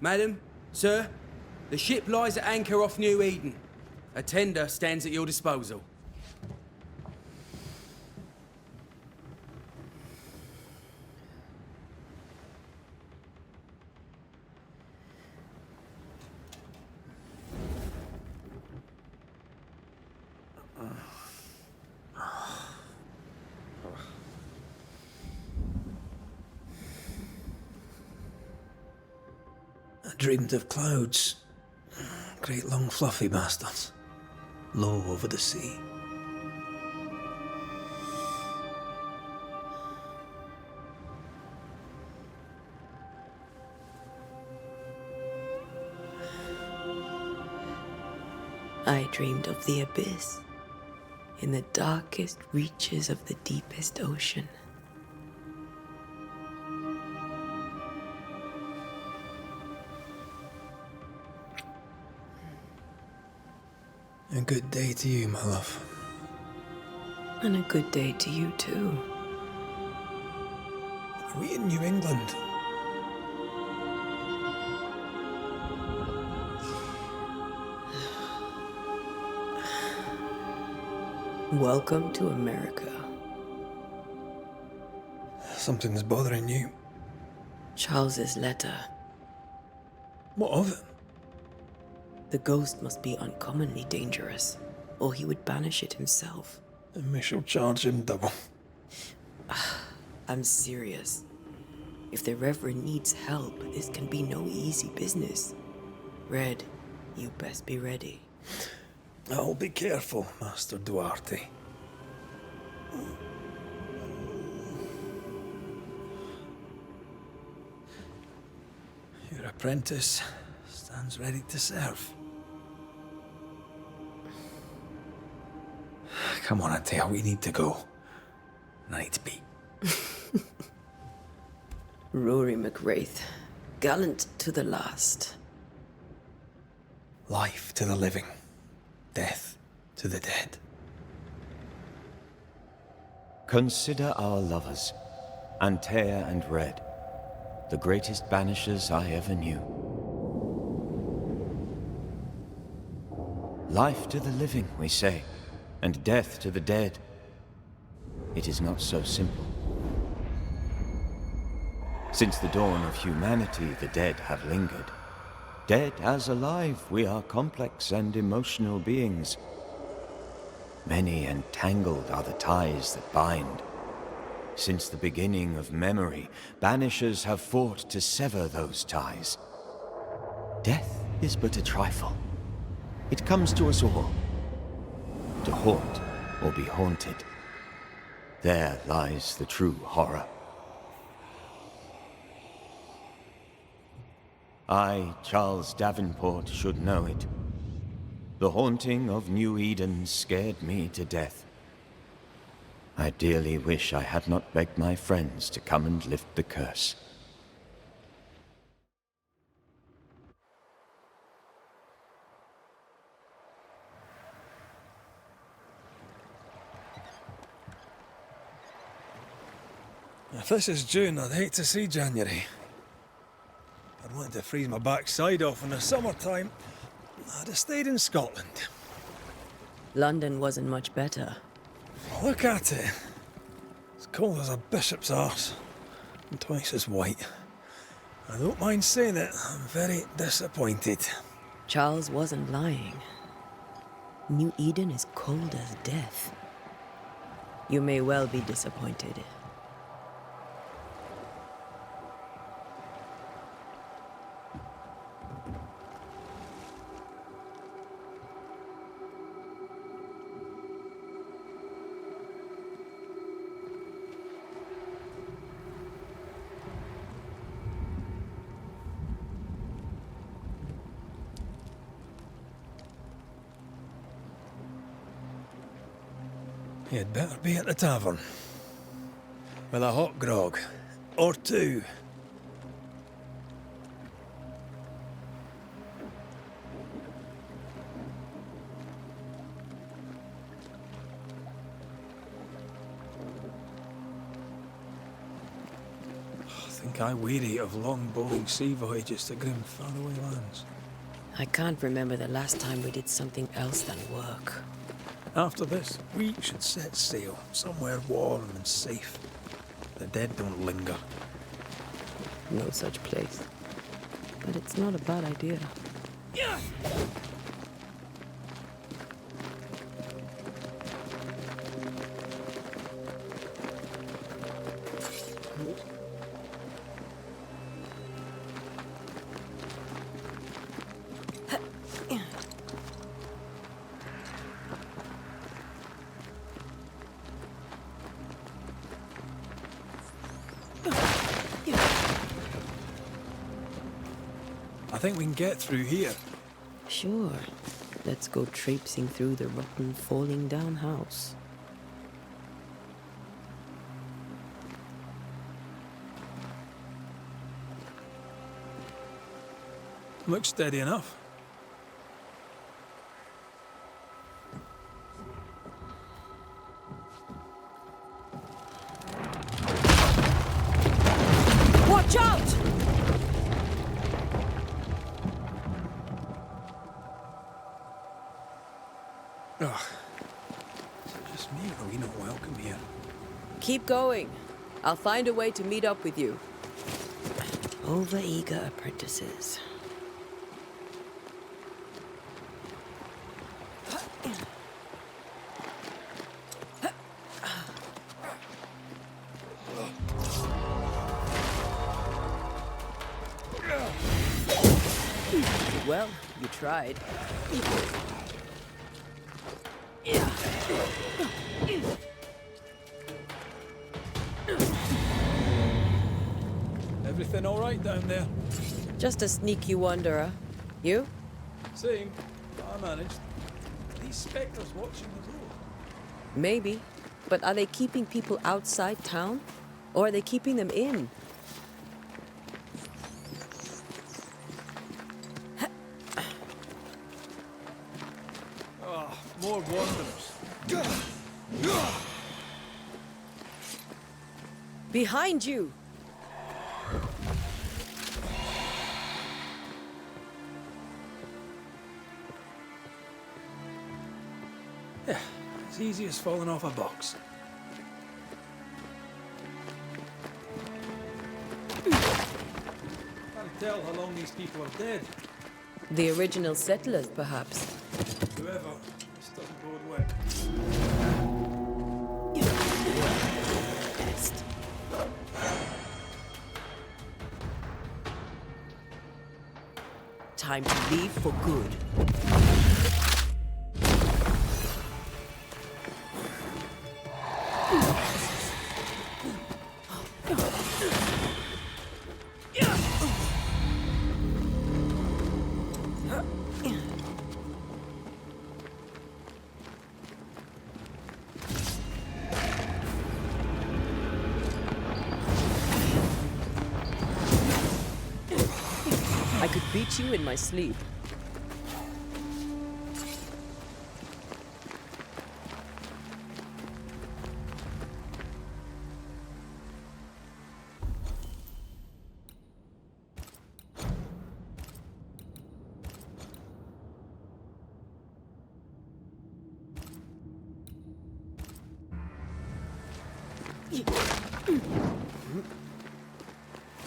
Madam, sir, the ship lies at anchor off New Eden. A tender stands at your disposal. I dreamed of clouds. Great long fluffy bastards. Low over the sea. I dreamed of the abyss, in the darkest reaches of the deepest ocean. A good day to you, my love. And a good day to you too. Are we in New England? Welcome to America. Something's bothering you. Charles's letter. What of it? The ghost must be uncommonly dangerous, or he would banish it himself. And we shall charge him double. I'm serious. If the Reverend needs help, this can be no easy business. Red, you best be ready. I'll be careful, Master Duarte. Your apprentice stands ready to serve. Come on, Atea, we need to go. I need to be. Rory McWraith, gallant to the last. Life to the living, death to the dead. Consider our lovers, Antea and Red, the greatest banishers I ever knew. Life to the living, we say, and death to the dead. It is not so simple. Since the dawn of humanity, the dead have lingered. Dead as alive, we are complex and emotional beings. Many and tangled are the ties that bind. Since the beginning of memory, banishers have fought to sever those ties. Death is but a trifle. It comes to us all. To haunt or be haunted. There lies the true horror. I, Charles Davenport, should know it. The haunting of New Eden scared me to death. I dearly wish I had not begged my friends to come and lift the curse. If this is June, I'd hate to see January. I'd want to freeze my backside off in the summertime. I'd have stayed in Scotland. London wasn't much better. Look at it. As cold as a bishop's arse. And twice as white. I don't mind saying it, I'm very disappointed. Charles wasn't lying. New Eden is cold as death. You may well be disappointed. You'd better be at the tavern. With a hot grog. Or two. think I weary of long, boring sea voyages to grim, faraway lands. I can't remember the last time we did something else than work. After this, we should set sail somewhere warm and safe. The dead don't linger. No such place. But it's not a bad idea. I think we can get through here. Sure. Let's go traipsing through the rotten, falling down house. Looks steady enough. Watch out! Ugh. Is it just me, or are we not welcome here? Keep going. I'll find a way to meet up with you. Overeager apprentices. Well, you tried. Everything all right down there? Just a sneaky wanderer. You? Same. I managed. Are these spectres watching the road? Maybe. But are they keeping people outside town? Or are they keeping them in? Ah, more wanderers. Behind you! Yeah, as easy as falling off a box. Can't tell how long these people are dead. The original settlers, perhaps. Whoever, this doesn't bode well. Best. Time to leave for good. I could beat you in my sleep.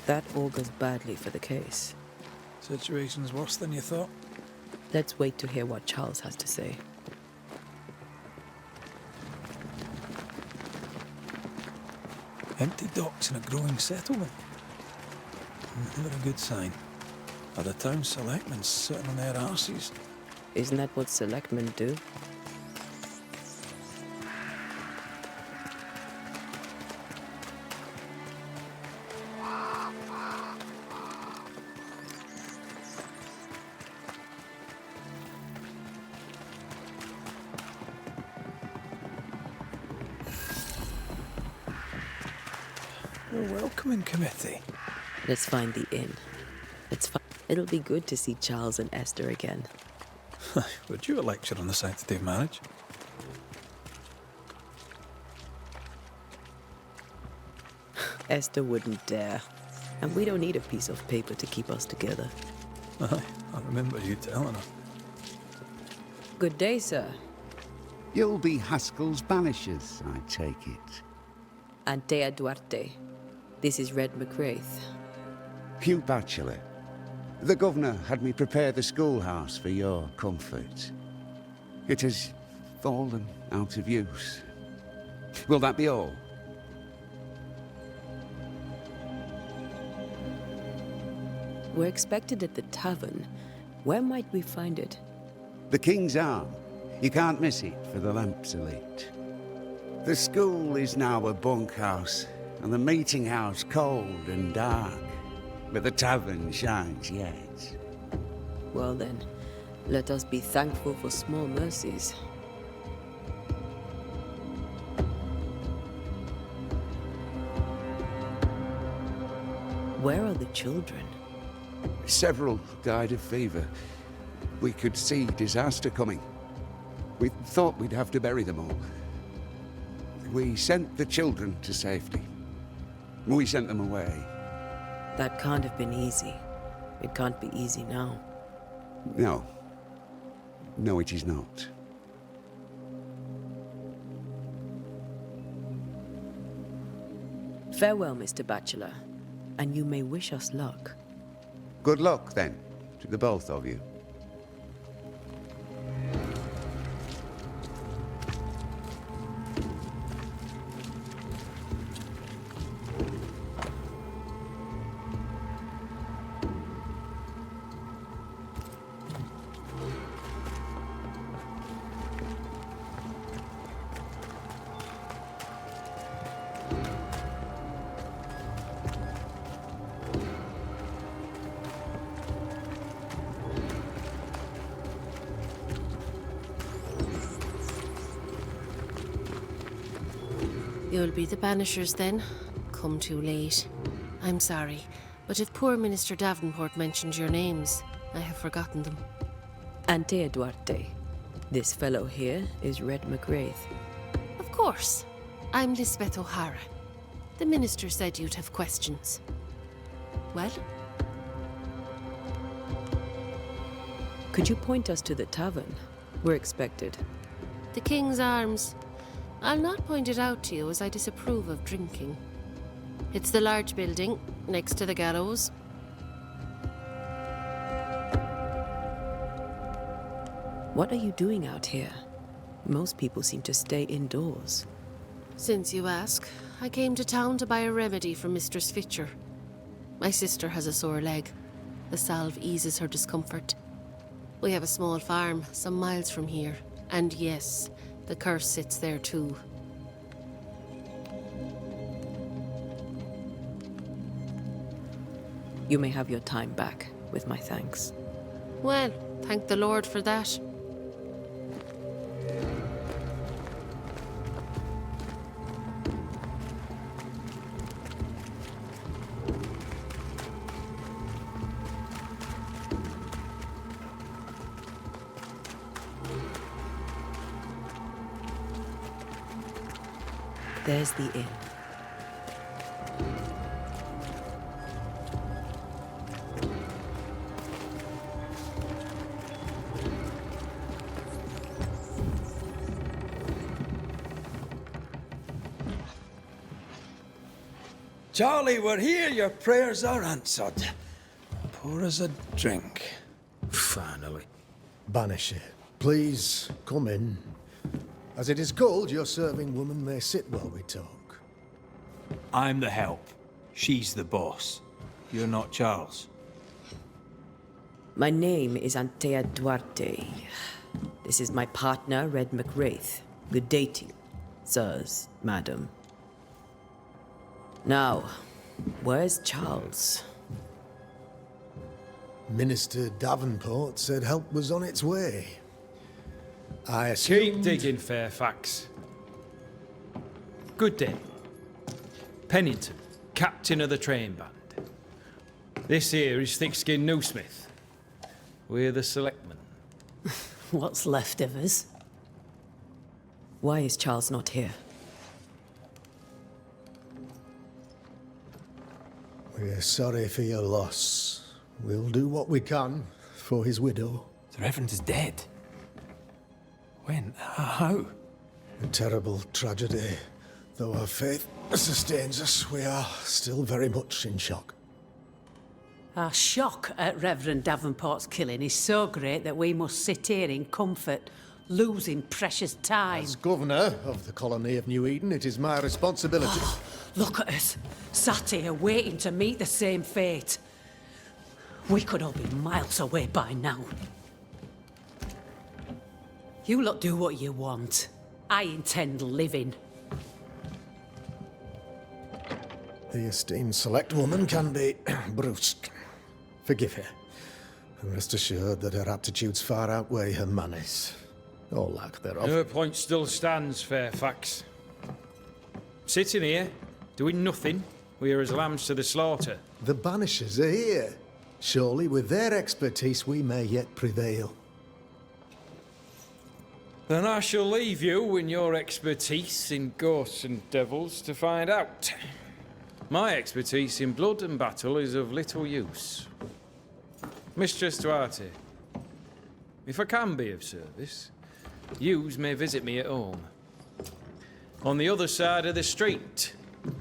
That augurs badly for the case. Situation's worse than you thought. Let's wait to hear what Charles has to say. Empty docks in a growing settlement. Never a good sign. Are the town selectmen sitting on their arses? Isn't that what selectmen do? A welcoming committee. Let's find the inn. It'll be good to see Charles and Esther again. Would you a lecture on the sanctity of marriage? Esther wouldn't dare. And we don't need a piece of paper to keep us together. Aye, I remember you telling her. Good day, sir. You'll be Haskell's Banishers, I take it. Antea Duarte. This is Red McWraith. Hugh Bachelor. The governor had me prepare the schoolhouse for your comfort. It has fallen out of use. Will that be all? We're expected at the tavern. Where might we find it? The King's Arm. You can't miss it for the lamps elite. The school is now a bunkhouse, and the meeting house cold and dark. But the tavern shines yet. Well then, let us be thankful for small mercies. Where are the children? Several died of fever. We could see disaster coming. We thought we'd have to bury them all. We sent the children to safety. We sent them away. That can't have been easy. It can't be easy now. No. No, it is not. Farewell, Mr. Bachelor, and you may wish us luck. Good luck, then, to the both of you. You'll be the Banishers then? Come too late. I'm sorry, but if poor Minister Davenport mentioned your names, I have forgotten them. Antea Duarte. This fellow here is Red McWraith. Of course. I'm Lisbeth O'Hara. The Minister said you'd have questions. Well? Could you point us to the tavern? We're expected. The King's Arms. I'll not point it out to you as I disapprove of drinking. It's the large building, next to the gallows. What are you doing out here? Most people seem to stay indoors. Since you ask, I came to town to buy a remedy for Mistress Fitcher. My sister has a sore leg. The salve eases her discomfort. We have a small farm, some miles from here. And yes, the curse sits there too. You may have your time back, with my thanks. Well, thank the Lord for that. There's the inn. Charlie, we're here. Your prayers are answered. Pour us a drink. Finally. Banisher, please come in. As it is called, your serving woman may sit while we talk. I'm the help. She's the boss. You're not Charles. My name is Antea Duarte. This is my partner, Red McWraith. Good day to you, sirs, madam. Now, where's Charles? Minister Davenport said help was on its way. I Keep assumed... digging, Fairfax. Good day. Pennington, captain of the train band. This here is Thick-Skinned Newsmith. We're the selectmen. What's left of us? Why is Charles not here? We're sorry for your loss. We'll do what we can for his widow. The Reverend is dead. When? How? A terrible tragedy. Though our faith sustains us, we are still very much in shock. Our shock at Reverend Davenport's killing is so great that we must sit here in comfort, losing precious time. As governor of the colony of New Eden, it is my responsibility. Look at us, sat here waiting to meet the same fate. We could all be miles away by now. You lot do what you want. I intend living. The esteemed select woman can be brusque. Forgive her. And rest assured that her aptitudes far outweigh her manners. Or lack thereof. Her point still stands, Fairfax. Sitting here, doing nothing, we're as lambs to the slaughter. The Banishers are here. Surely with their expertise we may yet prevail. Then I shall leave you and your expertise in ghosts and devils to find out. My expertise in blood and battle is of little use. Mistress Duarte, if I can be of service, yous may visit me at home. On the other side of the street,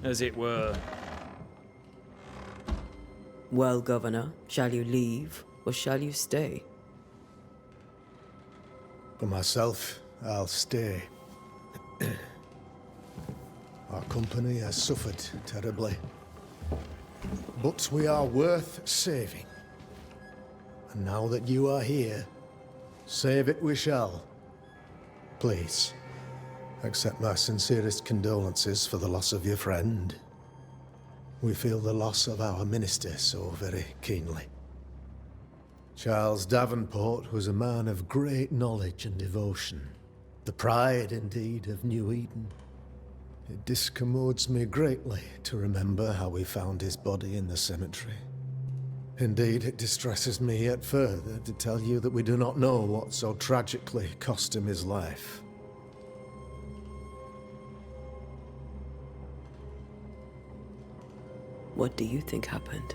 as it were. Well, Governor, shall you leave or shall you stay? For myself, I'll stay. Our company has suffered terribly. But we are worth saving. And now that you are here, save it we shall. Please, accept my sincerest condolences for the loss of your friend. We feel the loss of our minister so very keenly. Charles Davenport was a man of great knowledge and devotion. The pride, indeed, of New Eden. It discommodes me greatly to remember how we found his body in the cemetery. Indeed, it distresses me yet further to tell you that we do not know what so tragically cost him his life. What do you think happened?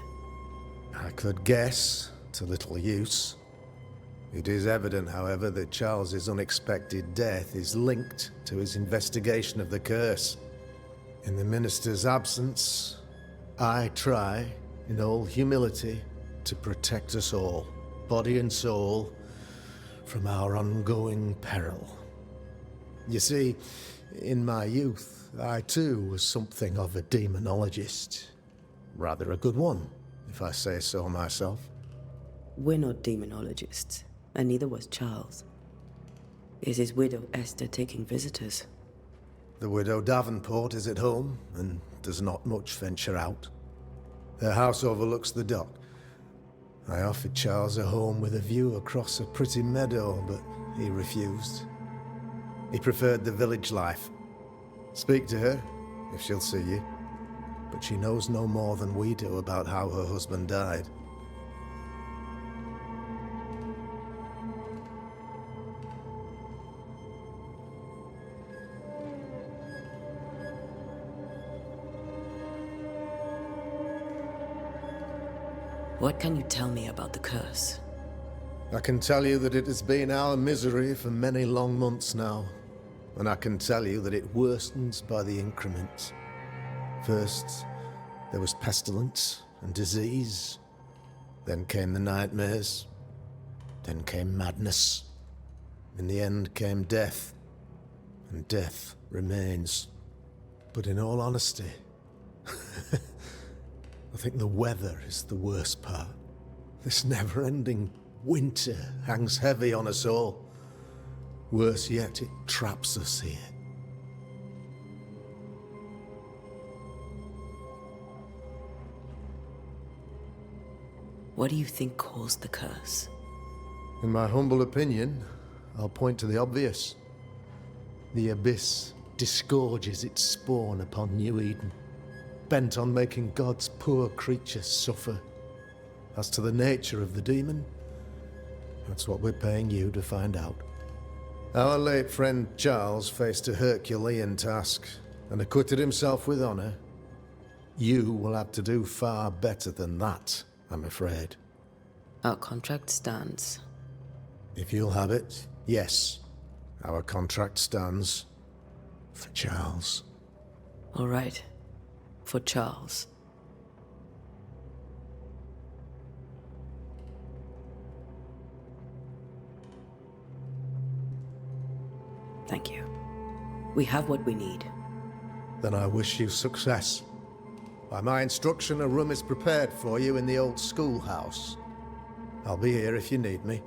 I could guess, to little use. It is evident, however, that Charles's unexpected death is linked to his investigation of the curse. In the minister's absence, I try, in all humility, to protect us all, body and soul, from our ongoing peril. You see, in my youth, I too was something of a demonologist. Rather a good one, if I say so myself. We're not demonologists, and neither was Charles. Is his widow Esther taking visitors? The widow Davenport is at home, and does not much venture out. Her house overlooks the dock. I offered Charles a home with a view across a pretty meadow, but he refused. He preferred the village life. Speak to her, if she'll see you. But she knows no more than we do about how her husband died. What can you tell me about the curse? I can tell you that it has been our misery for many long months now. And I can tell you that it worsens by the increments. First, there was pestilence and disease. Then came the nightmares. Then came madness. In the end came death. And death remains. But in all honesty, I think the weather is the worst part. This never-ending winter hangs heavy on us all. Worse yet, it traps us here. What do you think caused the curse? In my humble opinion, I'll point to the obvious. The abyss disgorges its spawn upon New Eden, bent on making God's poor creatures suffer. As to the nature of the demon, that's what we're paying you to find out. Our late friend Charles faced a Herculean task and acquitted himself with honor. You will have to do far better than that, I'm afraid. Our contract stands. If you'll have it, yes. Our contract stands for Charles. All right. For Charles. Thank you. We have what we need. Then I wish you success. By my instruction, a room is prepared for you in the old schoolhouse. I'll be here if you need me.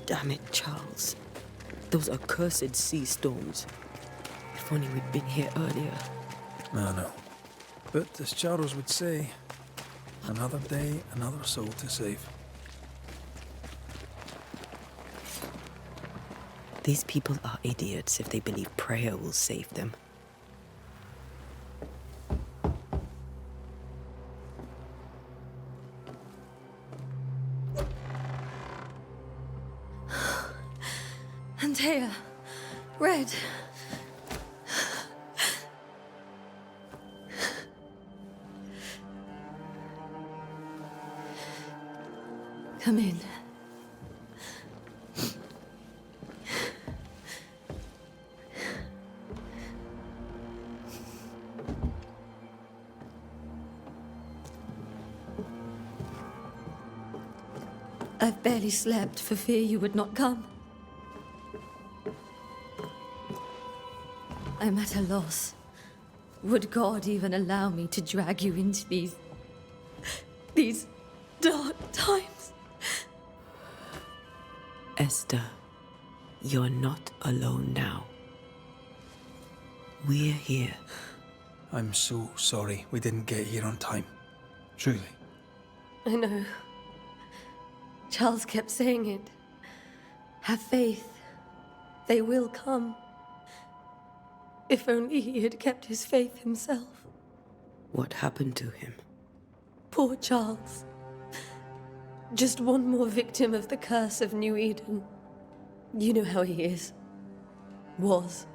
Damn it, Charles. Those accursed sea storms. If only we'd been here earlier. I know. But as Charles would say, another day, another soul to save. These people are idiots if they believe prayer will save them. Antea, Red. Come in. I've barely slept for fear you would not come. I'm at a loss. Would God even allow me to drag you into these dark times? Esther, you're not alone now. We're here. I'm so sorry we didn't get here on time. Truly. I know. Charles kept saying it. Have faith. They will come. If only he had kept his faith himself. What happened to him? Poor Charles. Just one more victim of the curse of New Eden. You know how he is. Was.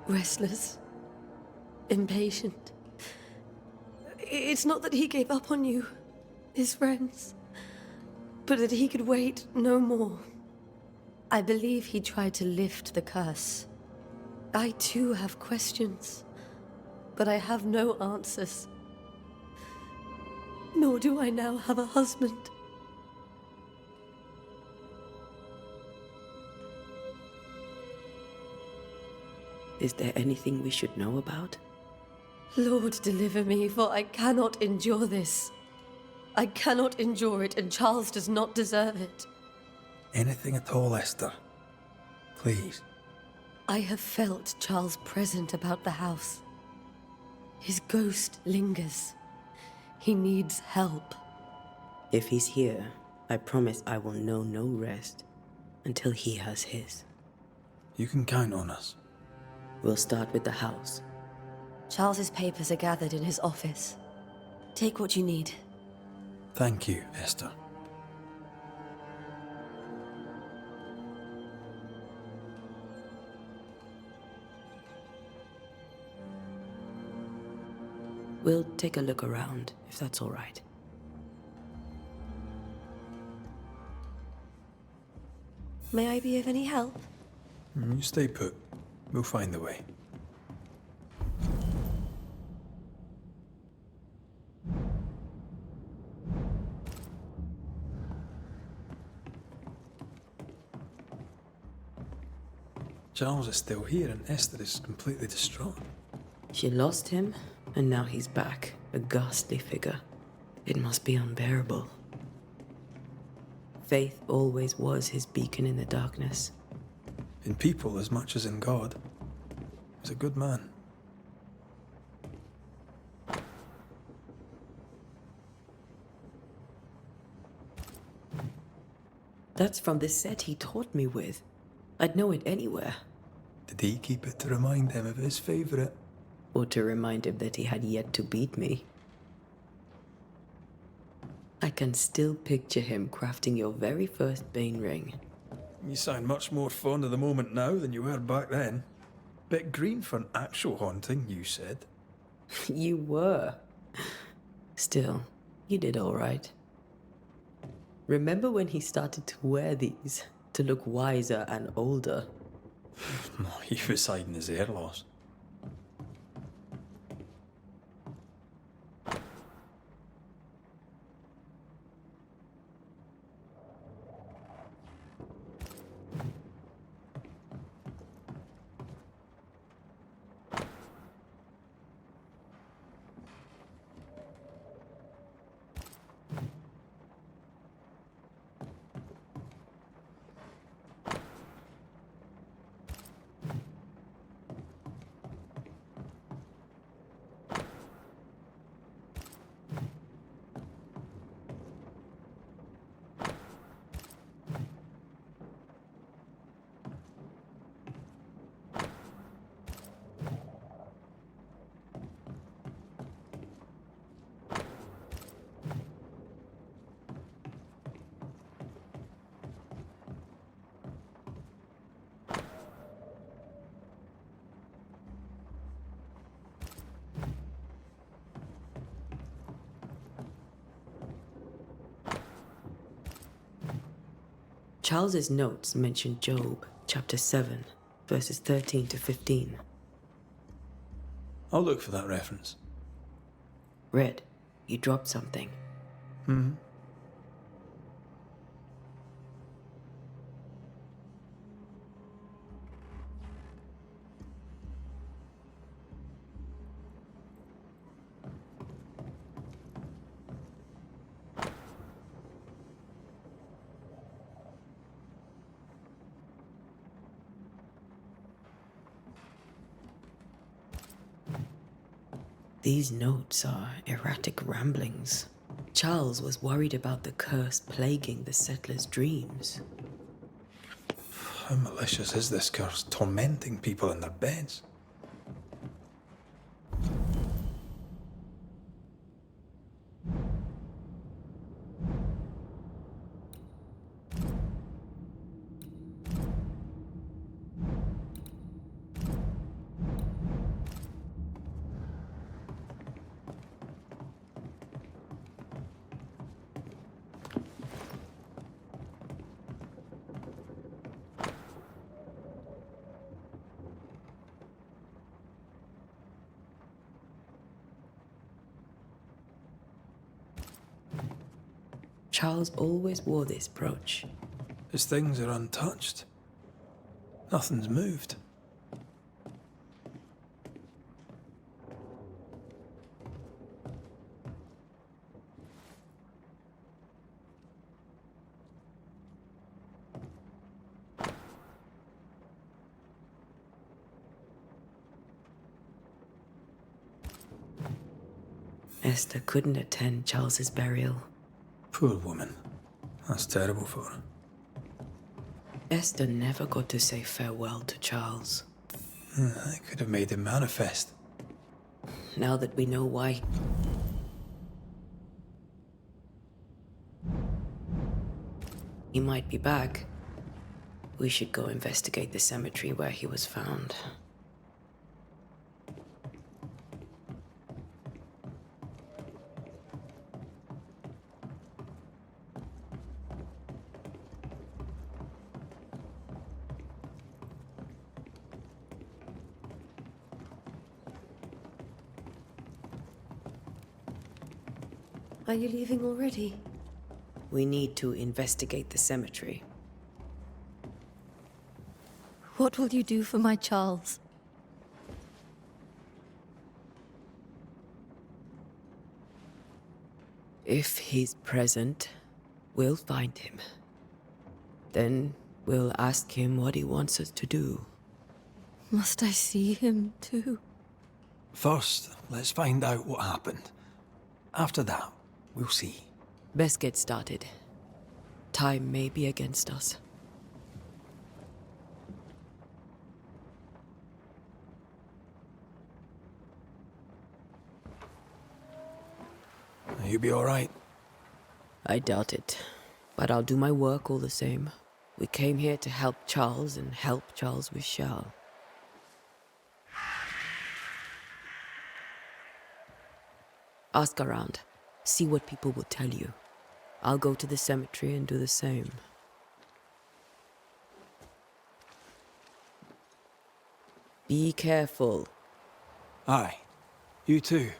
Restless. Impatient. It's not that he gave up on you, his friends, but that he could wait no more. I believe he tried to lift the curse. I too have questions, but I have no answers. Nor do I now have a husband. Is there anything we should know about? Lord, deliver me, for I cannot endure this. I cannot endure it, and Charles does not deserve it. Anything at all, Esther. Please. I have felt Charles' present about the house. His ghost lingers. He needs help. If he's here, I promise I will know no rest until he has his. You can count on us. We'll start with the house. Charles's papers are gathered in his office. Take what you need. Thank you, Esther. We'll take a look around, if that's all right. May I be of any help? You stay put. We'll find the way. Charles is still here and Esther is completely distraught. She lost him, and now he's back, a ghastly figure. It must be unbearable. Faith always was his beacon in the darkness. In people as much as in God. He's a good man. That's from the set he taught me with. I'd know it anywhere. Did he keep it to remind him of his favourite? Or to remind him that he had yet to beat me. I can still picture him crafting your very first Bane ring. You sound much more fond of the moment now than you were back then. Bit green for an actual haunting, you said. You were. Still, you did all right. Remember when he started to wear these to look wiser and older? No, he was hiding his hair loss. Charles's notes mention Job, chapter 7, verses 13 to 15. I'll look for that reference. Red, you dropped something. These notes are erratic ramblings. Charles was worried about the curse plaguing the settlers' dreams. How malicious is this curse, tormenting people in their beds? Charles always wore this brooch. His things are untouched. Nothing's moved. Esther couldn't attend Charles's burial. Poor woman. That's terrible for her. Esther never got to say farewell to Charles. I could have made him manifest. Now that we know why... he might be back, we should go investigate the cemetery where he was found. Are you leaving already? We need to investigate the cemetery. What will you do for my Charles? If he's present, we'll find him. Then we'll ask him what he wants us to do. Must I see him too? First, let's find out what happened. After that, we'll see. Best get started. Time may be against us. You be alright? I doubt it. But I'll do my work all the same. We came here to help Charles, and help Charles we shall. Ask around. See what people will tell you. I'll go to the cemetery and do the same. Be careful. Aye. You too.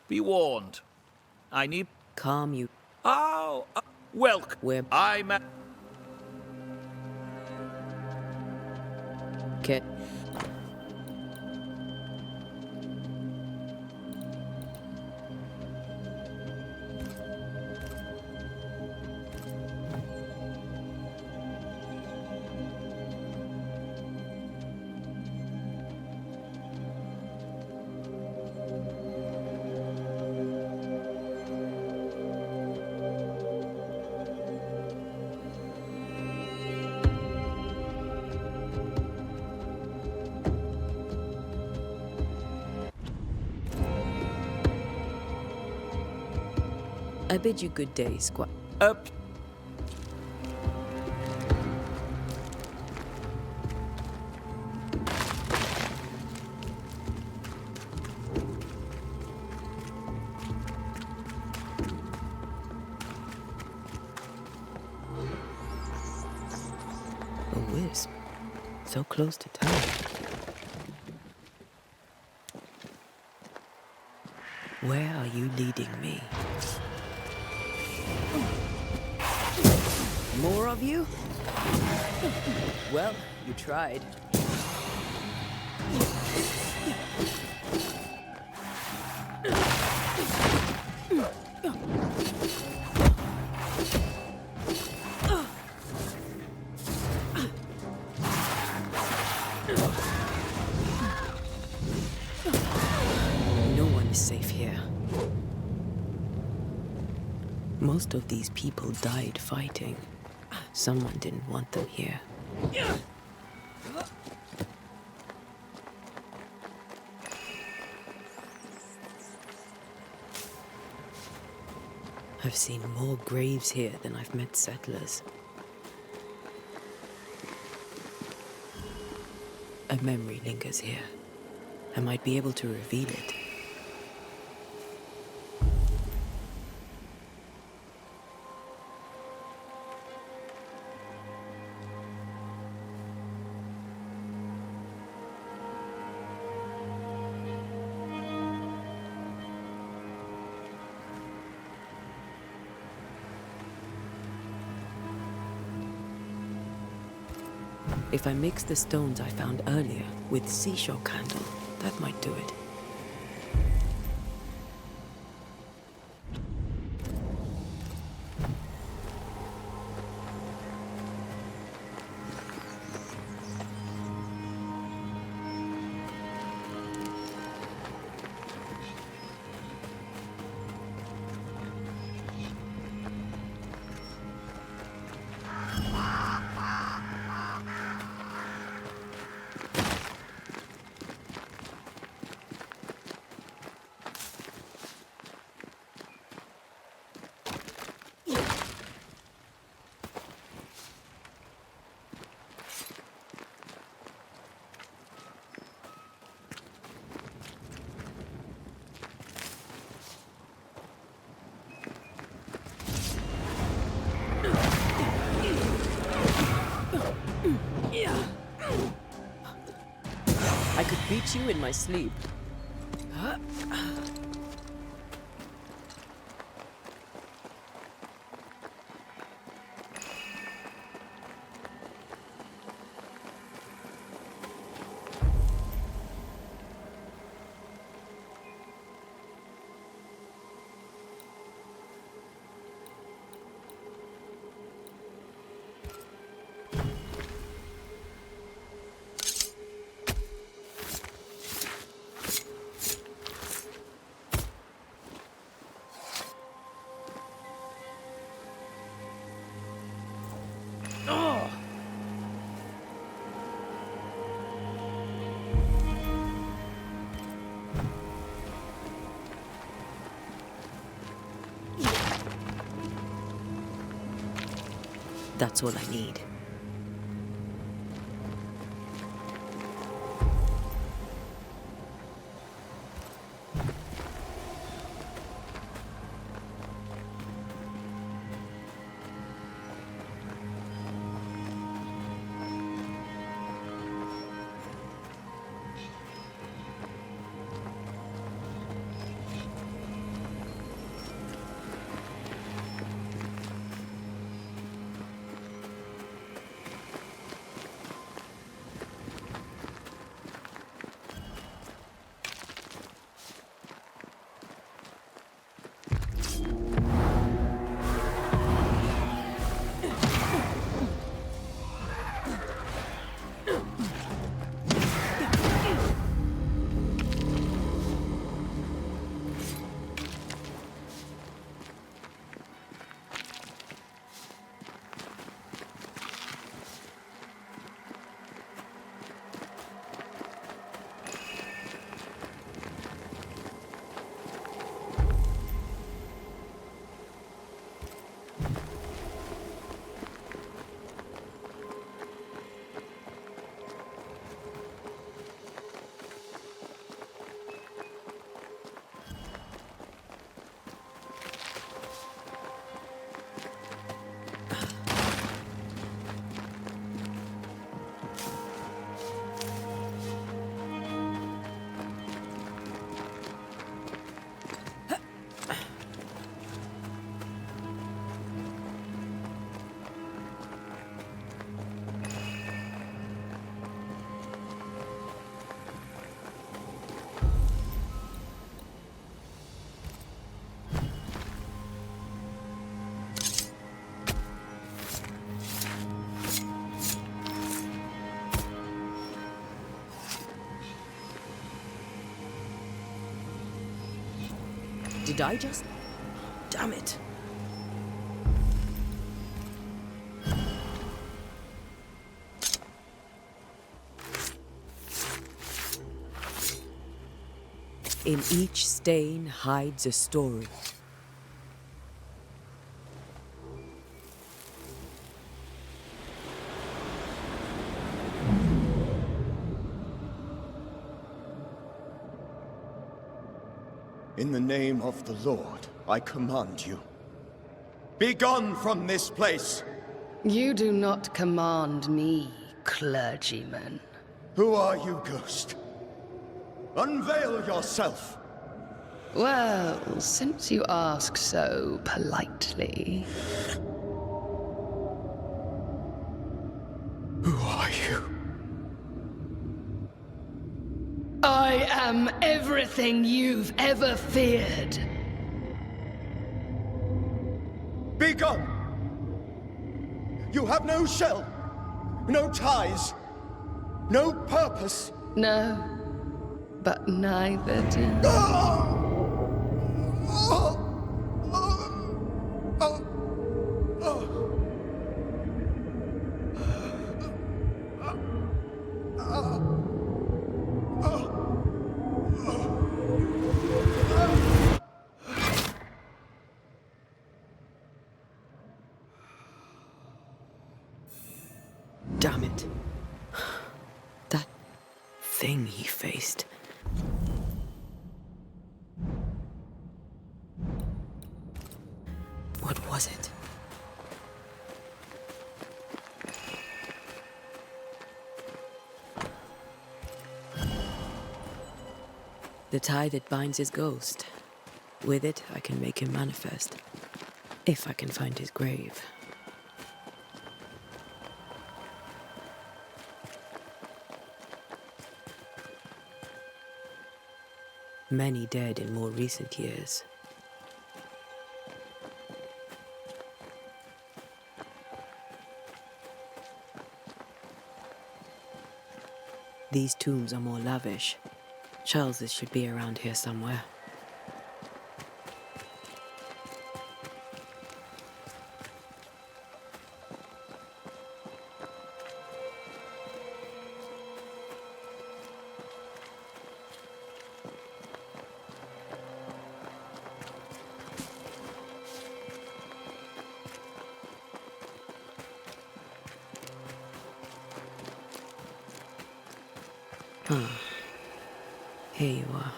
Be warned. I need... Calm you. Oh, welcome. We're... I'm... Get... I bid you good day, Squire. Up. A wisp. So close to town. Where are you leading me? More of you? Well, you tried. No one is safe here. Most of these people died fighting. Someone didn't want them here. I've seen more graves here than I've met settlers. A memory lingers here. I might be able to reveal it. If I mix the stones I found earlier with seashore candle, that might do it. shoot you in my sleep. That's all I need. Did I just... Damn it. In each stain hides a story. In the name of the Lord, I command you. Be gone from this place! You do not command me, clergyman. Who are you, ghost? Unveil yourself! Well, since you ask so politely... Who are you? I am everything you've ever feared. Be gone! You have no shell, no ties, no purpose. No, but neither do you. Damn it. That thing he faced. What was it? The tie that binds his ghost. With it, I can make him manifest. If I can find his grave. Many dead in more recent years. These tombs are more lavish. Charles's should be around here somewhere. Here you are.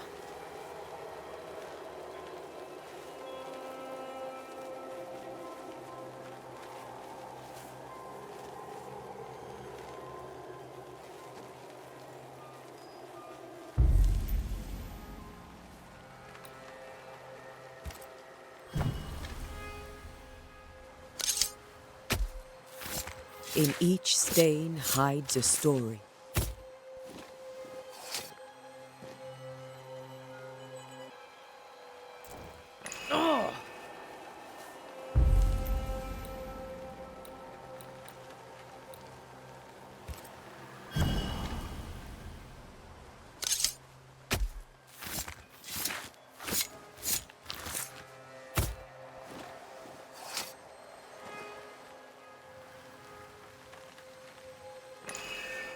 In each stain hides a story.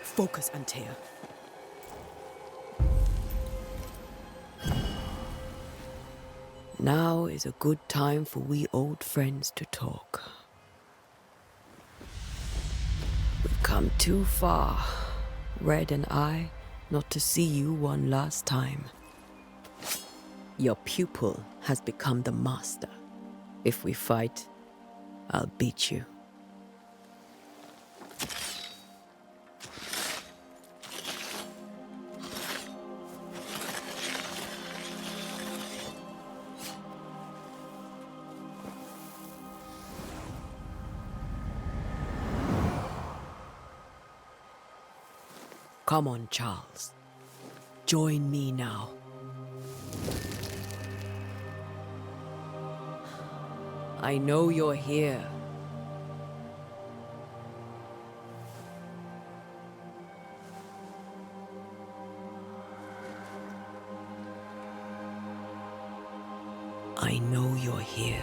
Focus, Antea. Now is a good time for we old friends to talk. We've come too far, Red and I, not to see you one last time. Your pupil has become the master. If we fight, I'll beat you. Come on, Charles. Join me now. I know you're here. I know you're here.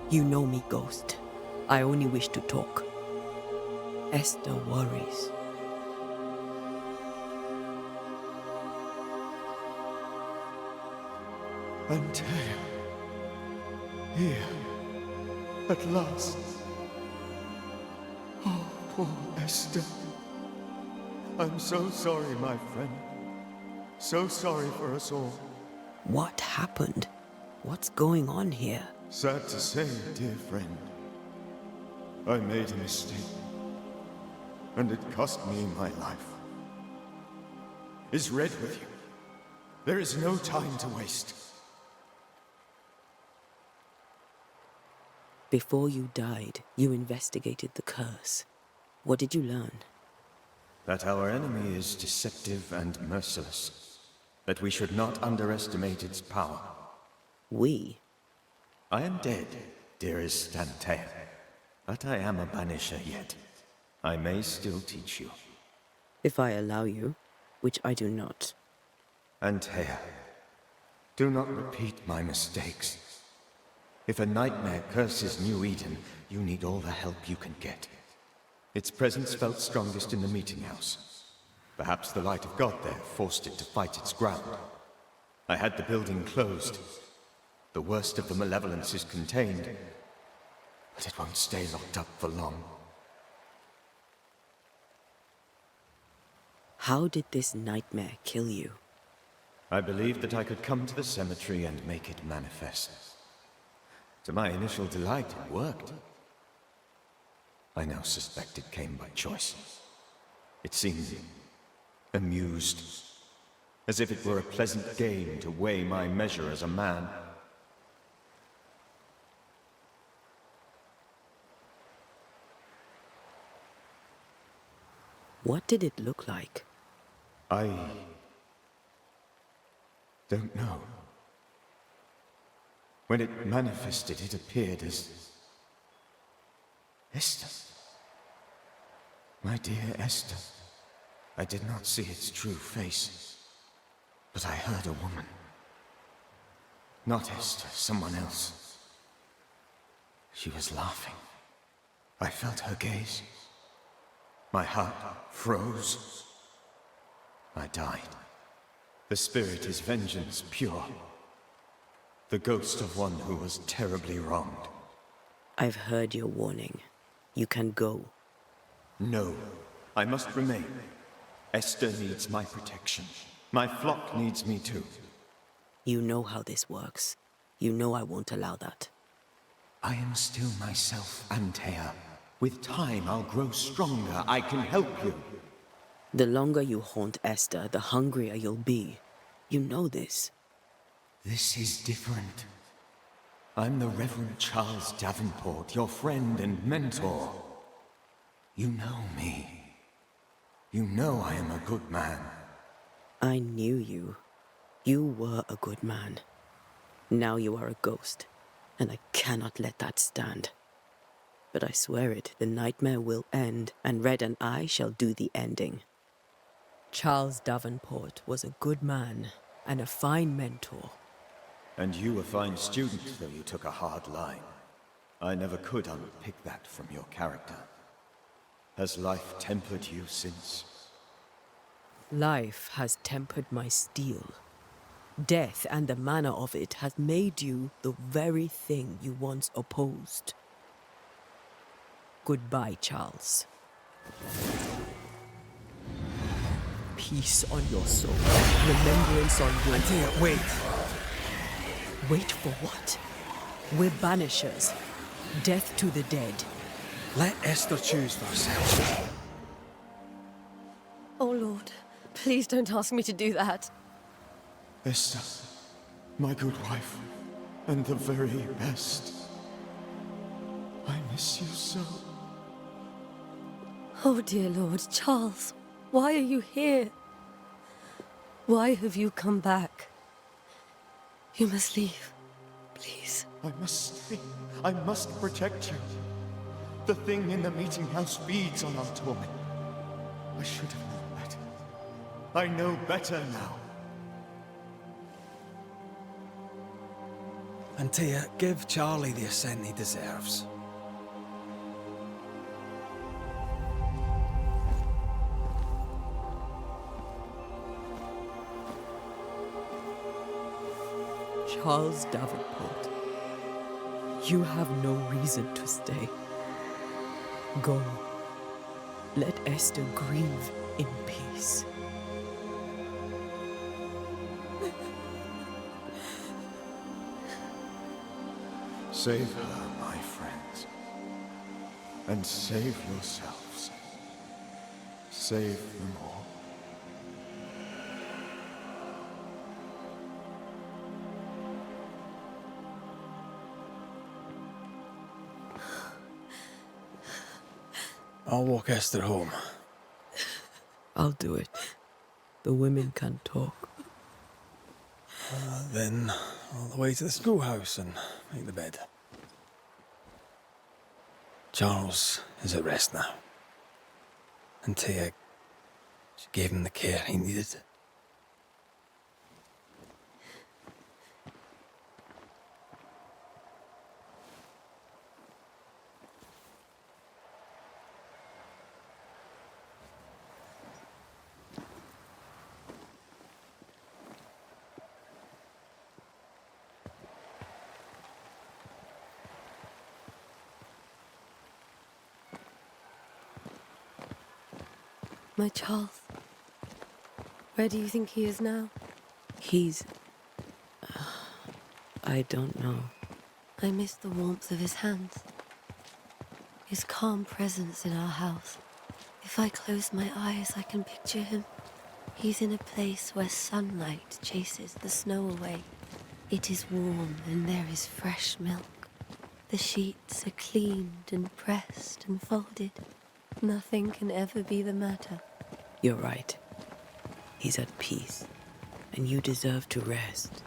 You know me, Ghost. I only wish to talk. Esther worries. Antea. Here. At last. Oh, poor Esther. I'm so sorry, my friend. So sorry for us all. What happened? What's going on here? Sad to say, dear friend. I made a mistake. And it cost me my life. Is Red with you? There is no time to waste. Before you died, you investigated the curse. What did you learn? That our enemy is deceptive and merciless. That we should not underestimate its power. We? I am dead, dearest Antea. But I am a Banisher yet. I may still teach you. If I allow you, which I do not. Antea, do not repeat my mistakes. If a nightmare curses New Eden, you need all the help you can get. Its presence felt strongest in the meeting house. Perhaps the light of God there forced it to fight its ground. I had the building closed. The worst of the malevolence is contained, but it won't stay locked up for long. How did this nightmare kill you? I believed that I could come to the cemetery and make it manifest. To my initial delight, it worked. I now suspect it came by choice. It seemed amused, as if it were a pleasant game to weigh my measure as a man. What did it look like? I don't know. When it manifested, it appeared as Esther. My dear Esther. I did not see its true face, but I heard a woman. Not Esther, someone else. She was laughing. I felt her gaze. My heart froze. I died. The spirit is vengeance pure. The ghost of one who was terribly wronged. I've heard your warning. You can go. No, I must remain. Esther needs my protection. My flock needs me too. You know how this works. You know I won't allow that. I am still myself, Antea. With time, I'll grow stronger. I can help you. The longer you haunt Esther, the hungrier you'll be. You know this. This is different. I'm the Reverend Charles Davenport, your friend and mentor. You know me. You know I am a good man. I knew you. You were a good man. Now you are a ghost, and I cannot let that stand. But I swear it, the nightmare will end, and Red and I shall do the ending. Charles Davenport was a good man and a fine mentor. And you a fine student, though you took a hard line. I never could unpick that from your character. Has life tempered you since? Life has tempered my steel. Death and the manner of it has made you the very thing you once opposed. Goodbye, Charles. Peace on your soul. Remembrance on your... Antea, wait. Wait for what? We're Banishers. Death to the dead. Let Esther choose for herself. Oh, Lord. Please don't ask me to do that. Esther, my good wife, and the very best. I miss you so. Oh, dear Lord. Charles, why are you here? Why have you come back? You must leave. Please. I must stay. I must protect you. The thing in the meeting house feeds on our torment. I should have known better. I know better now. Antea, give Charlie the ascent he deserves. Charles Davenport, you have no reason to stay. Go. Let Esther grieve in peace. Save her, my friends. And save yourselves. Save them all. I'll walk Esther home. I'll do it. The women can talk. Then all the way to the schoolhouse and make the bed. Charles is at rest now. Antea, she gave him the care he needed. My Charles. Where do you think he is now? He's... I don't know. I miss the warmth of his hands. His calm presence in our house. If I close my eyes, I can picture him. He's in a place where sunlight chases the snow away. It is warm and there is fresh milk. The sheets are cleaned and pressed and folded. Nothing can ever be the matter. You're right. He's at peace, and you deserve to rest.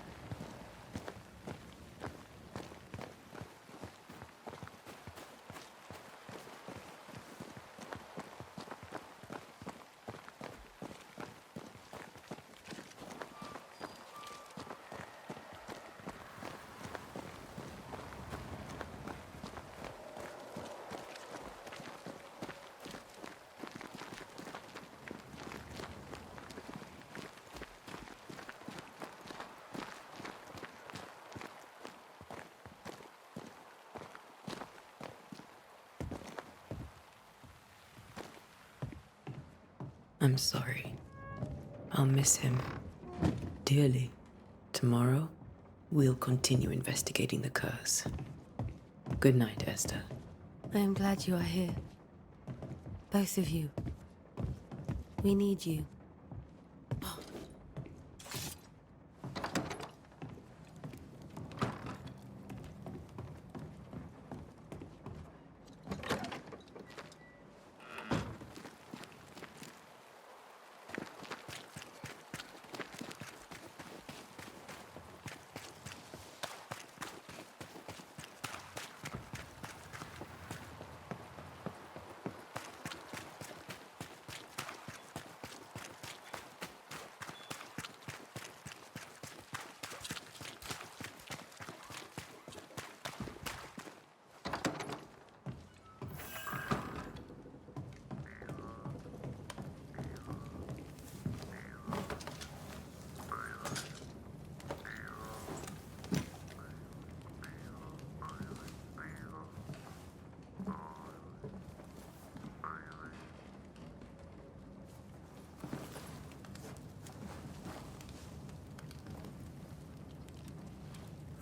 I'm sorry. I'll miss him dearly. Tomorrow, we'll continue investigating the curse. Good night, Esther. I am glad you are here. Both of you. We need you.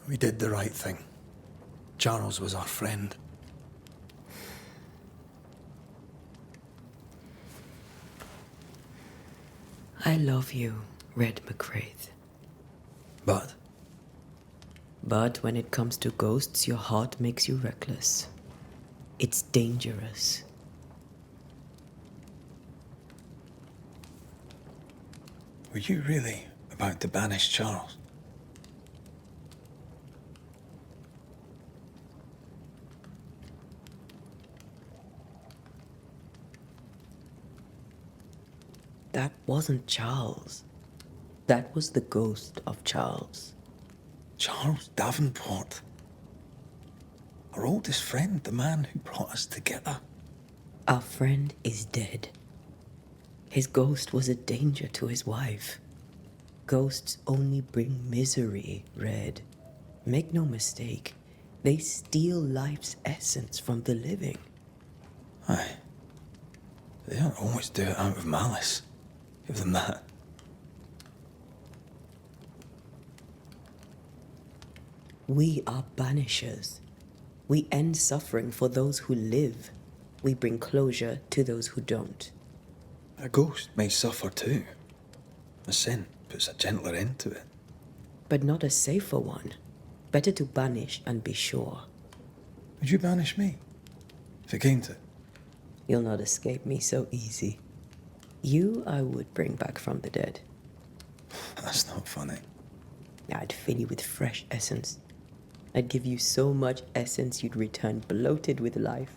We did the right thing. Charles was our friend. I love you, Red McCraith. But But when it comes to ghosts, your heart makes you reckless. It's dangerous. were you really about to banish Charles? That wasn't Charles. That was the ghost of Charles. Charles Davenport. Our oldest friend, the man who brought us together. Our friend is dead. His ghost was a danger to his wife. Ghosts only bring misery, Red. Make no mistake, they steal life's essence from the living. Aye. They don't always do it out of malice. Give them that. We are banishers. We end suffering for those who live. We bring closure to those who don't. A ghost may suffer too. A sin puts a gentler end to it. But not a safer one. Better to banish and be sure. Would you banish me? If it came to it? You'll not escape me so easy. You I would bring back from the dead. That's not funny. I'd fill you with fresh essence. I'd give you so much essence you'd return bloated with life.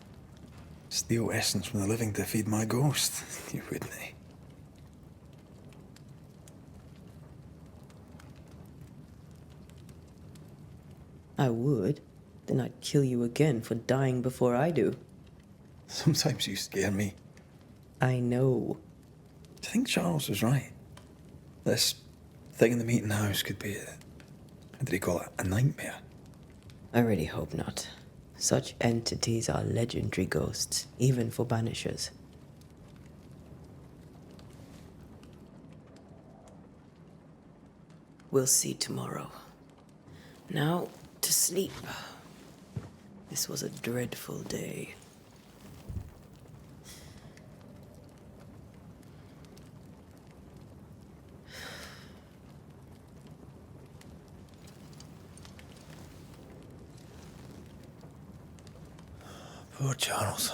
Steal essence from the living to feed my ghost. You wouldn't, eh? I would. Then I'd kill you again for dying before I do. Sometimes you scare me. I know. Do you think Charles was right? This thing in the meeting house could be how did he call it? A nightmare? I really hope not. Such entities are legendary ghosts, even for banishers. We'll see tomorrow. Now, to sleep. This was a dreadful day. Poor Charles.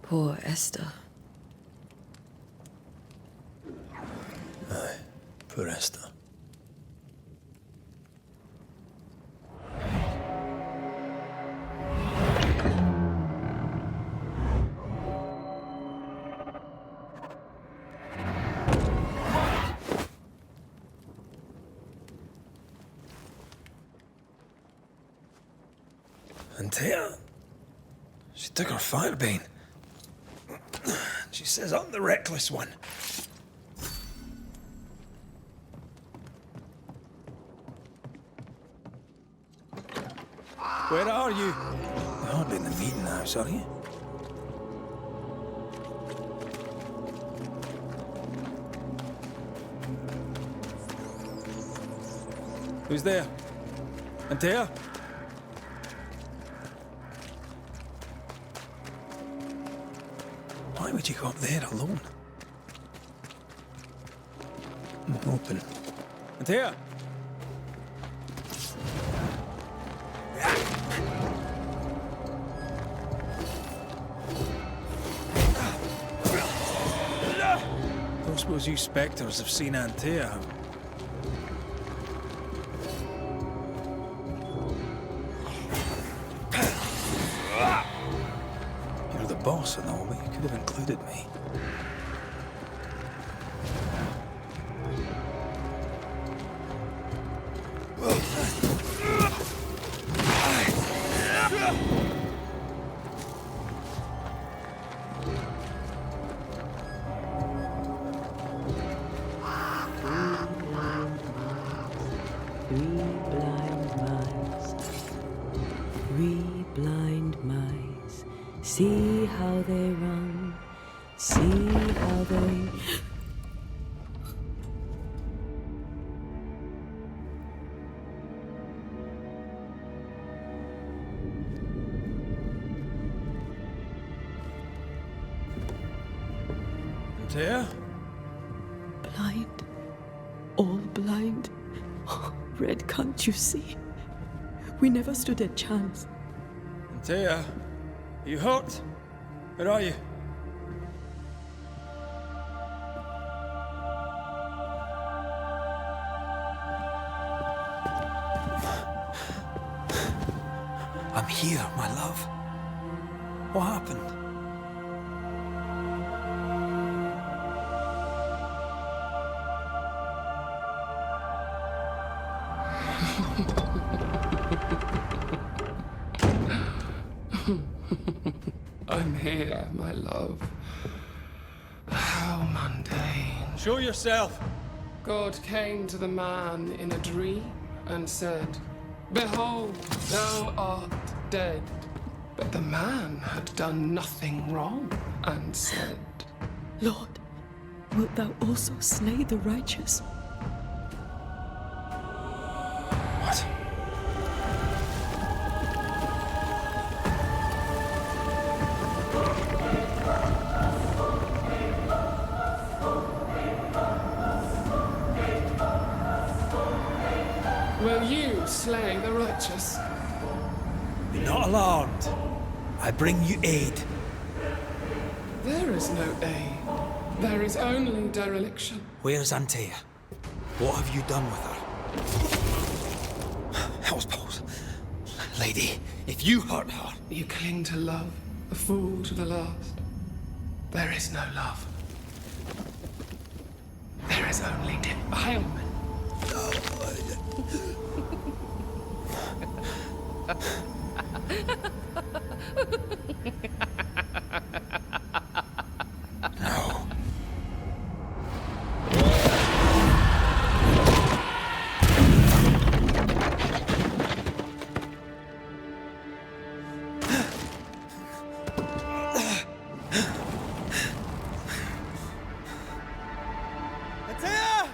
Poor Esther. Aye, poor Esther. And Tia, she took her firebane. She says I'm the reckless one. Where are you? You're hardly in the meeting house, are you? Who's there? Antea? Why would you go up there alone? Open. Antea? Don't suppose you spectres have seen Antea? You're the boss and all, but you could have included me. Three blind mice, see how they run, see how they... Antea? Blind, all blind. Oh, Red, can't you see? We never stood a chance. Antea? Are you hurt? Where are you? I'm here, my love. What happened? I'm here, my love. How mundane. Show yourself! God came to the man in a dream and said, "Behold, thou art dead." But the man had done nothing wrong and said, Lord, wilt thou also slay the righteous? What? "Will you slay the righteous?" Be not alarmed. I bring you aid. There is no aid. There is only dereliction. Where's Antea? What have you done with her? Hell's balls. Lady, if you hurt her... You cling to love, a fool to the last. There is no love. There is only defilement. No. Antea!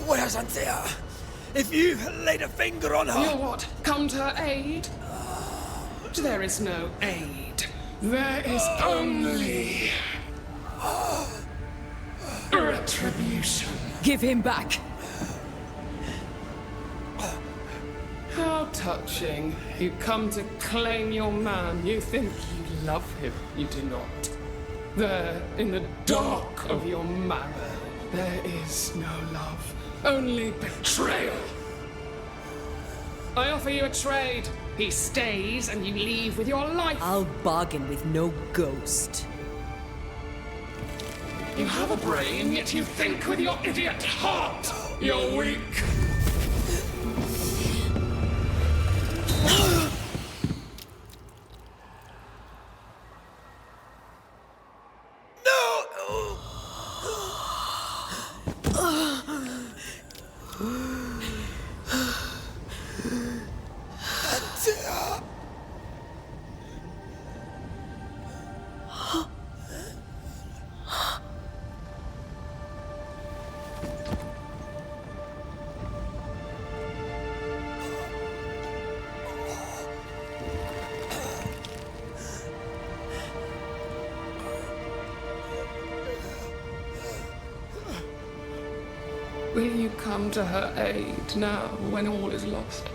Where's Antea? If you laid a finger on her... You'll what? Come to her aid? There is no aid. There is only... retribution. Give him back! How touching. You come to claim your man. You think you love him. You do not. There, in the dark of your marrow, there is no love. Only betrayal. I offer you a trade. He stays and you leave with your life. I'll bargain with no ghost. You have a brain, yet you think with your idiot heart. You're weak. Will you come to her aid now, when all is lost?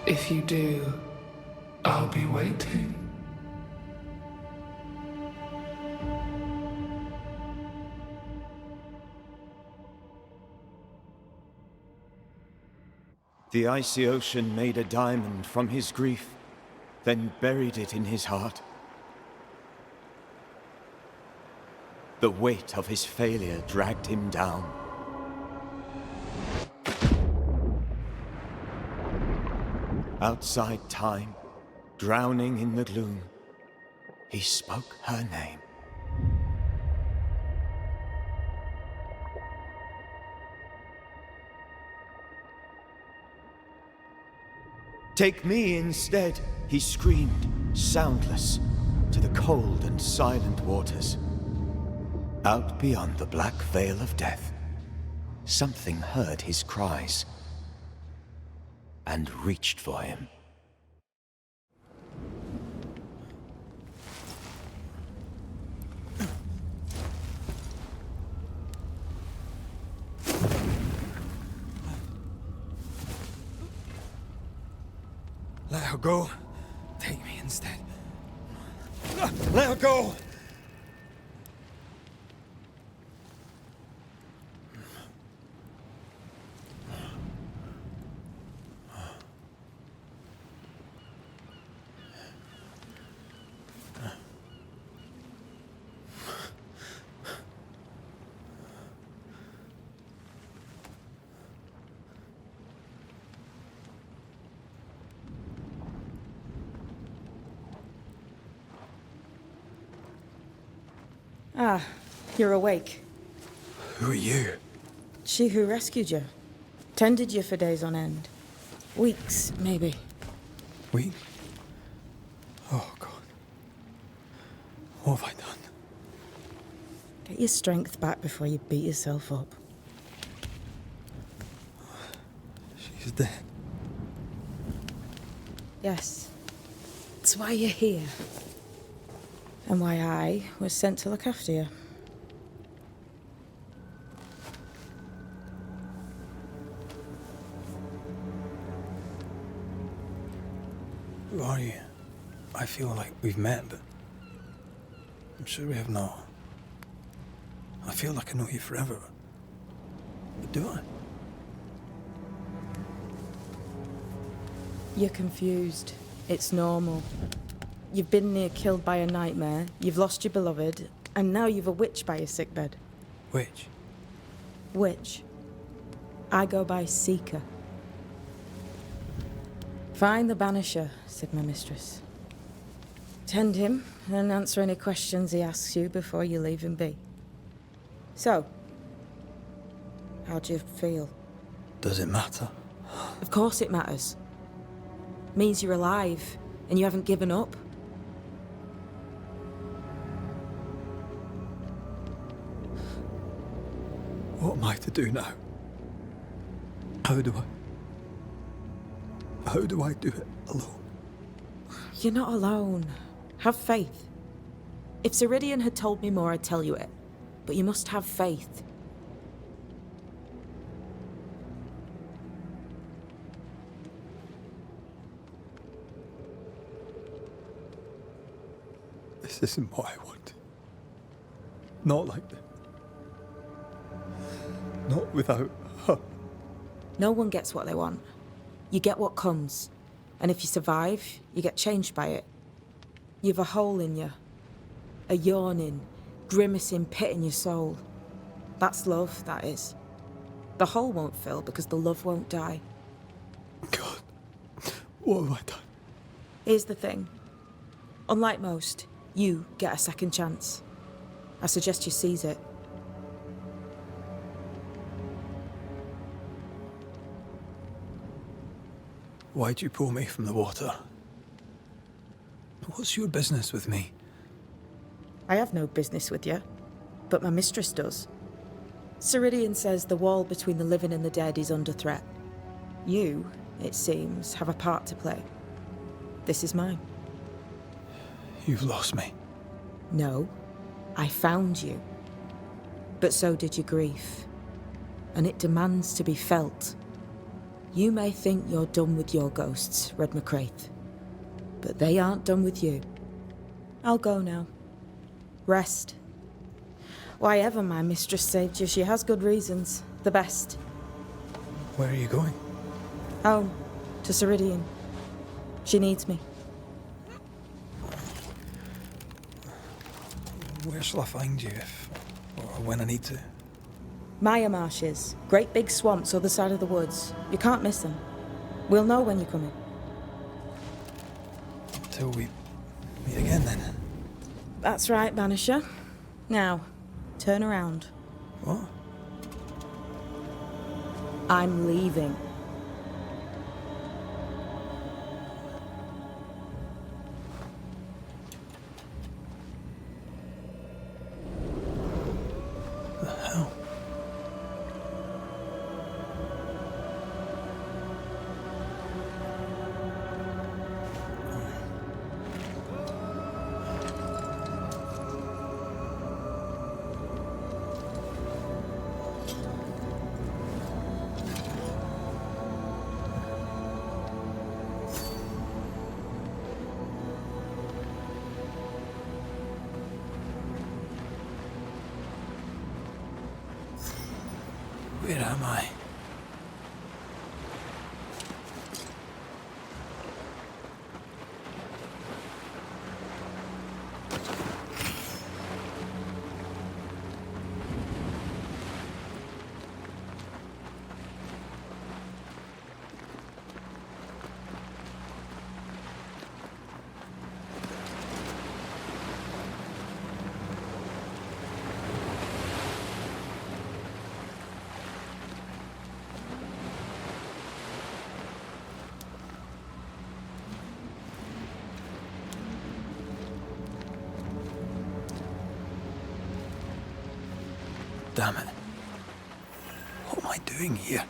If you do, I'll be waiting. The icy ocean made a diamond from his grief, then buried it in his heart. The weight of his failure dragged him down. Outside time, drowning in the gloom, he spoke her name. Take me instead, he screamed, soundless, to the cold and silent waters. Out beyond the black veil of death, something heard his cries and reached for him. Let her go. Take me instead. Let her go! Ah, you're awake. Who are you? She who rescued you. Tended you for days on end. Weeks, maybe. We? Oh, God. What have I done? Get your strength back before you beat yourself up. She's dead. Yes. That's why you're here. And why I was sent to look after you. Who are you? I feel like we've met, but I'm sure we have not. I feel like I know you forever, but do I? You're confused. It's normal. You've been near killed by a nightmare, you've lost your beloved, and now you've a witch by your sickbed. Which? Witch. I go by Seeker. Find the Banisher, said my mistress. Tend him and answer any questions he asks you before you leave him be. So, how do you feel? Does it matter? Of course it matters. Means you're alive and you haven't given up. What am I to do now? How do I do it alone? You're not alone. Have faith. If Ceridian had told me more, I'd tell you it. But you must have faith. This isn't what I want. Not like this. Not without her. No one gets what they want. You get what comes. And if you survive, you get changed by it. You've a hole in you. A yawning, grimacing pit in your soul. That's love, that is. The hole won't fill because the love won't die. God, what have I done? Here's the thing. Unlike most, you get a second chance. I suggest you seize it. Why'd you pull me from the water? What's your business with me? I have no business with you, but my mistress does. Ceridian says the wall between the living and the dead is under threat. You, it seems, have a part to play. This is mine. You've lost me. No, I found you. But so did your grief. And it demands to be felt. You may think you're done with your ghosts, Red McCraith. But they aren't done with you. I'll go now. Rest. Why ever my mistress saved you, she has good reasons. The best. Where are you going? Home. To Ceridian. She needs me. Where shall I find you if, or when I need to? Maya Marshes. Great big swamps other side of the woods. You can't miss them. We'll know when you're coming. Until we meet again, then. That's right, Banisher. Now, turn around. What? I'm leaving. The hell? Where am I? Damn it. What am I doing here?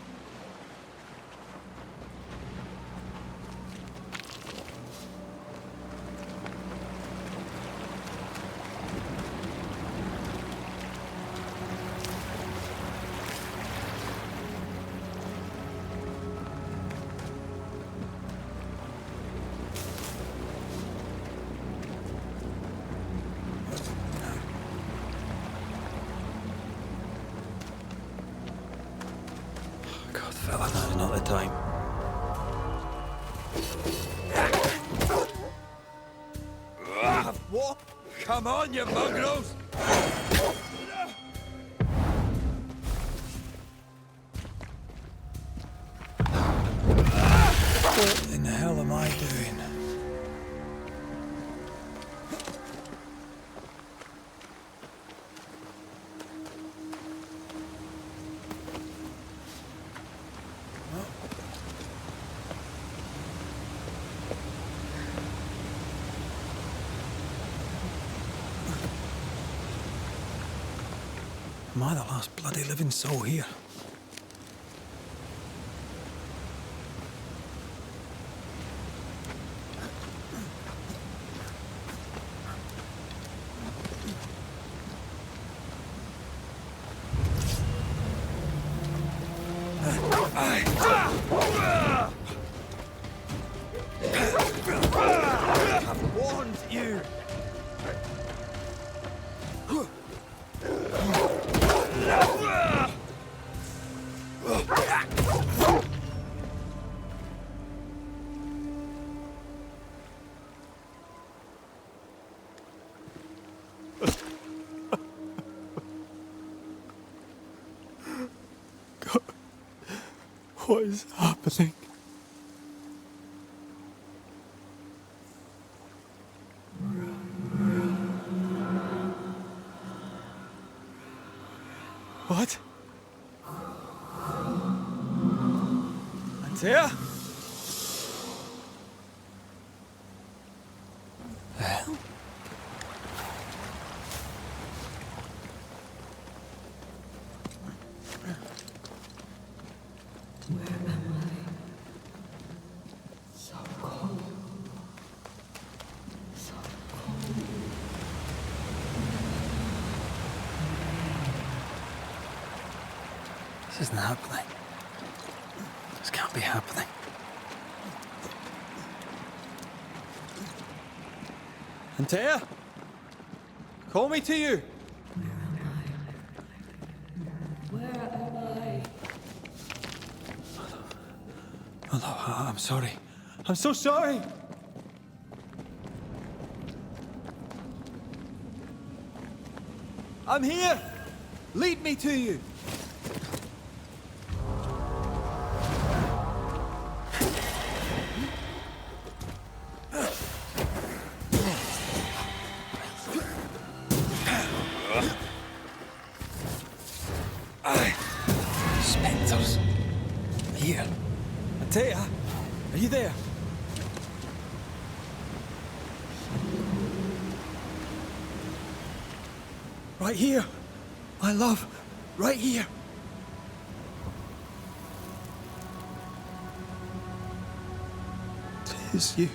God, fella, now's not the time. What? Come on, you mongrels! What in the hell am I doing? Am I the last bloody living soul here? I've warned you! God, what is happening? What? Antea? This isn't happening. This can't be happening. Antea? Call me to you. Oh no, I'm sorry. I'm so sorry. I'm here. Lead me to you. Spectres. Here. Antea, are you there? Right here. My love. Right here. Tis you.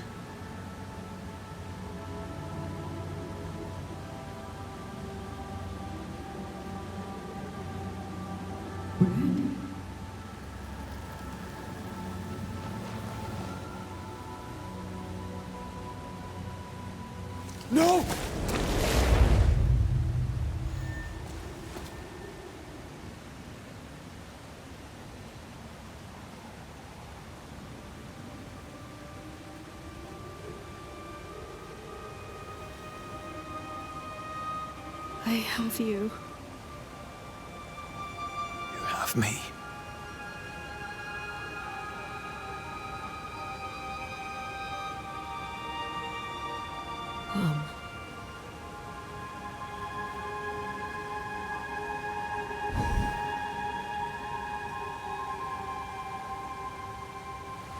No! I have you. You have me.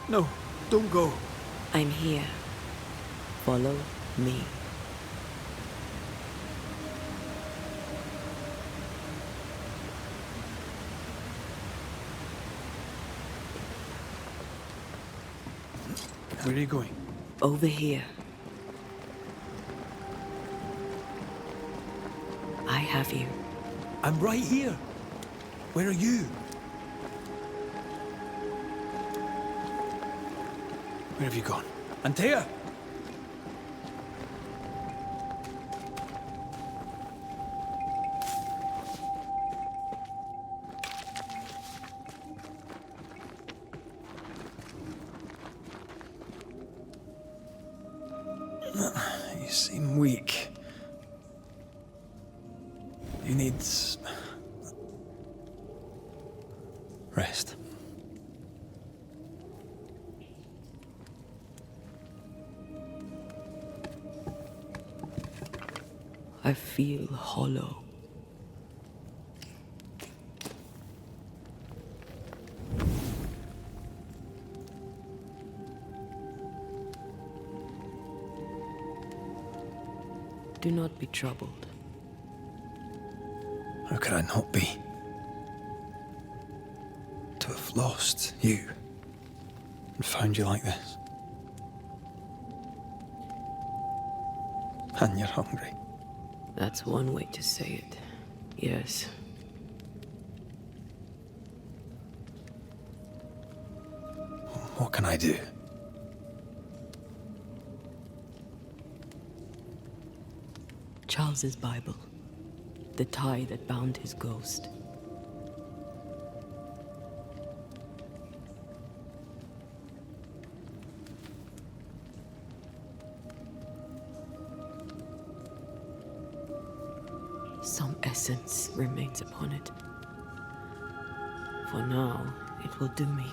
No, don't go. I'm here. Follow me. Where are you going? Over here. I have you. I'm right here. Where are you? Where have you gone? Antea! You seem weak. You need rest. I feel hollow. Do not be troubled. How could I not be? To have lost you and found you like this. And you're hungry. That's one way to say it. Yes. What can I do? Charles's Bible. The tie that bound his ghost. Some essence remains upon it. For now, it will do me.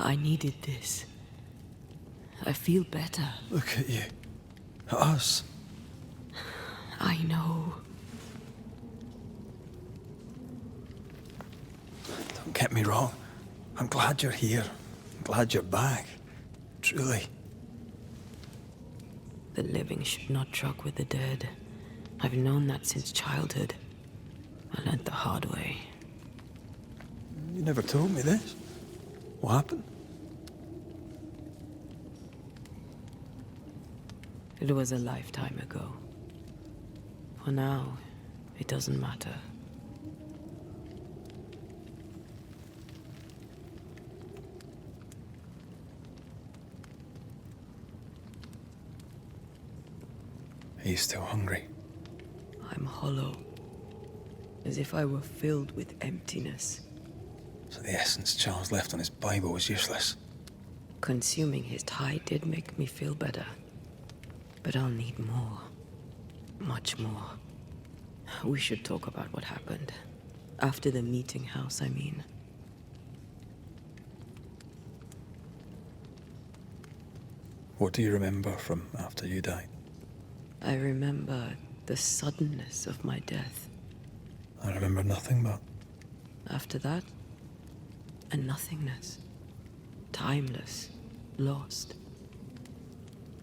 I needed this. I feel better. Look at you. At us. I know. Don't get me wrong. I'm glad you're here. I'm glad you're back. Truly. The living should not truck with the dead. I've known that since childhood. I learned the hard way. You never told me this. What happened? It was a lifetime ago. For now, it doesn't matter. Are you still hungry? I'm hollow. As if I were filled with emptiness. So the essence Charles left on his Bible was useless. Consuming his tie did make me feel better. But I'll need more. Much more. We should talk about what happened. After the meeting house, I mean. What do you remember from after you died? I remember the suddenness of my death. I remember nothing but... After that, a nothingness. Timeless. Lost.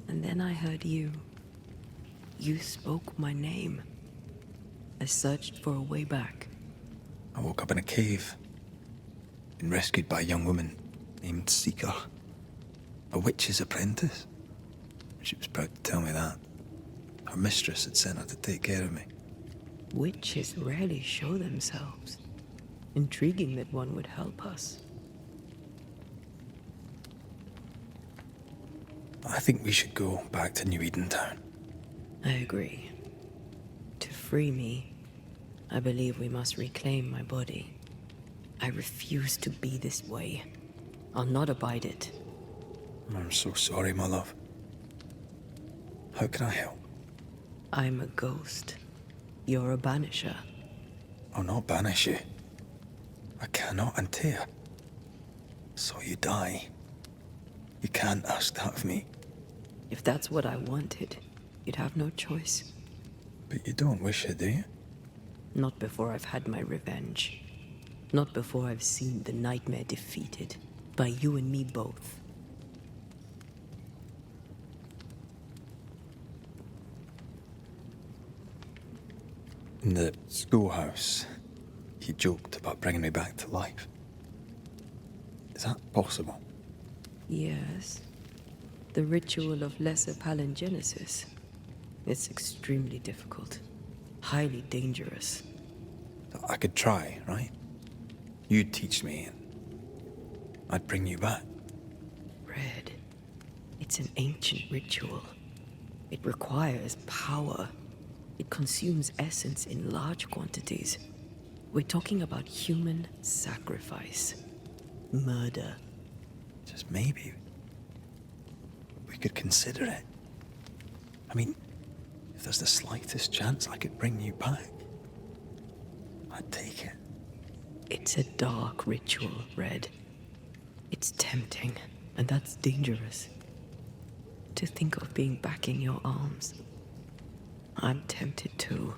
And then I heard you. You spoke my name. I searched for a way back. I woke up in a cave. Been rescued by a young woman named Seeker. A witch's apprentice. She was proud to tell me that. Her mistress had sent her to take care of me. Witches rarely show themselves. Intriguing that one would help us. I think we should go back to New Eden Town. I agree. To free me, I believe we must reclaim my body. I refuse to be this way. I'll not abide it. I'm so sorry, my love. How can I help? I'm a ghost. You're a banisher. I'll not banish you. I cannot Antea. So you die. You can't ask that of me. If that's what I wanted, you'd have no choice. But you don't wish it, do you? Not before I've had my revenge. Not before I've seen the nightmare defeated. By you and me both. In the schoolhouse, he joked about bringing me back to life. Is that possible? Yes. The ritual of lesser palingenesis. It's extremely difficult. Highly dangerous. I could try, right? You'd teach me, and I'd bring you back. Red. It's an ancient ritual. It requires power. It consumes essence in large quantities. We're talking about human sacrifice. Murder. Just maybe we could consider it. I mean, if there's the slightest chance I could bring you back, I'd take it. It's a dark ritual, Red. It's tempting, and that's dangerous. To think of being back in your arms. I'm tempted too.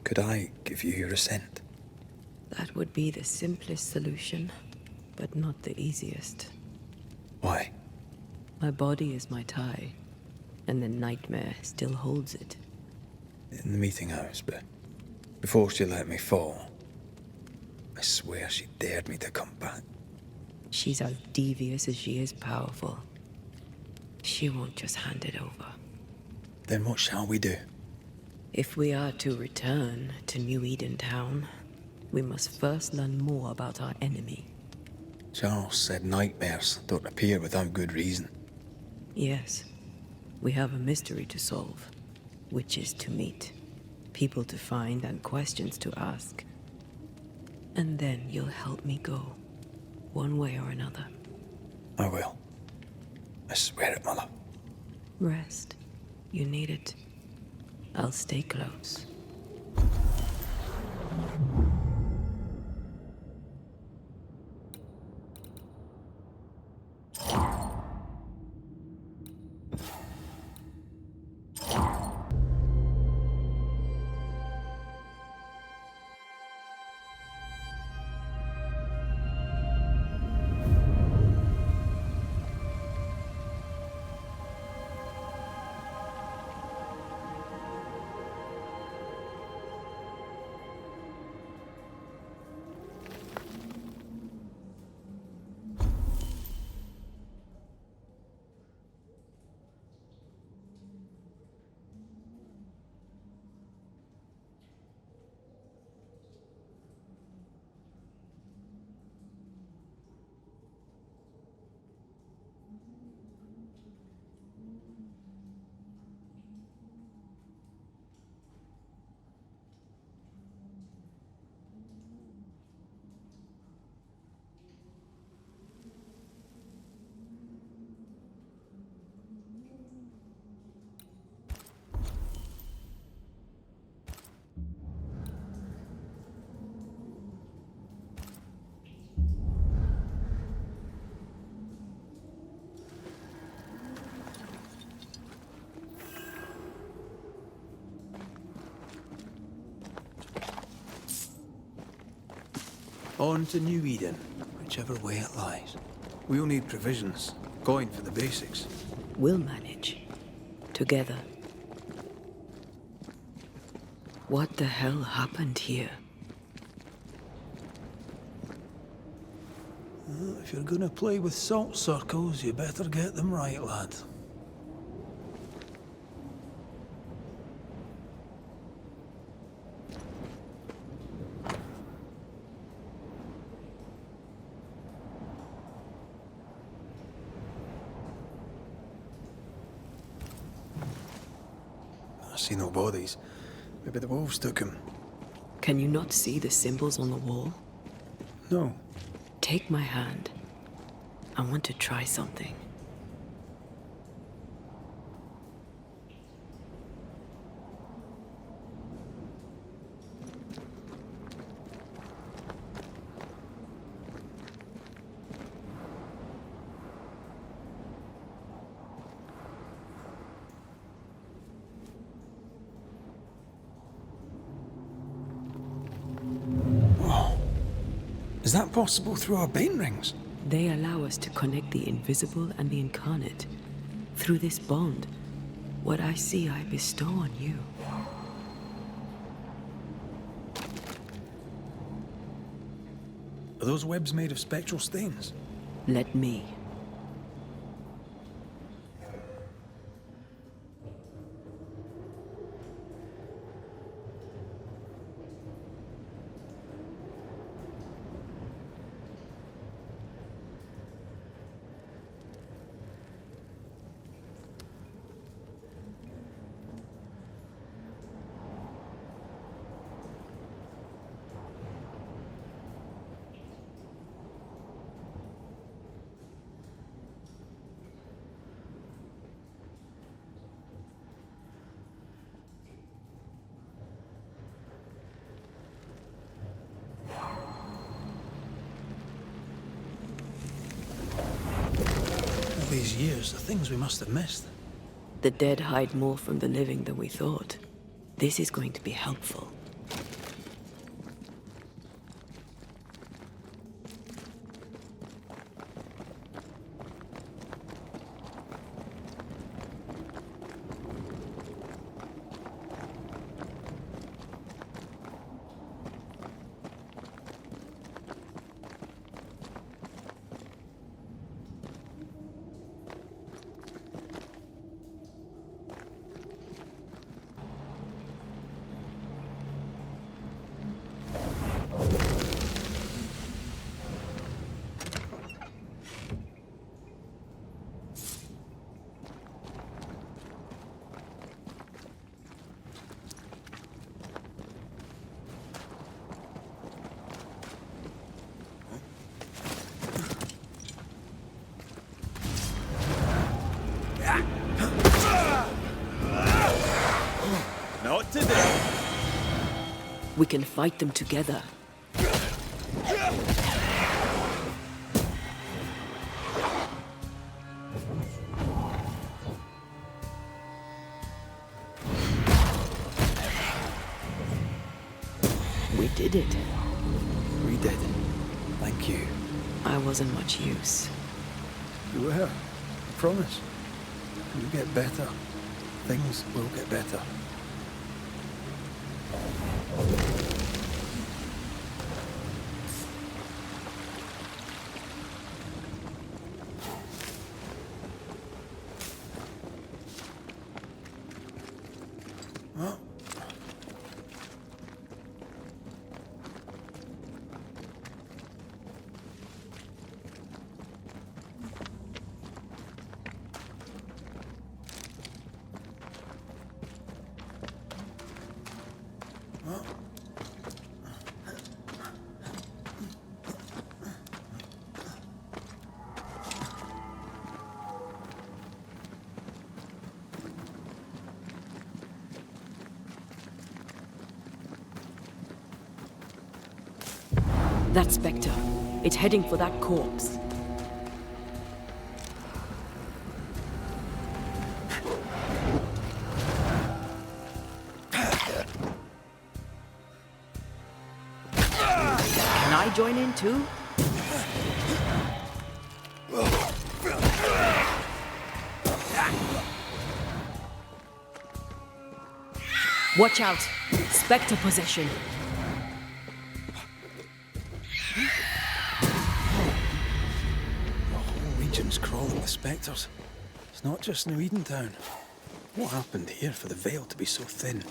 Could I give you your assent? That would be the simplest solution, but not the easiest. Why? My body is my tie, and the nightmare still holds it. In the meeting house, but before she let me fall, I swear she dared me to come back. She's as devious as she is powerful. She won't just hand it over. Then what shall we do? If we are to return to New Eden Town, we must first learn more about our enemy. Charles said nightmares don't appear without good reason. Yes, we have a mystery to solve, witches to meet, people to find, and questions to ask. And then you'll help me go, one way or another. I will. I swear it, Mother. Rest. You need it. I'll stay close. On to New Eden, whichever way it lies. We'll need provisions, coin for the basics. We'll manage. Together. What the hell happened here? If you're gonna play with salt circles, you better get them right, lad. I see no bodies. Maybe the wolves took him. Can you not see the symbols on the wall? No. Take my hand. I want to try something. Is that possible through our bane rings? They allow us to connect the invisible and the incarnate. Through this bond, what I see I bestow on you. Are those webs made of spectral stains? Let me. these years, the things we must have missed. The dead hide more from the living than we thought. This is going to be helpful. Not today. We can fight them together. We did it. We did. Thank you. I wasn't much use. You were. I promise. You get better. Things will get better. That Spectre. It's heading for that corpse. Can I join in too? Watch out! Spectre possession. Region's crawling with spectres. It's not just New Edentown. What happened here for the veil to be so thin?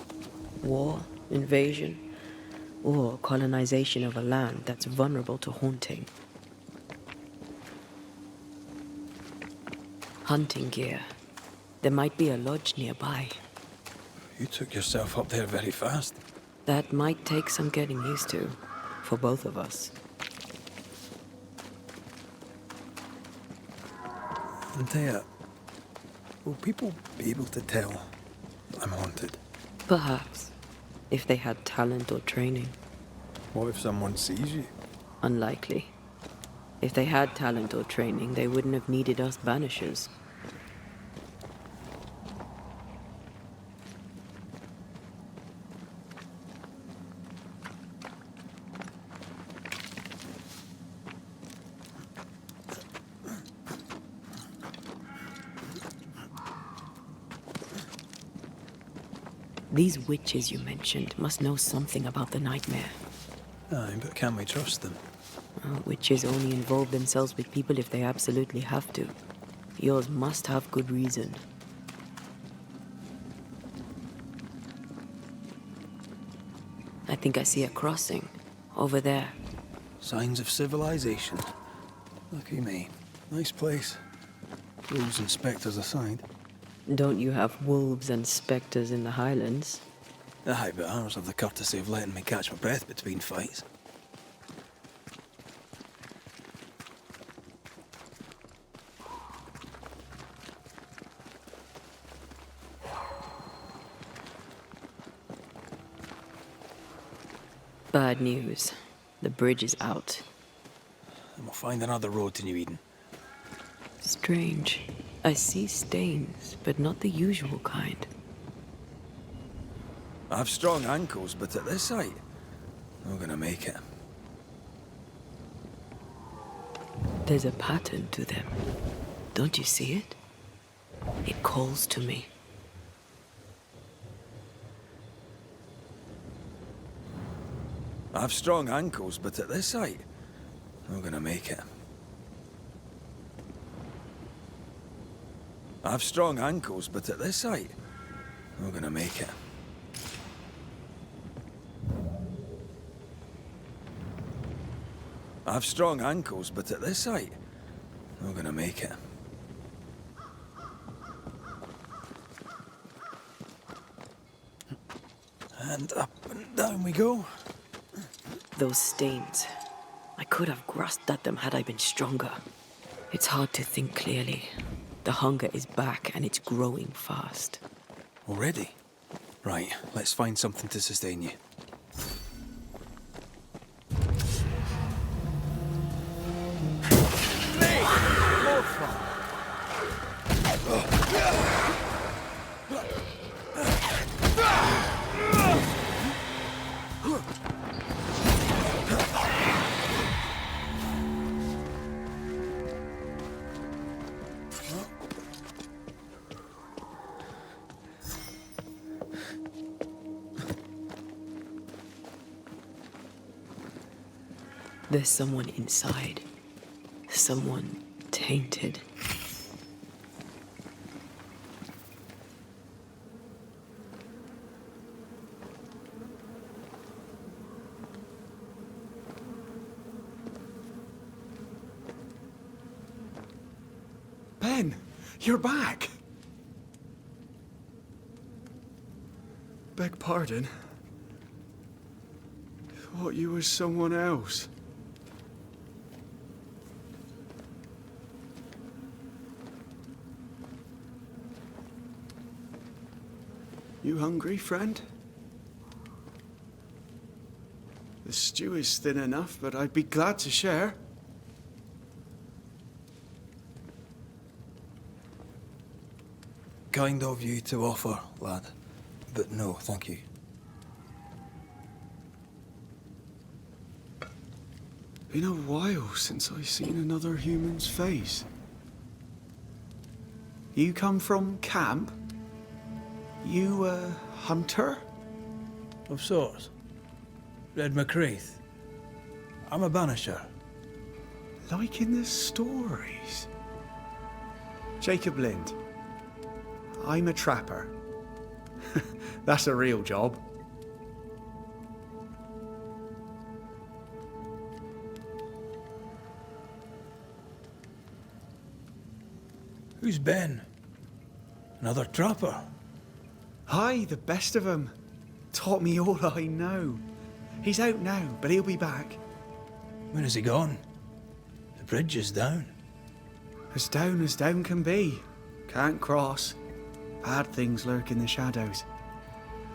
War, invasion, or colonization of a land that's vulnerable to haunting. Hunting gear. There might be a lodge nearby. You took yourself up there very fast. That might take some getting used to, for both of us. Antea, will people be able to tell I'm haunted? Perhaps, if they had talent or training. What if someone sees you? Unlikely. If they had talent or training, they wouldn't have needed us Banishers. These witches you mentioned must know something about the nightmare. Aye, but can we trust them? Witches only involve themselves with people if they absolutely have to. Yours must have good reason. I think I see a crossing. Over there. Signs of civilization. Lucky me. Nice place. Wolves and spectres aside. Don't you have wolves and spectres in the Highlands? Aye, but ours have the courtesy of letting me catch my breath between fights. Bad news. The bridge is out. And we'll find another road to New Eden. Strange. I see stains, but not the usual kind. I've strong ankles, but at this height, I'm gonna make it. There's a pattern to them. Don't you see it? It calls to me. I've strong ankles, but at this height, I'm gonna make it. I've strong ankles, but at this height, I'm gonna make it. I've strong ankles, but at this height, I'm gonna make it. And up and down we go. Those stains. I could have grasped at them had I been stronger. It's hard to think clearly. The hunger is back and it's growing fast. Already? Right, let's find something to sustain you. There's someone inside. Someone tainted. Ben, you're back. Beg pardon. Thought you was someone else. You hungry, friend? The stew is thin enough, but I'd be glad to share. Kind of you to offer, lad. But no, thank you. Been a while since I've seen another human's face. You come from camp? You a hunter? Of sorts. Red McCraith. I'm a Banisher. Like in the stories. Jacob Lind. I'm a trapper. That's a real job. Who's Ben? Another trapper? Aye, the best of 'em. Taught me all I know. He's out now, but he'll be back. When is he gone? The bridge is down. As down can be. Can't cross. Bad things lurk in the shadows.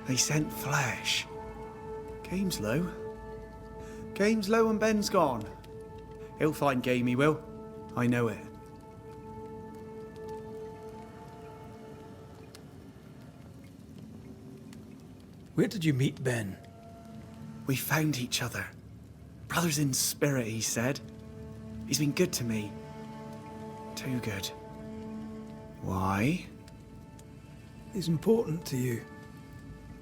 They scent flesh. Game's low. Game's low and Ben's gone. He'll find game, he will. I know it. Where did you meet Ben? We found each other. Brothers in spirit, he said. He's been good to me. Too good. Why? He's important to you.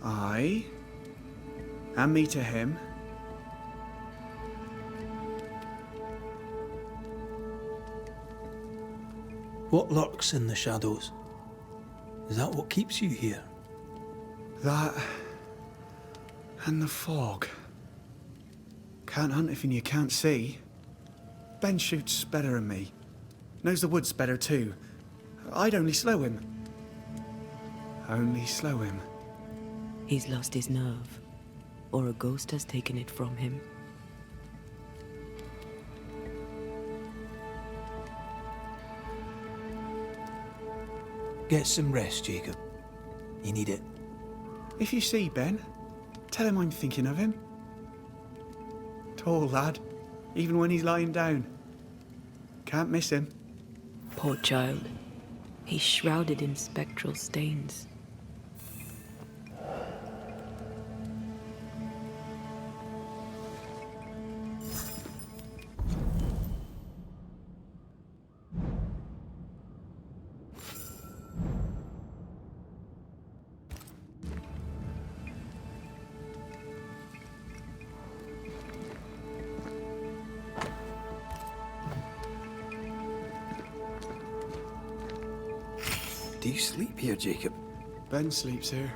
Aye. And me to him. What lurks in the shadows? Is that what keeps you here? That... and the fog. Can't hunt if you can't see. Ben shoots better than me. Knows the woods better too. I'd only slow him. Only slow him. He's lost his nerve. Or a ghost has taken it from him. Get some rest, Jacob. You need it. If you see Ben, tell him I'm thinking of him. Tall lad, even when he's lying down. Can't miss him. Poor child. He's shrouded in spectral stains. Do you sleep here, Jacob? Ben sleeps here.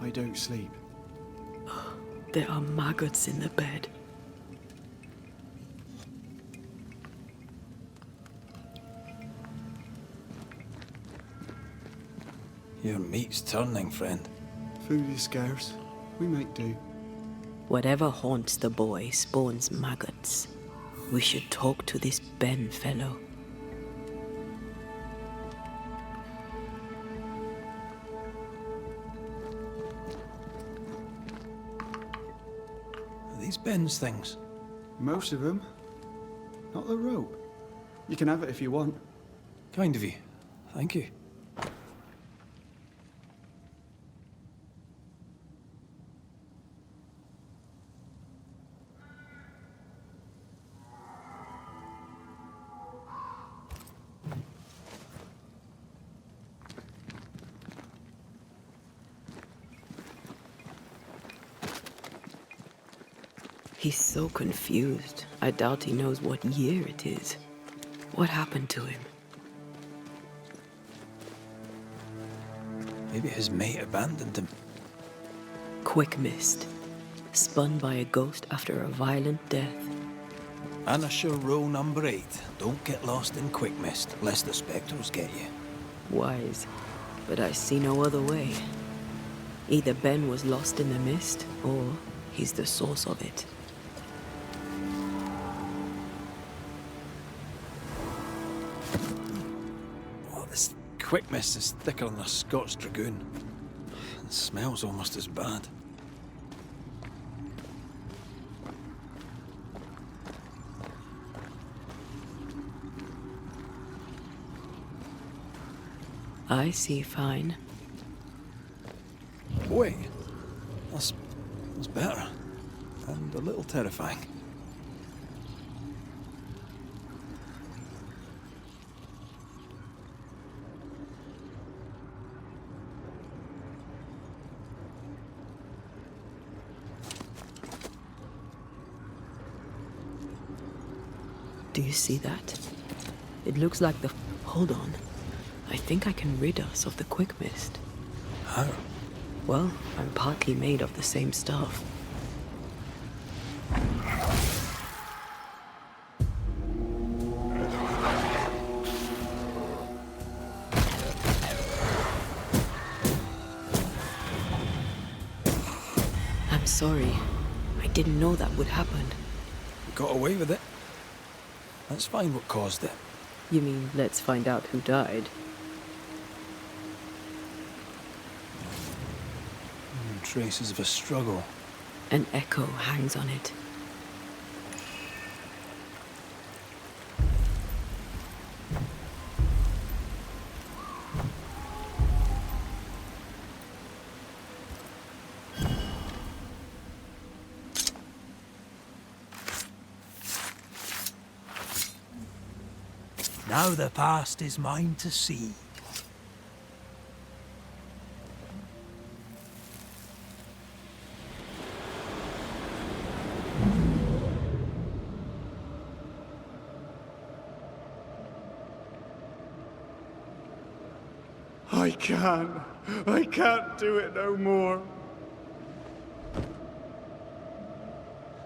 I don't sleep. There are maggots in the bed. Your meat's turning, friend. Food is scarce. We make do. Whatever haunts the boy spawns maggots. We should talk to this Ben fellow. Are these Ben's things? Most of them. Not the rope. You can have it if you want. Kind of you. Thank you. He's so confused. I doubt he knows what year it is. What happened to him? Maybe his mate abandoned him. Quick mist. Spun by a ghost after a violent death. Banishers rule number 8. Don't get lost in quick mist, lest the spectres get you. Wise. But I see no other way. Either Ben was lost in the mist, or he's the source of it. Oh, this quick mist is thicker than a Scots Dragoon. It smells almost as bad. I see fine. Wait, that's better. And a little terrifying. Do you see that? It looks like the... Hold on. I think I can rid us of the quick mist. How? Well, I'm partly made of the same stuff. I'm sorry. I didn't know that would happen. We got away with it. Let's find what caused it. You mean, let's find out who died? Traces of a struggle. An echo hangs on it. Now the past is mine to see. I can't do it no more.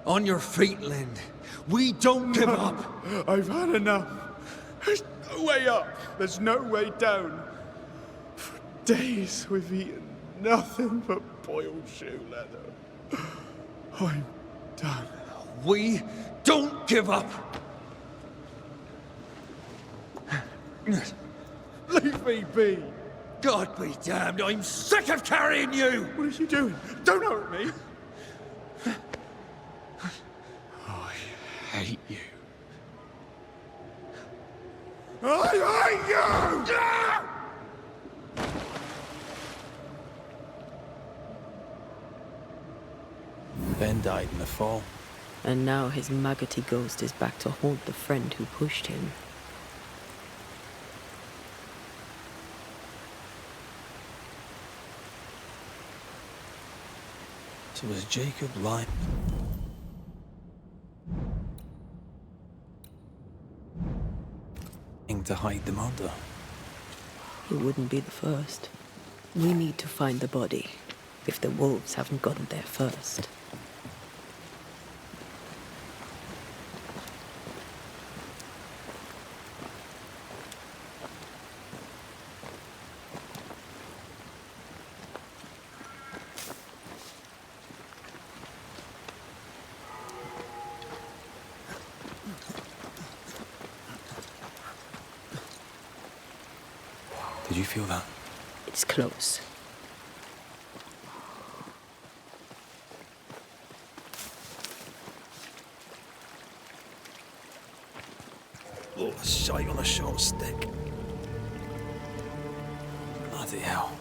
On your feet, Lind. We don't give up. I've had enough. There's no way up. There's no way down. For days we've eaten nothing but boiled shoe leather. I'm done. We don't give up. Leave me be. God be damned, I'm sick of carrying you! What are you doing? Don't hurt me. I hate you. I hate you! Ben died in the fall. And now his maggoty ghost is back to haunt the friend who pushed him. So was Jacob lying? To hide the murder. He wouldn't be the first. We need to find the body, if the wolves haven't gotten there first. Did you feel that? It's close. Oh, a shite on a short stick. Bloody hell.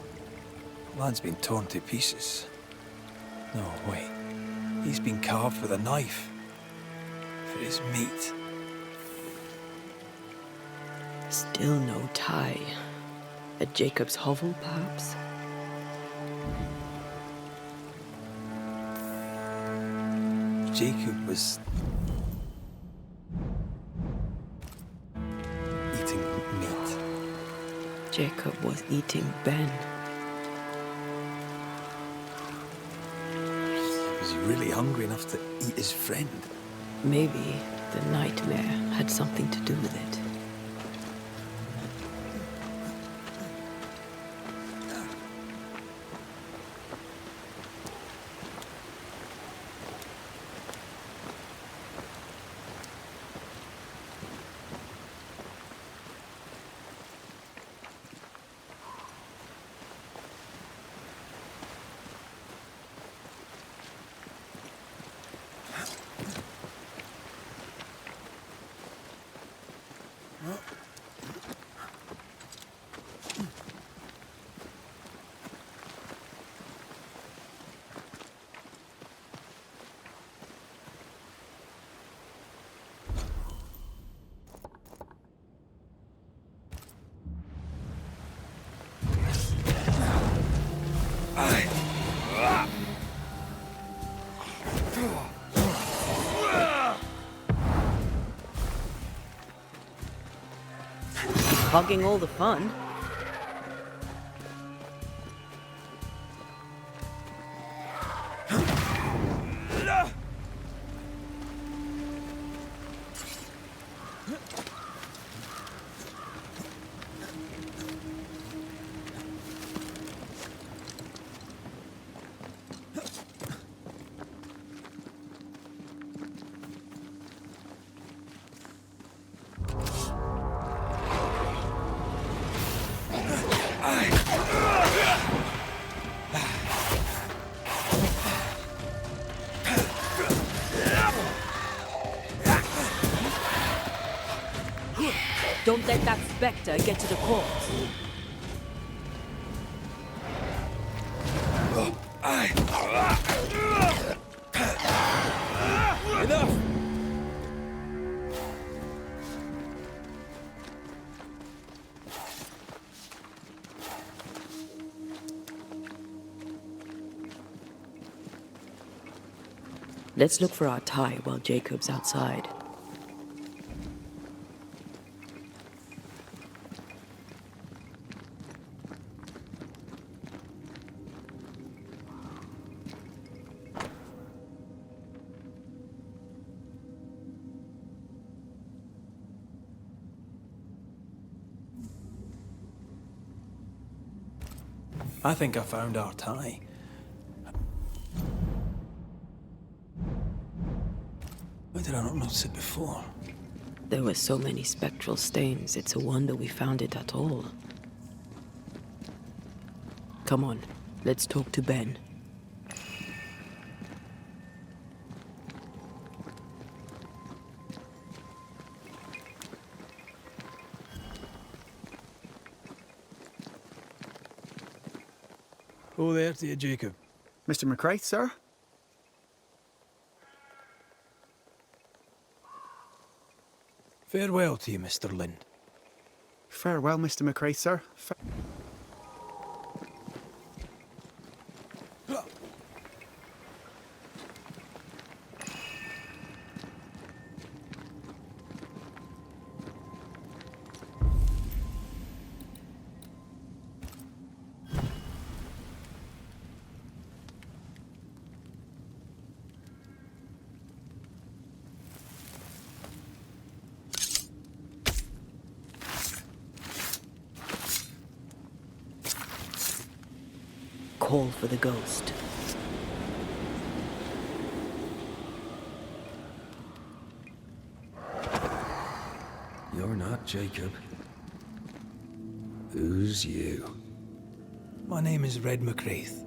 Lad's been torn to pieces. No, wait. He's been carved with a knife. For his meat. Still no tie. At Jacob's hovel, perhaps? Jacob was eating meat. Jacob was eating Ben. Was he really hungry enough to eat his friend? Maybe the nightmare had something to do with it. Hogging all the fun. Don't let that spectre get to the corpse. Enough! Let's look for our tie while Jacob's outside. I think I found our tie. Why did I not notice it before? There were so many spectral stains, it's a wonder we found it at all. Come on, let's talk to Ben. Oh, there to you, Jacob. Mr. McCraith, sir? Farewell to you, Mr. Lind. Farewell, Mr. McCraith, sir. Call for the ghost. You're not Jacob. Who's you? My name is Red McCraith.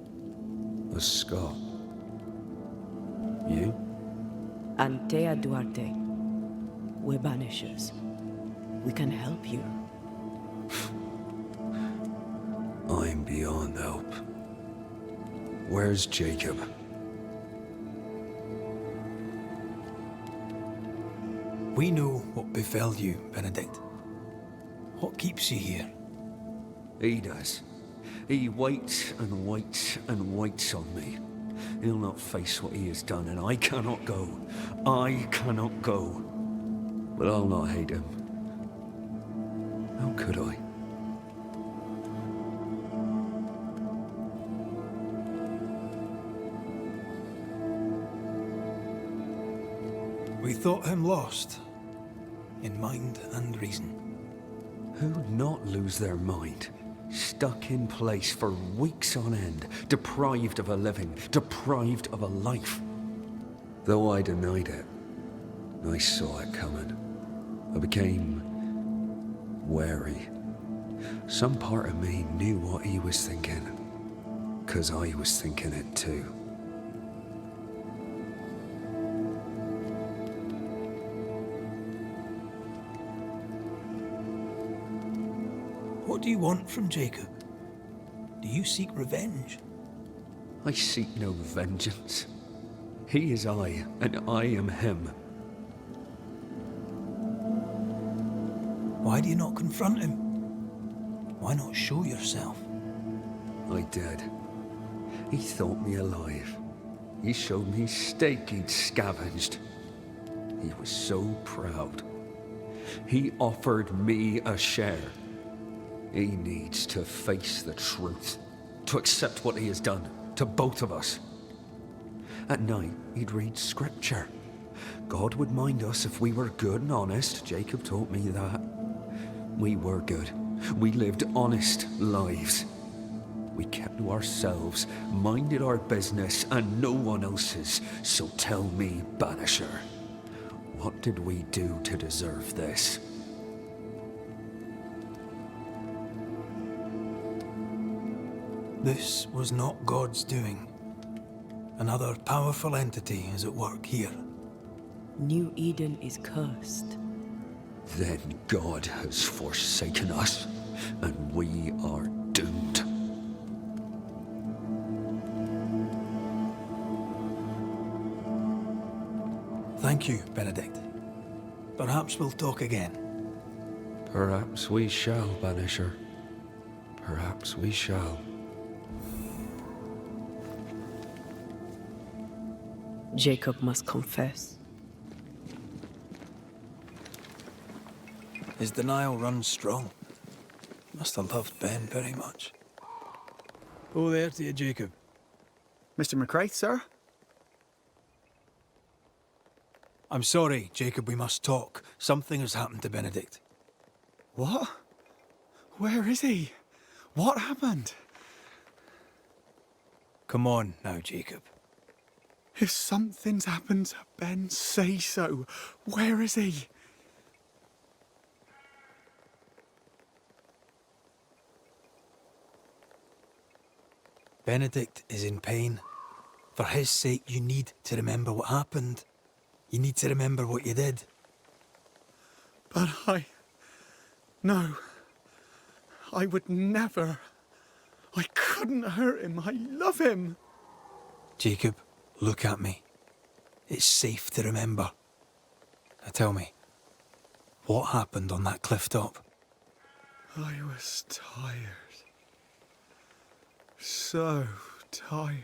A Scot. You? Antea Duarte. We're Banishers. We can help you. I'm beyond help. Where's Jacob? We know what befell you, Benedict. What keeps you here? He does. He waits and waits and waits on me. He'll not face what he has done, and I cannot go. I cannot go. But I'll not hate him. How could I? We thought him lost, in mind and reason. Who'd not lose their mind? Stuck in place for weeks on end, deprived of a living, deprived of a life. Though I denied it, I saw it coming. I became wary. Some part of me knew what he was thinking, 'cause I was thinking it too. What do you want from Jacob? Do you seek revenge? I seek no vengeance. He is I, and I am him. Why do you not confront him? Why not show yourself? I did. He thought me alive. He showed me steak he'd scavenged. He was so proud. He offered me a share. He needs to face the truth, to accept what he has done to both of us. At night, he'd read scripture. God would mind us if we were good and honest. Jacob taught me that. We were good. We lived honest lives. We kept to ourselves, minded our business and no one else's. So tell me, Banisher, what did we do to deserve this? This was not God's doing. Another powerful entity is at work here. New Eden is cursed. Then God has forsaken us, and we are doomed. Thank you, Benedict. Perhaps we'll talk again. Perhaps we shall, Banisher. Perhaps we shall. Jacob must confess. His denial runs strong. Must have loved Ben very much. Oh, there to you, Jacob. Mr. McCraith, sir? I'm sorry, Jacob, we must talk. Something has happened to Benedict. What? Where is he? What happened? Come on now, Jacob. If something's happened to Ben, say so. Where is he? Benedict is in pain. For his sake, you need to remember what happened. You need to remember what you did. But No. I would never. I couldn't hurt him. I love him. Jacob, look at me. It's safe to remember. Now tell me, what happened on that cliff top? I was tired. So tired.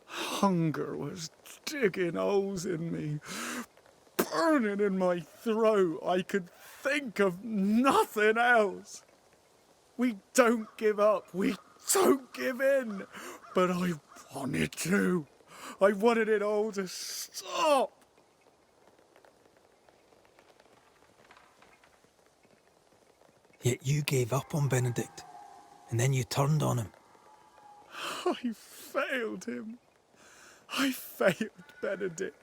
Hunger was digging holes in me, burning in my throat. I could think of nothing else. We don't give up. We don't give in. But I wanted to. I wanted it all to stop. Yet you gave up on Benedict, and then you turned on him. I failed him. I failed Benedict.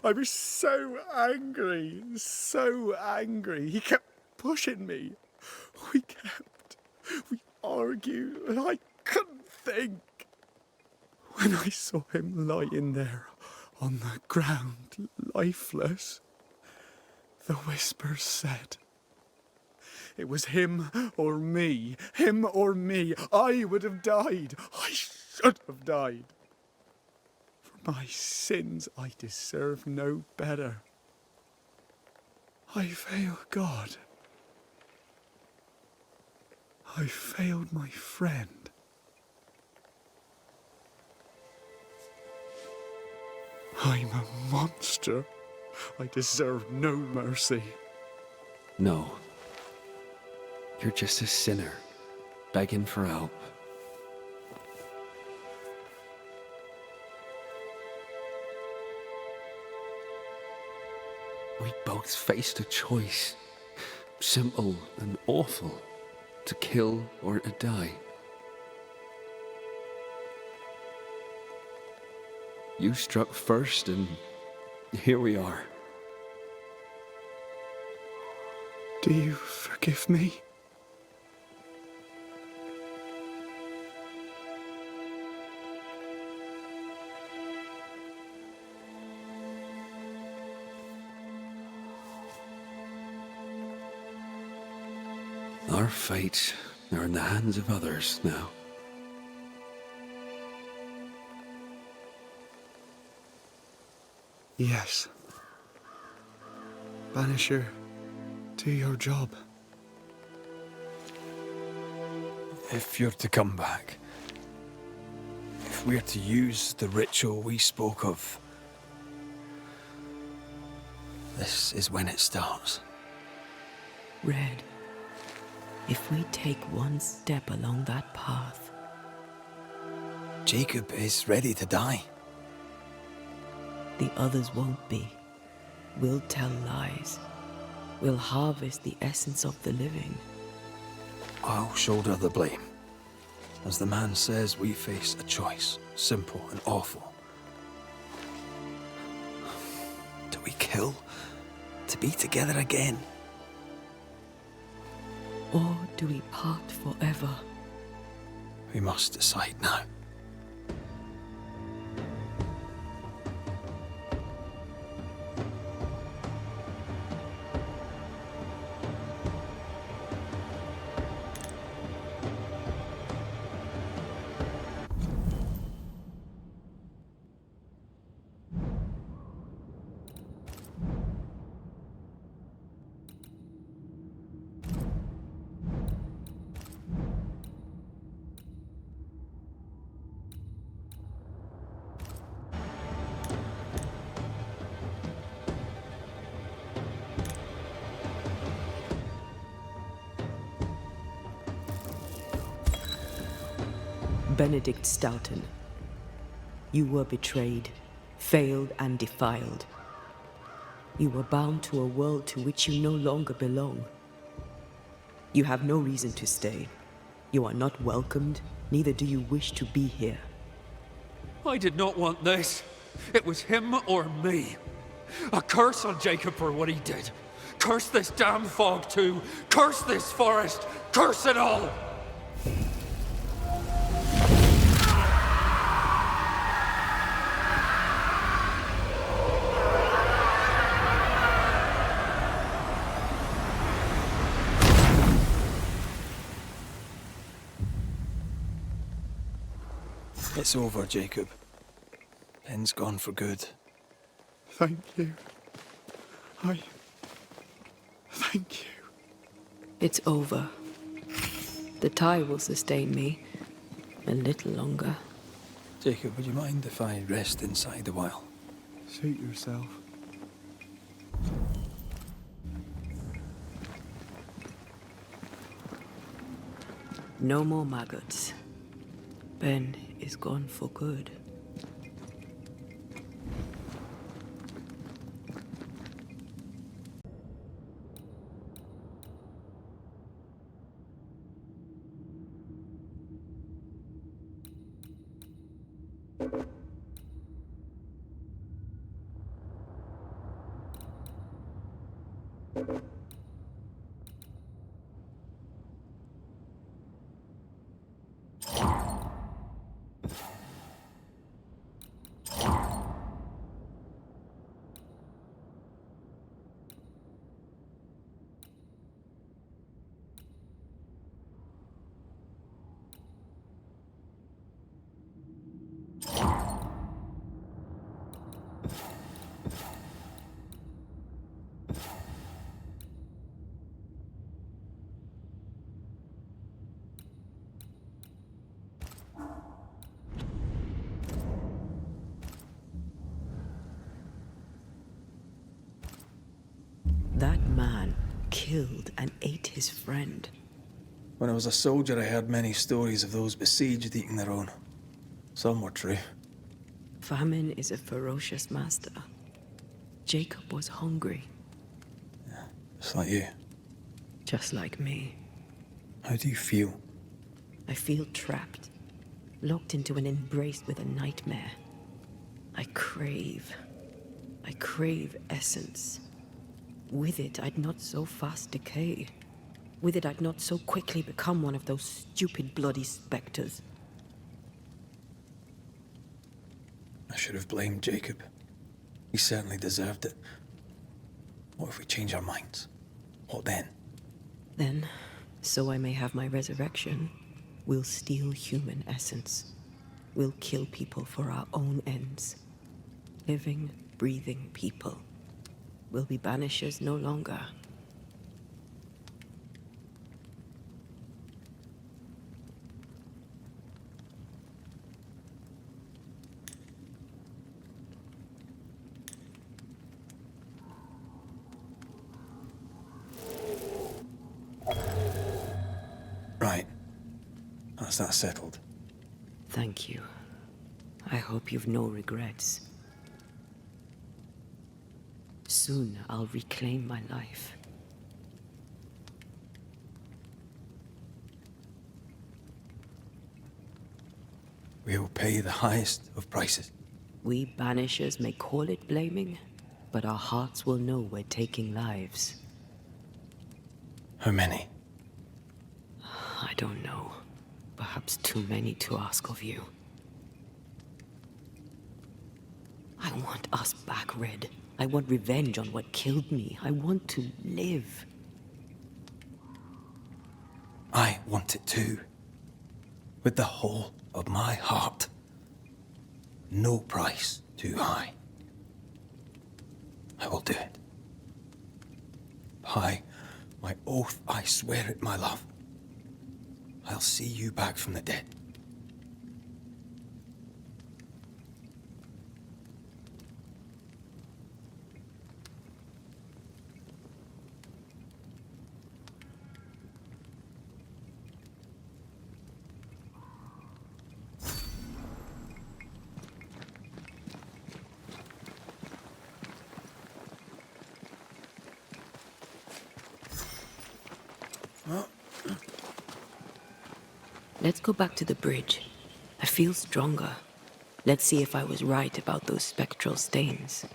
I was so angry, so angry. He kept pushing me. We argued, and I couldn't think. When I saw him lying there on the ground, lifeless, the whispers said, it was him or me, him or me. I would have died. I should have died. For my sins, I deserve no better. I failed God. I failed my friend. I'm a monster. I deserve no mercy. No. You're just a sinner, begging for help. We both faced a choice, simple and awful, to kill or to die. You struck first, and here we are. Do you forgive me? Our fates are in the hands of others now. Yes. Banisher, do your job. If you're to come back, if we're to use the ritual we spoke of, this is when it starts. Red, if we take one step along that path... Jacob is ready to die. The others won't be. We'll tell lies. We'll harvest the essence of the living. I'll shoulder the blame. As the man says, we face a choice, simple and awful. Do we kill to be together again? Or do we part forever? We must decide now. Benedict Stoughton, you were betrayed, failed and defiled. You were bound to a world to which you no longer belong. You have no reason to stay. You are not welcomed, neither do you wish to be here. I did not want this. It was him or me. A curse on Jacob for what he did. Curse this damn fog too. Curse this forest. Curse it all. It's over, Jacob. Ben's gone for good. Thank you. Thank you. It's over. The tie will sustain me a little longer. Jacob, would you mind if I rest inside a while? Suit yourself. No more maggots. Ben is gone for good. That man killed and ate his friend. When I was a soldier, I heard many stories of those besieged eating their own. Some were true. Famine is a ferocious master. Jacob was hungry. Yeah, just like you. Just like me. How do you feel? I feel trapped, locked into an embrace with a nightmare. I crave essence. With it, I'd not so fast decay. With it, I'd not so quickly become one of those stupid bloody specters. I should have blamed Jacob. He certainly deserved it. What if we change our minds? What then? Then, so I may have my resurrection, we'll steal human essence. We'll kill people for our own ends. Living, breathing people. We'll be banishers no longer. Right. That's that settled. Thank you. I hope you've no regrets. Soon I'll reclaim my life. We will pay the highest of prices. We banishers may call it blaming, but our hearts will know we're taking lives. How many? I don't know. Perhaps too many to ask of you. I want us back, Red. I want revenge on what killed me. I want to live. I want it too. With the whole of my heart. No price too high. I will do it. By my oath, I swear it, my love. I'll see you back from the dead. Let's go back to the bridge. I feel stronger. Let's see if I was right about those spectral stains.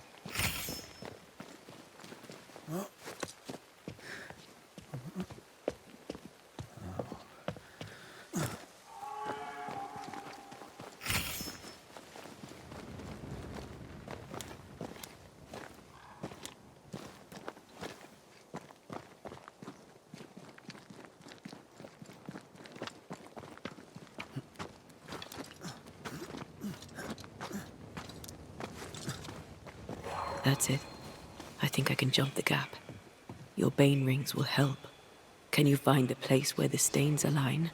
That's it. I think I can jump the gap. Your bane rings will help. Can you find the place where the stains align?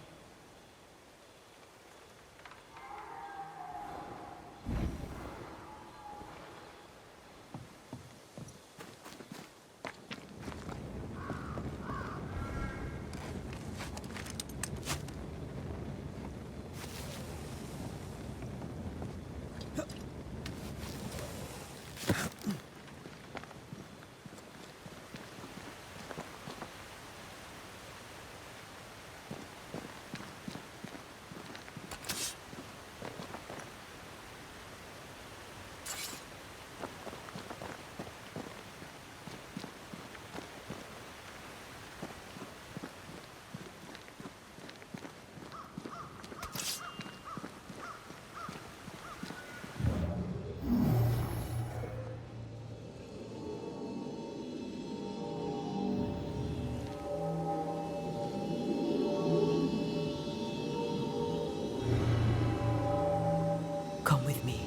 Come with me.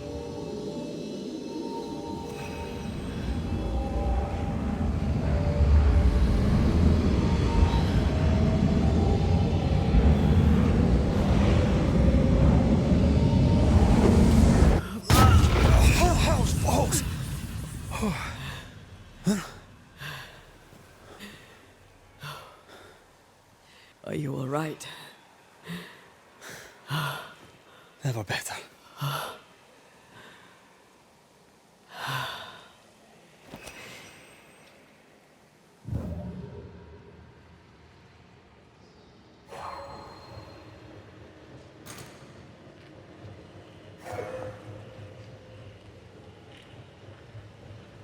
Are you all right? Never better.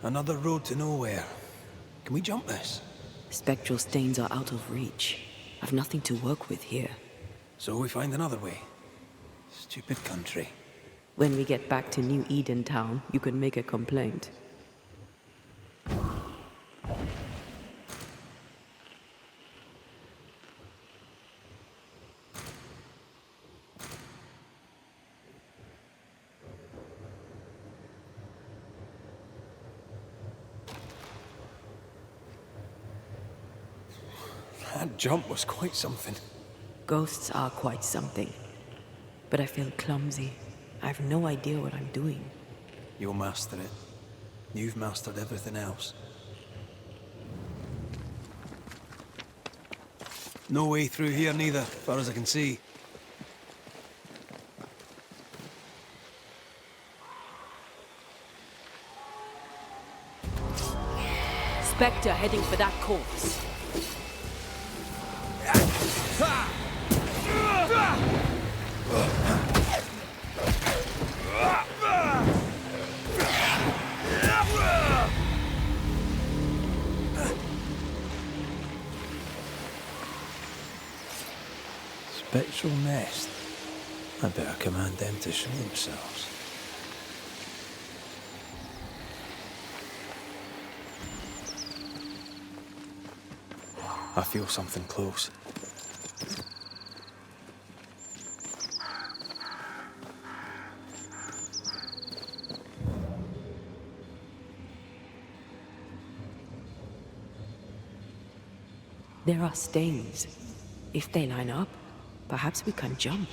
Another road to nowhere. Can we jump this? Spectral stains are out of reach. I've nothing to work with here. So we find another way. Stupid country. When we get back to New Eden Town, you can make a complaint. That jump was quite something. Ghosts are quite something. But I feel clumsy. I have no idea what I'm doing. You'll master it. You've mastered everything else. No way through here neither, as far as I can see. Spectre heading for that corpse. Spectral nest. I better command them to show themselves. I feel something close. There are stains. If they line up, perhaps we can jump.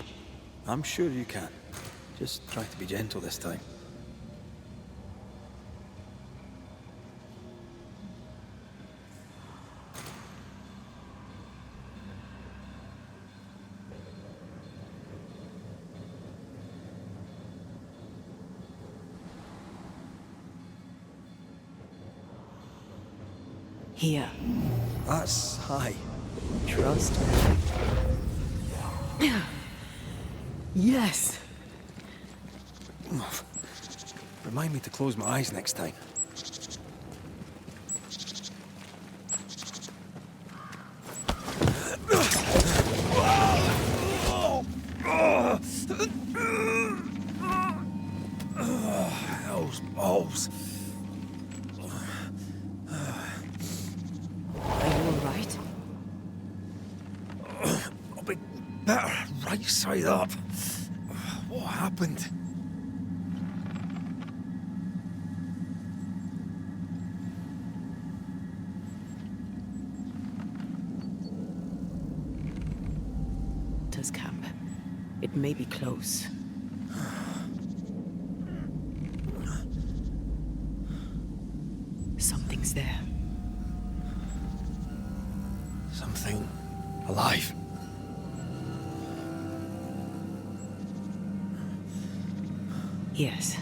I'm sure you can. Just try to be gentle this time. Here. That's high. Trust me. Yes. Remind me to close my eyes next time. Those balls. Are you all right? I'll be better right side up. What happened? It may be close. Something's there. Something alive. Yes.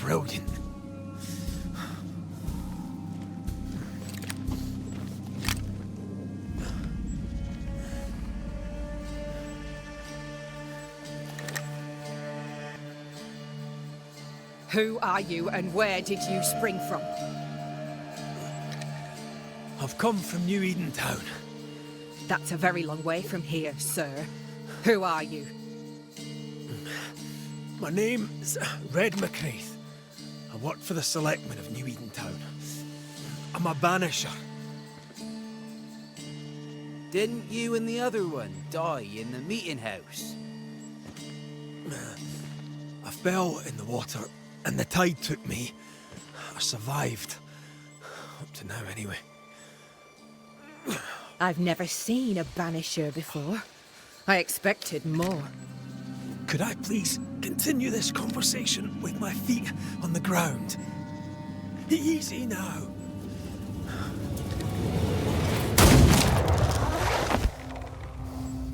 Brilliant. Who are you and where did you spring from? I've come from New Eden Town. That's a very long way from here, sir. Who are you? My name is Red McCraith. I work for the selectmen of New Eden Town. I'm a banisher. Didn't you and the other one die in the meeting house? I fell in the water and the tide took me. I survived. Up to now, anyway. I've never seen a banisher before. I expected more. Could I please continue this conversation with my feet on the ground? Easy now.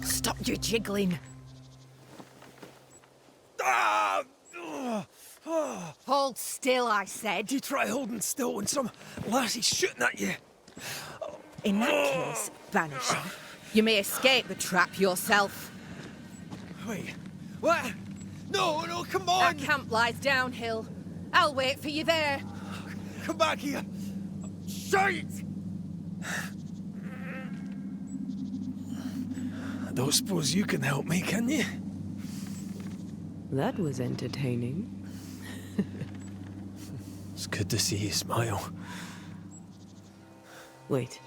Stop your jiggling. Hold still, I said. You try holding still when some lassie's shooting at you. In that case, Banisher, you may escape the trap yourself. Wait, what? No, no, come on! Our camp lies downhill. I'll wait for you there. Come back here! Shite! I don't suppose you can help me, can you? That was entertaining. It's good to see you smile. Wait.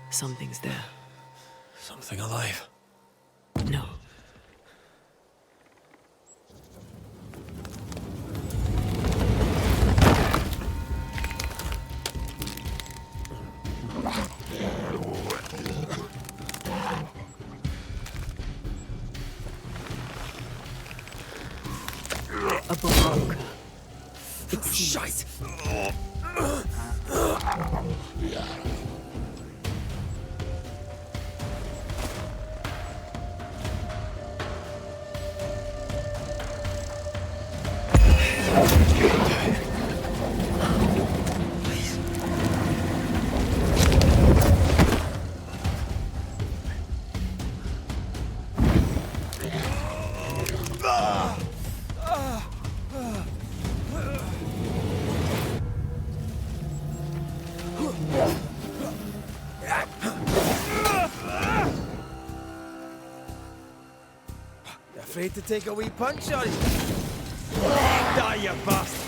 Something's there. Something alive. No. A baroque. It's shite. Afraid to take a wee punch on it? Die, you bastard!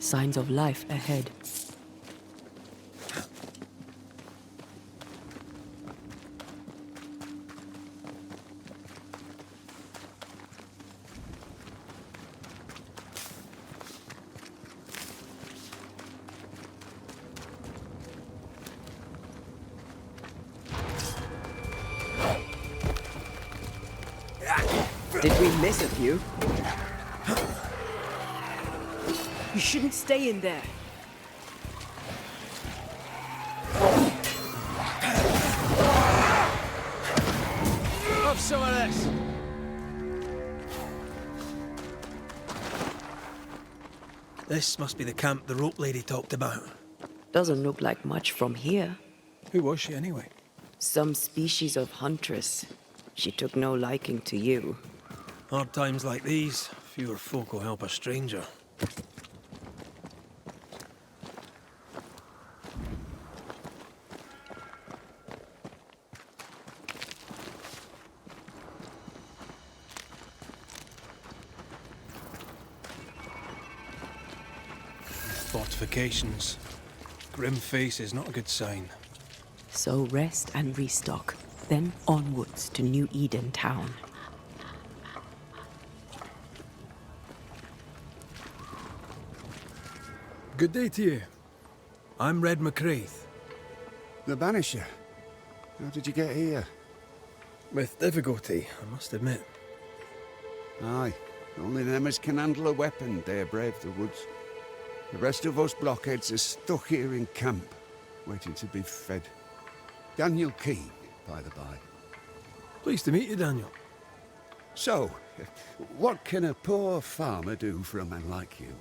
Signs of life ahead. Did we miss a few? You shouldn't stay in there. Have some of this! This must be the camp the rope lady talked about. Doesn't look like much from here. Who was she anyway? Some species of huntress. She took no liking to you. Hard times like these, fewer folk will help a stranger. Fortifications. Grim face is not a good sign. So rest and restock, then onwards to New Eden town. Good day to you. I'm Red McCraith. The Banisher. How did you get here? With difficulty, I must admit. Aye. Only them as can handle a weapon dare brave the woods. The rest of us blockheads are stuck here in camp, waiting to be fed. Daniel Keane, by the by. Pleased to meet you, Daniel. So, what can a poor farmer do for a man like you?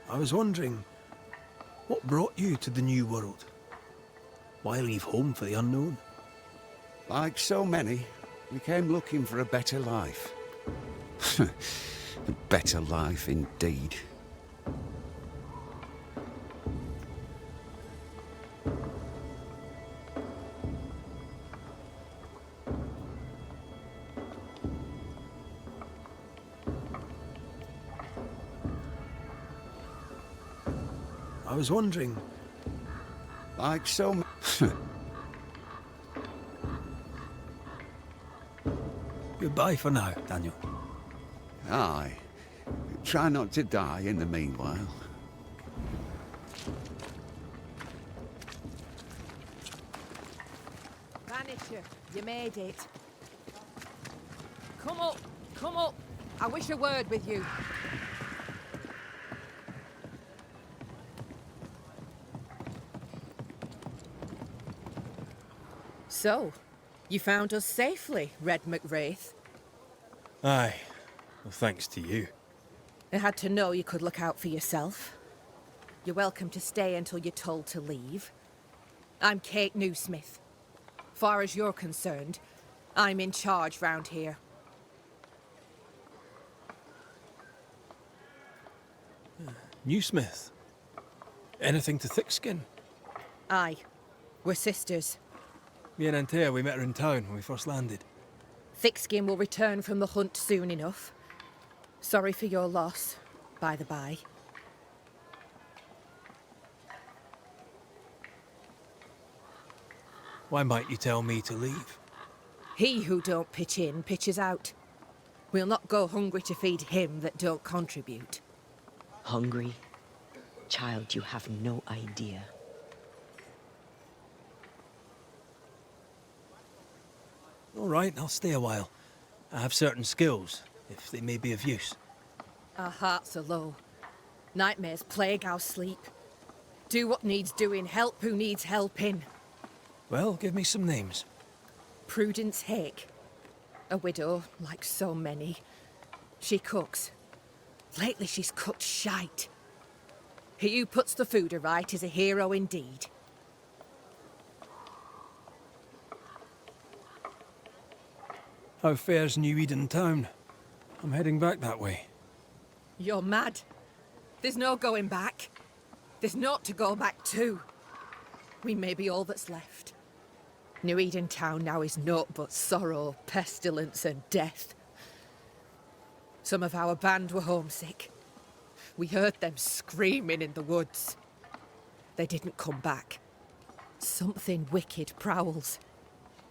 I was wondering, what brought you to the New World? Why leave home for the unknown? Like so many, we came looking for a better life. A better life indeed. I was wondering... Like so many... Goodbye for now, Daniel. Aye. Try not to die in the meanwhile. Banisher, you made it. Come up, come up. I wish a word with you. So, you found us safely, Red McWraith. Aye. Well, thanks to you. I had to know you could look out for yourself. You're welcome to stay until you're told to leave. I'm Kate Newsmith. Far as you're concerned, I'm in charge round here. Newsmith. Anything to Thickskin? Aye. We're sisters. Me and Antea, we met her in town when we first landed. Thickskin will return from the hunt soon enough. Sorry for your loss, by the by. Why might you tell me to leave? He who don't pitch in, pitches out. We'll not go hungry to feed him that don't contribute. Hungry? Child, you have no idea. All right, I'll stay a while. I have certain skills, if they may be of use. Our hearts are low. Nightmares plague our sleep. Do what needs doing, help who needs helping. Well, give me some names. Prudence Hake. A widow, like so many. She cooks. Lately she's cooked shite. He who puts the food aright is a hero indeed. How fares New Eden town? I'm heading back that way. You're mad. There's no going back. There's naught to go back to. We may be all that's left. New Eden town now is naught but sorrow, pestilence and death. Some of our band were homesick. We heard them screaming in the woods. They didn't come back. Something wicked prowls.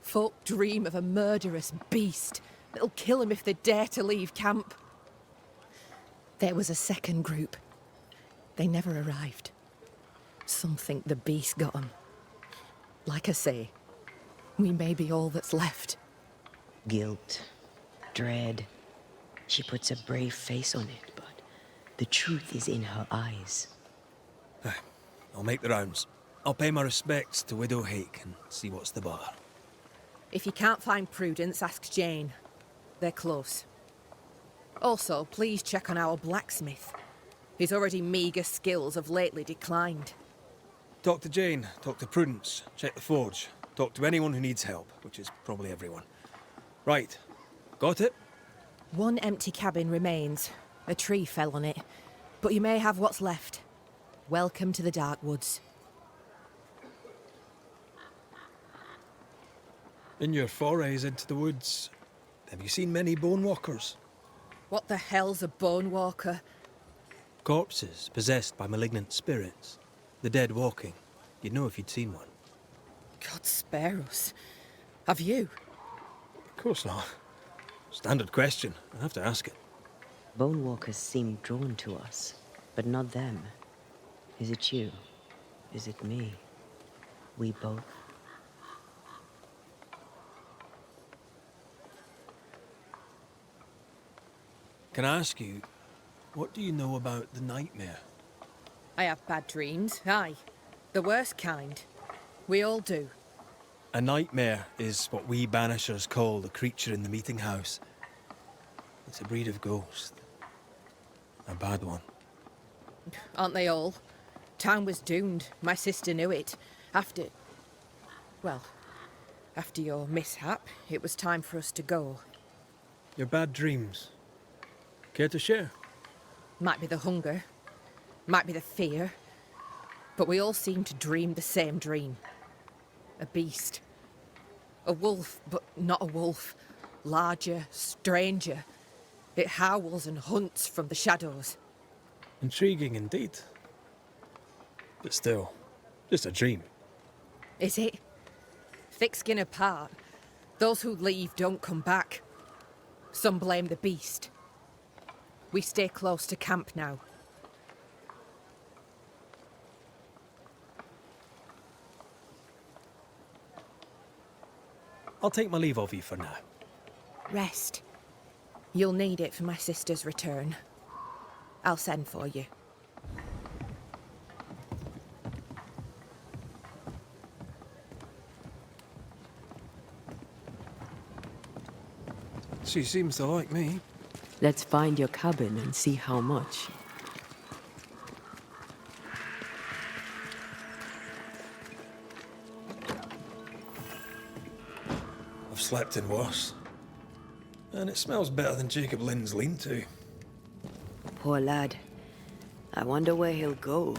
Folk dream of a murderous beast that'll kill them if they dare to leave camp. There was a second group. They never arrived. Some think the beast got them. Like I say, we may be all that's left. Guilt, dread. She puts a brave face on it, but the truth is in her eyes. I'll make the rounds. I'll pay my respects to Widow Hake and see what's the bother. If you can't find Prudence, ask Jane. They're close. Also, please check on our blacksmith. His already meagre skills have lately declined. Talk to Jane, talk to Prudence, check the forge, talk to anyone who needs help, which is probably everyone. Right. Got it? One empty cabin remains. A tree fell on it. But you may have what's left. Welcome to the Dark Woods. In your forays into the woods, have you seen many bone walkers? What the hell's a bone walker? Corpses possessed by malignant spirits. The dead walking. You'd know if you'd seen one. God spare us. Have you? Of course not. Standard question. I have to ask it. Bone walkers seem drawn to us, but not them. Is it you? Is it me? We both? Can I ask you, what do you know about the nightmare? I have bad dreams, aye. The worst kind. We all do. A nightmare is what we Banishers call the creature in the meeting house. It's a breed of ghost. A bad one. Aren't they all? Town was doomed. My sister knew it. After your mishap, it was time for us to go. Your bad dreams. Care to share? Might be the hunger. Might be the fear. But we all seem to dream the same dream. A beast. A wolf, but not a wolf. Larger, stranger. It howls and hunts from the shadows. Intriguing indeed. But still, just a dream. Is it? Thick skin apart, those who leave don't come back. Some blame the beast. We stay close to camp now. I'll take my leave of you for now. Rest. You'll need it for my sister's return. I'll send for you. She seems to like me. Let's find your cabin and see how much. I've slept in worse. And it smells better than Jacob Lynn's lean-to. Poor lad. I wonder where he'll go.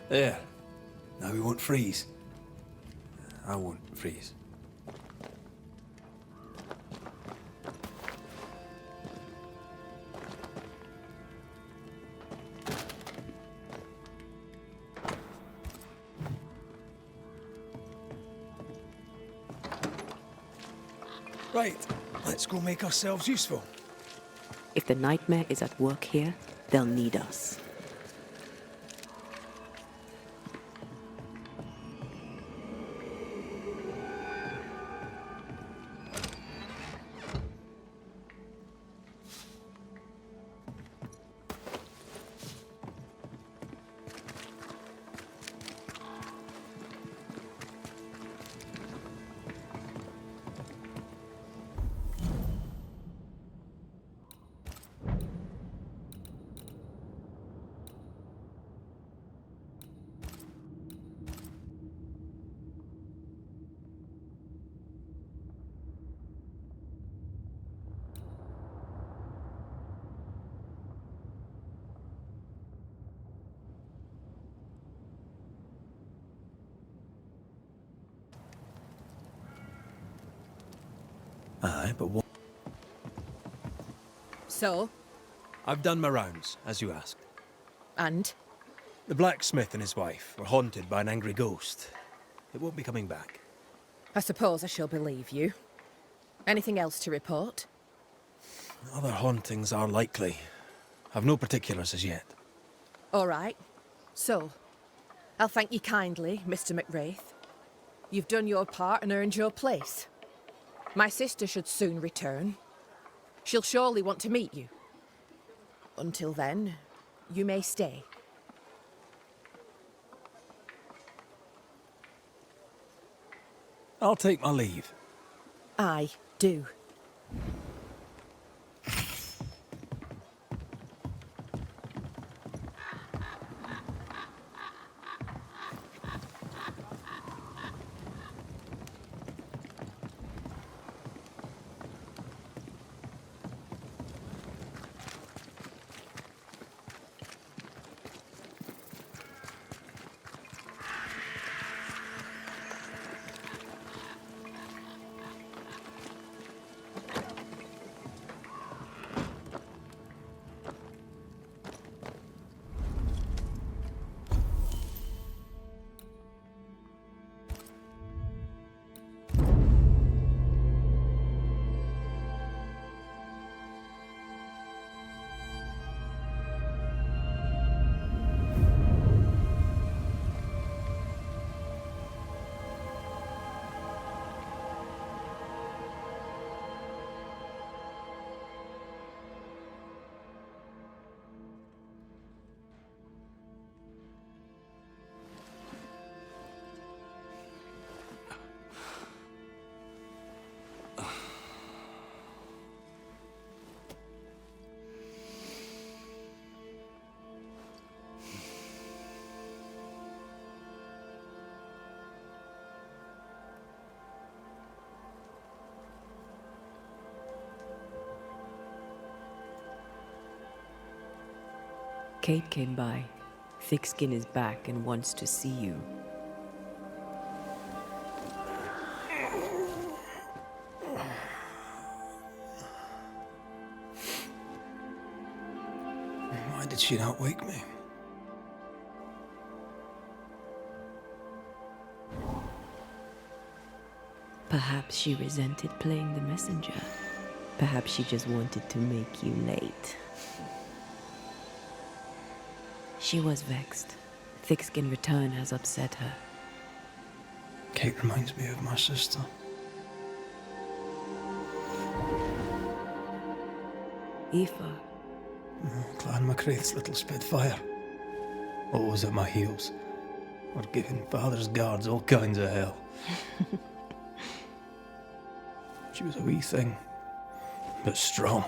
There. Now we won't freeze. I won't freeze. Right, let's go make ourselves useful. If the nightmare is at work here, they'll need us. Aye, but what? So? I've done my rounds, as you asked. And? The blacksmith and his wife were haunted by an angry ghost. It won't be coming back. I suppose I shall believe you. Anything else to report? Other hauntings are likely. I've no particulars as yet. All right. So, I'll thank you kindly, Mr. McWraith. You've done your part and earned your place. My sister should soon return. She'll surely want to meet you. Until then, you may stay. I'll take my leave. I do. Kate came by. Thickskin is back and wants to see you. Why did she not wake me? Perhaps she resented playing the messenger. Perhaps she just wanted to make you late. She was vexed. Thickskin return has upset her. Kate reminds me of my sister. Aoife. Clan MacRaith's little Spitfire. Always at my heels. Or giving father's guards all kinds of hell. She was a wee thing, but strong.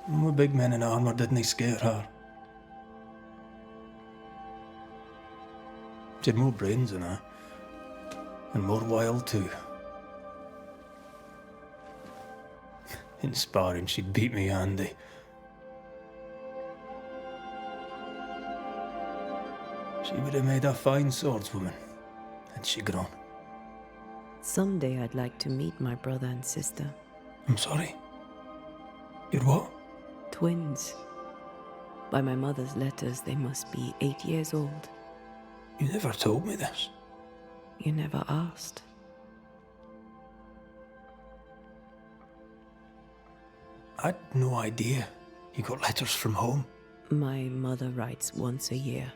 And with big men in armour didn't scare her. She had more brains than I, and more wild too. In sparring, she'd beat me handy. She would have made a fine swordswoman, had she grown. Someday I'd like to meet my brother and sister. I'm sorry. You're what? Twins. By my mother's letters, they must be 8 years old. You never told me this. You never asked. I'd no idea you got letters from home. My mother writes once a year.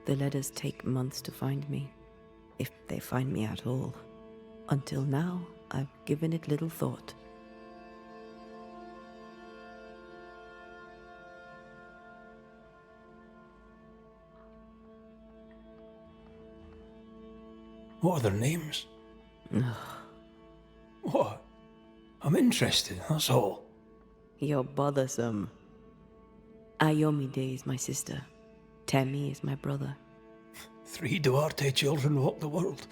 The letters take months to find me, if they find me at all. Until now, I've given it little thought. What are their names? What? I'm interested, that's all. You're bothersome. Ayomide is my sister. Tammy is my brother. 3 Duarte children walk the world.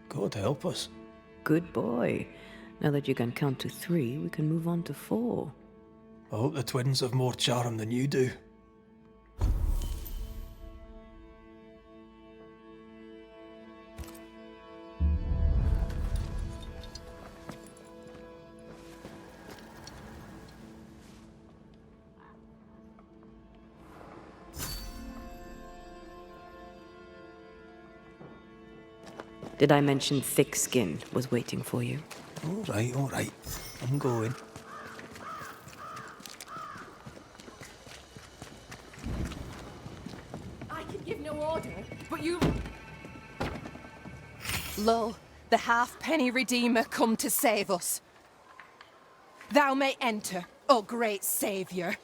God help us. Good boy. Now that you can count to 3, we can move on to 4. I hope the twins have more charm than you do. Did I mention Thickskin was waiting for you? All right. I'm going. I can give no order, but you... Lo, the halfpenny Redeemer come to save us. Thou may enter, O great Saviour.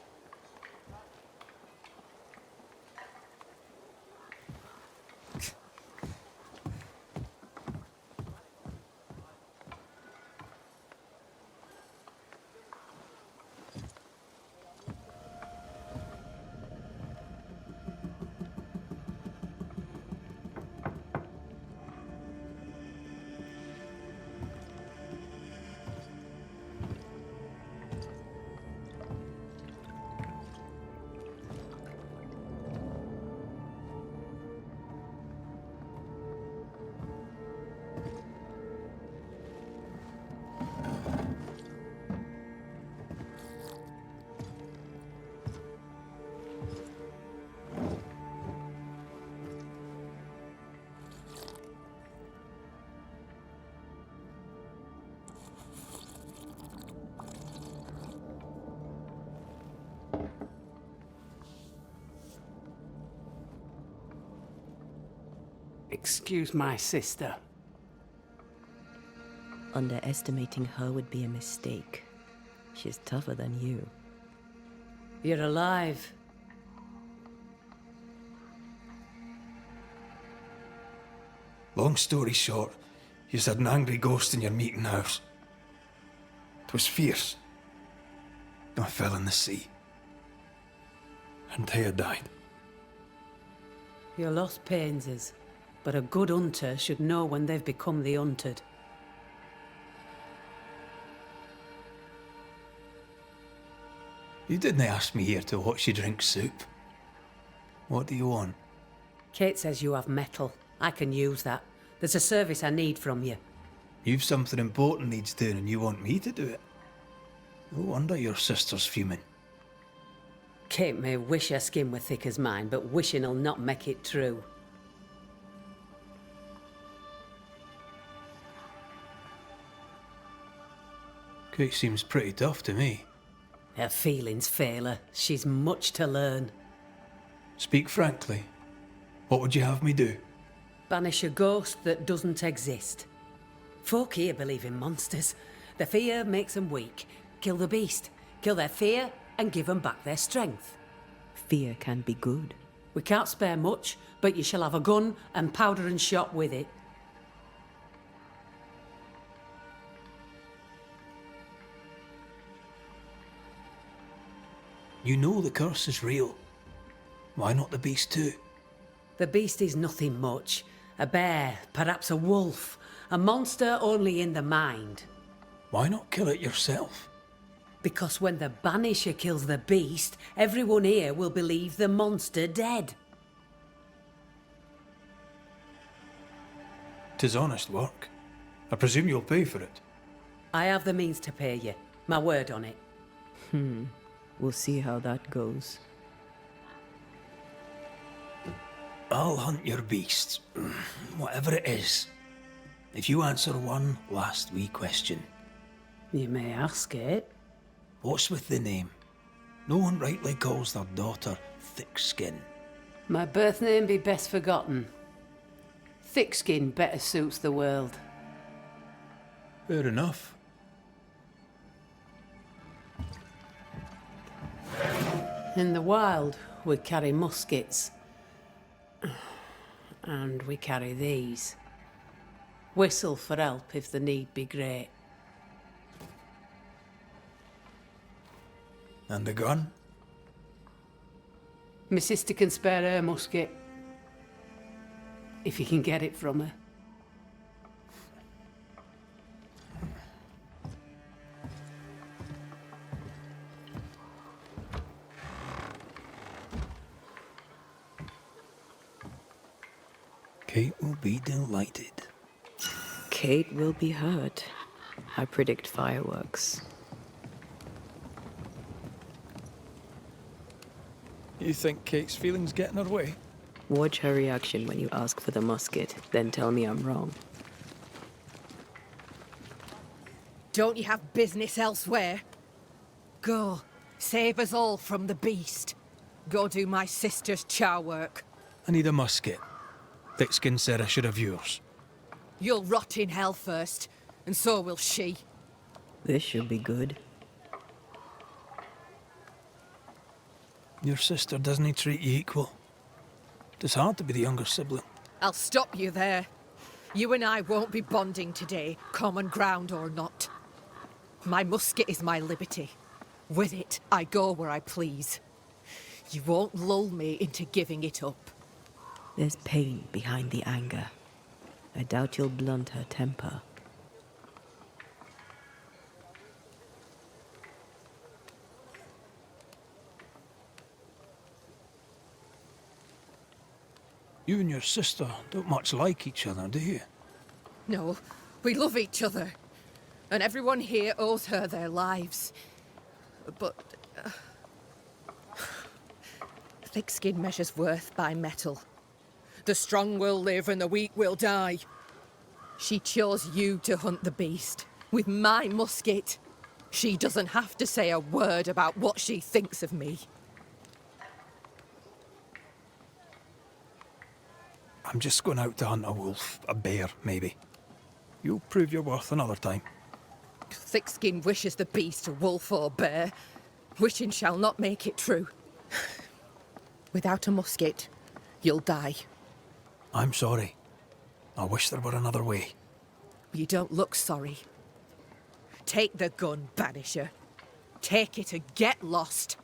Excuse my sister. Underestimating her would be a mistake. She's tougher than you. You're alive. Long story short, you had an angry ghost in your meeting house. It was fierce. I fell in the sea. And Thea died. Your loss pains us, but a good hunter should know when they've become the hunted. You didn't ask me here to watch you drink soup. What do you want? Kate says you have metal. I can use that. There's a service I need from you. You've something important needs doing and you want me to do it? No wonder your sister's fuming. Kate may wish her skin were thick as mine, but wishing'll not make it true. Kate seems pretty tough to me. Her feelings fail her. She's much to learn. Speak frankly. What would you have me do? Banish a ghost that doesn't exist. Folk here believe in monsters. The fear makes them weak. Kill the beast. Kill their fear and give them back their strength. Fear can be good. We can't spare much, but you shall have a gun and powder and shot with it. You know the curse is real. Why not the beast too? The beast is nothing much. A bear, perhaps a wolf. A monster only in the mind. Why not kill it yourself? Because when the Banisher kills the beast, everyone here will believe the monster dead. 'Tis honest work. I presume you'll pay for it. I have the means to pay you. My word on it. We'll see how that goes. I'll hunt your beast, whatever it is, if you answer one last wee question. You may ask it. What's with the name? No one rightly calls their daughter Thickskin. My birth name be best forgotten. Thick skin better suits the world. Fair enough. In the wild, we carry muskets. And we carry these. Whistle for help if the need be great. And a gun? My sister can spare her musket. If you can get it from her. Kate will be delighted. Kate will be hurt. I predict fireworks. You think Kate's feelings get in her way? Watch her reaction when you ask for the musket, then tell me I'm wrong. Don't you have business elsewhere? Go, save us all from the beast. Go do my sister's chow work. I need a musket. Thickskin said I should have yours. You'll rot in hell first, and so will she. This should be good. Your sister doesn't treat you equal. It's hard to be the younger sibling. I'll stop you there. You and I won't be bonding today, common ground or not. My musket is my liberty. With it, I go where I please. You won't lull me into giving it up. There's pain behind the anger. I doubt you'll blunt her temper. You and your sister don't much like each other, do you? No, we love each other. And everyone here owes her their lives. But... thick skin measures worth by metal. The strong will live and the weak will die. She chose you to hunt the beast. With my musket. She doesn't have to say a word about what she thinks of me. I'm just going out to hunt a wolf, a bear, maybe. You'll prove your worth another time. Thickskin wishes the beast a wolf or bear. Wishing shall not make it true. Without a musket, you'll die. I'm sorry. I wish there were another way. You don't look sorry. Take the gun, Banisher. Take it and get lost.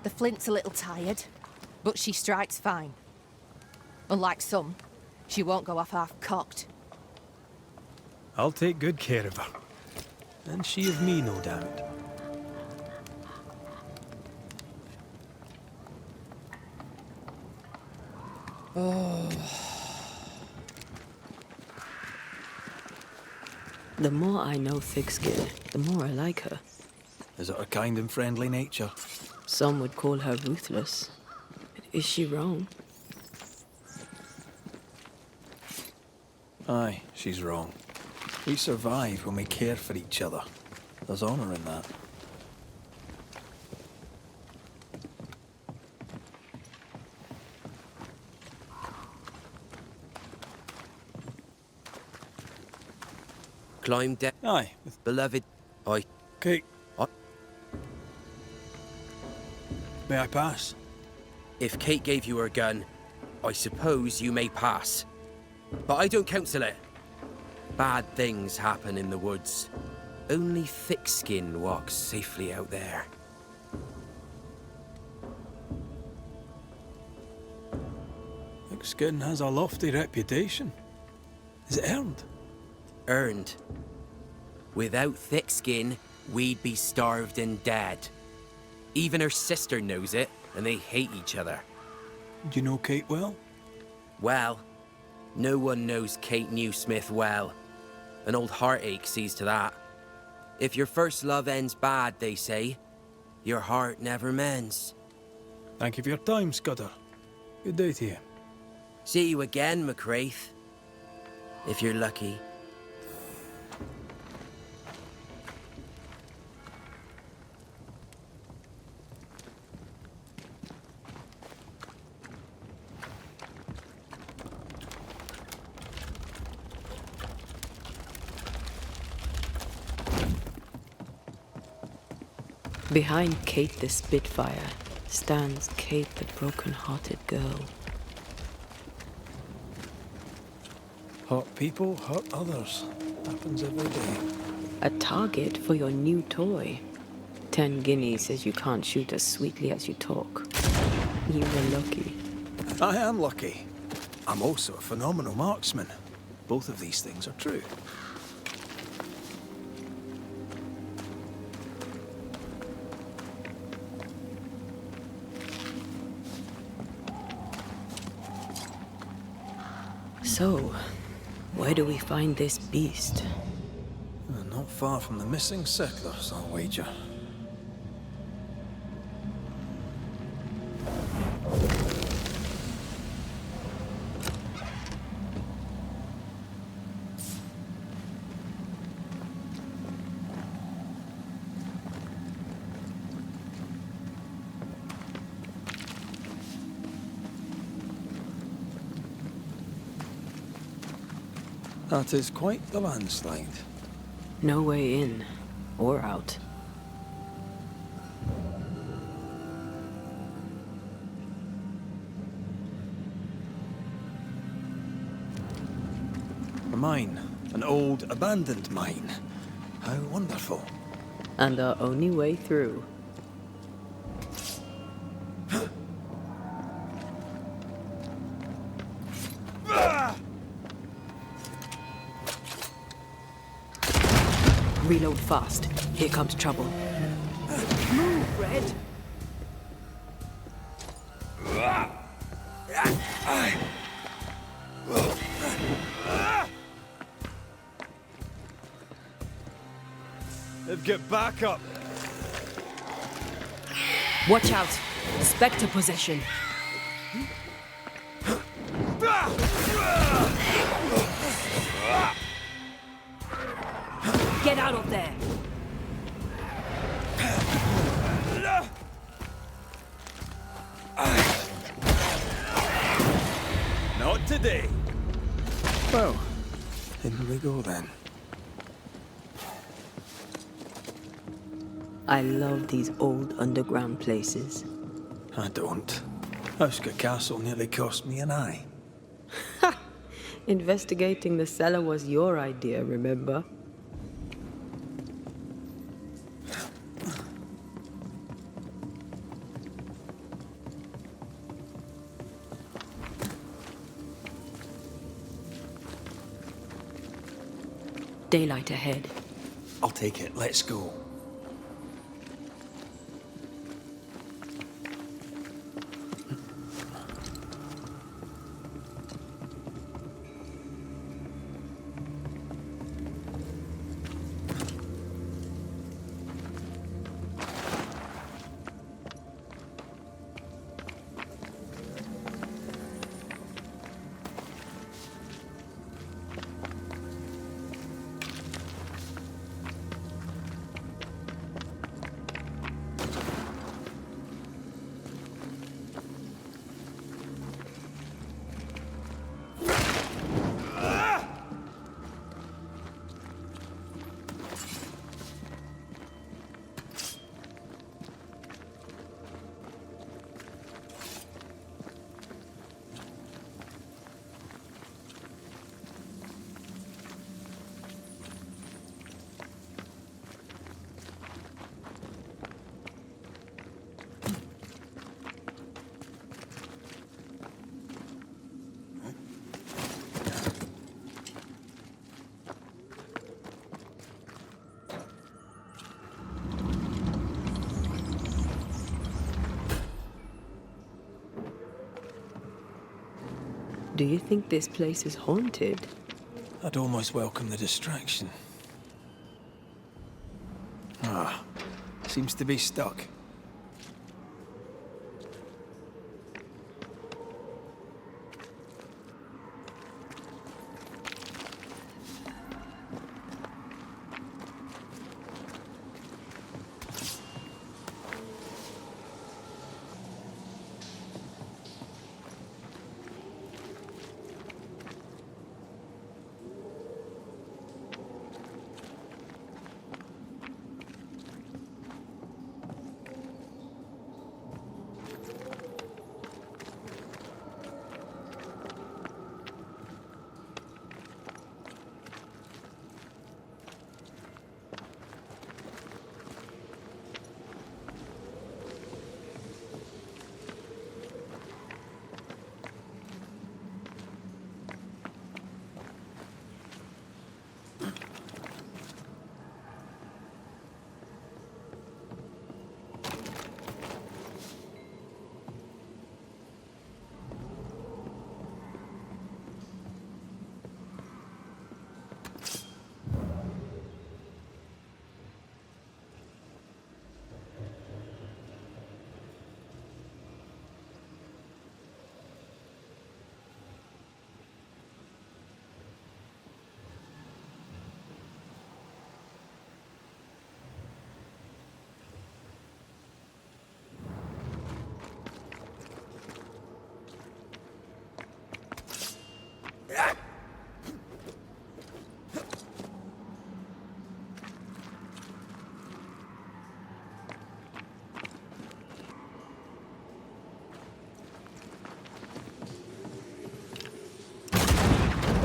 The flint's a little tired, but she strikes fine. Unlike some, She won't go off half-cocked. I'll take good care of her. And she of me, no doubt. Oh. The more I know Thickskin, the more I like her. Is it her kind and friendly nature? Some would call her ruthless. Is she wrong? Aye, she's wrong. We survive when we care for each other. There's honor in that. Climb down. Aye. Beloved. Aye. Kate. May I pass? If Kate gave you her gun, I suppose you may pass. But I don't counsel it. Bad things happen in the woods. Only Thickskin walks safely out there. Thickskin has a lofty reputation. Is it earned? Earned. Without Thickskin, we'd be starved and dead. Even her sister knows it, and they hate each other. Do you know Kate well? Well, no one knows Kate Newsmith well. An old heartache sees to that. If your first love ends bad, they say, your heart never mends. Thank you for your time, Scudder. Good day to you. See you again, McCraith. If you're lucky. Behind Kate the Spitfire stands Kate the broken-hearted girl. Hurt people hurt others. Happens every day. A target for your new toy. 10 guineas says you can't shoot as sweetly as you talk. You were lucky. I am lucky. I'm also a phenomenal marksman. Both of these things are true. So, where do we find this beast? Not far from the missing settlers, I'll wager. That is quite the landslide. No way in or out. A mine. An old, abandoned mine. How wonderful. And our only way through. Reload fast. Here comes trouble. Move, Red. They've got backup. Watch out. Spectre possession. Get out of there! Not today. Well, in we go then. I love these old underground places. I don't. Huska Castle nearly cost me an eye. Investigating the cellar was your idea, remember? Daylight ahead. I'll take it. Let's go. Do you think this place is haunted? I'd almost welcome the distraction. Ah, seems to be stuck.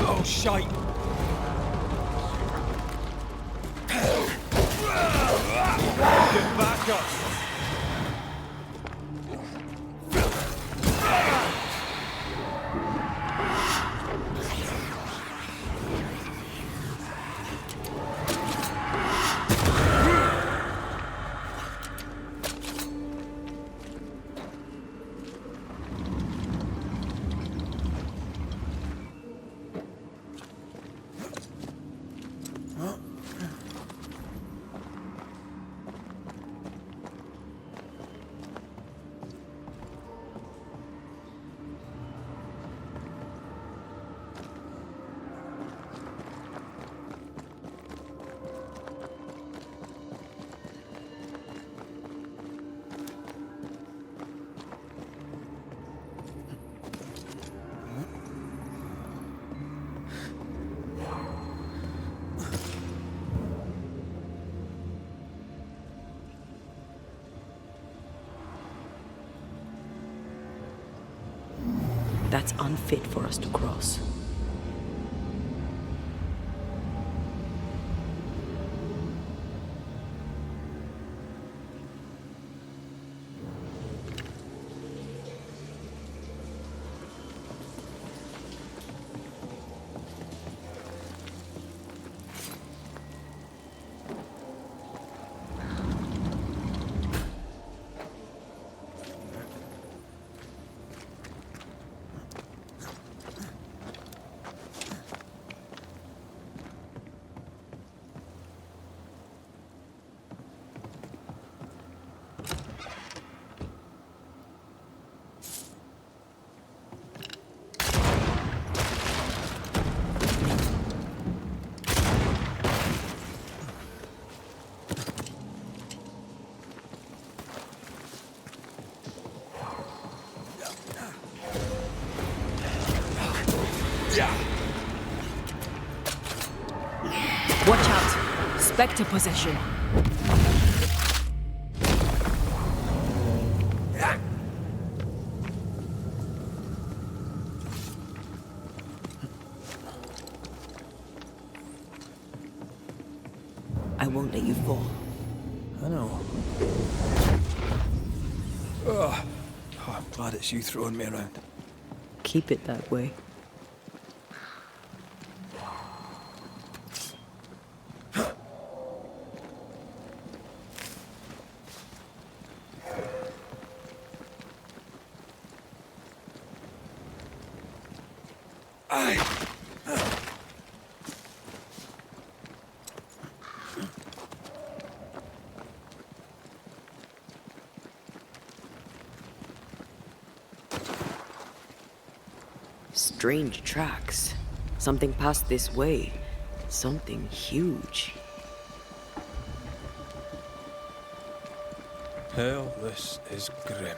Oh, shite! Get back up! That's unfit for us to cross. Spectre possession. I won't let you fall. I know. Oh, I'm glad it's you throwing me around. Keep it that way. Strange tracks. Something passed this way. Something huge. Hell, this is grim.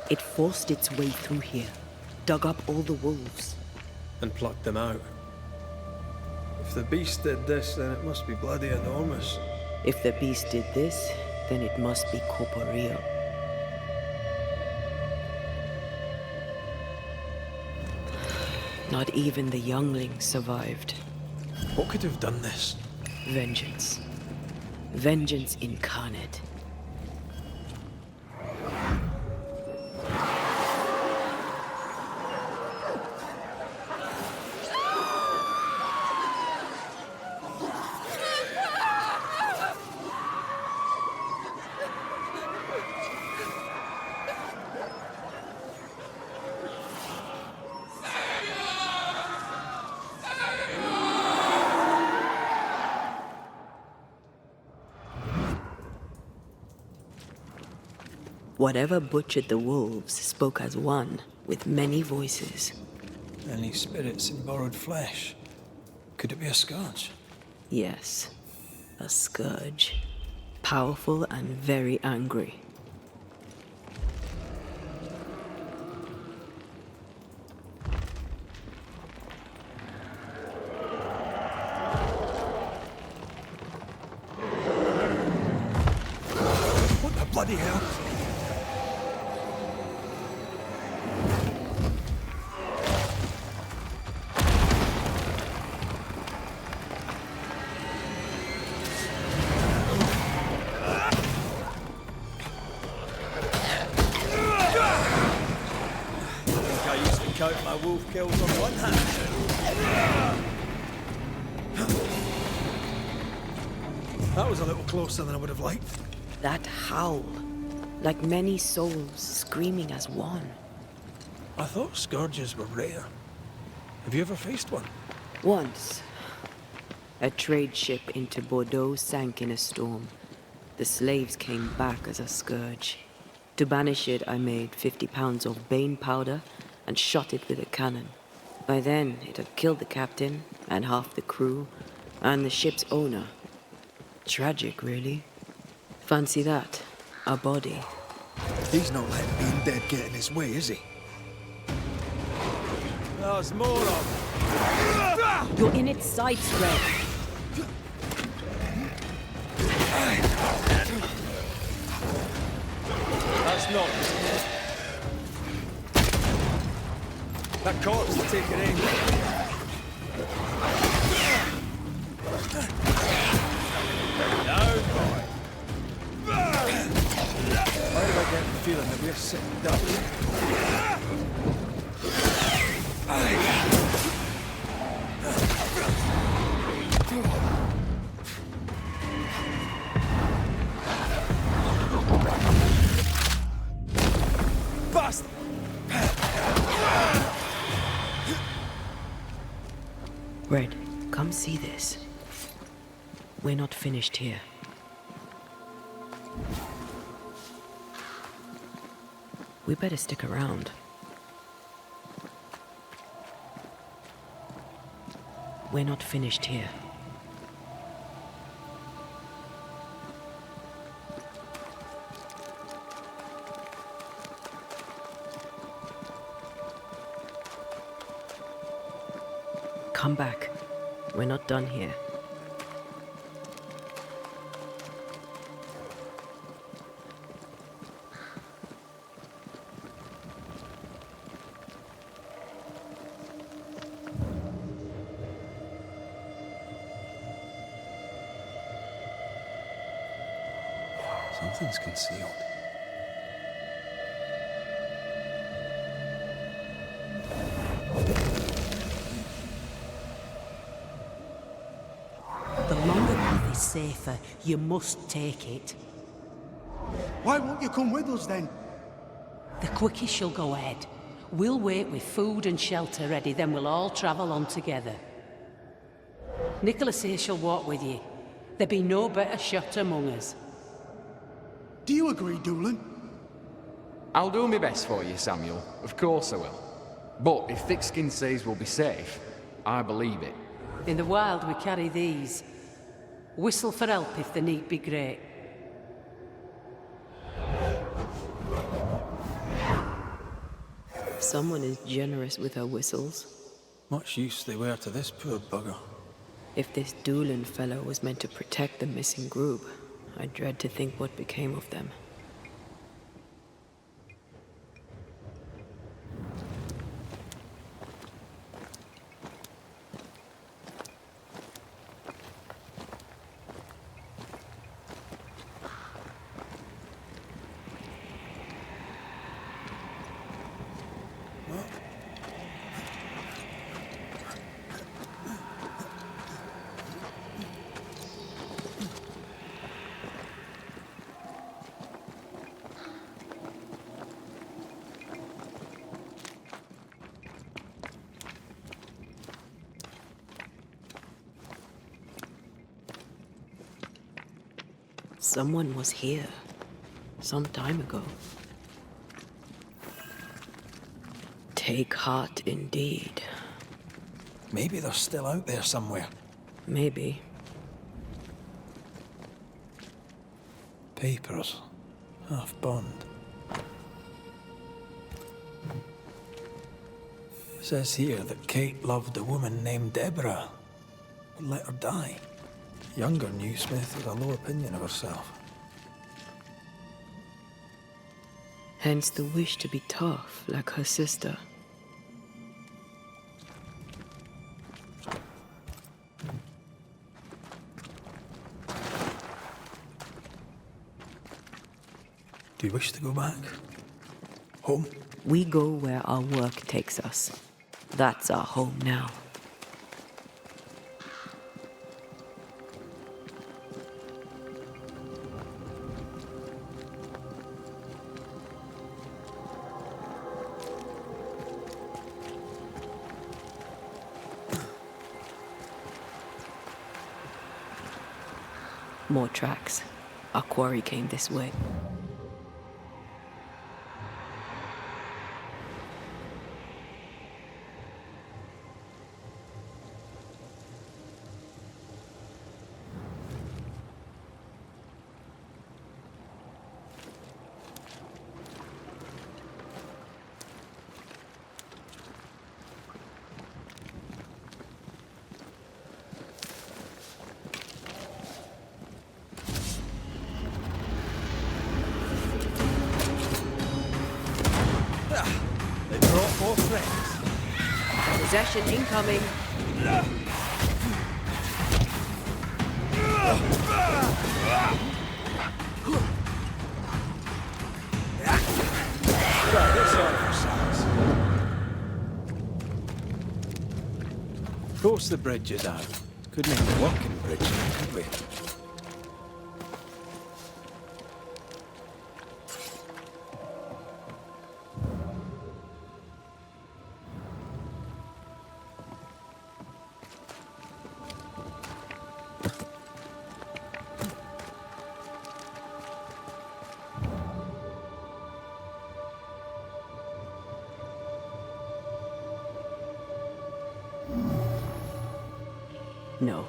It forced its way through here, dug up all the wolves. And plucked them out. If the beast did this, then it must be bloody enormous. If the beast did this, then it must be corporeal. Not even the youngling survived. What could have done this? Vengeance. Vengeance incarnate. Whatever butchered the wolves spoke as one, with many voices. Any spirits in borrowed flesh? Could it be a scourge? Yes, a scourge. Powerful and very angry. What the bloody hell? Count my wolf kills on one hand. That was a little closer than I would have liked. That howl, like many souls screaming as one. I thought scourges were rare. Have you ever faced one? Once, a trade ship into Bordeaux sank in a storm. The slaves came back as a scourge. To banish it, I made 50 pounds of bane powder and shot it with a cannon. By then, it had killed the captain, and half the crew, and the ship's owner. Tragic, really. Fancy that. A body. He's not letting being dead get in his way, is he? There's more of them. You're in its sights, Red. That's not. That corpse will take your aim. Down, boy. Why do I get the feeling that we're sitting ducks? Bust! Red, come see this. We're not finished here. We better stick around. We're not finished here. Come back. We're not done here. Something's concealed. The longer path is safer. You must take it. Why won't you come with us then? The quickest you'll go ahead. We'll wait with food and shelter ready, then we'll all travel on together. Nicholas here shall walk with you. There be no better shot among us. Do you agree, Doolin? I'll do my best for you, Samuel. Of course I will. But if Thickskin says we'll be safe, I believe it. In the wild we carry these. Whistle for help if the need be great. Someone is generous with her whistles. Much use they were to this poor bugger. If this Doolin fellow was meant to protect the missing group, I dread to think what became of them. Someone was here, some time ago. Take heart indeed. Maybe they're still out there somewhere. Maybe. Papers. Half burned. Says here that Kate loved a woman named Deborah, but let her die. Younger Newsmith has a low opinion of herself. Hence the wish to be tough, like her sister. Do you wish to go back? Home? We go where our work takes us. That's our home now. More tracks. Our quarry came this way. They brought more friends. Possession incoming. Got this on ourselves. Force the bridges out. Could make a walking bridge, could we? No,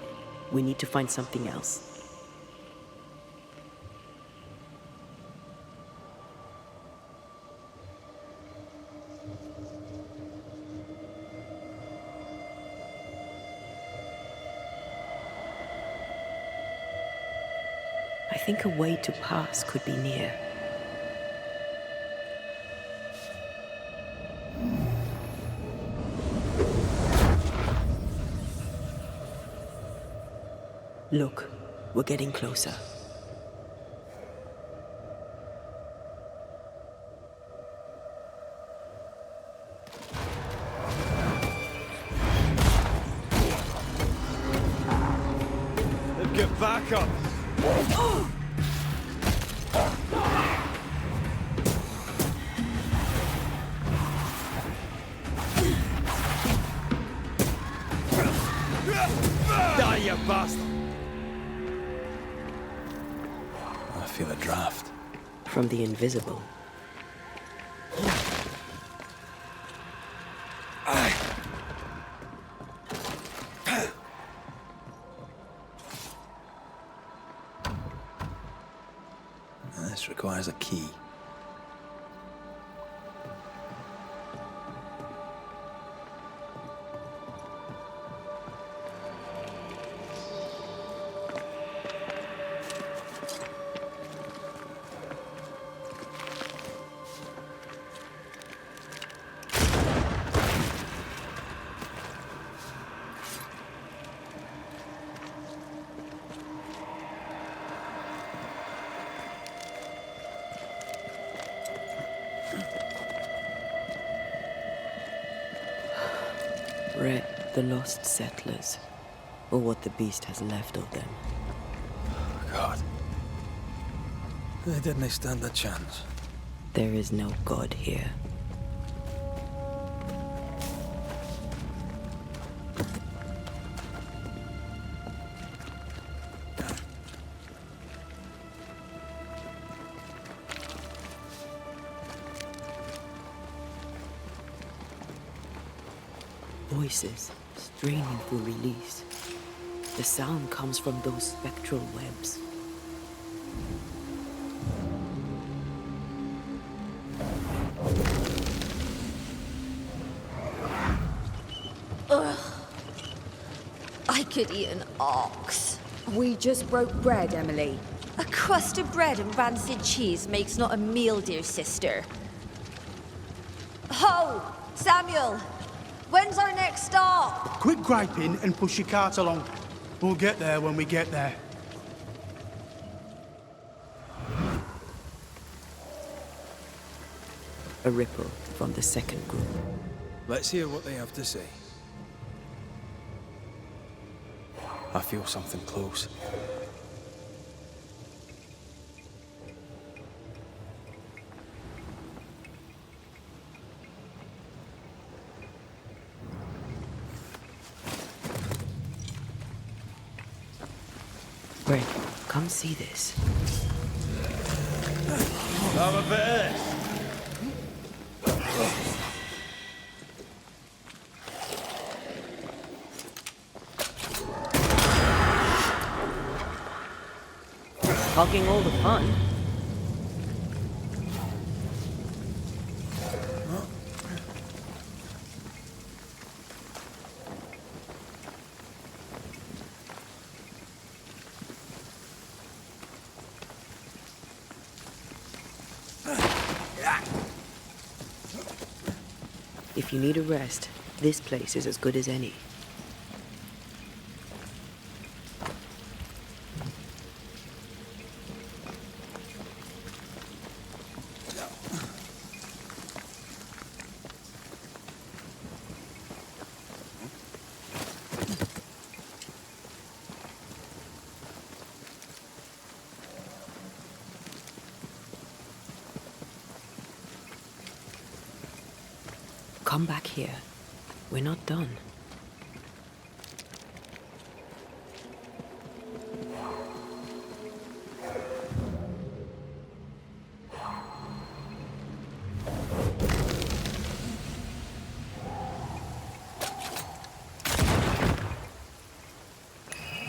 we need to find something else. think a way to pass could be near. Look, we're getting closer. Get back up! Die, you bastard! I feel a draft. From the invisible. This requires a key. Red, the lost settlers, or what the beast has left of them. God. They didn't stand a chance. There is no God here. Voices straining for release. The sound comes from those spectral webs. Ugh. I could eat an ox. We just broke bread, Emily. A crust of bread and rancid cheese makes not a meal, dear sister. Ho! Samuel! When's our next stop? Quit griping and push your cart along. We'll get there when we get there. A ripple from the second group. Let's hear what they have to say. I feel something close. Red, come see this. Have a bit. Hogging all the fun. If you need a rest, this place is as good as any. Come back here. We're not done.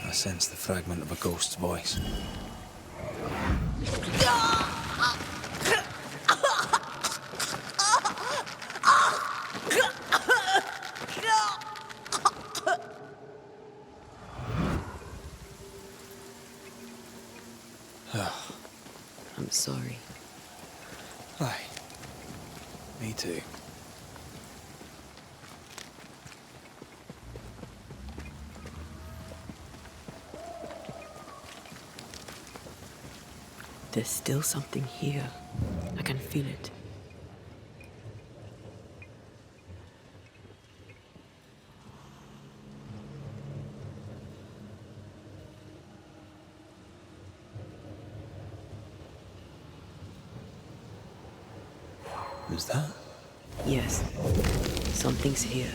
I sense the fragment of a ghost's voice. There's still something here. I can feel it. Is that? Yes. Something's here.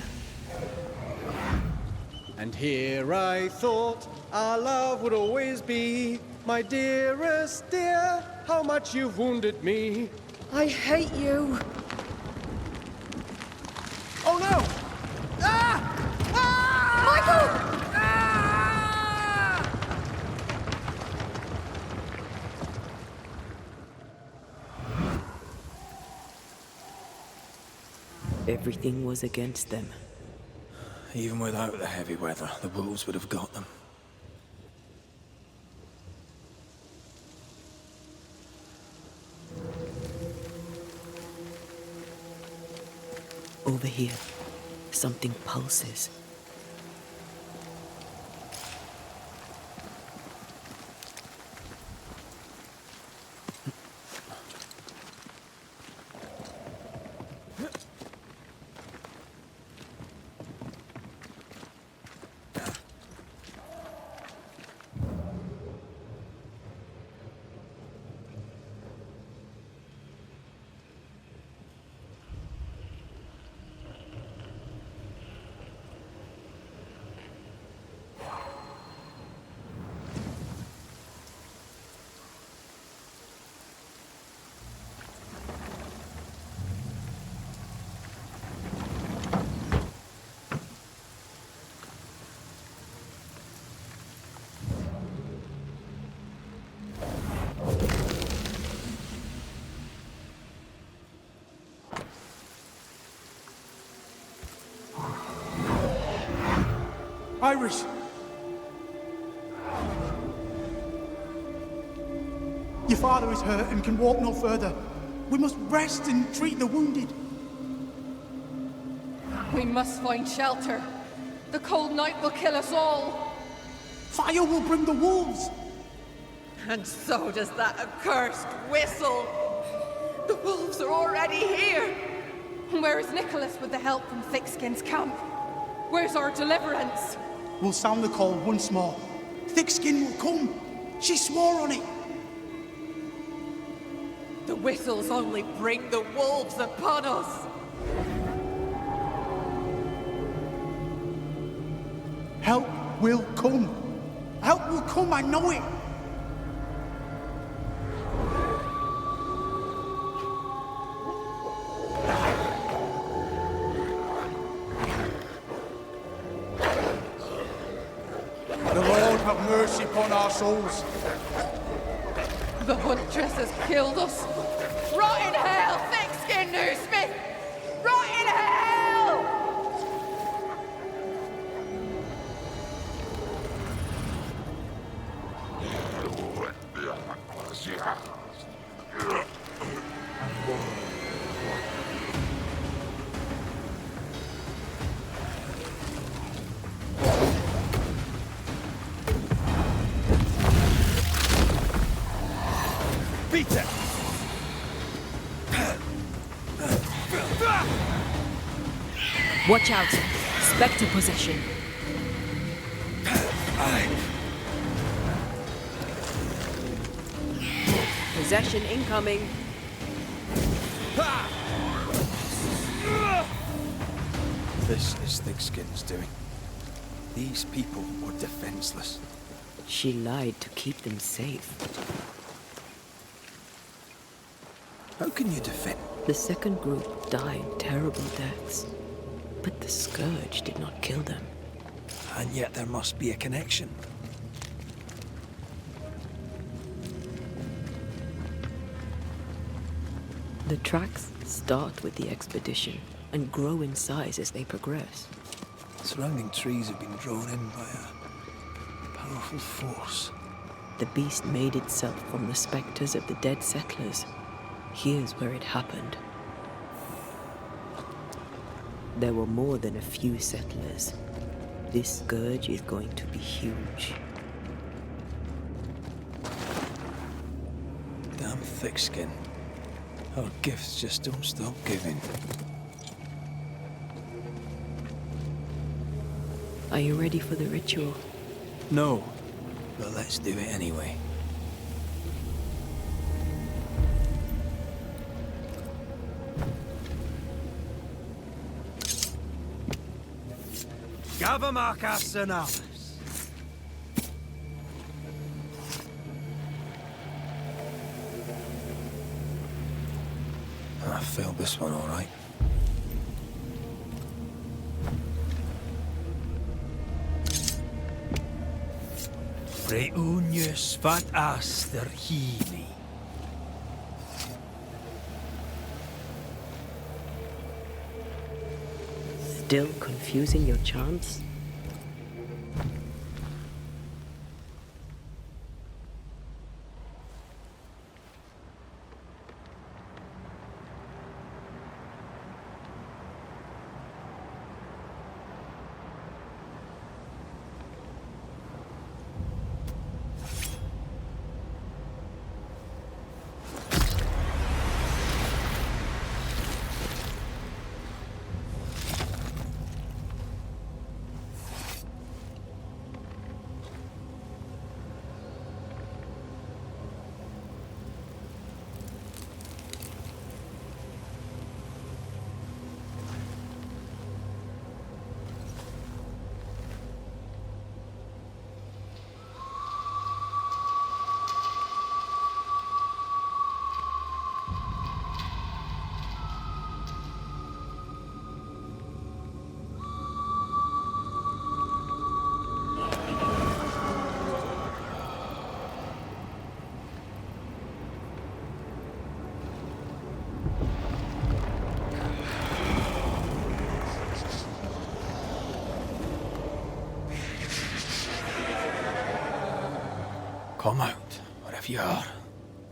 And here I thought our love would always be. My dearest dear, how much you've wounded me. I hate you. Oh no! Ah! Ah! Michael! Everything was against them. Even without the heavy weather, the wolves would have got them. Over here, something pulses. Iris! Your father is hurt and can walk no further. We must rest and treat the wounded. We must find shelter. The cold night will kill us all. Fire will bring the wolves. And so does that accursed whistle. The wolves are already here. Where is Nicholas with the help from Thickskin's camp? Where's our deliverance? We'll sound the call once more. Thickskin will come. She swore on it. The whistles only bring the wolves upon us. Help will come. Help will come, I know it. The Lord have mercy upon our souls. The huntress has killed us. Rot in hell, thick-skinned newsmith! Rot in hell! Beat it! Watch out! Spectre possession. Possession incoming. This is Thickskin's doing. These people were defenseless. She lied to keep them safe. How can you defend? The second group died terrible deaths, but the Scourge did not kill them. And yet there must be a connection. The tracks start with the expedition and grow in size as they progress. Surrounding trees have been drawn in by a powerful force. The beast made itself from the specters of the dead settlers. Here's where it happened. There were more than a few settlers. This scourge is going to be huge. thick-skin. Our gifts just don't stop giving. Are you ready for the ritual? No, but let's do it anyway. Gavamarcas and Alice. I failed this one all right. Reunius vat aster hini. Still confusing your chants? Come out, wherever you are.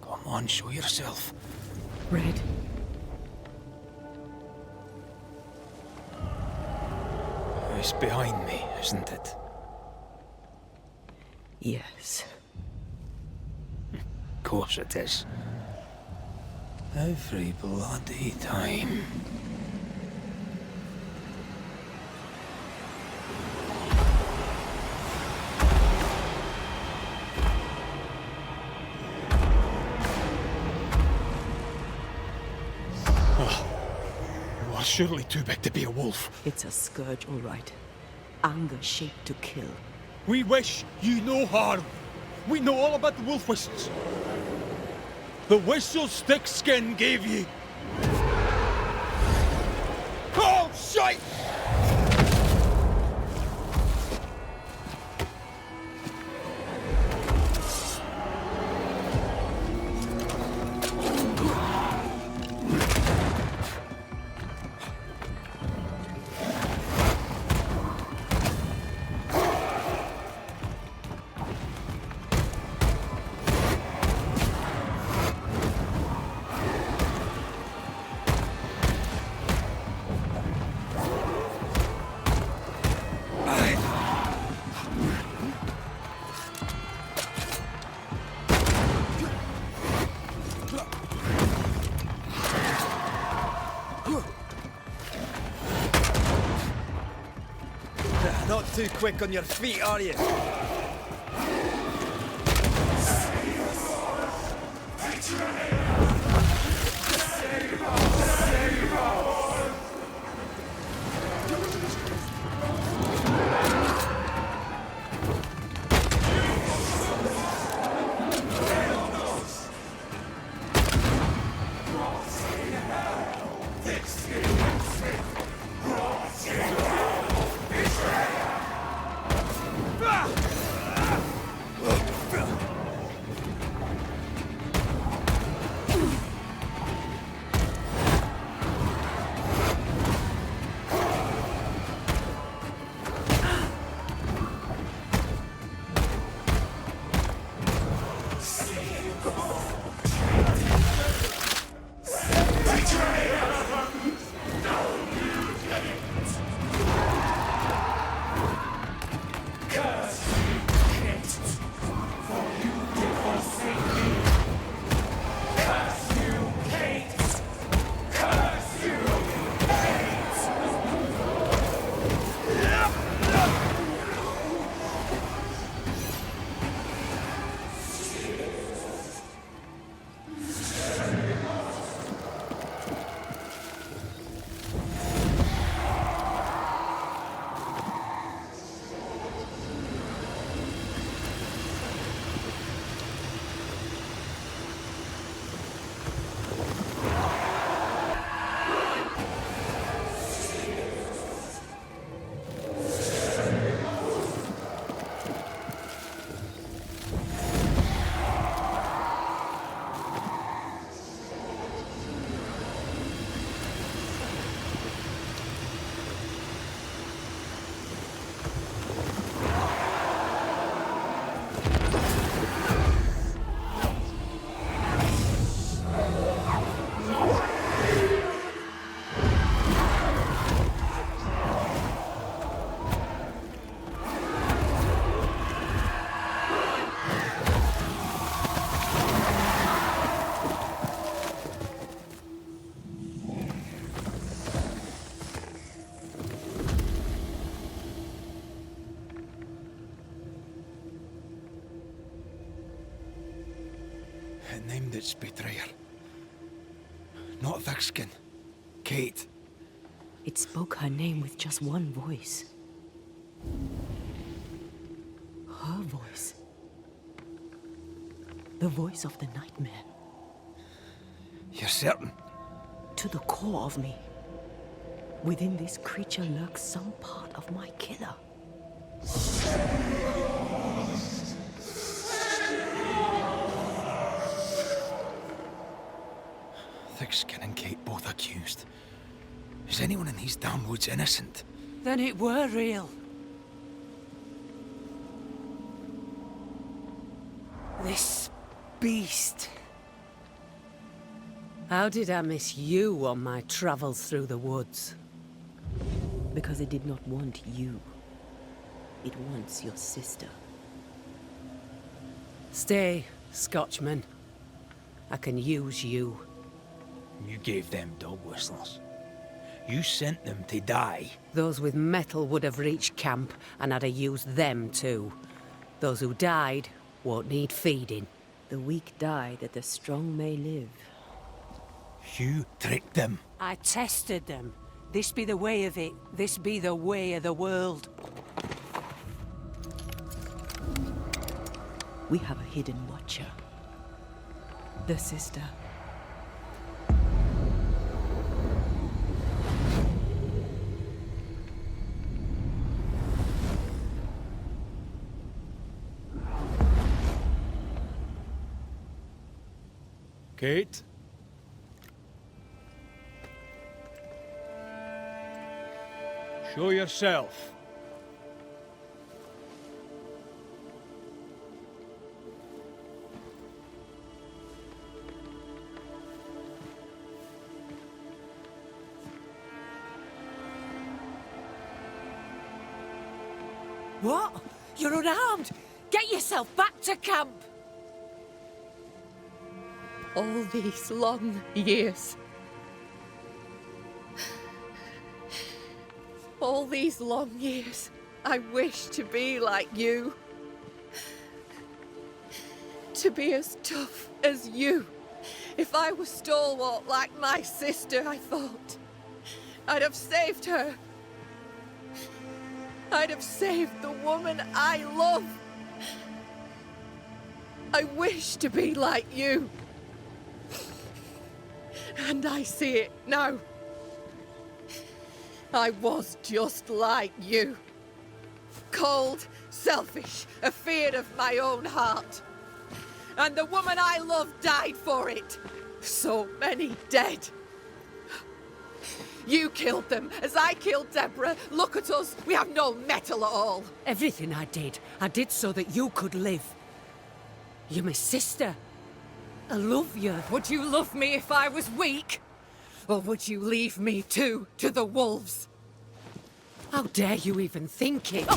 Come on, show yourself. Red. It's behind me, isn't it? Yes. Of course it is. Every bloody time. Surely too big to be a wolf. It's a scourge, all right. Anger shaped to kill. We wish you no harm. We know all about the wolf whistles. The whistles Thick-Skin gave you. Oh, shite! Not too quick on your feet, are you? named its betrayer. Not Thickskin. Kate. It spoke her name with just one voice. Her voice. The voice of the nightmare. You're certain? To the core of me. Within this creature lurks some part of my killer. Thickskin and Kate both accused. Is anyone in these damn woods innocent? Then it were real. This beast. How did I miss you on my travels through the woods? Because it did not want you. It wants your sister. Stay, Scotchman. I can use you. You gave them dog whistles. You sent them to die. Those with metal would have reached camp, and I'd have used them too. Those who died won't need feeding. The weak die that the strong may live. You tricked them. I tested them. This be the way of it. This be the way of the world. We have a hidden watcher. The sister. Kate? Show yourself. What? You're unarmed! Get yourself back to camp! All these long years. All these long years, I wish to be like you. To be as tough as you. If I was stalwart like my sister, I thought, I'd have saved her. I'd have saved the woman I love. I wish to be like you. And I see it now. I was just like you. Cold, selfish, afeard of my own heart. And the woman I loved died for it. So many dead. You killed them, as I killed Deborah. Look at us, we have no metal at all. Everything I did so that you could live. You're my sister. I love you. Would you love me if I was weak? Or would you leave me too to the wolves? How dare you even think it?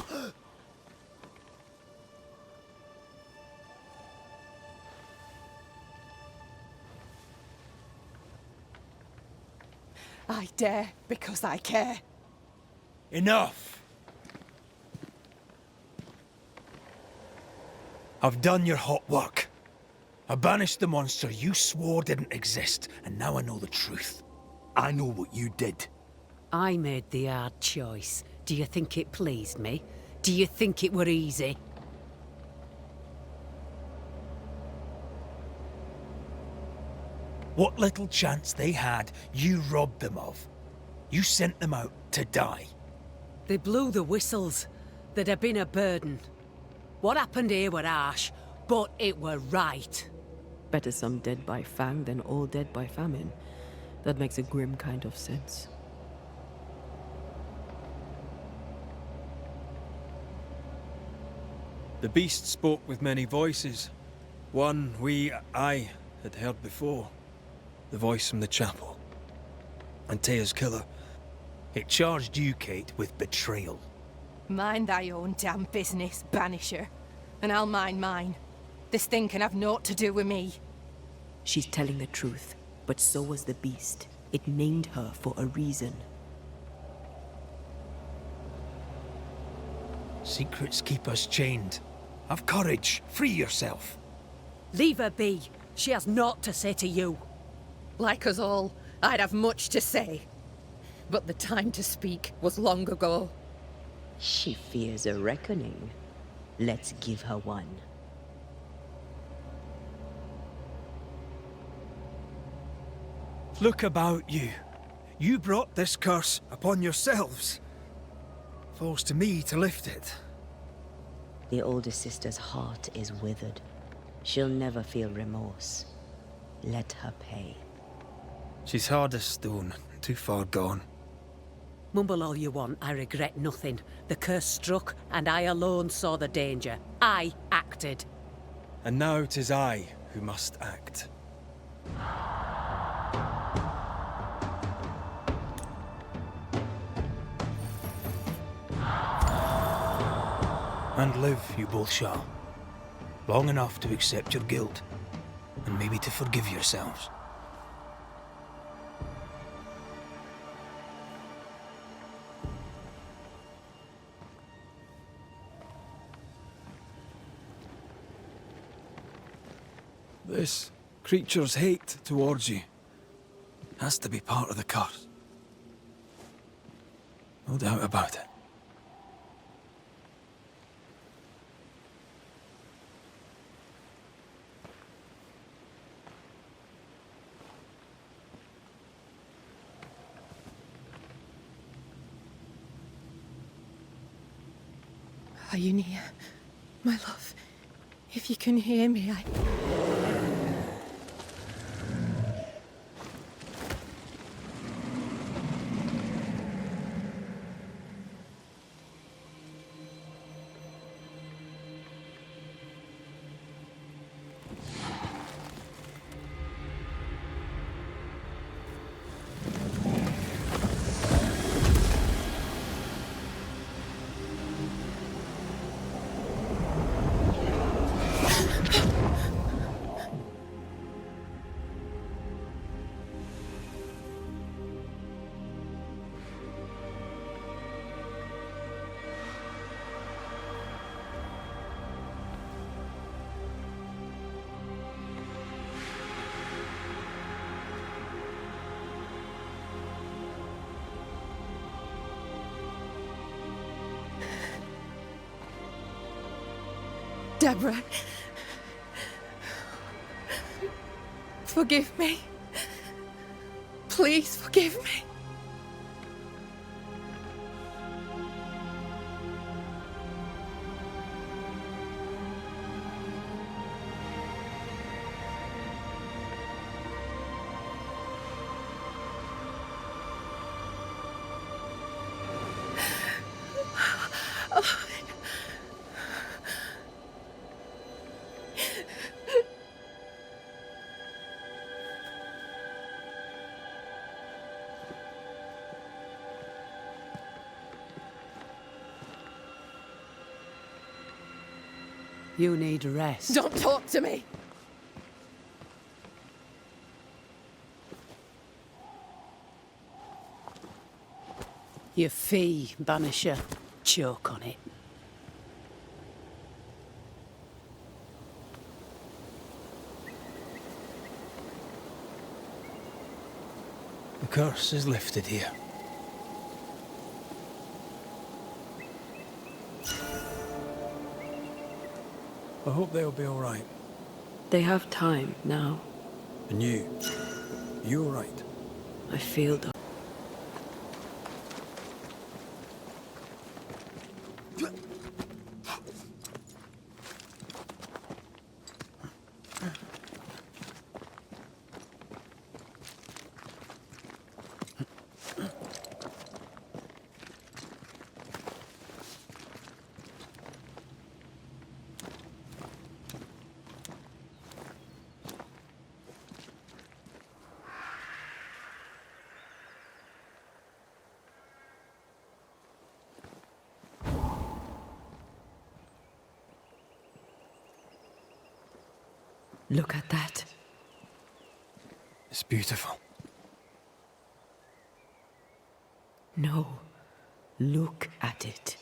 I dare because I care. Enough! I've done your hot work. I banished the monster you swore didn't exist, and now I know the truth. I know what you did. I made the hard choice. Do you think it pleased me? Do you think it were easy? What little chance they had, you robbed them of. You sent them out to die. They blew the whistles. There'd have been a burden. What happened here were harsh, but it were right. Better some dead by fang than all dead by famine. That makes a grim kind of sense. The beast spoke with many voices. One I had heard before. The voice from the chapel. Antea's killer. It charged you, Kate, with betrayal. Mind thy own damn business, Banisher. And I'll mind mine. This thing can have naught to do with me. She's telling the truth, but so was the beast. It named her for a reason. Secrets keep us chained. Have courage. Free yourself. Leave her be. She has naught to say to you. Like us all, I'd have much to say. But the time to speak was long ago. She fears a reckoning. Let's give her one. Look about you. You brought this curse upon yourselves. Falls to me to lift it. The older sister's heart is withered. She'll never feel remorse. Let her pay. She's hard as stone, too far gone. Mumble all you want, I regret nothing. The curse struck, and I alone saw the danger. I acted. And now 'tis I who must act. And live, you both shall. Long enough to accept your guilt, and maybe to forgive yourselves. This creature's hate towards you has to be part of the curse. No doubt about it. Are you near, my love? If you can hear me, Deborah, forgive me. Please forgive me. You need rest. Don't talk to me. Your fee, Banisher. Choke on it. The curse is lifted here. I hope they'll be all right. They have time now. And you all right? I feel the... Look at that. It's beautiful. No. Look at it.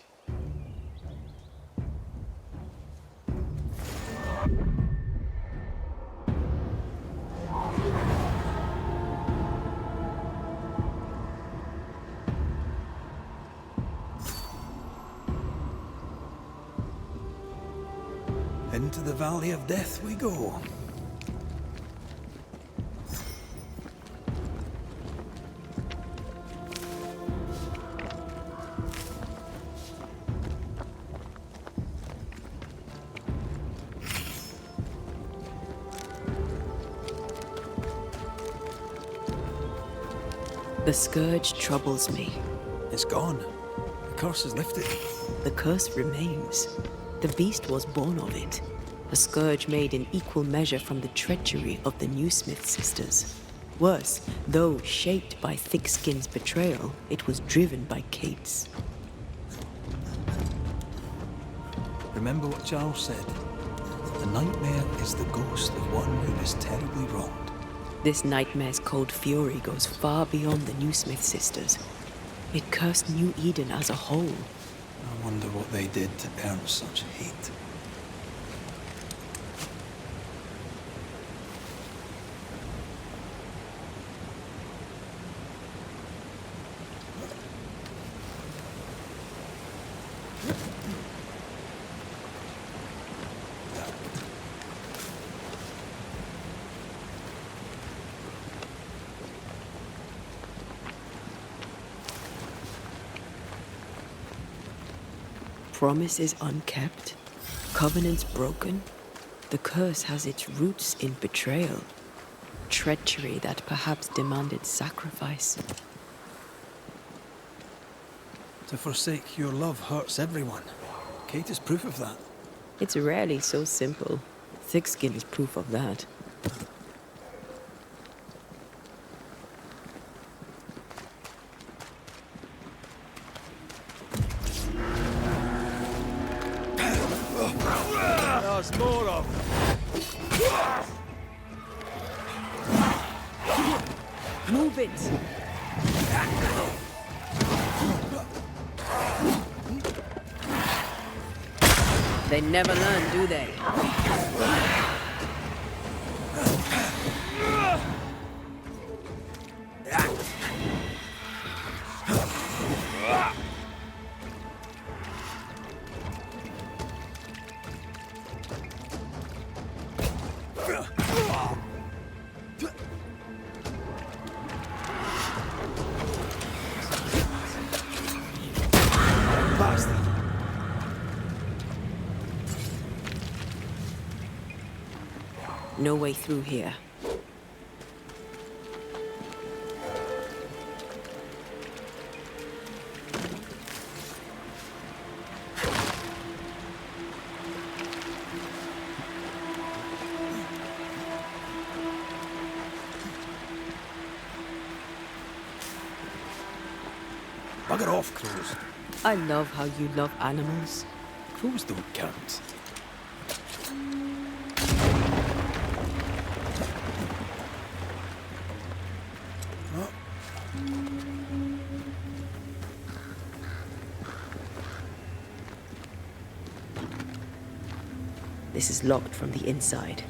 Into the Valley of Death we go. The scourge troubles me. It's gone. The curse is lifted. The curse remains. The beast was born of it. A scourge made in equal measure from the treachery of the Newsmith sisters. Worse, though shaped by Thickskin's betrayal, it was driven by Kate's. Remember what Charles said. The nightmare is the ghost of one who is terribly wronged. This nightmare's cold fury goes far beyond the Newsmith sisters. It cursed New Eden as a whole. I wonder what they did to earn such hate. Promises unkept, covenants broken. The curse has its roots in betrayal, treachery that perhaps demanded sacrifice. To forsake your love hurts everyone. Kate is proof of that. It's rarely so simple. Thickskin is proof of that. There's more of them. Move it! They never learn, do they? No way through here. Bugger off, crows. I love how you love animals. Crows don't count. This is locked from the inside.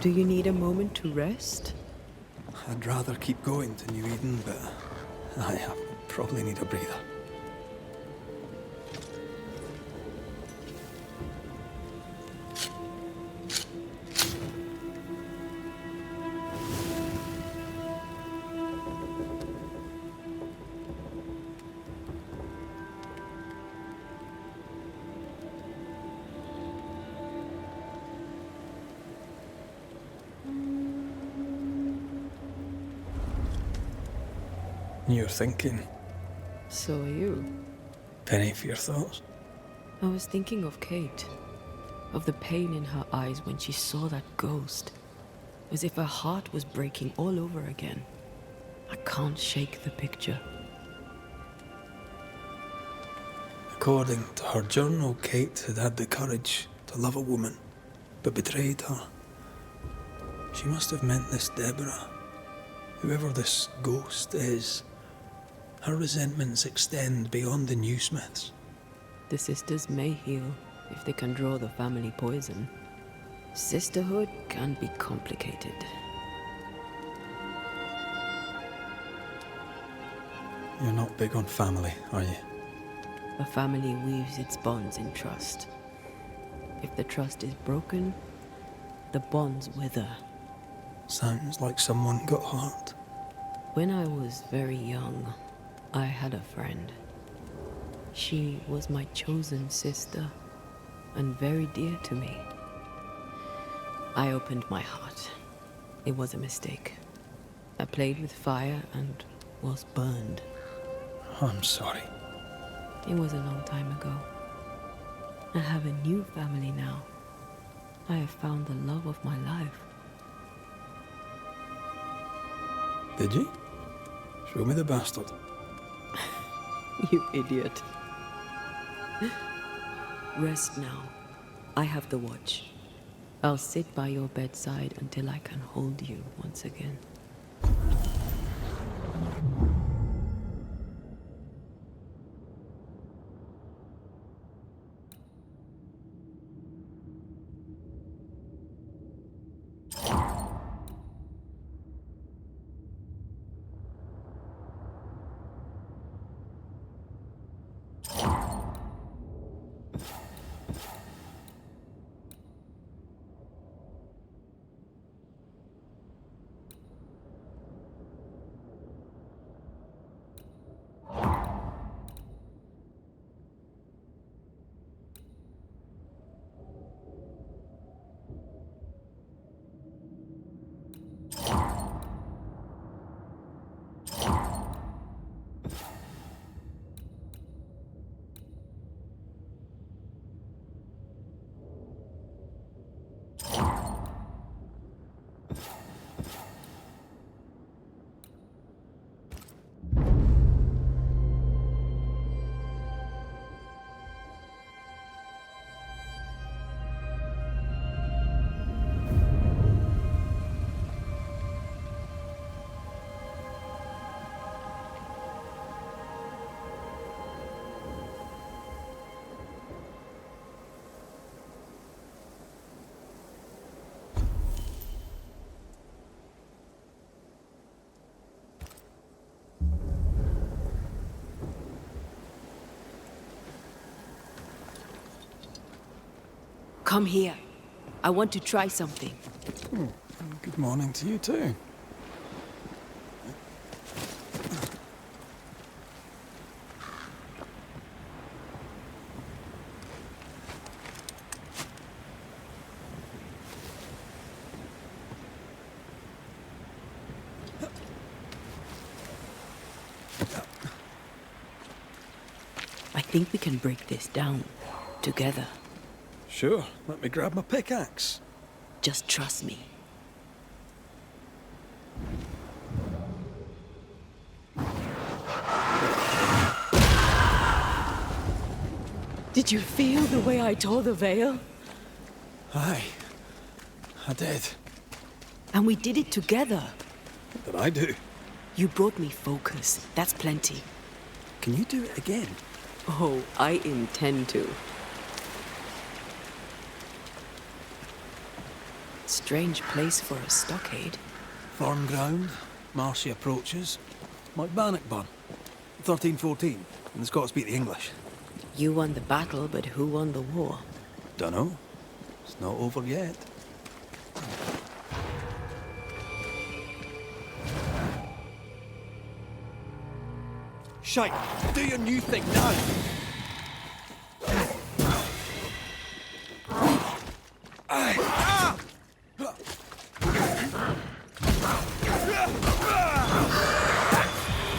Do you need a moment to rest? I'd rather keep going to New Eden, but I probably need a breather. You're thinking. So are you. Penny, for your thoughts? I was thinking of Kate, of the pain in her eyes when she saw that ghost, as if her heart was breaking all over again. I can't shake the picture. According to her journal, Kate had had the courage to love a woman, but betrayed her. She must have meant this Deborah. Whoever this ghost is, her resentments extend beyond the new Smiths. The sisters may heal if they can draw the family poison. Sisterhood can be complicated. You're not big on family, are you? A family weaves its bonds in trust. If the trust is broken, the bonds wither. Sounds like someone got hurt. When I was very young, I had a friend. She was my chosen sister, and very dear to me. I opened my heart. It was a mistake. I played with fire and was burned. I'm sorry. It was a long time ago. I have a new family now. I have found the love of my life. Did you? Show me the bastard. You idiot. Rest now. I have the watch. I'll sit by your bedside until I can hold you once again. Come here. I want to try something. Good morning to you too. I think we can break this down together. Sure, let me grab my pickaxe. Just trust me. Did you feel the way I tore the veil? Aye, I did. And we did it together. What did I do? You brought me focus. That's plenty. Can you do it again? Oh, I intend to. Strange place for a stockade. Farm ground, marshy approaches. Like Bannockburn, 1314, and the Scots beat the English. You won the battle, but who won the war? Dunno. It's not over yet. Shite! Do your new thing now!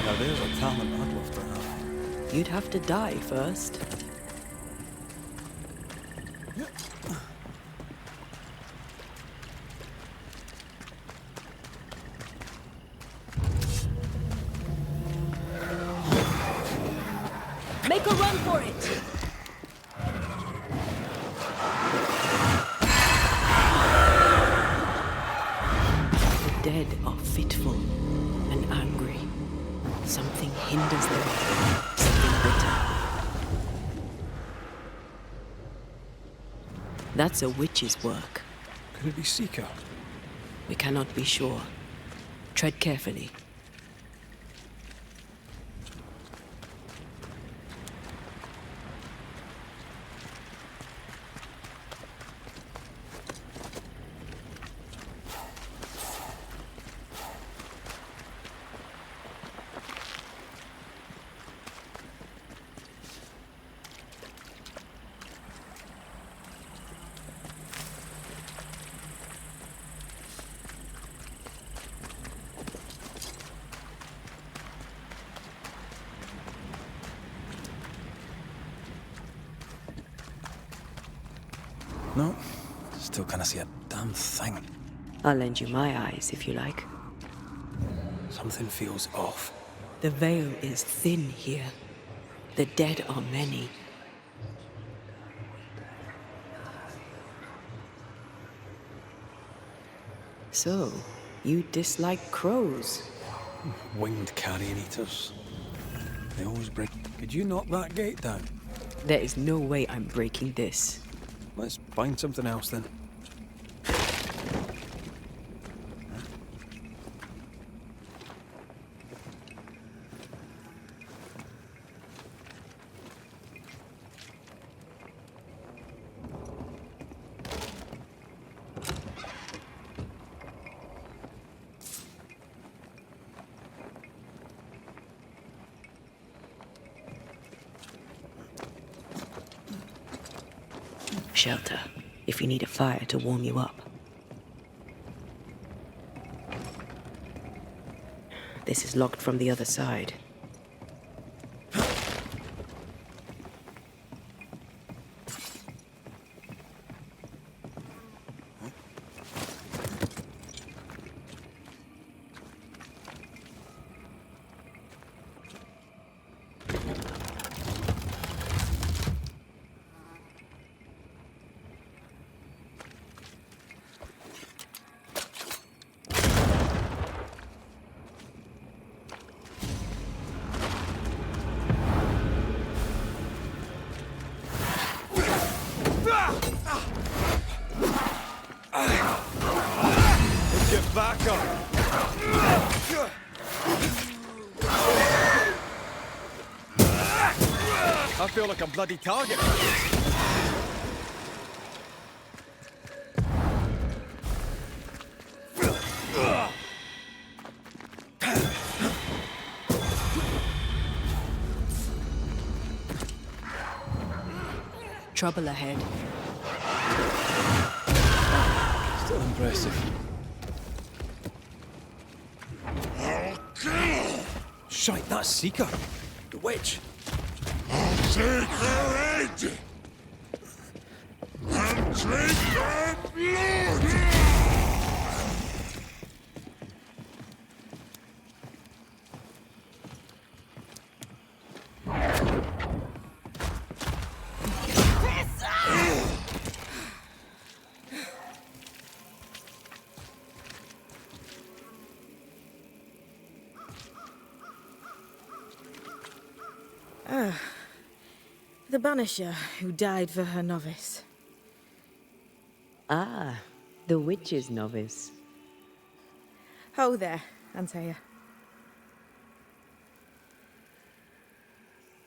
Now there's a talent I'd love to have. You'd have to die first. Make a run for it! The dead are fitful and angry. Something hinders them. Something bitter. That's a witch's work. Could it be Seeker? We cannot be sure. Tread carefully. No, still can't see a damn thing. I'll lend you my eyes if you like. Something feels off. The veil is thin here. The dead are many. So, you dislike crows? Winged carrion eaters. They always break. Could you knock that gate down? There is no way I'm breaking this. Let's find something else then. Shelter, if you need a fire to warm you up. This is locked from the other side. Get back up! I feel like a bloody target. Trouble ahead. Still impressive. Shite, that's Seeker. The witch. I'll take her head and drink her blood! The Banisher who died for her novice. Ah, the witch's novice. Ho there, Antea.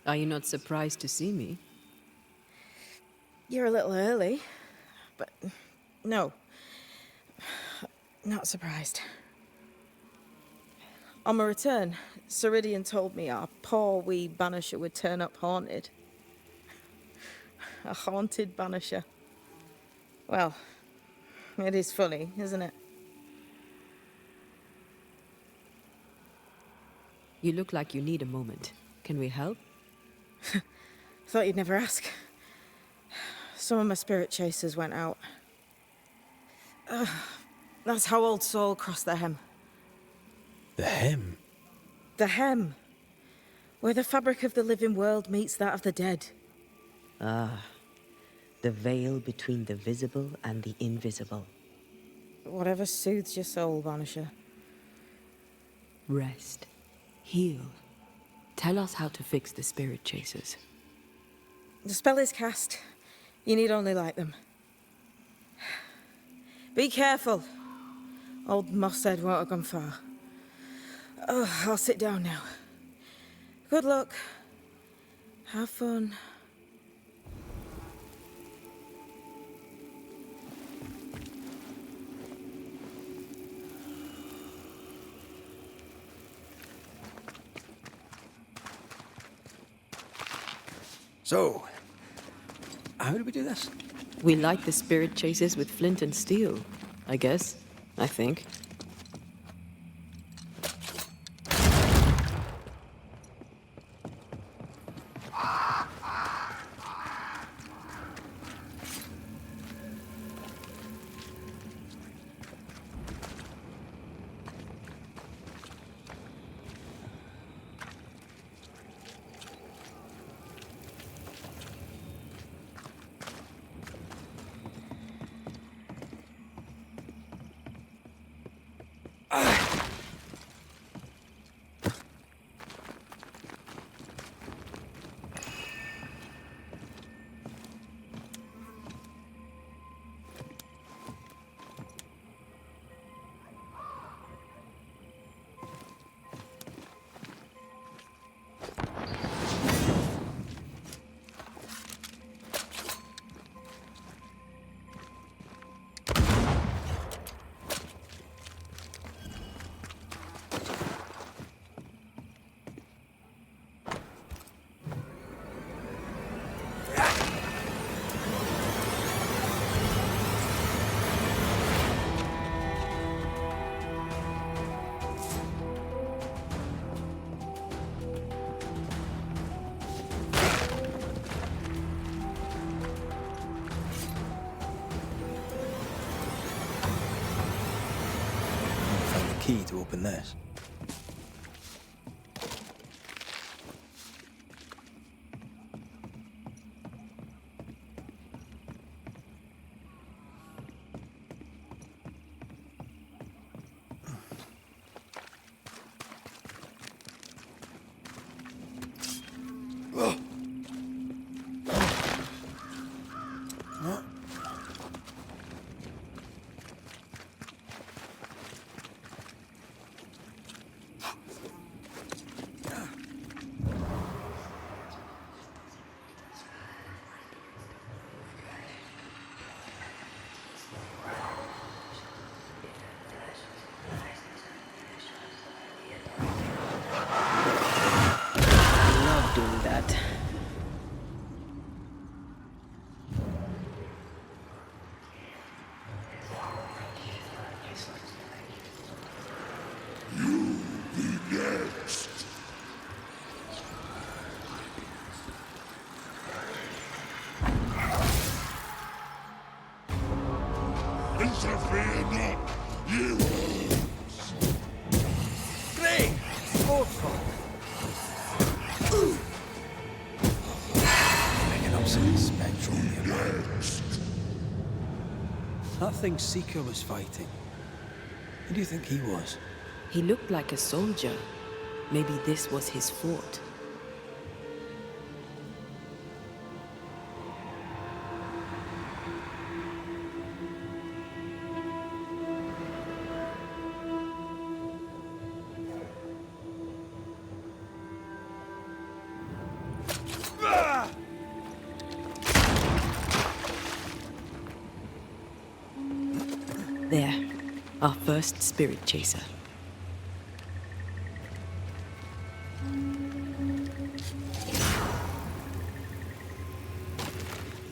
Are you not surprised to see me? You're a little early, but no, not surprised. On my return, Ceridian told me our poor wee Banisher would turn up haunted. A haunted Banisher. Well, it is funny, isn't it? You look like you need a moment. Can we help? Thought you'd never ask. Some of my spirit chasers went out. That's how old Saul crossed the hem. The hem? The hem. Where the fabric of the living world meets that of the dead. Ah, the veil between the visible and the invisible. Whatever soothes your soul, Banisher. Rest. Heal. Tell us how to fix the spirit chasers. The spell is cast. You need only light them. Be careful. Old Mosshead won't have gone far. Oh, I'll sit down now. Good luck. Have fun. So, how do we do this? We light the spirit chasers with flint and steel, I guess. I think. Key to open this. Interfere not, you Great! Making up some spectral nearby. That thing Seeker was fighting. Who do you think he was? He looked like a soldier. Maybe this was his fort. There, our first spirit chaser.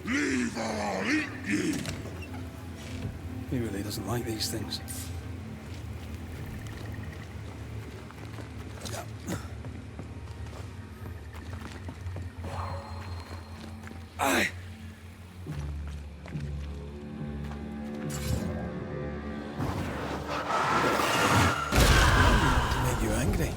leave or I'll eat you. He really doesn't like these things. Aye. To make you angry.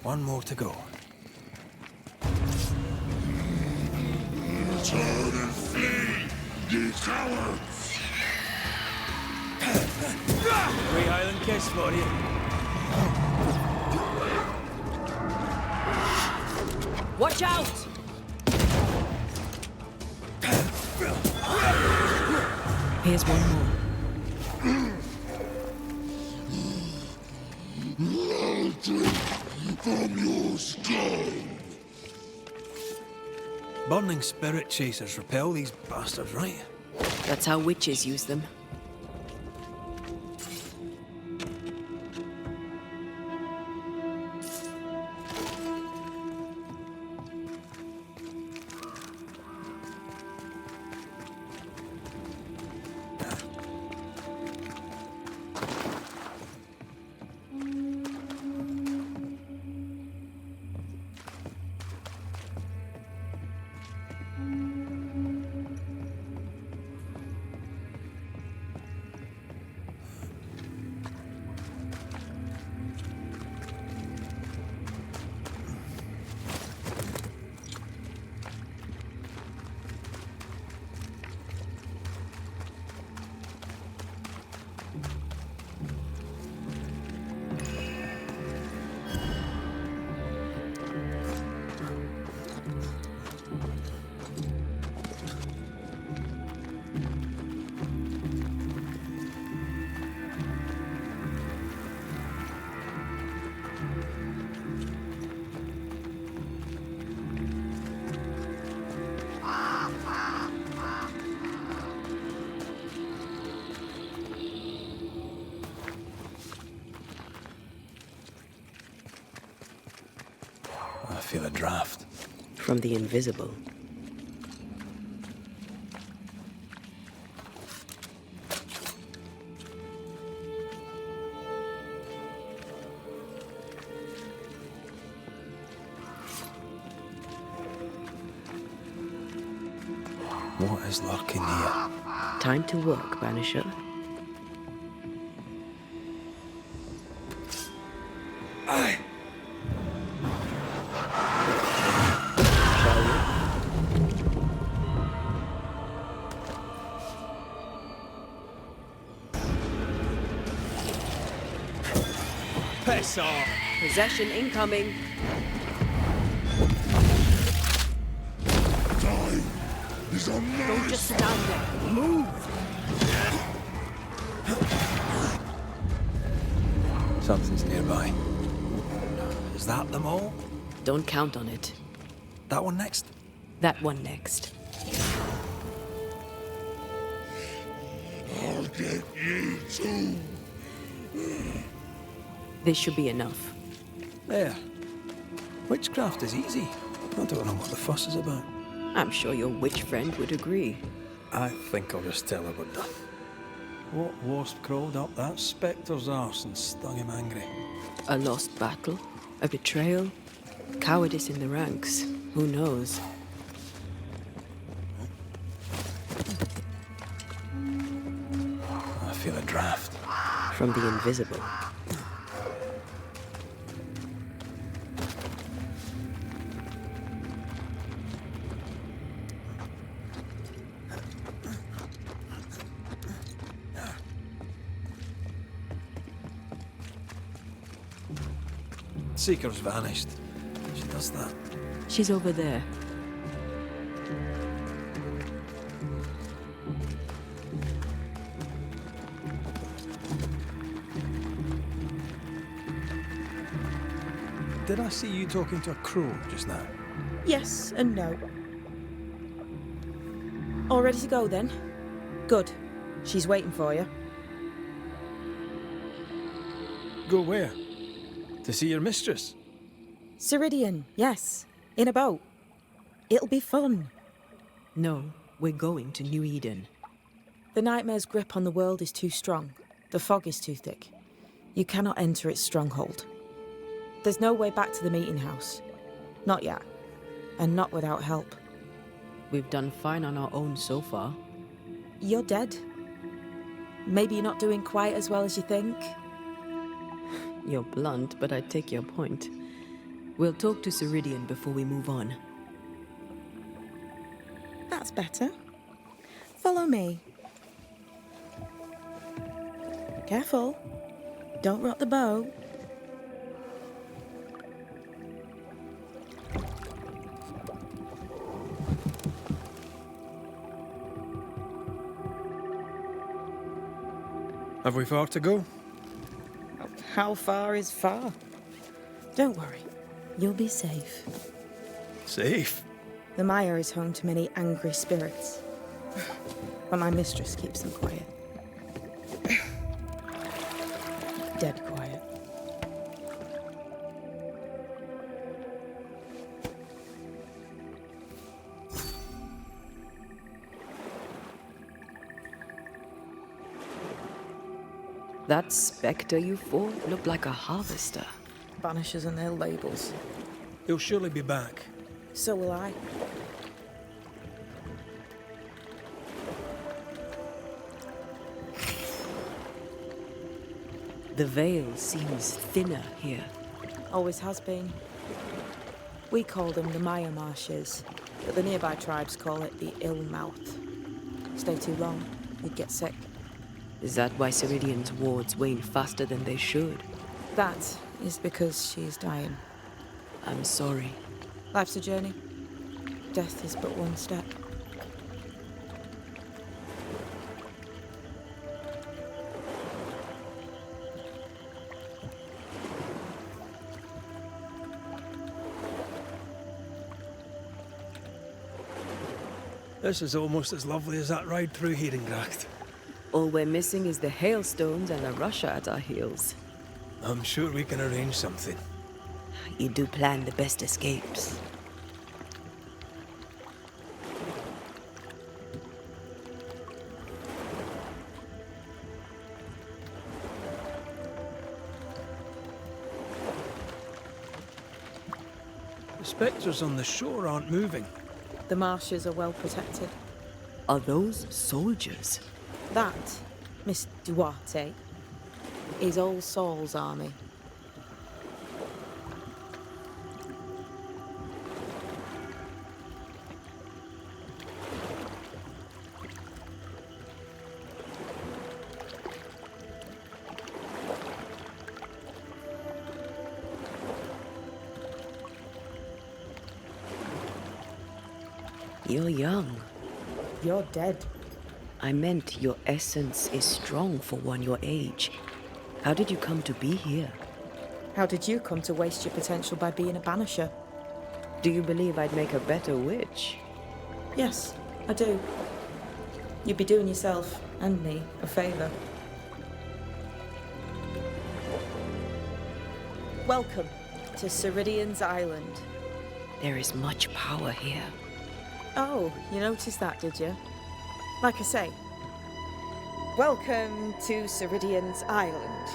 One more to go. Turn and flee, ye cowards! Wee Highland kiss for you. Watch out! Here's one more. I'll drink from your skull! Burning spirit chasers repel these bastards, right? That's how witches use them. I feel a draft. From the invisible. What is lurking here? Time to work, Banisher. Aye. Piss off! Possession incoming. Time is on my Don't just stand there. Move! Something's nearby. Is that them all? Don't count on it. That one next? That one next. I'll get you too! This should be enough. There. Witchcraft is easy. I don't know what the fuss is about. I'm sure your witch friend would agree. I think I'll just tell her we're done. What wasp crawled up that spectre's arse and stung him angry? A lost battle? A betrayal? Cowardice in the ranks? Who knows? I feel a draft. From the invisible. Seeker's vanished. She does that. She's over there. Did I see you talking to a crow just now? Yes and no. All ready to go then? Good. She's waiting for you. Go where? To see your mistress? Ceridian, yes. In a boat. It'll be fun. No, we're going to New Eden. The nightmare's grip on the world is too strong. The fog is too thick. You cannot enter its stronghold. There's no way back to the meeting house. Not yet. And not without help. We've done fine on our own so far. You're dead. Maybe you're not doing quite as well as you think. You're blunt, but I take your point. We'll talk to Ceridian before we move on. That's better. Follow me. Careful. Don't rock the boat. Have we far to go? How far is far? Don't worry. You'll be safe. Safe? The Mire is home to many angry spirits. But my mistress keeps them quiet. Dead quiet. That spectre you fought looked like a harvester. Banishers and their labels. He'll surely be back. So will I. The veil seems thinner here. Always has been. We call them the Maya Marshes, but the nearby tribes call it the Ill Mouth. Stay too long, you'd get sick. Is that why Ceridian's wards wane faster than they should? That is because she's dying. I'm sorry. Life's a journey. Death is but one step. This is almost as lovely as that ride through Herengracht. All we're missing is the hailstones and a Russia at our heels. I'm sure we can arrange something. You do plan the best escapes. The spectres on the shore aren't moving. The marshes are well protected. Are those soldiers? That, Miss Duarte, is All Saul's army. You're young. You're dead. I meant your essence is strong for one your age. How did you come to be here? How did you come to waste your potential by being a banisher? Do you believe I'd make a better witch? Yes, I do. You'd be doing yourself and me a favour. Welcome to Ceridian's Island. There is much power here. Oh, you noticed that, did you? Like I say, welcome to Ceridian's Island.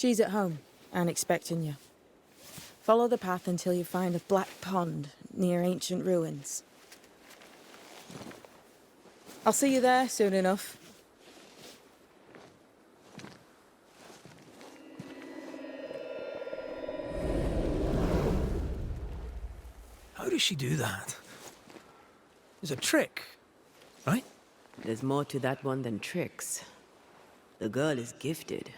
She's at home and expecting you. Follow the path until you find a black pond near ancient ruins. I'll see you there soon enough. How does she do that? It's a trick, right? There's more to that one than tricks. The girl is gifted.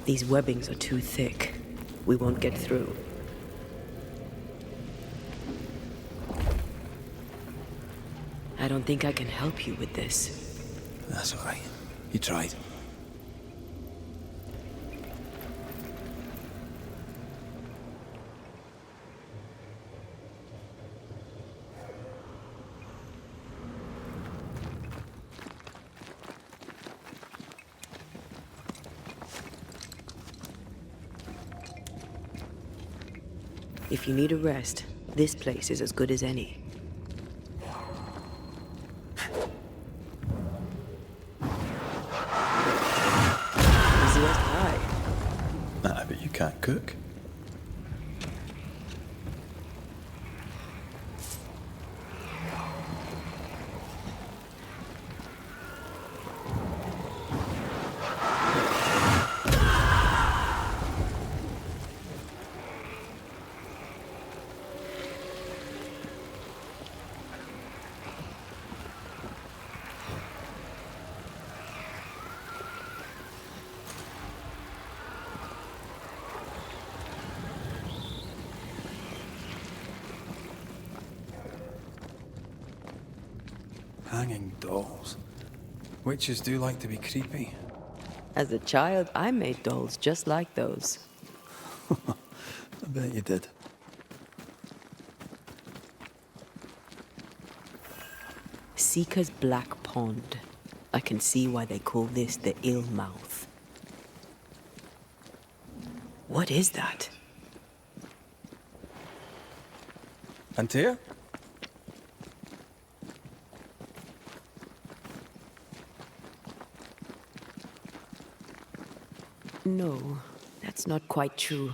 These webbings are too thick. We won't get through. I don't think I can help you with this. That's all right. You tried. If you need a rest, this place is as good as any. Easy as pie. Nah, but you can't cook. Hanging dolls. Witches do like to be creepy. As a child, I made dolls just like those. I bet you did. Seeker's Black Pond. I can see why they call this the Ill Mouth. What is that? Antea? No, that's not quite true.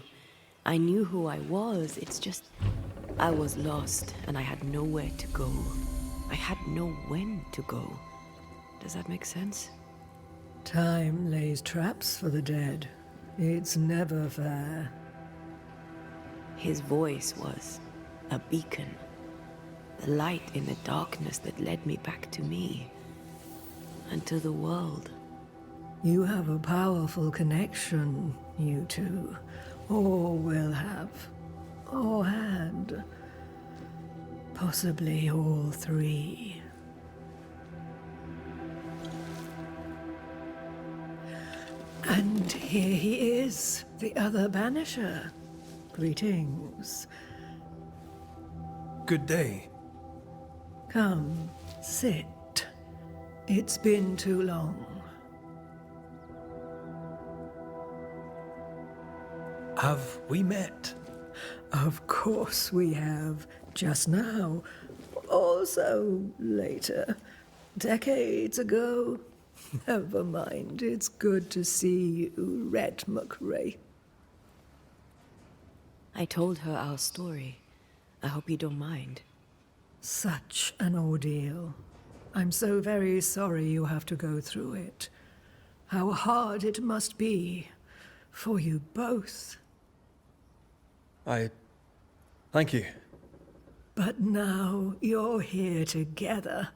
I knew who I was, it's just... I was lost, and I had nowhere to go. I had no when to go. Does that make sense? Time lays traps for the dead. It's never fair. His voice was a beacon. The light in the darkness that led me back to me. And to the world. You have a powerful connection, you two. Or will have. Or had. Possibly all three. And here he is, the other Banisher. Greetings. Good day. Come, sit. It's been too long. Have we met? Of course we have. Just now. Also later. Decades ago? Never mind. It's good to see you, Red McRae. I told her our story. I hope you don't mind. Such an ordeal. I'm so very sorry you have to go through it. How hard it must be for you both. Thank you. But now you're here together,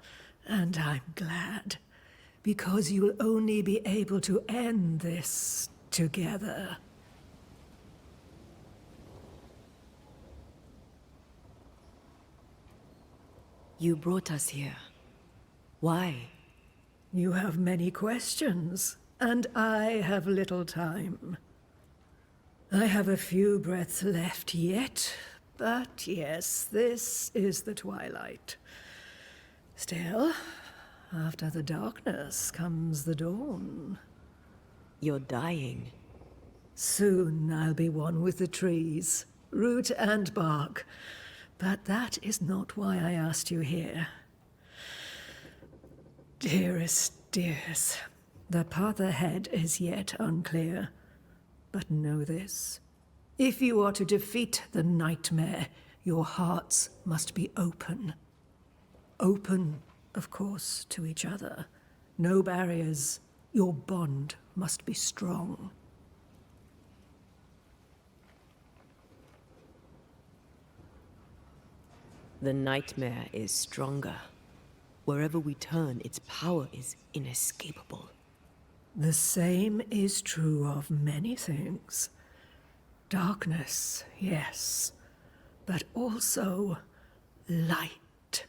and I'm glad. Because you'll only be able to end this together. You brought us here. Why? You have many questions, and I have little time. I have a few breaths left yet, but yes, this is the twilight. Still, after the darkness comes the dawn. You're dying. Soon I'll be one with the trees, root and bark. But that is not why I asked you here. Dearest dears, the path ahead is yet unclear. But know this. If you are to defeat the nightmare, your hearts must be open. Open, of course, to each other. No barriers. Your bond must be strong. The nightmare is stronger. Wherever we turn, its power is inescapable. The same is true of many things. Darkness, yes, but also light.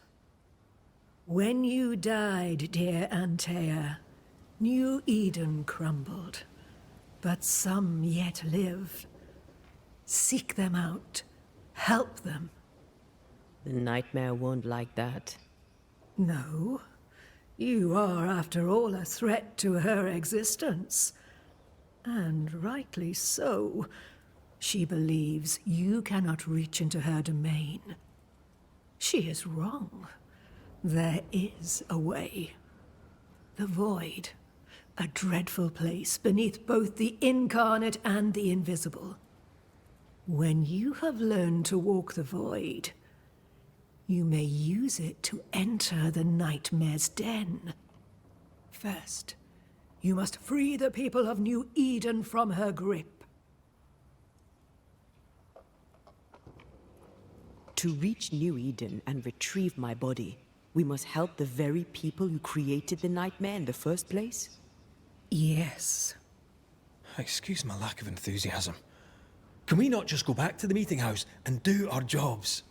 When you died, dear Antea, New Eden crumbled, but some yet live. Seek them out, help them. The nightmare won't like that. No. You are, after all, a threat to her existence. And rightly so. She believes you cannot reach into her domain. She is wrong. There is a way. The Void. A dreadful place beneath both the incarnate and the invisible. When you have learned to walk the Void, you may use it to enter the nightmare's den. First, you must free the people of New Eden from her grip. To reach New Eden and retrieve my body, we must help the very people who created the nightmare in the first place? Yes. Excuse my lack of enthusiasm. Can we not just go back to the meeting house and do our jobs?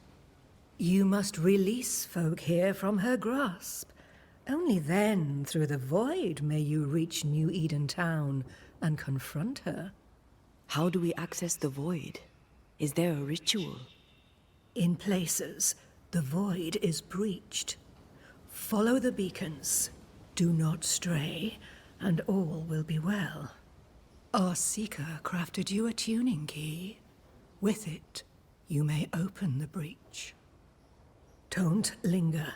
You must release folk here from her grasp. Only then, through the Void, may you reach New Eden Town and confront her. How do we access the Void? Is there a ritual? In places, the Void is breached. Follow the beacons. Do not stray, and all will be well. Our Seeker crafted you a tuning key. With it, you may open the breach. Don't linger.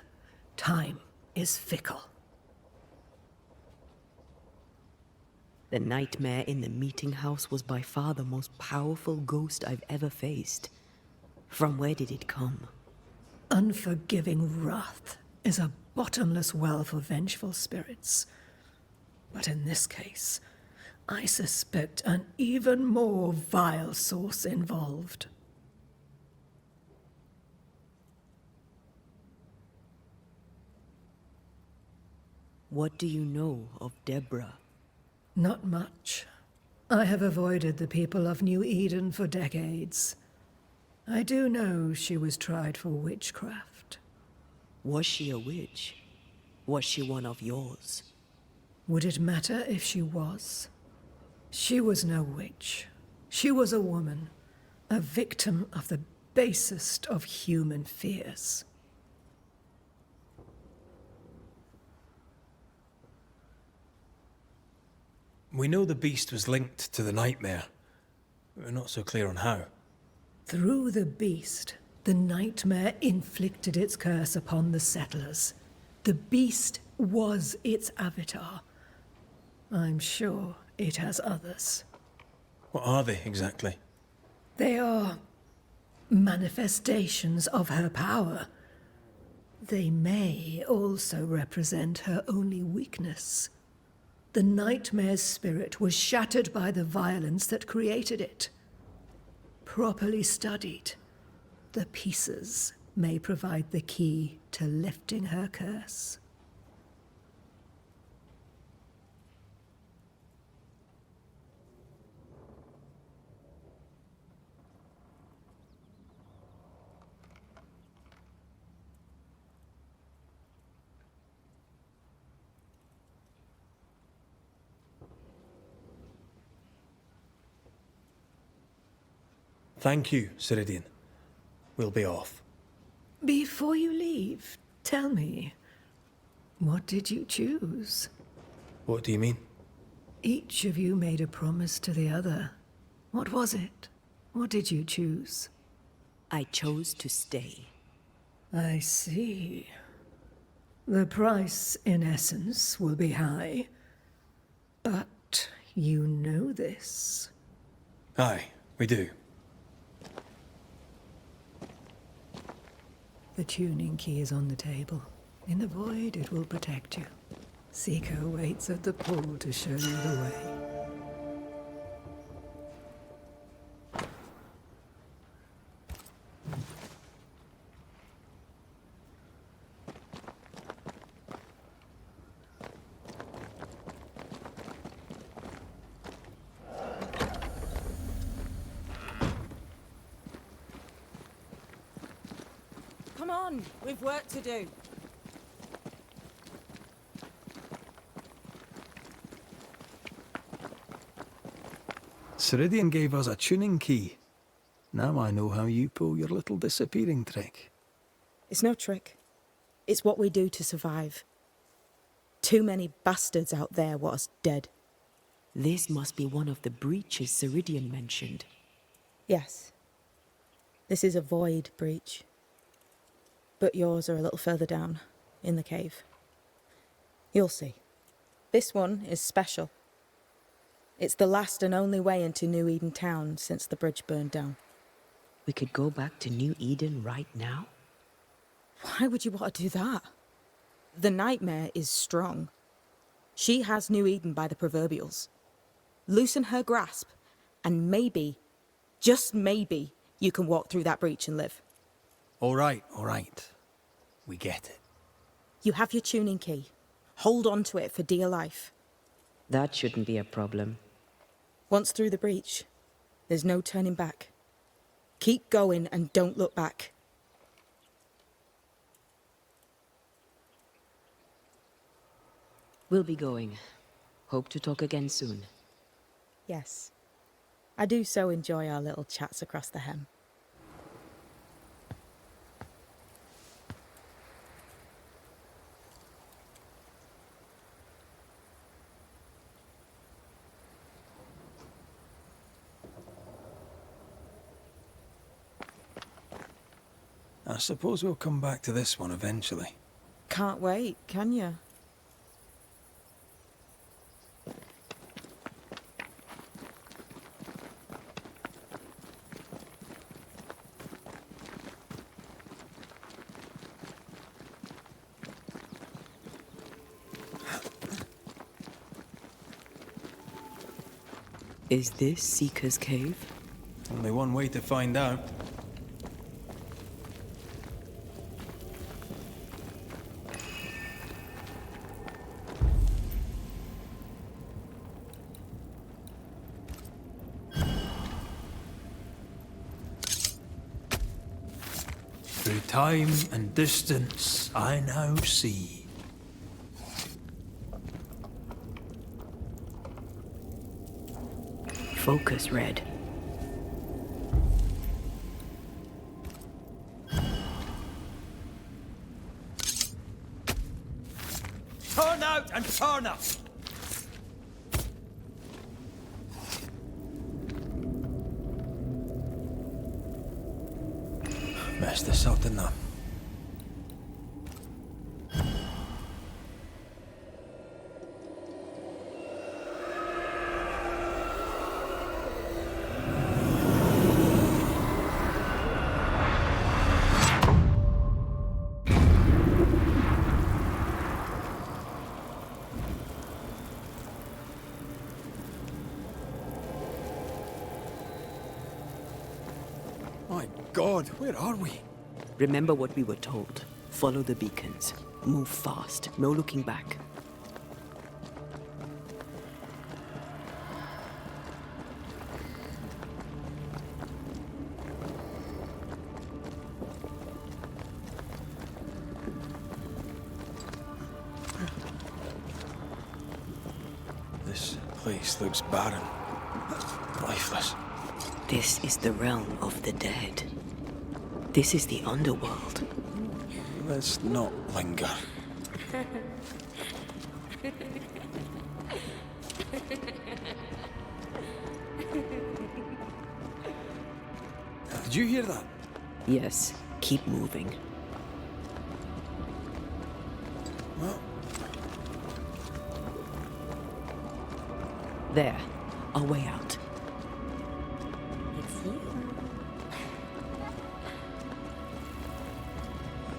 Time is fickle. The nightmare in the meeting house was by far the most powerful ghost I've ever faced. From where did it come? Unforgiving wrath is a bottomless well for vengeful spirits. But in this case, I suspect an even more vile source involved. What do you know of Deborah? Not much. I have avoided the people of New Eden for decades. I do know she was tried for witchcraft. Was she a witch? Was she one of yours? Would it matter if she was? She was no witch. She was a woman, a victim of the basest of human fears. We know the beast was linked to the nightmare. We're not so clear on how. Through the beast, the nightmare inflicted its curse upon the settlers. The beast was its avatar. I'm sure it has others. What are they exactly? They are manifestations of her power. They may also represent her only weakness. The nightmare's spirit was shattered by the violence that created it. Properly studied, the pieces may provide the key to lifting her curse. Thank you, Ceridian. We'll be off. Before you leave, tell me, what did you choose? What do you mean? Each of you made a promise to the other. What was it? What did you choose? I chose to stay. I see. The price, in essence, will be high. But you know this. Aye, we do. The tuning key is on the table. In the void, it will protect you. Seeker waits at the pool to show you the way. Come on, we've work to do. Ceridian gave us a tuning key. Now I know how you pull your little disappearing trick. It's no trick. It's what we do to survive. Too many bastards out there want us dead. This must be one of the breaches Ceridian mentioned. Yes. This is a void breach. But yours are a little further down, in the cave. You'll see. This one is special. It's the last and only way into New Eden town since the bridge burned down. We could go back to New Eden right now? Why would you want to do that? The nightmare is strong. She has New Eden by the proverbials. Loosen her grasp, and maybe, just maybe, you can walk through that breach and live. All right. We get it. You have your tuning key. Hold on to it for dear life. That shouldn't be a problem. Once through the breach, there's no turning back. Keep going and don't look back. We'll be going. Hope to talk again soon. Yes. I do so enjoy our little chats across the hem. I suppose we'll come back to this one eventually. Can't wait, can you? Is this Seeker's Cave? Only one way to find out. Through time and distance, I now see. Focus, Red. Turn out and turn up! Messed this up, didn't I? God, where are we? Remember what we were told. Follow the beacons. Move fast. No looking back. This place looks barren. Lifeless. This is the realm of the dead. This is the underworld. Let's not linger. Did you hear that? Yes, keep moving. Well, there, our way out. It's you.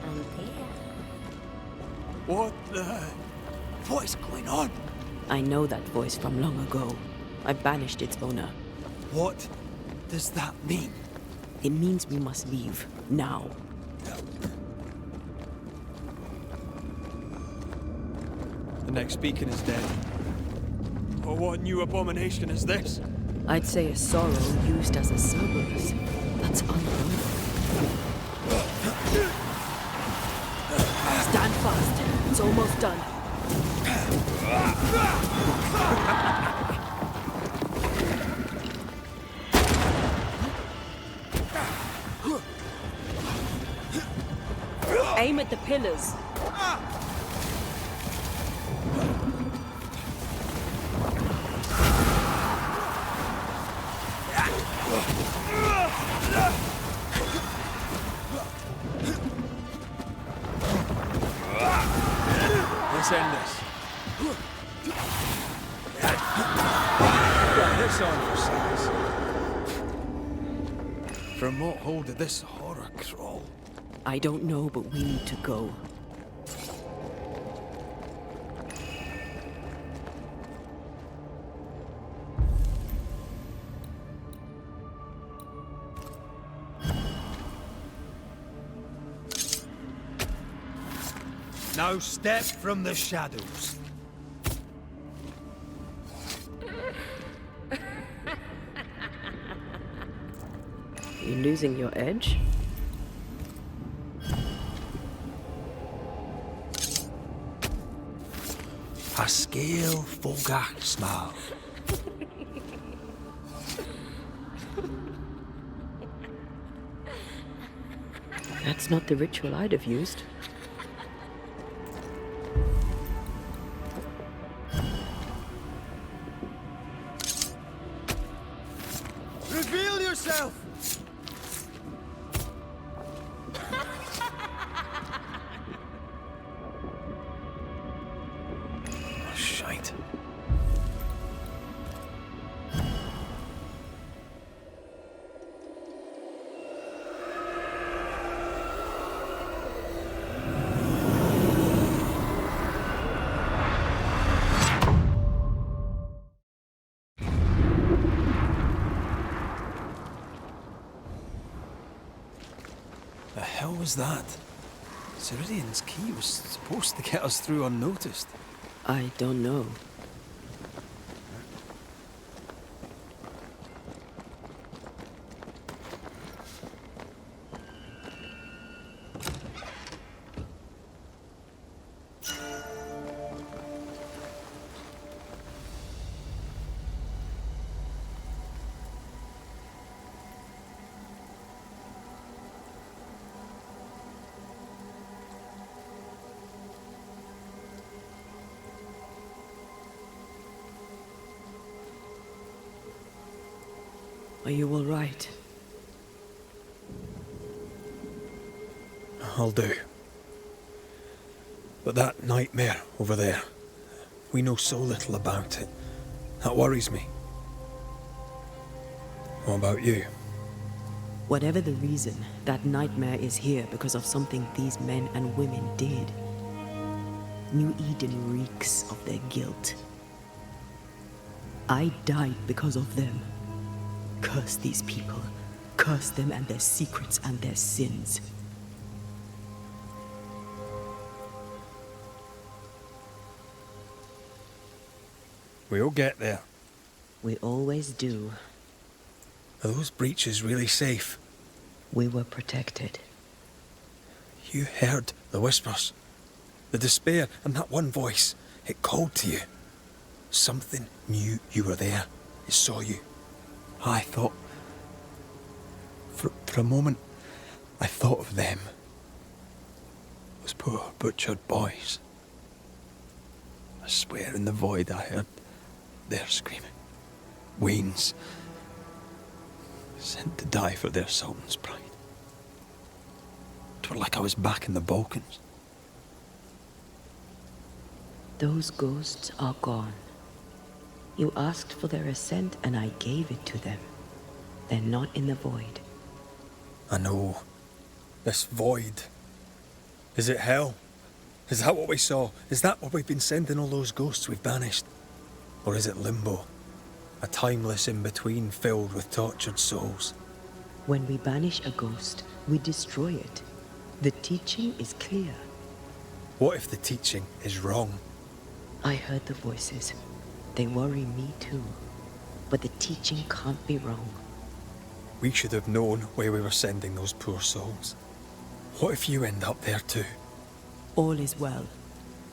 I'm there. What is going on? I know that voice from long ago. I banished its owner. What does that mean? It means we must leave, now. The next beacon is dead. Oh, what new abomination is this? I'd say a sorrow used as a Cerberus. That's unheard of. Stand fast. It's almost done. Aim at the pillars. Let's end this. Get this on for size. From what hole did this horror crawl? I don't know, but we need to go. Now step from the shadows. You losing your edge? A scale fogach smile. That's not the ritual I'd have used. Reveal yourself! Oh, shite. The hell was that? Ceridian's key was supposed to get us through unnoticed. I don't know. Are you all right? I'll do. But that nightmare over there, we know so little about it. That worries me. What about you? Whatever the reason, that nightmare is here because of something these men and women did. New Eden reeks of their guilt. I died because of them. Curse these people. Curse them and their secrets and their sins. We'll get there. We always do. Are those breaches really safe? We were protected. You heard the whispers, the despair, and that one voice. It called to you. Something knew you were there. It saw you. I thought... For a moment, I thought of them. Those poor butchered boys. I swear in the void I heard their screaming. Wayne's. Sent to die for their sultan's pride. 'Twere like I was back in the Balkans. Those ghosts are gone. You asked for their ascent and I gave it to them. They're not in the void. I know. This void. Is it hell? Is that what we saw? Is that what we've been sending all those ghosts we've banished? Or is it limbo? A timeless in-between filled with tortured souls? When we banish a ghost, we destroy it. The teaching is clear. What if the teaching is wrong? I heard the voices. They worry me too. But the teaching can't be wrong. We should have known where we were sending those poor souls. What if you end up there too? All is well.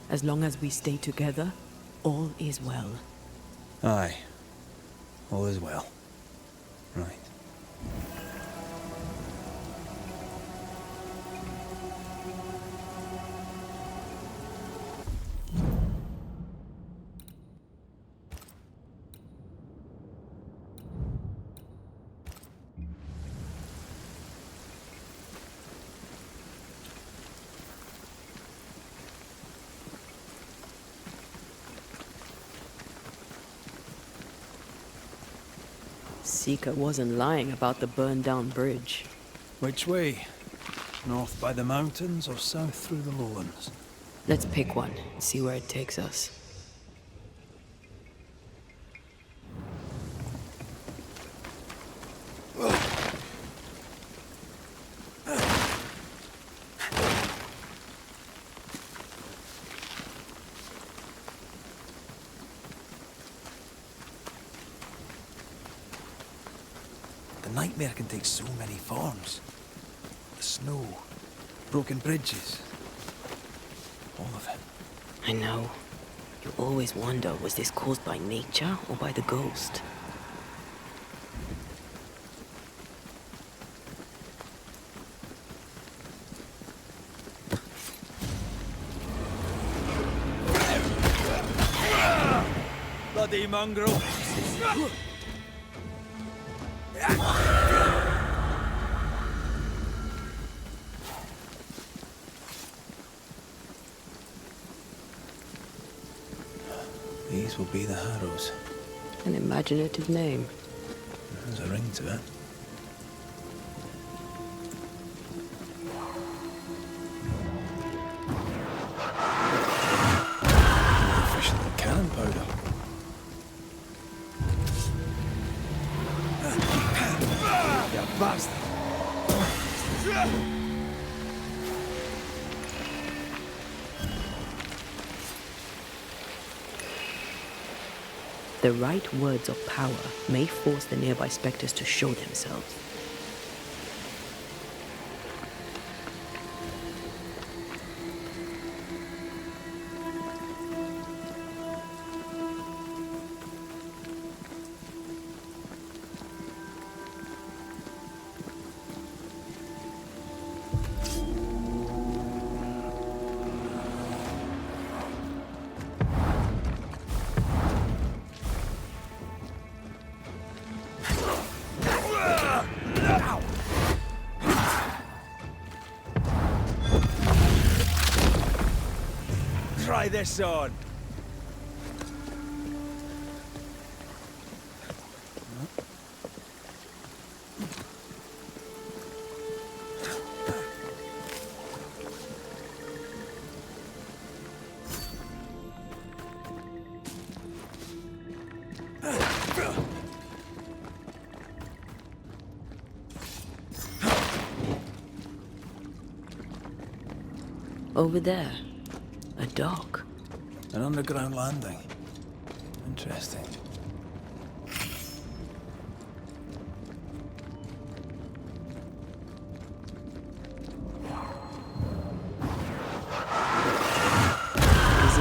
As long as we stay together, all is well. Aye. All is well. Right. Seeker wasn't lying about the burned-down bridge. Which way? North by the mountains or south through the lowlands? Let's pick one and see where it takes us. The nightmare can take so many forms. The snow, broken bridges, all of it. I know. You always wonder, was this caused by nature or by the ghost? Bloody mongrel! These will be the Harrows. An imaginative name. There's a ring to it. Efficient cannon powder. You bastard! The right words of power may force the nearby specters to show themselves. Try this on. Over there, a dock. An underground landing. Interesting. Easy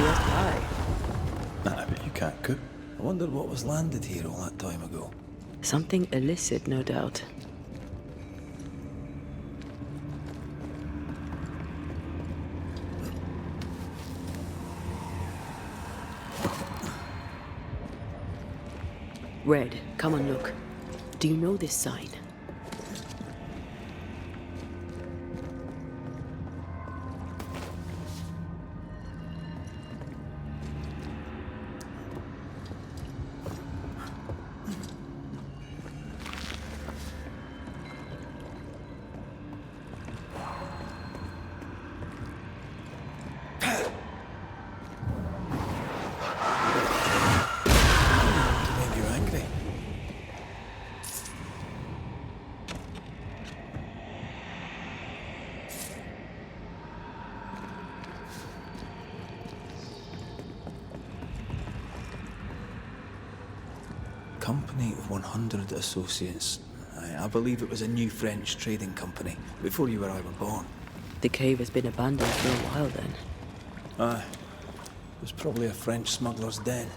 as pie. Nah, but you can't cook. I wonder what was landed here all that time ago. Something illicit, no doubt. Red, come and look. Do you know this sign? To make you angry. Company of 100 Associates. I believe it was a new French trading company, before you or I were born. The cave has been abandoned for a while then. Aye. It was probably a French smuggler's den.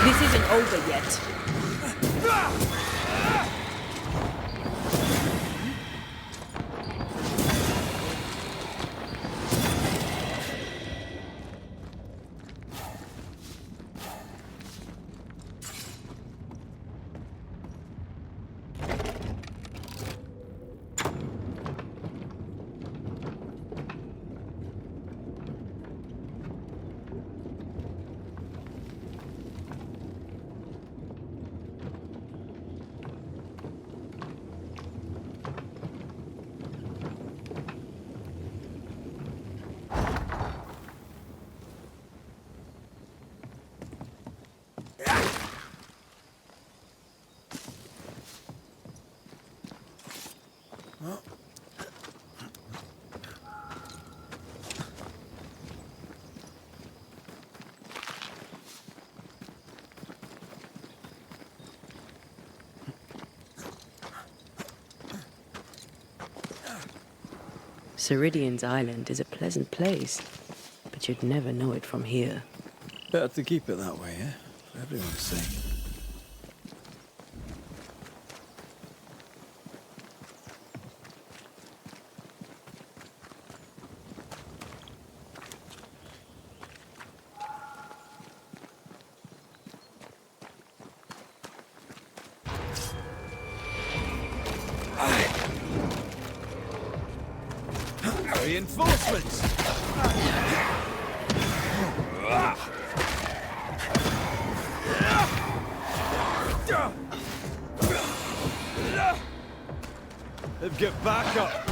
This isn't over yet. Ceridian's island is a pleasant place, but you'd never know it from here. Better to keep it that way, eh? For everyone's sake. Reinforcements! Get back up!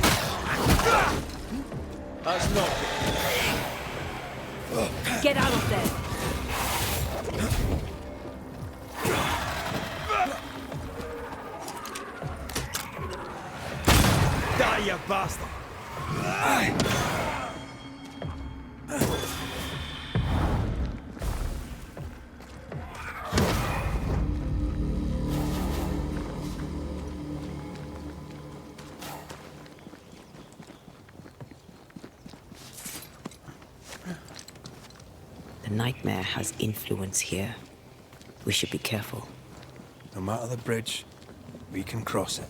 That's not good. Get out of there! Die, you bastard! The nightmare has influence here. We should be careful. No matter the bridge, we can cross it.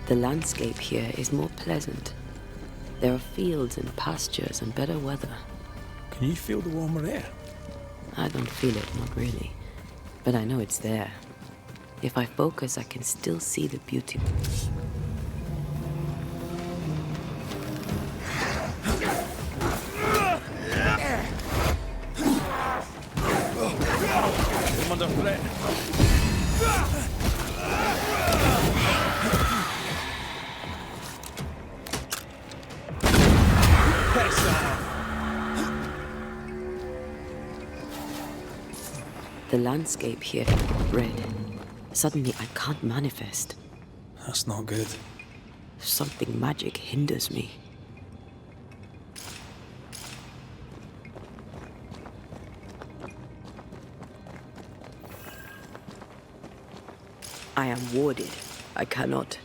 The landscape here is more pleasant. There are fields and pastures and better weather. Can you feel the warmer air? I don't feel it, not really. But I know it's there. If I focus, I can still see the beauty. I'm under threat. The landscape here, red. Suddenly I can't manifest. That's not good. Something magic hinders me. I am warded. I cannot.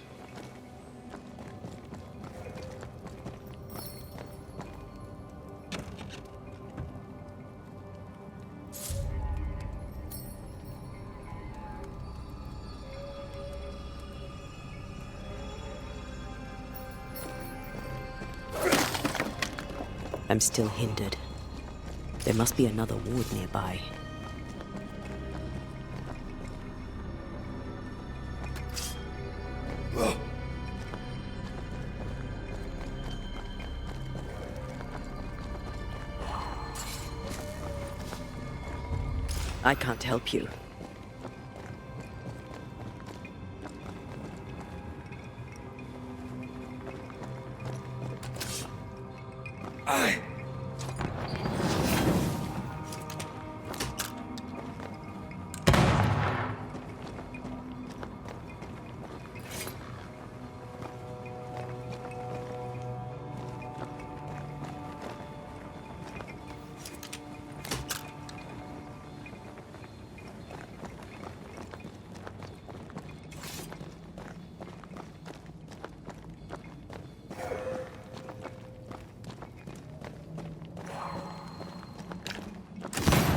I'm still hindered. There must be another ward nearby. I can't help you.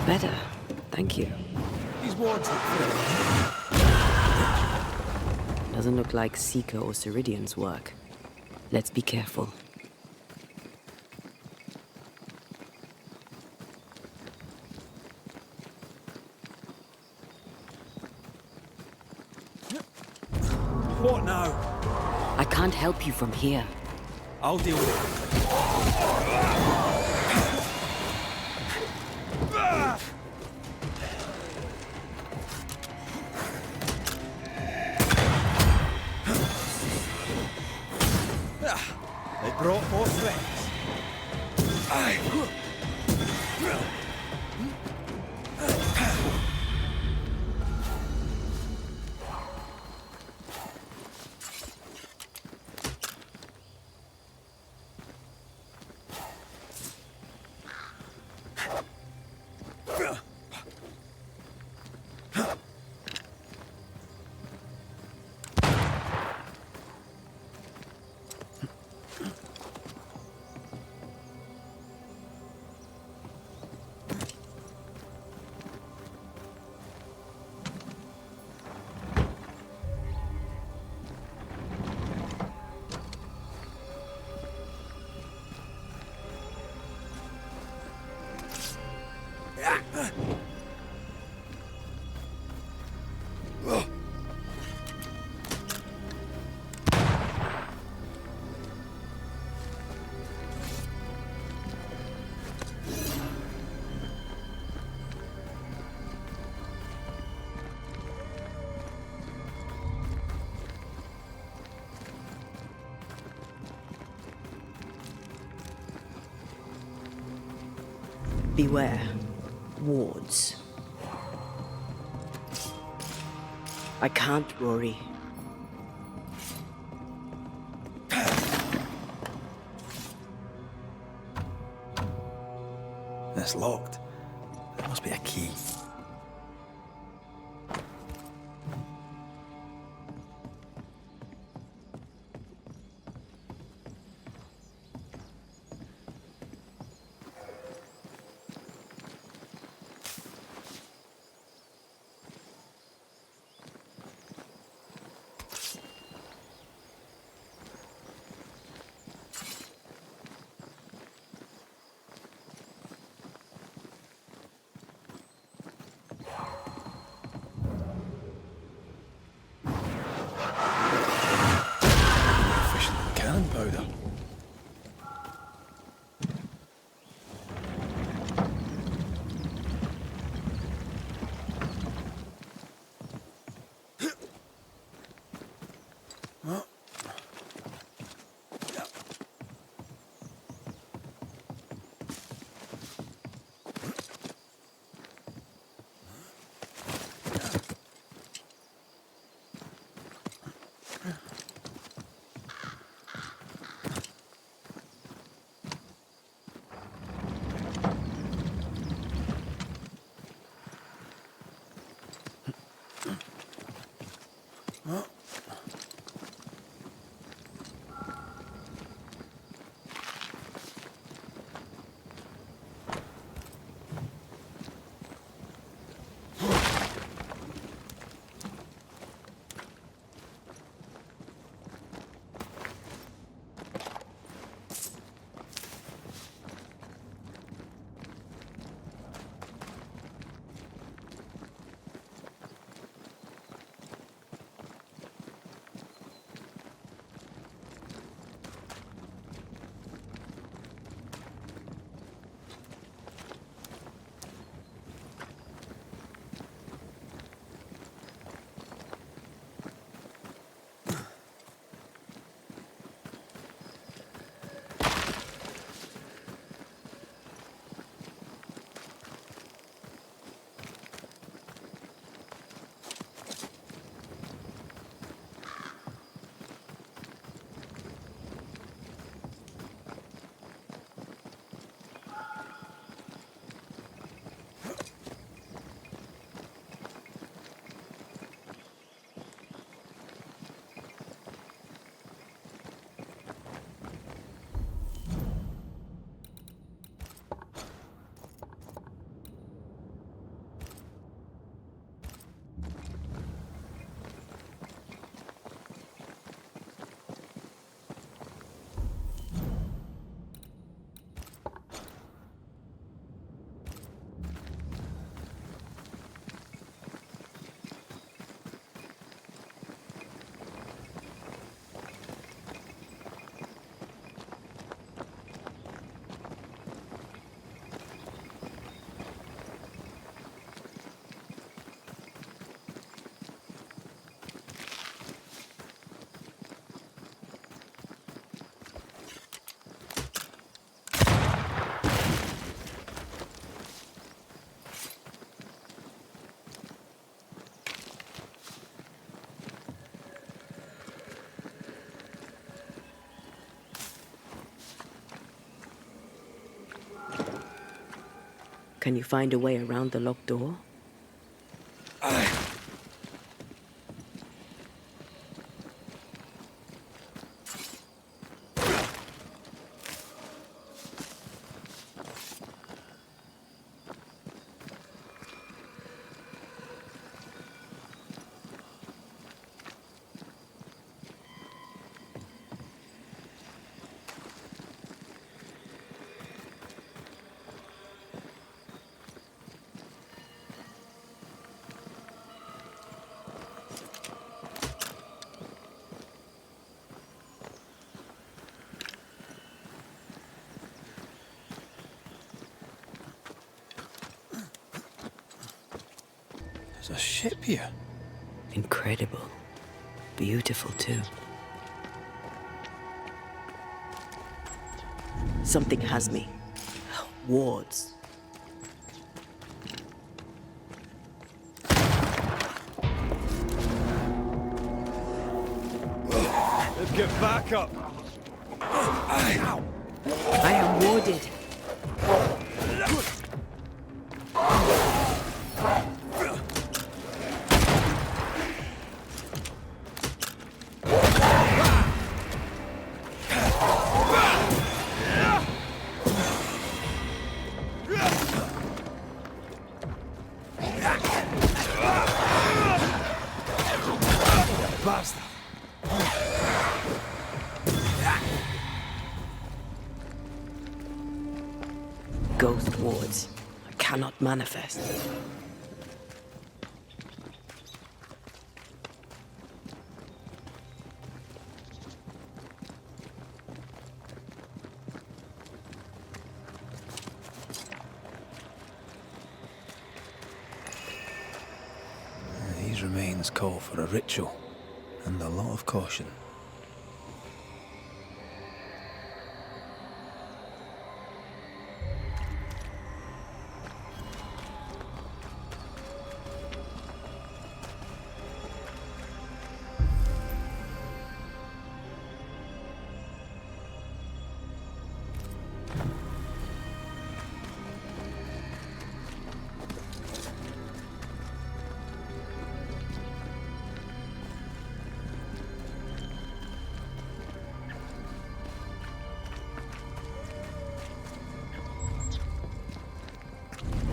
Better. Thank you. These wards look Doesn't look like Seeker or Ceridian's work. Let's be careful. What now? I can't help you from here. I'll deal with it. They brought more threats. Beware. Wards. I can't, Rory. It's locked. There must be a key. Gunpowder. Can you find a way around the locked door? There's a ship here. Incredible. Beautiful, too. Something has me. Wards. back up. I am warded. Bastard. Ghost wards. I cannot manifest. These remains call for a ritual and a lot of caution.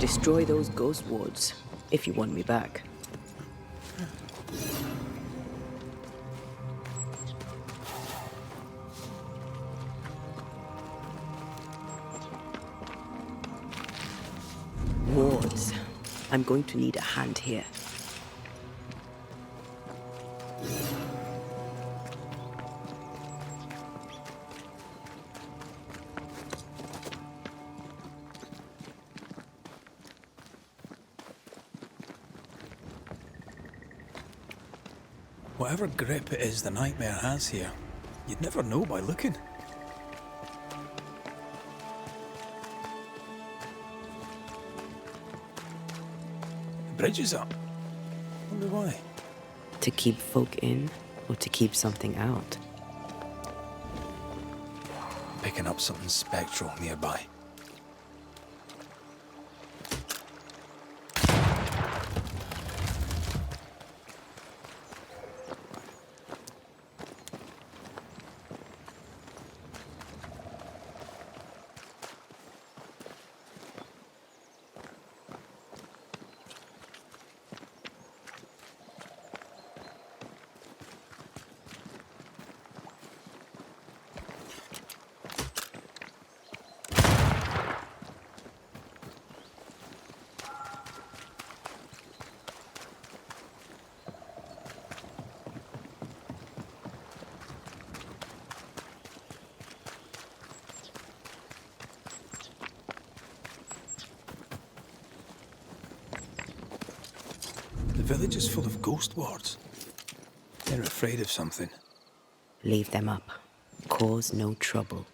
Destroy those ghost wards if you want me back. Wards. I'm going to need a hand here. Whatever grip it is the nightmare has here, you'd never know by looking. The bridge is up. Wonder why. To keep folk in or to keep something out? Picking up something spectral nearby. The village is full of ghost wards. They're afraid of something. Leave them up. Cause no trouble.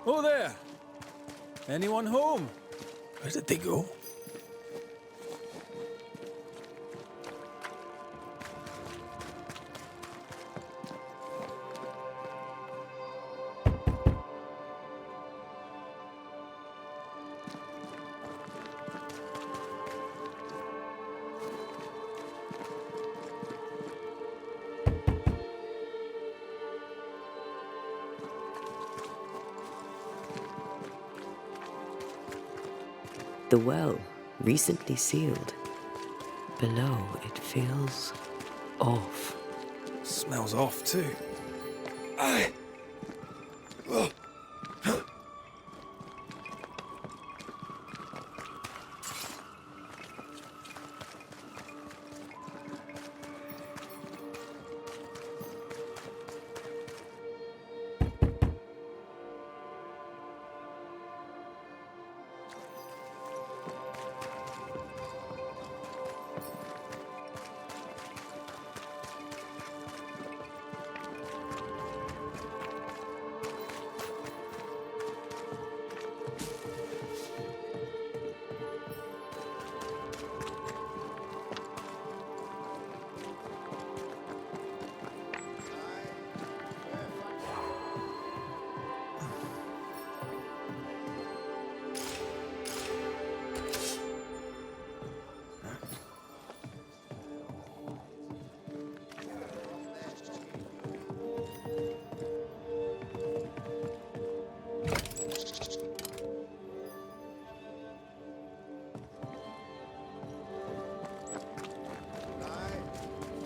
Oh there! Anyone home? Where did they go? The well, recently sealed. Below, it feels off. Smells off too. Aye. Ugh.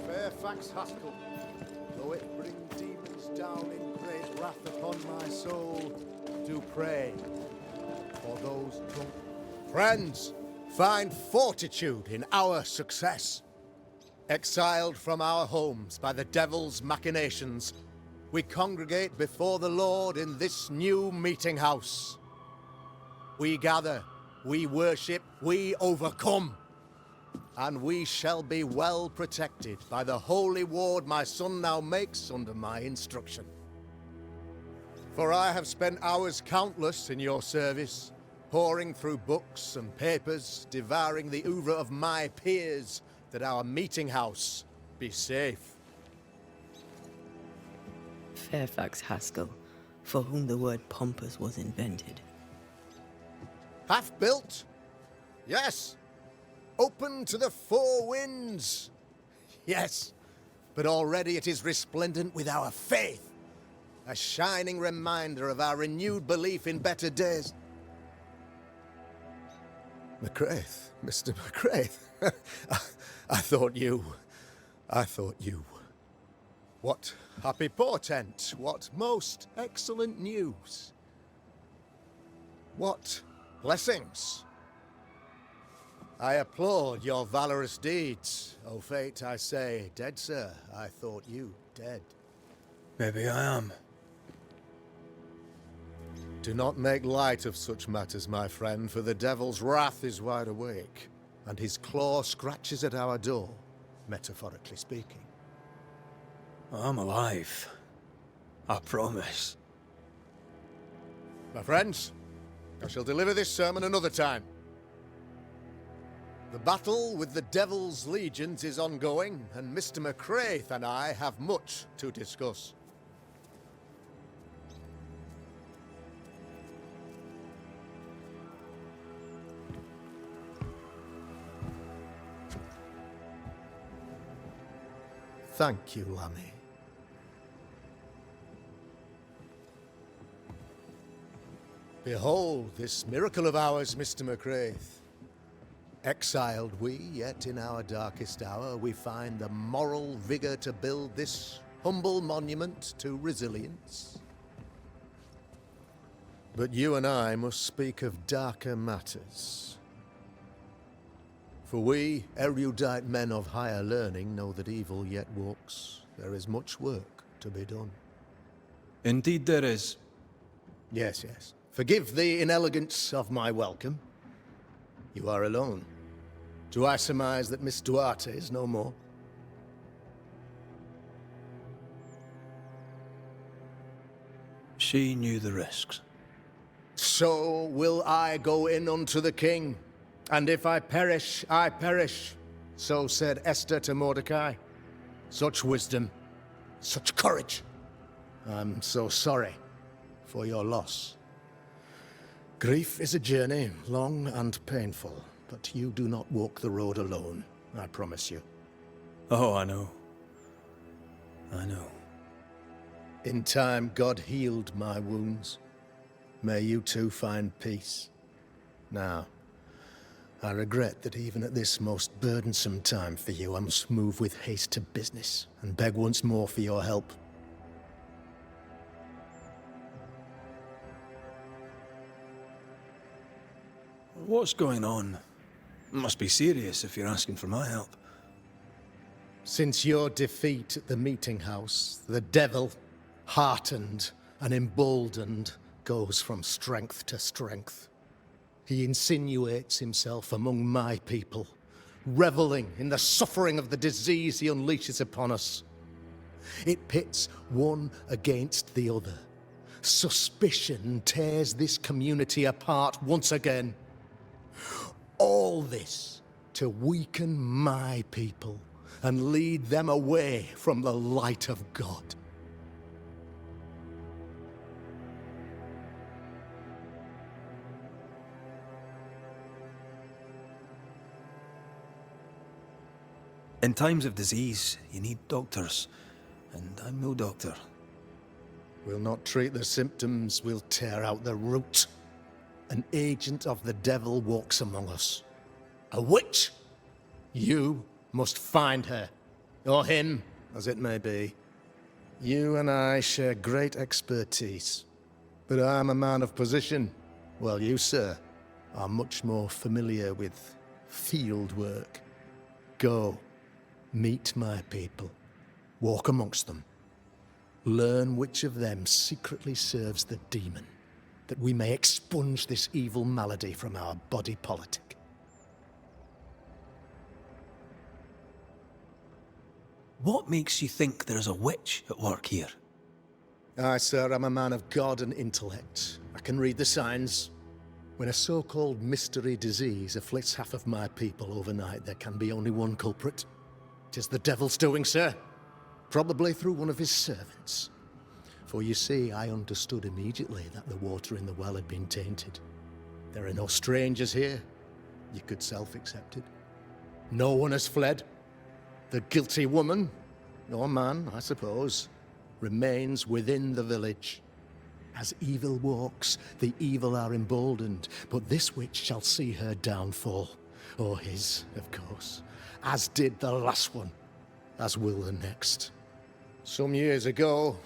Fairfax Haskell, though it bring demons down in great wrath upon my soul, do pray for those drunk. Friends, find fortitude in our success. Exiled from our homes by the devil's machinations, we congregate before the Lord in this new meeting house. We gather, we worship, we overcome. And we shall be well protected by the holy ward my son now makes under my instruction. For I have spent hours countless in your service, poring through books and papers, devouring the oeuvre of my peers, that our meeting house be safe. Fairfax Haskell, for whom the word pompous was invented. Half-built? Yes. Open to the four winds? Yes. But already it is resplendent with our faith. A shining reminder of our renewed belief in better days. McCraith, Mr. McCraith. I thought you. What happy portent, what most excellent news. What blessings. I applaud your valorous deeds. O fate, I say, dead sir, I thought you dead. Maybe I am. Do not make light of such matters, my friend, for the devil's wrath is wide awake, and his claw scratches at our door, metaphorically speaking. I'm alive. I promise. My friends, I shall deliver this sermon another time. The battle with the devil's legions is ongoing, and Mr. McCraith and I have much to discuss. Thank you, Lammy. Behold this miracle of ours, Mr. McCraith. Exiled we, yet in our darkest hour we find the moral vigor to build this humble monument to resilience. But you and I must speak of darker matters. For we, erudite men of higher learning, know that evil yet walks. There is much work to be done. Indeed there is. Yes, yes. Forgive the inelegance of my welcome. You are alone. Do I surmise that Miss Duarte is no more? She knew the risks. So will I go in unto the king. And if I perish, I perish. So said Esther to Mordecai. Such wisdom, such courage. I'm so sorry for your loss. Grief is a journey, long and painful, but you do not walk the road alone, I promise you. Oh, I know. I know. In time, God healed my wounds. May you too find peace. Now, I regret that even at this most burdensome time for you, I must move with haste to business and beg once more for your help. What's going on? It must be serious if you're asking for my help. Since your defeat at the meeting house, the devil, heartened and emboldened, goes from strength to strength. He insinuates himself among my people, reveling in the suffering of the disease he unleashes upon us. It pits one against the other. Suspicion tears this community apart once again. All this to weaken my people and lead them away from the light of God. In times of disease, you need doctors, and I'm no doctor. We'll not treat the symptoms, we'll tear out the root. An agent of the devil walks among us. A witch? You must find her. Or him, as it may be. You and I share great expertise. But I'm a man of position, while you, sir, are much more familiar with field work. Go, meet my people. Walk amongst them. Learn which of them secretly serves the demon, that we may expunge this evil malady from our body politic. What makes you think there's a witch at work here? Aye, sir, I'm a man of God and intellect. I can read the signs. When a so-called mystery disease afflicts half of my people overnight, there can be only one culprit. 'Tis the devil's doing, sir. Probably through one of his servants. For you see, I understood immediately that the water in the well had been tainted. There are no strangers here. You could self-accept it. No one has fled. The guilty woman, or man, I suppose, remains within the village. As evil walks, the evil are emboldened, but this witch shall see her downfall. Or his, of course. As did the last one. As will the next. Some years ago,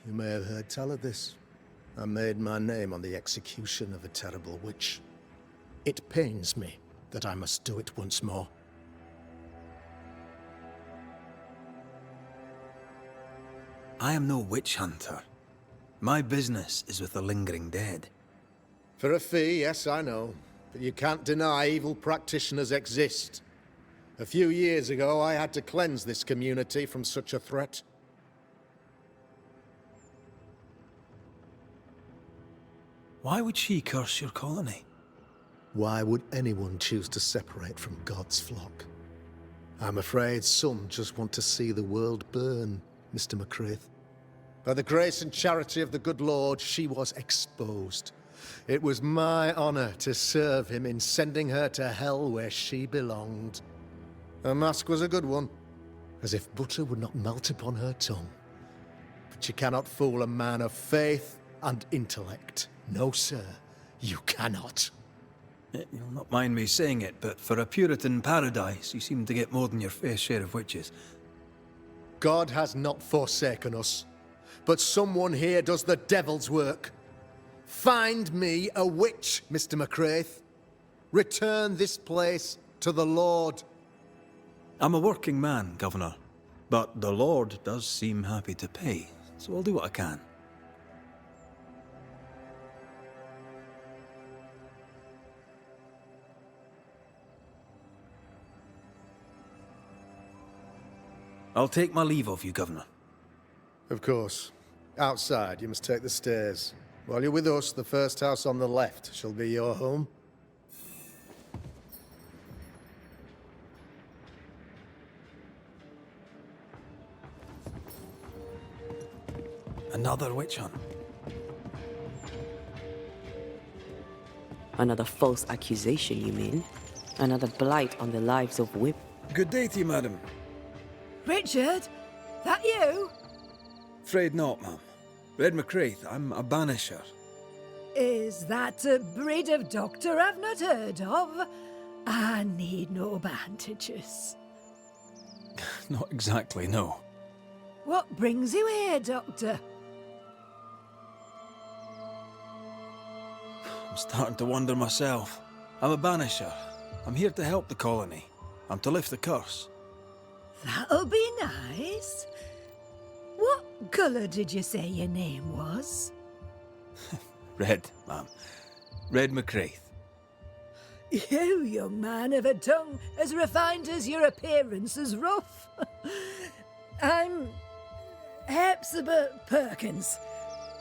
you may have heard tell of this. I made my name on the execution of a terrible witch. It pains me that I must do it once more. I am no witch hunter. My business is with the lingering dead. For a fee, yes, I know. But you can't deny evil practitioners exist. A few years ago, I had to cleanse this community from such a threat. Why would she curse your colony? Why would anyone choose to separate from God's flock? I'm afraid some just want to see the world burn, Mr. McCraith. By the grace and charity of the good Lord, she was exposed. It was my honor to serve him in sending her to hell where she belonged. Her mask was a good one, as if butter would not melt upon her tongue. But you cannot fool a man of faith and intellect. No, sir, you cannot. You'll not mind me saying it, but for a Puritan paradise, you seem to get more than your fair share of witches. God has not forsaken us, but someone here does the devil's work. Find me a witch, Mr. McCraith. Return this place to the Lord. I'm a working man, Governor, but the Lord does seem happy to pay, so I'll do what I can. I'll take my leave of you, Governor. Of course. Outside, you must take the stairs. While you're with us, the first house on the left shall be your home. Another witch hunt. Another false accusation, you mean? Another blight on the lives of women. Good day to you, madam. Richard? That you? Afraid not, ma'am. Red McCraith, I'm a Banisher. Is that a breed of doctor I've not heard of? I need no bandages. Not exactly, no. What brings you here, Doctor? I'm starting to wonder myself. I'm a Banisher. I'm here to help the colony. I'm to lift the curse. That'll be nice. What colour did you say your name was? Red, ma'am. Red McCraith. You, young man, have a tongue as refined as your appearance is rough. I'm Hepzibah Perkins.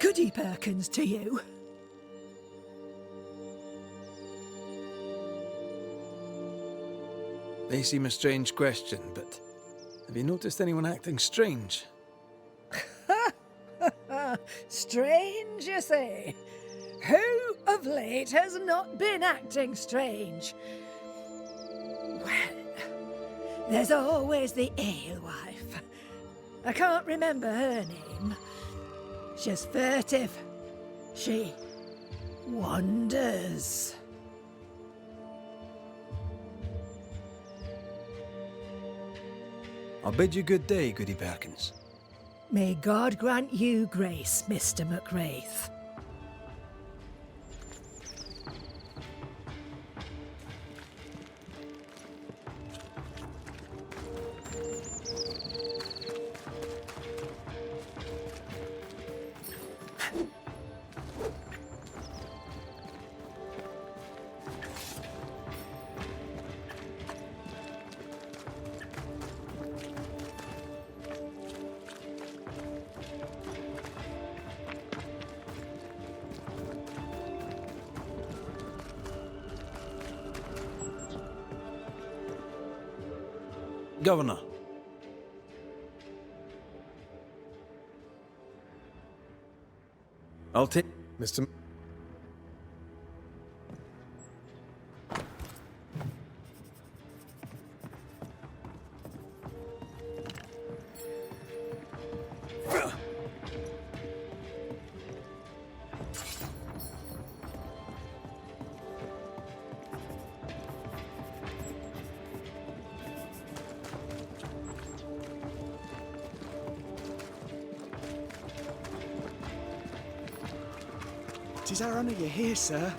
Goody Perkins to you. They seem a strange question, but have you noticed anyone acting strange? Strange, you say? Who of late has not been acting strange? Well, there's always the alewife. I can't remember her name. She's furtive. She wanders. I'll bid you good day, Goody Perkins. May God grant you grace, Mr. McWraith. Governor. I'll take... Mr. Tis our honour you're here, sir.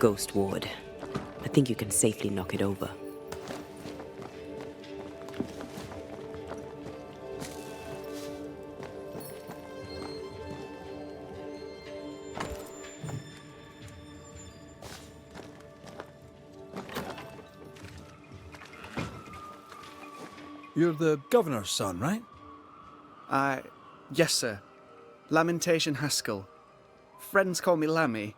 Ghost Ward. I think you can safely knock it over. You're the governor's son, right? Yes, sir. Lamentation Haskell. Friends call me Lammy.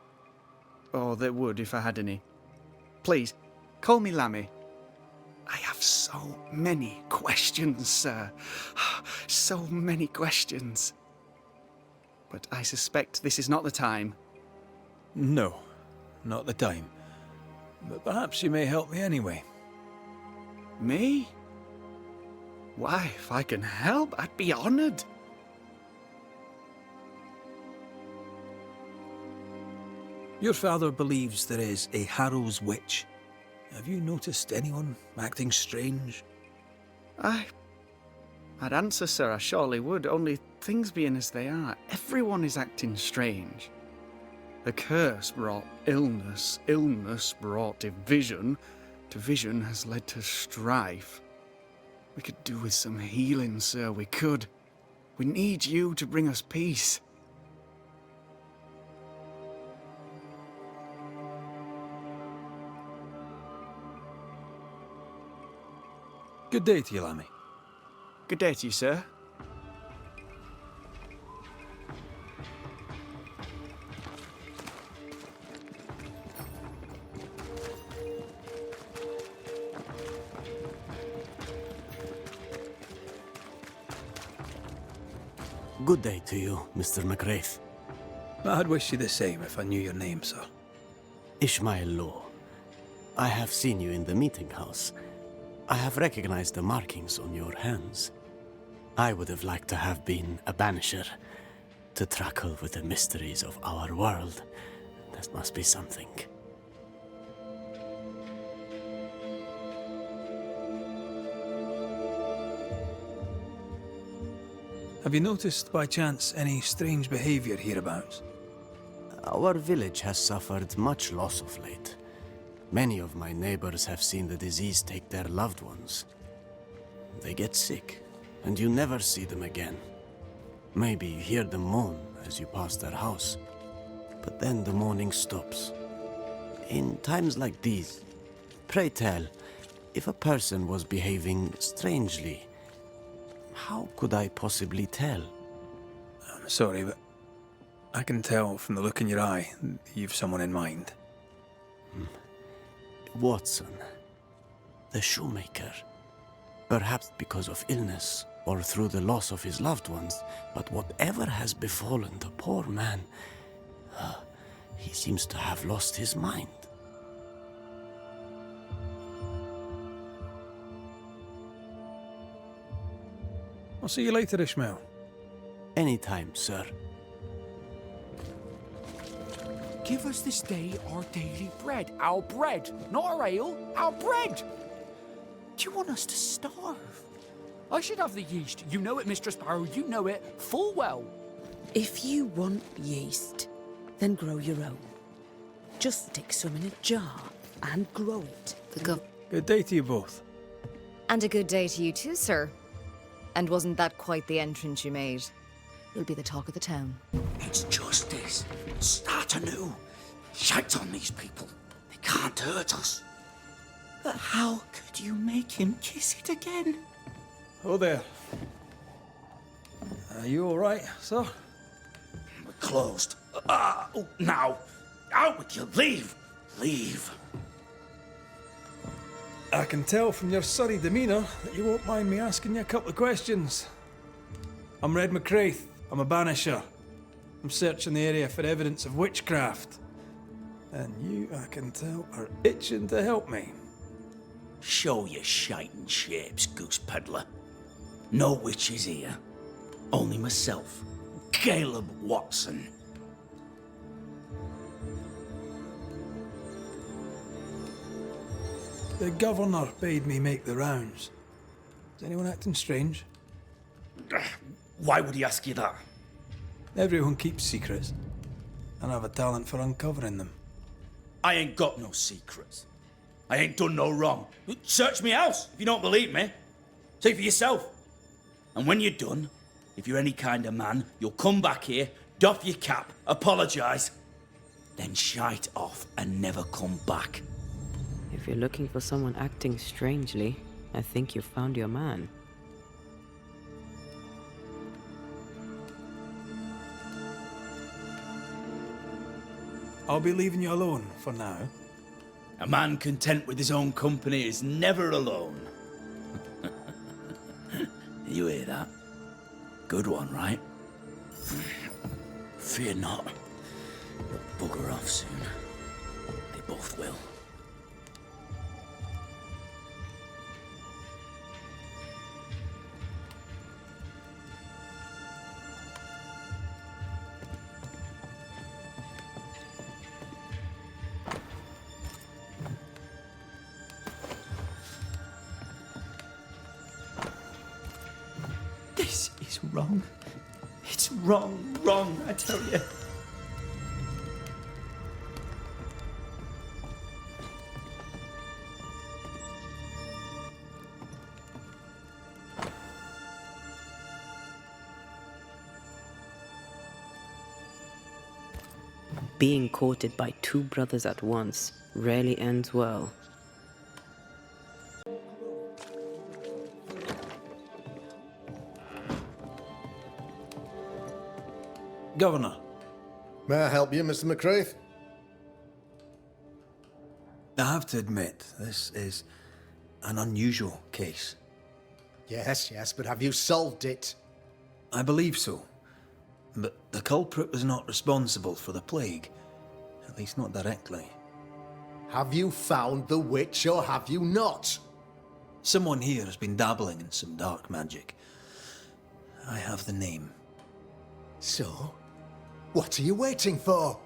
Or they would if I had any. Please, call me Lammy. I have so many questions, sir. So many questions. But I suspect this is not the time. No, not the time. But perhaps you may help me anyway. Me? Why, if I can help, I'd be honoured. Your father believes there is a Harrow's witch. Have you noticed anyone acting strange? I'd answer, sir, I surely would, only things being as they are, everyone is acting strange. The curse brought illness, illness brought division, division has led to strife. We could do with some healing, sir, we could. We need you to bring us peace. Good day to you, Lammy. Good day to you, sir. Good day to you, Mr. McWraith. I'd wish you the same if I knew your name, sir. Ishmael Law. I have seen you in the meeting house. I have recognized the markings on your hands. I would have liked to have been a banisher, to tackle with the mysteries of our world. That must be something. Have you noticed, by chance, any strange behavior hereabouts? Our village has suffered much loss of late. Many of my neighbors have seen the disease take their loved ones. They get sick, and you never see them again. Maybe you hear them moan as you pass their house, but then the moaning stops. In times like these, pray tell, if a person was behaving strangely, how could I possibly tell? I'm sorry, but I can tell from the look in your eye that you've someone in mind. Watson, the shoemaker. Perhaps because of illness, or through the loss of his loved ones, but whatever has befallen the poor man, he seems to have lost his mind. I'll see you later, Ishmael. Anytime, sir. Give us this day our daily bread. Our bread, not our ale, our bread! Do you want us to starve? I should have the yeast. You know it, Mistress Barrow. You know it full well. If you want yeast, then grow your own. Just stick some in a jar and grow it. Good day to you both. And a good day to you too, sir. And wasn't that quite the entrance you made? You'll be the talk of the town. It's justice. Start anew. Shite on these people. They can't hurt us. But how could you make him kiss it again? Oh there. Are you all right, sir? We're closed. Now. Out with you. Leave. Leave. I can tell from your surly demeanour that you won't mind me asking you a couple of questions. I'm Red McCraith. I'm a Banisher. I'm searching the area for evidence of witchcraft. And you, I can tell, are itching to help me. Show your shiting shapes, goose peddler. No witches here. Only myself, Caleb Watson. The governor bade me make the rounds. Is anyone acting strange? Why would he ask you that? Everyone keeps secrets, and I have a talent for uncovering them. I ain't got no secrets. I ain't done no wrong. Search me house if you don't believe me. See for yourself. And when you're done, if you're any kind of man, you'll come back here, doff your cap, apologise, then shite off and never come back. If you're looking for someone acting strangely, I think you've found your man. I'll be leaving you alone for now. A man content with his own company is never alone. You hear that? Good one, right? Fear not. They'll bugger off soon. They both will. This is wrong. It's wrong, I tell you. Being courted by two brothers at once rarely ends well. Governor. May I help you, Mr. McCraith? I have to admit, this is an unusual case. Yes, but have you solved it? I believe so. But the culprit was not responsible for the plague. At least not directly. Have you found the witch or have you not? Someone here has been dabbling in some dark magic. I have the name. So? What are you waiting for?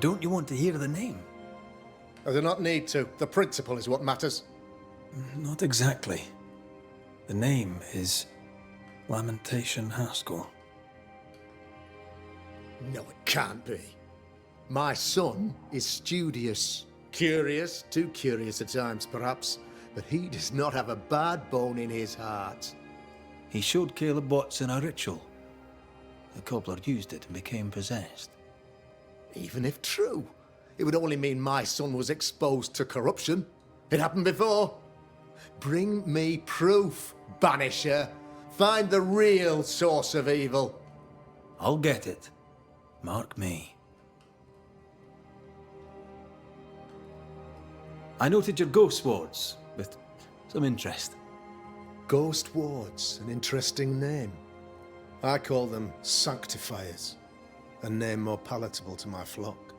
Don't you want to hear the name? I do not need to. The principle is what matters. Not exactly. The name is Lamentation Haskell. No, it can't be. My son is studious. Curious, too curious at times perhaps, but he does not have a bad bone in his heart. He showed Caleb Watson a ritual. The cobbler used it and became possessed. Even if true, it would only mean my son was exposed to corruption. It happened before. Bring me proof, Banisher. Find the real source of evil. I'll get it. Mark me. I noted your ghost wards with some interest. Ghost wards, an interesting name. I call them sanctifiers, a name more palatable to my flock.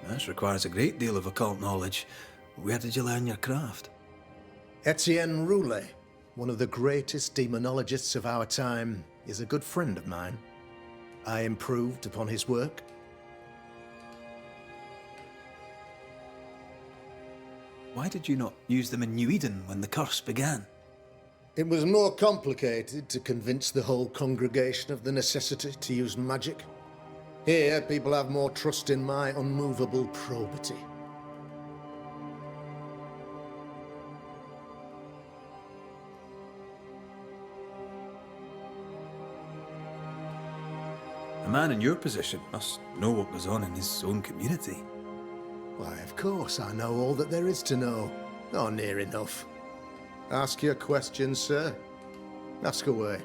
This requires a great deal of occult knowledge. Where did you learn your craft? Etienne Roulet, one of the greatest demonologists of our time, is a good friend of mine. I improved upon his work. Why did you not use them in New Eden when the curse began? It was more complicated to convince the whole congregation of the necessity to use magic. Here, people have more trust in my unmovable probity. A man in your position must know what goes on in his own community. Why, of course I know all that there is to know. Or near enough. Ask your questions, sir. Ask away.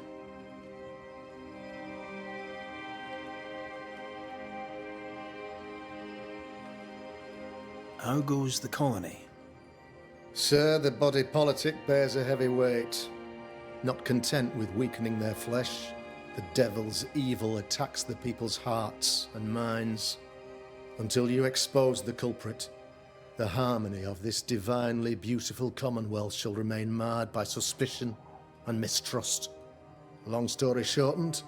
How goes the colony? Sir, the body politic bears a heavy weight. Not content with weakening their flesh, the devil's evil attacks the people's hearts and minds. Until you expose the culprit, the harmony of this divinely beautiful commonwealth shall remain marred by suspicion and mistrust. Long story shortened,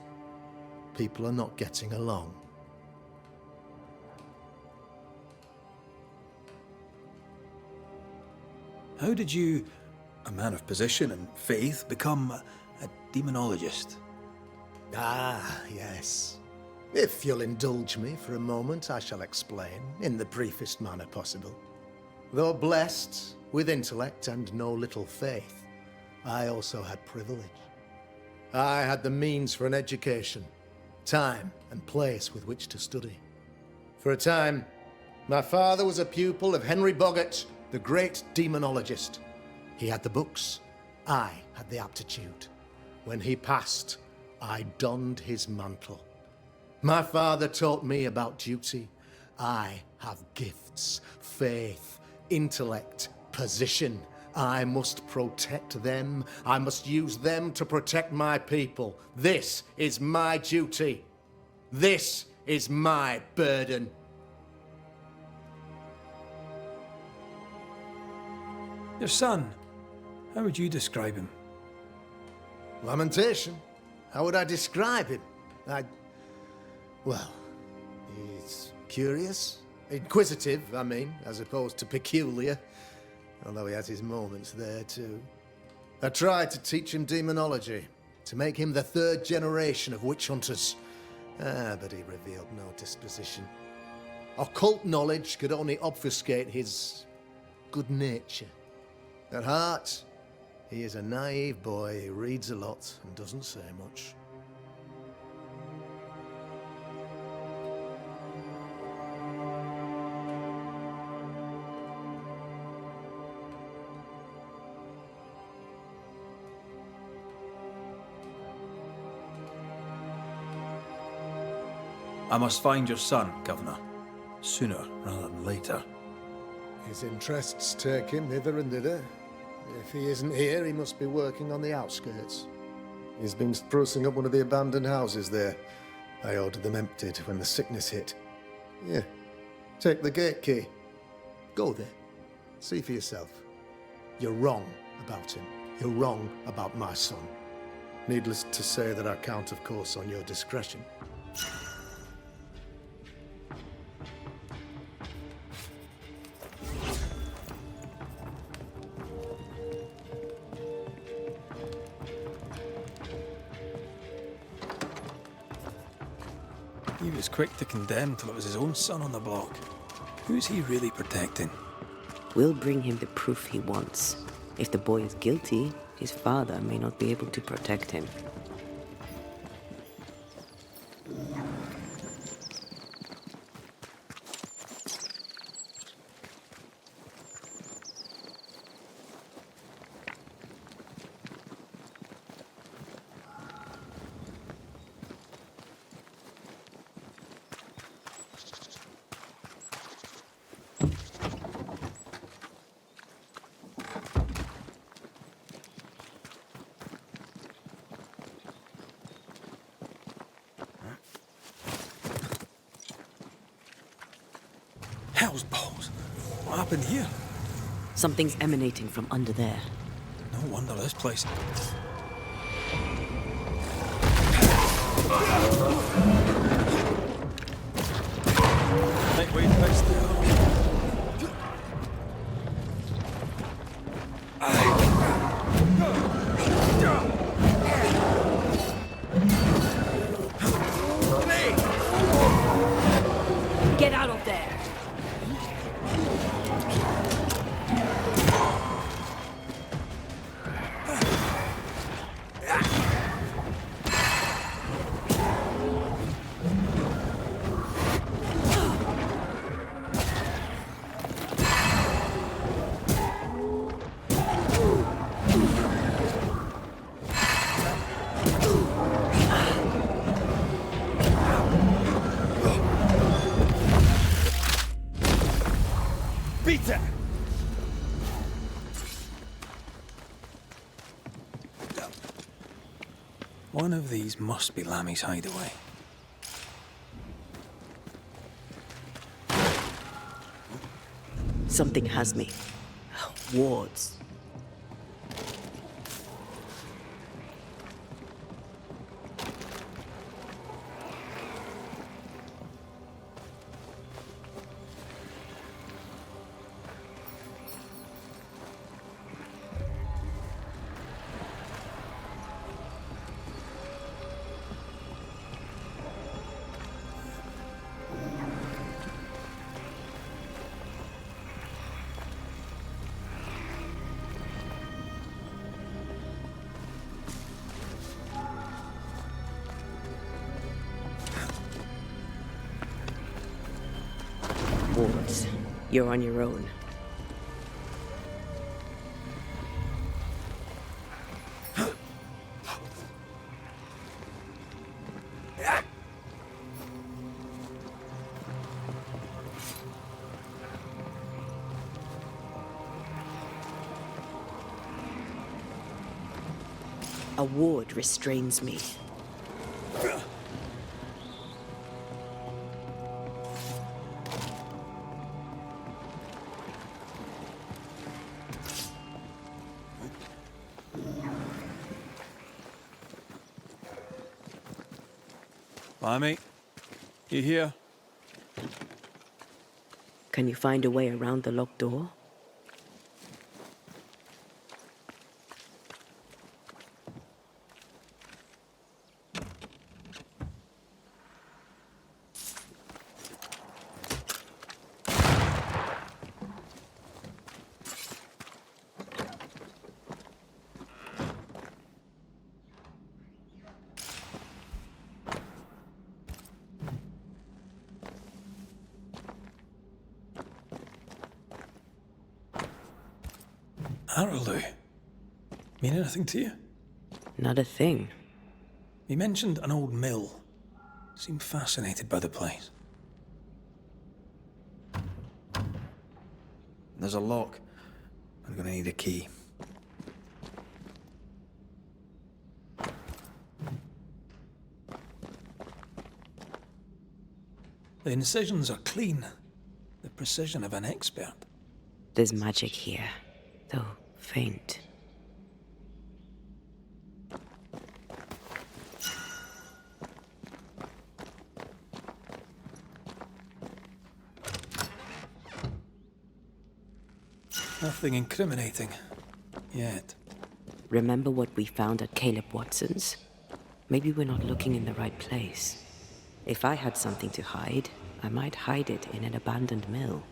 people are not getting along. How did you, a man of position and faith, become a demonologist? Ah, yes. If you'll indulge me for a moment, I shall explain, in the briefest manner possible. Though blessed with intellect and no little faith, I also had privilege. I had the means for an education, time and place with which to study. For a time, my father was a pupil of Henry Boggart, the great demonologist. He had the books, I had the aptitude. When he passed, I donned his mantle. My father taught me about duty. I have gifts, faith, intellect, position. I must protect them. I must use them to protect my people. This is my duty. This is my burden. Your son, how would you describe him? Lamentation? How would I describe him? Well, he's curious. Inquisitive, I mean, as opposed to peculiar. Although he has his moments there, too. I tried to teach him demonology, to make him the third generation of witch hunters. But he revealed no disposition. Occult knowledge could only obfuscate his good nature. At heart, he is a naive boy who reads a lot and doesn't say much. I must find your son, Governor. Sooner rather than later. His interests take him hither and thither. If he isn't here, he must be working on the outskirts. He's been sprucing up one of the abandoned houses there. I ordered them emptied when the sickness hit. Yeah, take the gate key. Go there. See for yourself. You're wrong about him. You're wrong about my son. Needless to say that I count, of course, on your discretion. He was quick to condemn till it was his own son on the block. Who's he really protecting? We'll bring him the proof he wants. If the boy is guilty, his father may not be able to protect him. Hell's balls! What happened here? Something's emanating from under there. No wonder this place... Think we fixed it. One of these must be Lammy's hideaway. Something has me. Wards. Wards, you're on your own. A ward restrains me. Lammy, you here? Can you find a way around the locked door? Araloo. Mean anything to you? Not a thing. You mentioned an old mill. Seemed fascinated by the place. There's a lock. I'm gonna need a key. The incisions are clean. The precision of an expert. There's magic here, though faint. Nothing incriminating. Yet. Remember what we found at Caleb Watson's? Maybe we're not looking in the right place. If I had something to hide, I might hide it in an abandoned mill.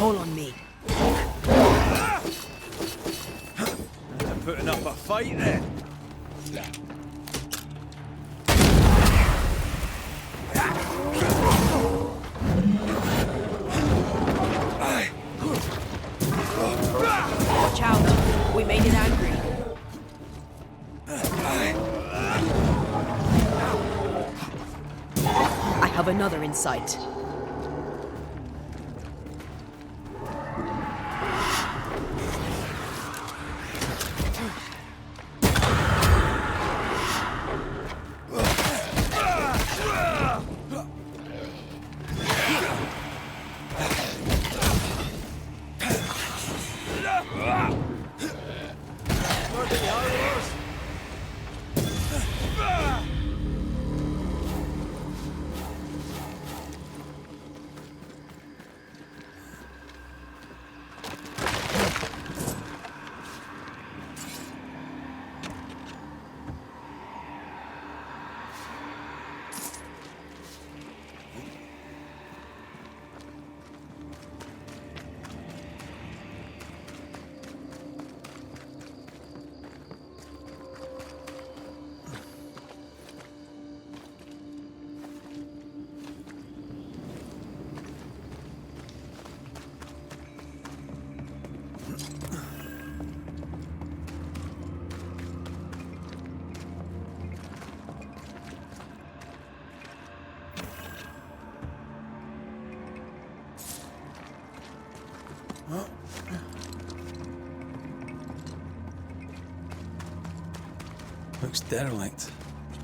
Call on me. They're putting up a fight then. Watch out. We made it angry. I have another in sight. Looks derelict.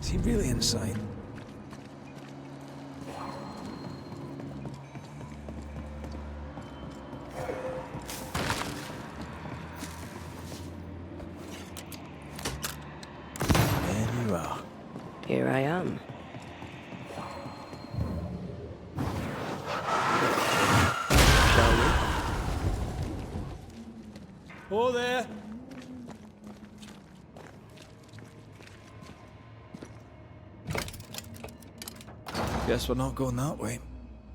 Is he really inside? There you are. Here I am. Shall we? Oh, there! Guess we're not going that way.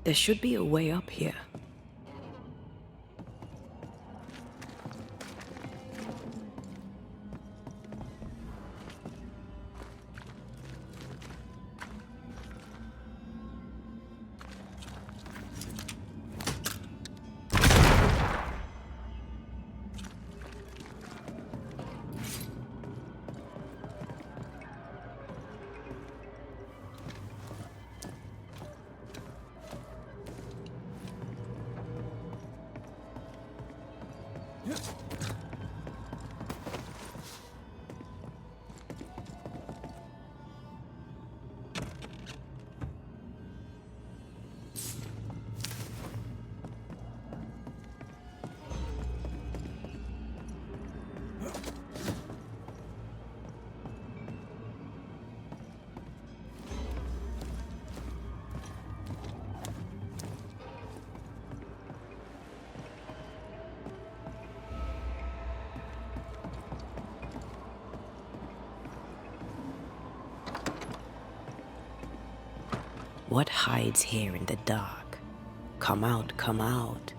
There should be a way up here. What hides here in the dark? Come out, come out.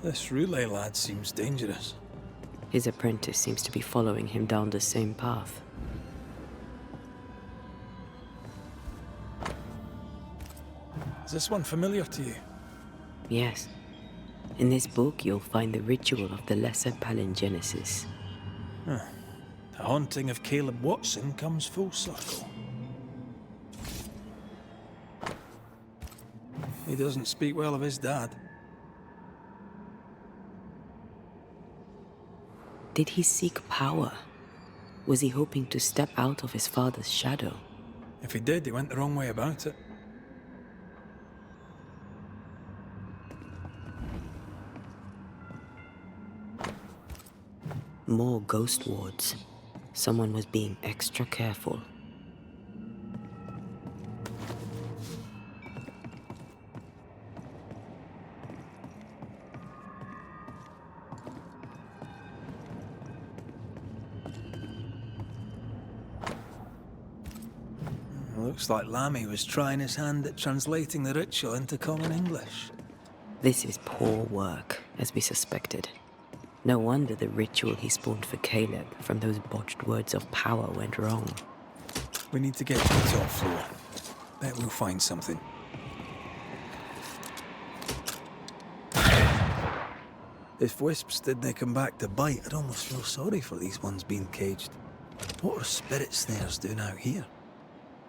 This relay lad seems dangerous. His apprentice seems to be following him down the same path. Is this one familiar to you? Yes. In this book, you'll find the ritual of the Lesser Palingenesis. Huh. The haunting of Caleb Watson comes full circle. He doesn't speak well of his dad. Did he seek power? Was he hoping to step out of his father's shadow? If he did, he went the wrong way about it. More ghost wards. Someone was being extra careful. Looks like Lammy was trying his hand at translating the ritual into common English. This is poor work, as we suspected. No wonder the ritual he spawned for Caleb from those botched words of power went wrong. We need to get to the top floor. Bet we'll find something. If wisps didn't come back to bite, I'd almost feel sorry for these ones being caged. What are spirit snares doing out here?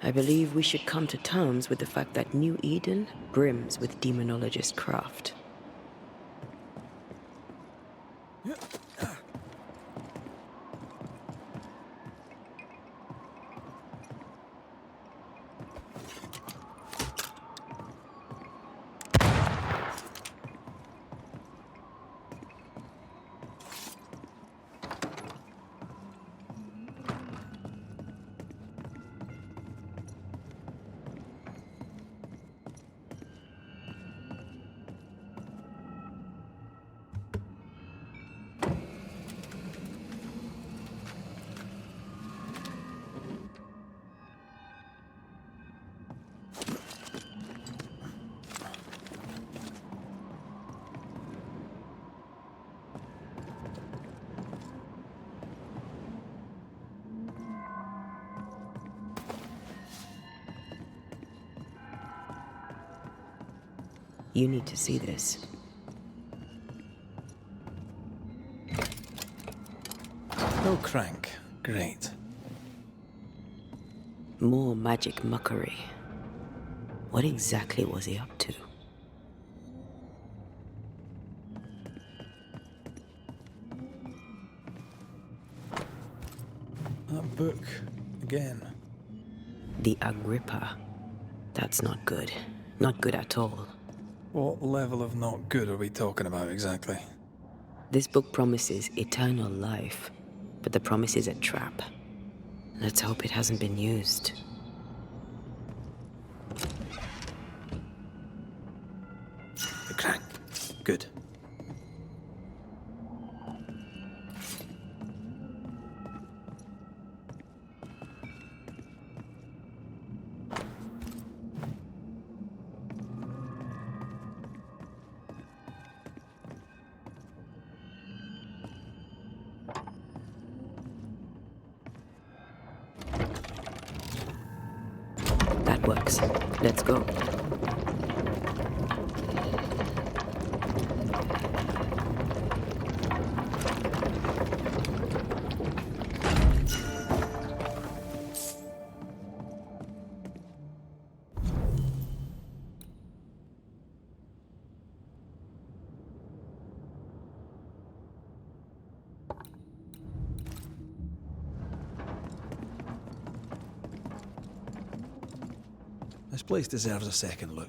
I believe we should come to terms with the fact that New Eden brims with demonologist craft. You need to see this. No crank. Great. More magic muckery. What exactly was he up to? book again. The Agrippa. That's not good. Not good at all. What level of not good are we talking about exactly? This book promises eternal life, but the promise is a trap. Let's hope it hasn't been used. The crank. Good. That works. Let's go. This place deserves a second look.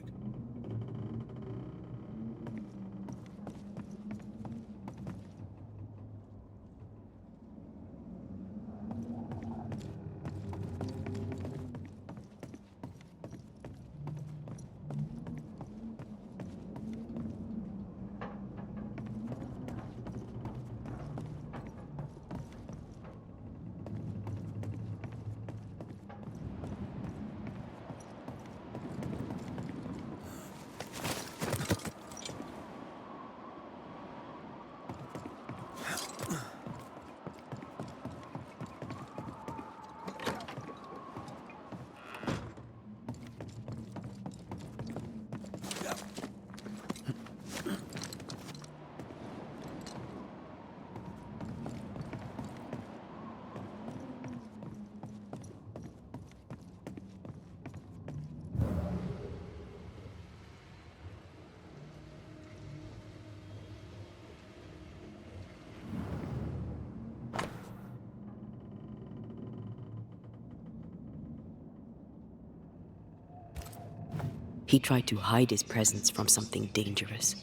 He tried to hide his presence from something dangerous.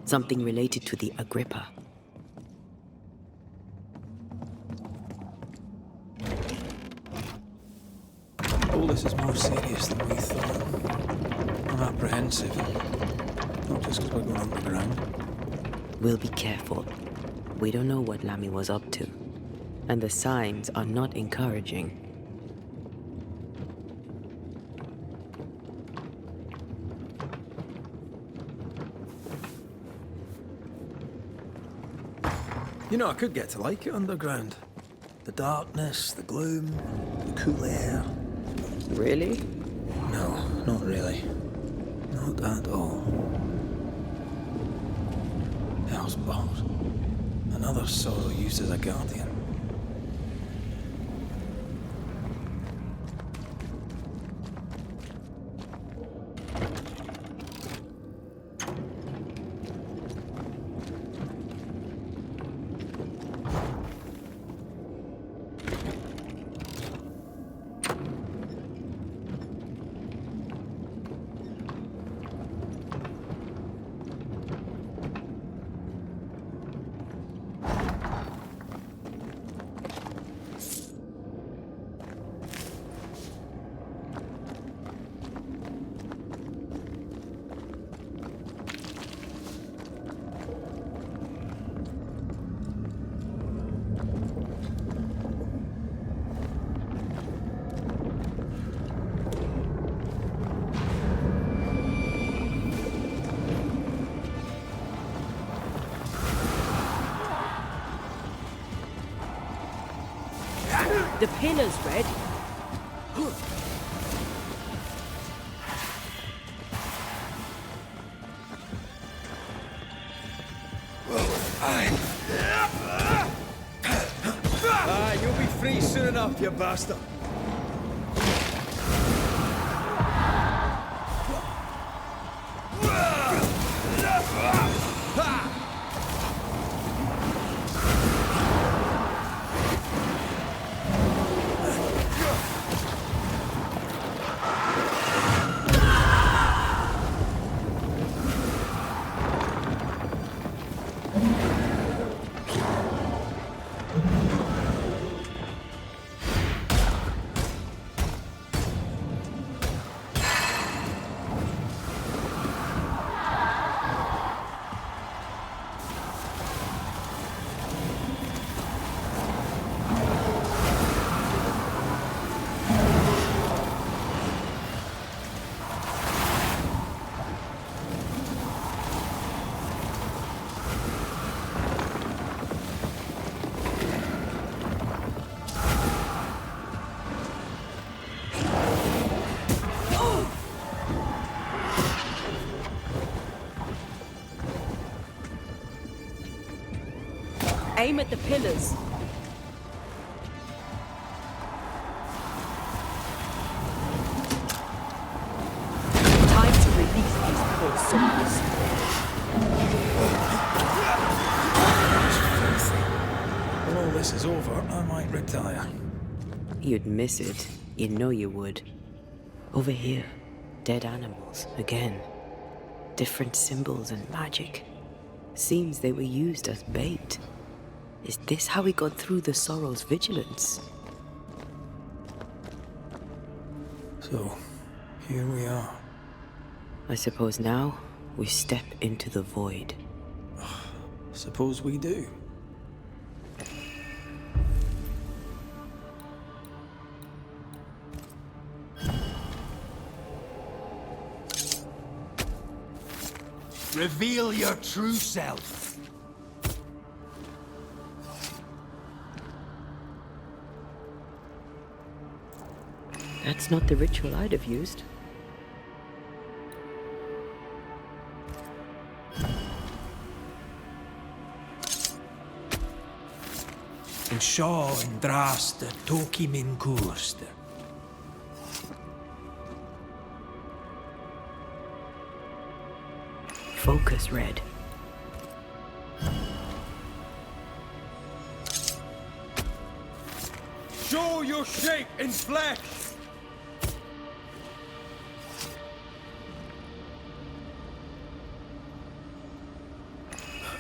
Something related to the Agrippa. All this is more serious than we thought. I'm apprehensive. Not just because we're going underground. We'll be careful. We don't know what Lammy was up to. And the signs are not encouraging. You know, I could get to like it underground. The darkness, the gloom, the cool air. Really? No, not really. Not at all. Hell's balls. Another sorrow used as a guardian. The pillar's red. You'll be free soon enough, you bastard. Aim at the pillars. Time to release these poor souls. When all this is over, I might retire. You'd miss it. You know you would. Over here, dead animals, again. Different symbols and magic. Seems they were used as bait. Is this how we got through the Sorrow's vigilance? So, here we are. I suppose now we step into the void. Suppose we do. Reveal your true self. That's not the ritual I'd have used. En Shaw en Draste, Toki min Kurste. Focus, Red. Show your shape in flesh!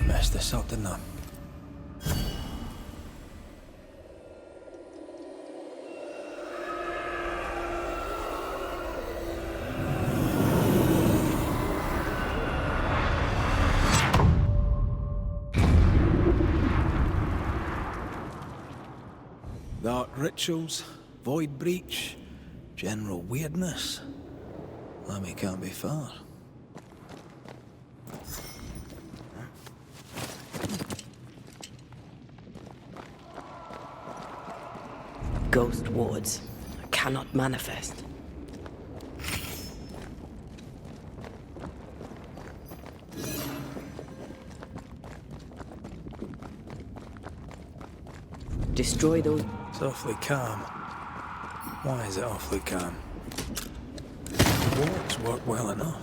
Messed this up, didn't I? Dark rituals, void breach, general weirdness. Lemmy can't be far. Ghost wards cannot manifest. Destroy those. It's awfully calm. Why is it awfully calm? The wards work well enough.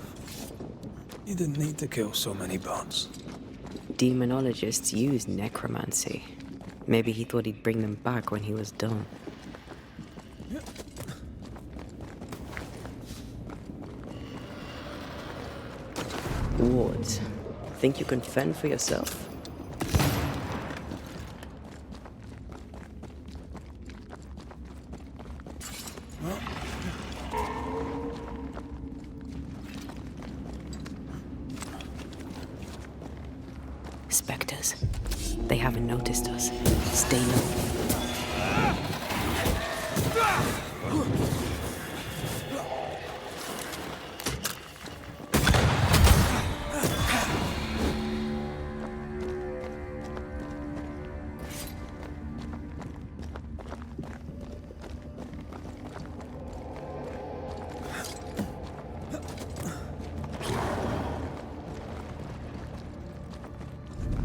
You didn't need to kill so many bots. Demonologists use necromancy. Maybe he thought he'd bring them back when he was done. Wards, think you can fend for yourself? Spectres. They haven't noticed us. Stay low.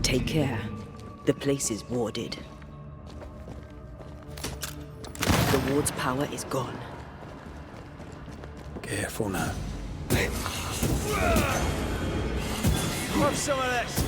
Take care. The place is warded. The ward's power is gone. Careful now. Have some of this.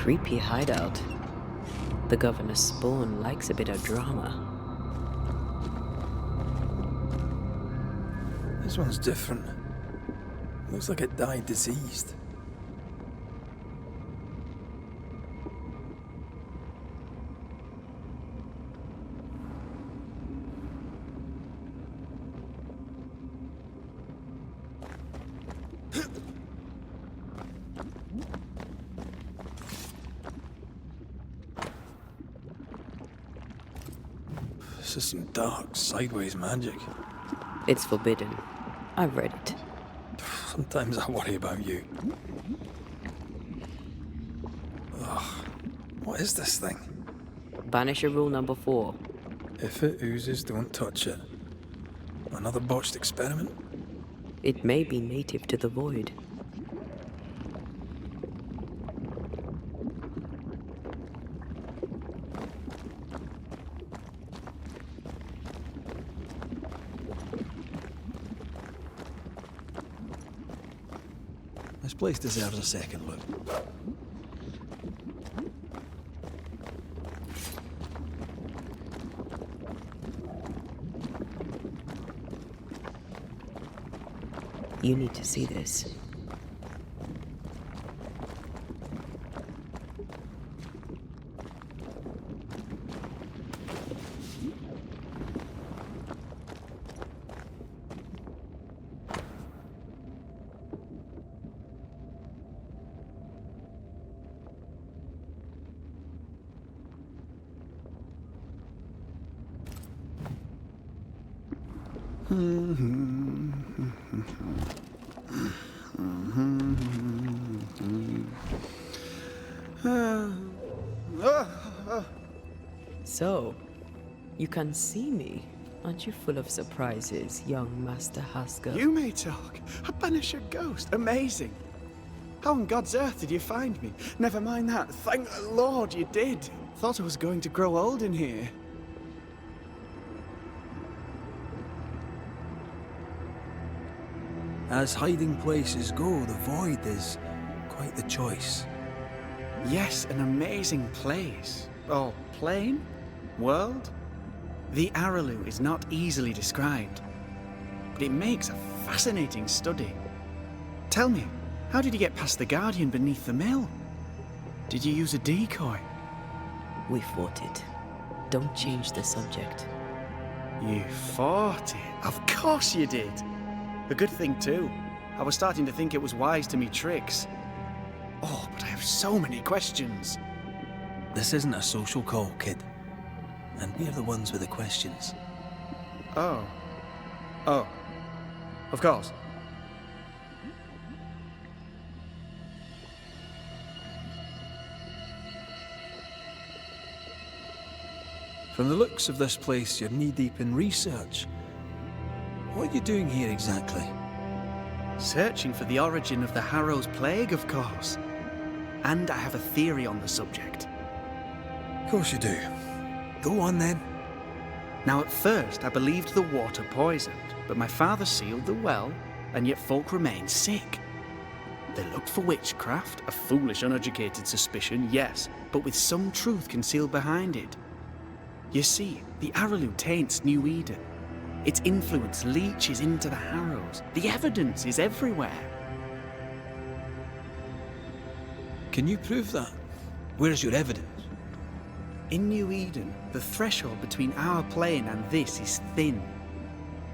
creepy hideout. The governor's spawn likes a bit of drama. This one's different. Looks like it died diseased. This is some dark, sideways magic. It's forbidden. I've read it. Sometimes I worry about you. Ugh. What is this thing? Banisher rule number 4. If it oozes, don't touch it. Another botched experiment? It may be native to the void. This place deserves a second look. You need to see this. So, you can see me. Aren't you full of surprises, young Master Haskell? You may talk. A Banisher ghost. Amazing. How on God's earth did you find me? Never mind that. Thank the Lord you did. Thought I was going to grow old in here. As hiding places go, the void is quite the choice. Yes, an amazing place. Or plane? World? The Araloo is not easily described, but it makes a fascinating study. Tell me, how did you get past the Guardian beneath the mill? Did you use a decoy? We fought it. Don't change the subject. You fought it? Of course you did. A good thing too. I was starting to think it was wise to me tricks. Oh, but I have so many questions. This isn't a social call, kid. And we're the ones with the questions. Oh. Oh. Of course. From the looks of this place, you're knee-deep in research. What are you doing here exactly? Searching for the origin of the Harrow's plague, of course. And I have a theory on the subject. Of course you do. Go on then. Now at first I believed the water poisoned, but my father sealed the well, and yet folk remained sick. They looked for witchcraft, a foolish, uneducated suspicion, yes, but with some truth concealed behind it. You see, the Araloo taints New Eden. Its influence leaches into the Harrows. The evidence is everywhere. Can you prove that? Where's your evidence? In New Eden, the threshold between our plane and this is thin.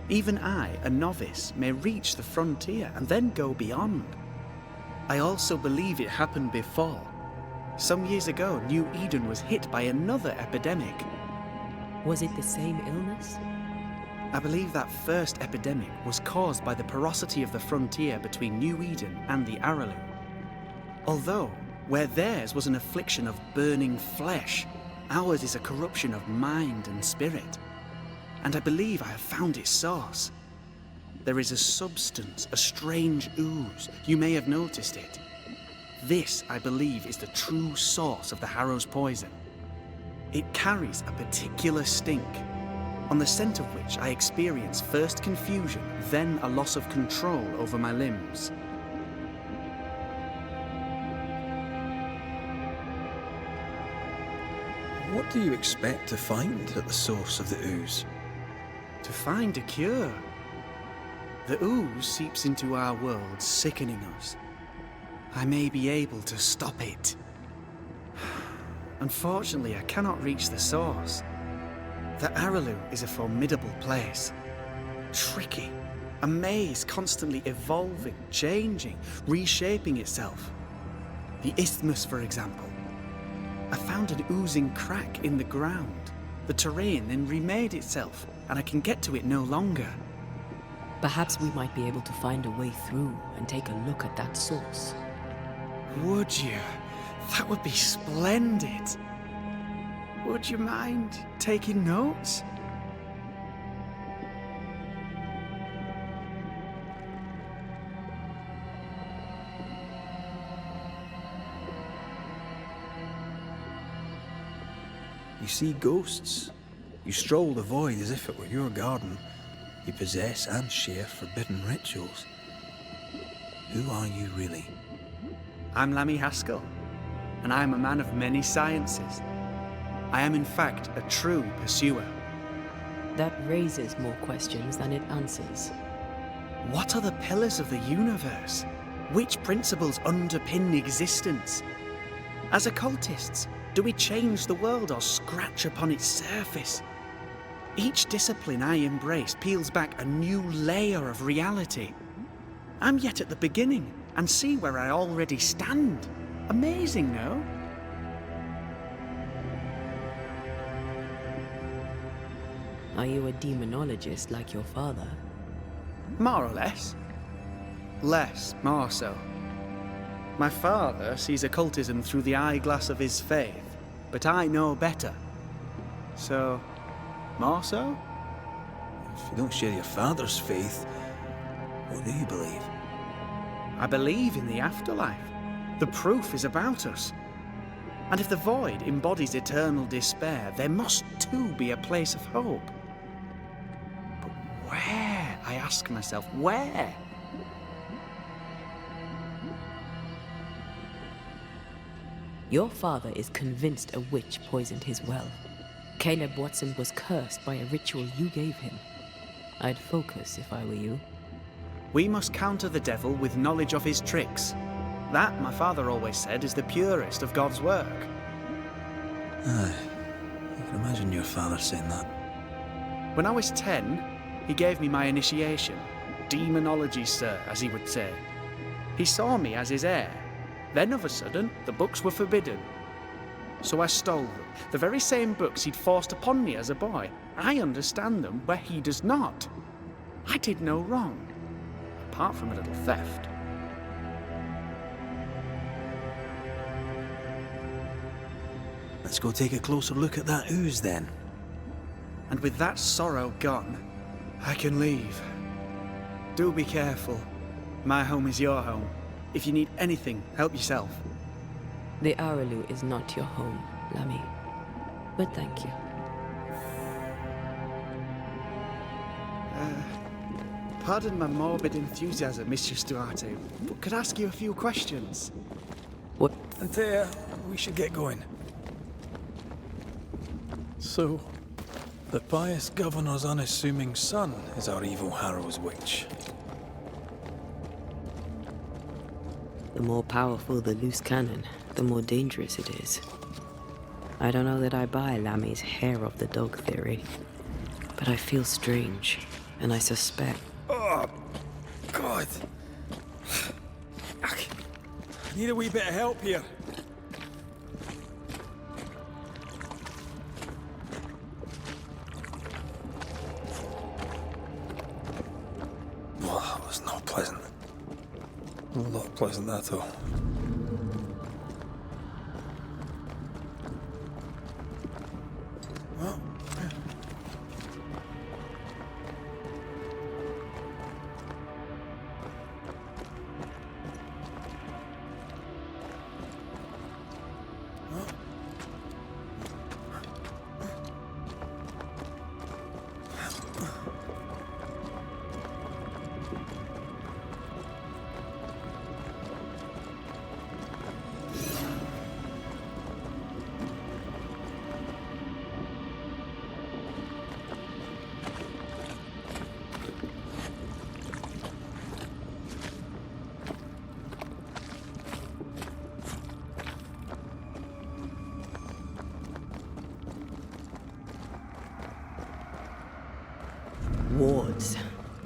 Even I, a novice, may reach the frontier and then go beyond. I also believe it happened before. Some years ago, New Eden was hit by another epidemic. Was it the same illness? I believe that first epidemic was caused by the porosity of the frontier between New Eden and the Araloo. Although, where theirs was an affliction of burning flesh, ours is a corruption of mind and spirit. And I believe I have found its source. There is a substance, a strange ooze. You may have noticed it. This, I believe, is the true source of the Harrow's poison. It carries a particular stink, on the scent of which I experience first confusion, then a loss of control over my limbs. What do you expect to find at the source of the ooze? To find a cure. The ooze seeps into our world, sickening us. I may be able to stop it. Unfortunately, I cannot reach the source. The Araloo is a formidable place. Tricky. A maze constantly evolving, changing, reshaping itself. The isthmus, for example. I found an oozing crack in the ground. The terrain then remade itself, and I can get to it no longer. Perhaps we might be able to find a way through and take a look at that source. Would you? That would be splendid. Would you mind taking notes? You see ghosts. You stroll the void as if it were your garden. You possess and share forbidden rituals. Who are you really? I'm Lammy Haskell, and I am a man of many sciences. I am in fact a true pursuer. That raises more questions than it answers. What are the pillars of the universe? Which principles underpin existence? As occultists, do we change the world or scratch upon its surface? Each discipline I embrace peels back a new layer of reality. I'm yet at the beginning, and see where I already stand. Amazing, no? Are you a demonologist like your father? More or less. Less, more so. My father sees occultism through the eyeglass of his faith, but I know better. So, more so? If you don't share your father's faith, what do you believe? I believe in the afterlife. The proof is about us. And if the void embodies eternal despair, there must too be a place of hope. But where? I ask myself, where? Your father is convinced a witch poisoned his well. Caleb Watson was cursed by a ritual you gave him. I'd focus if I were you. We must counter the devil with knowledge of his tricks. That, my father always said, is the purest of God's work. Aye. I can imagine your father saying that. When I was 10, he gave me my initiation. Demonology, sir, as he would say. He saw me as his heir. Then, of a sudden, the books were forbidden. So I stole them. The very same books he'd forced upon me as a boy. I understand them where he does not. I did no wrong. Apart from a little theft. Let's go take a closer look at that ooze then. And with that sorrow gone, I can leave. Do be careful. My home is your home. If you need anything, help yourself. The Araloo is not your home, Lammy. But thank you. Pardon my morbid enthusiasm, Mistress Duarte, but could I ask you a few questions? What? Antea, we should get going. So, the pious governor's unassuming son is our evil Harrow's witch. The more powerful the loose cannon, the more dangerous it is. I don't know that I buy Lammy's hair of the dog theory, but I feel strange, and I suspect... Oh, God. I need a wee bit of help here. Oh, that was not pleasant. Not pleasant at all.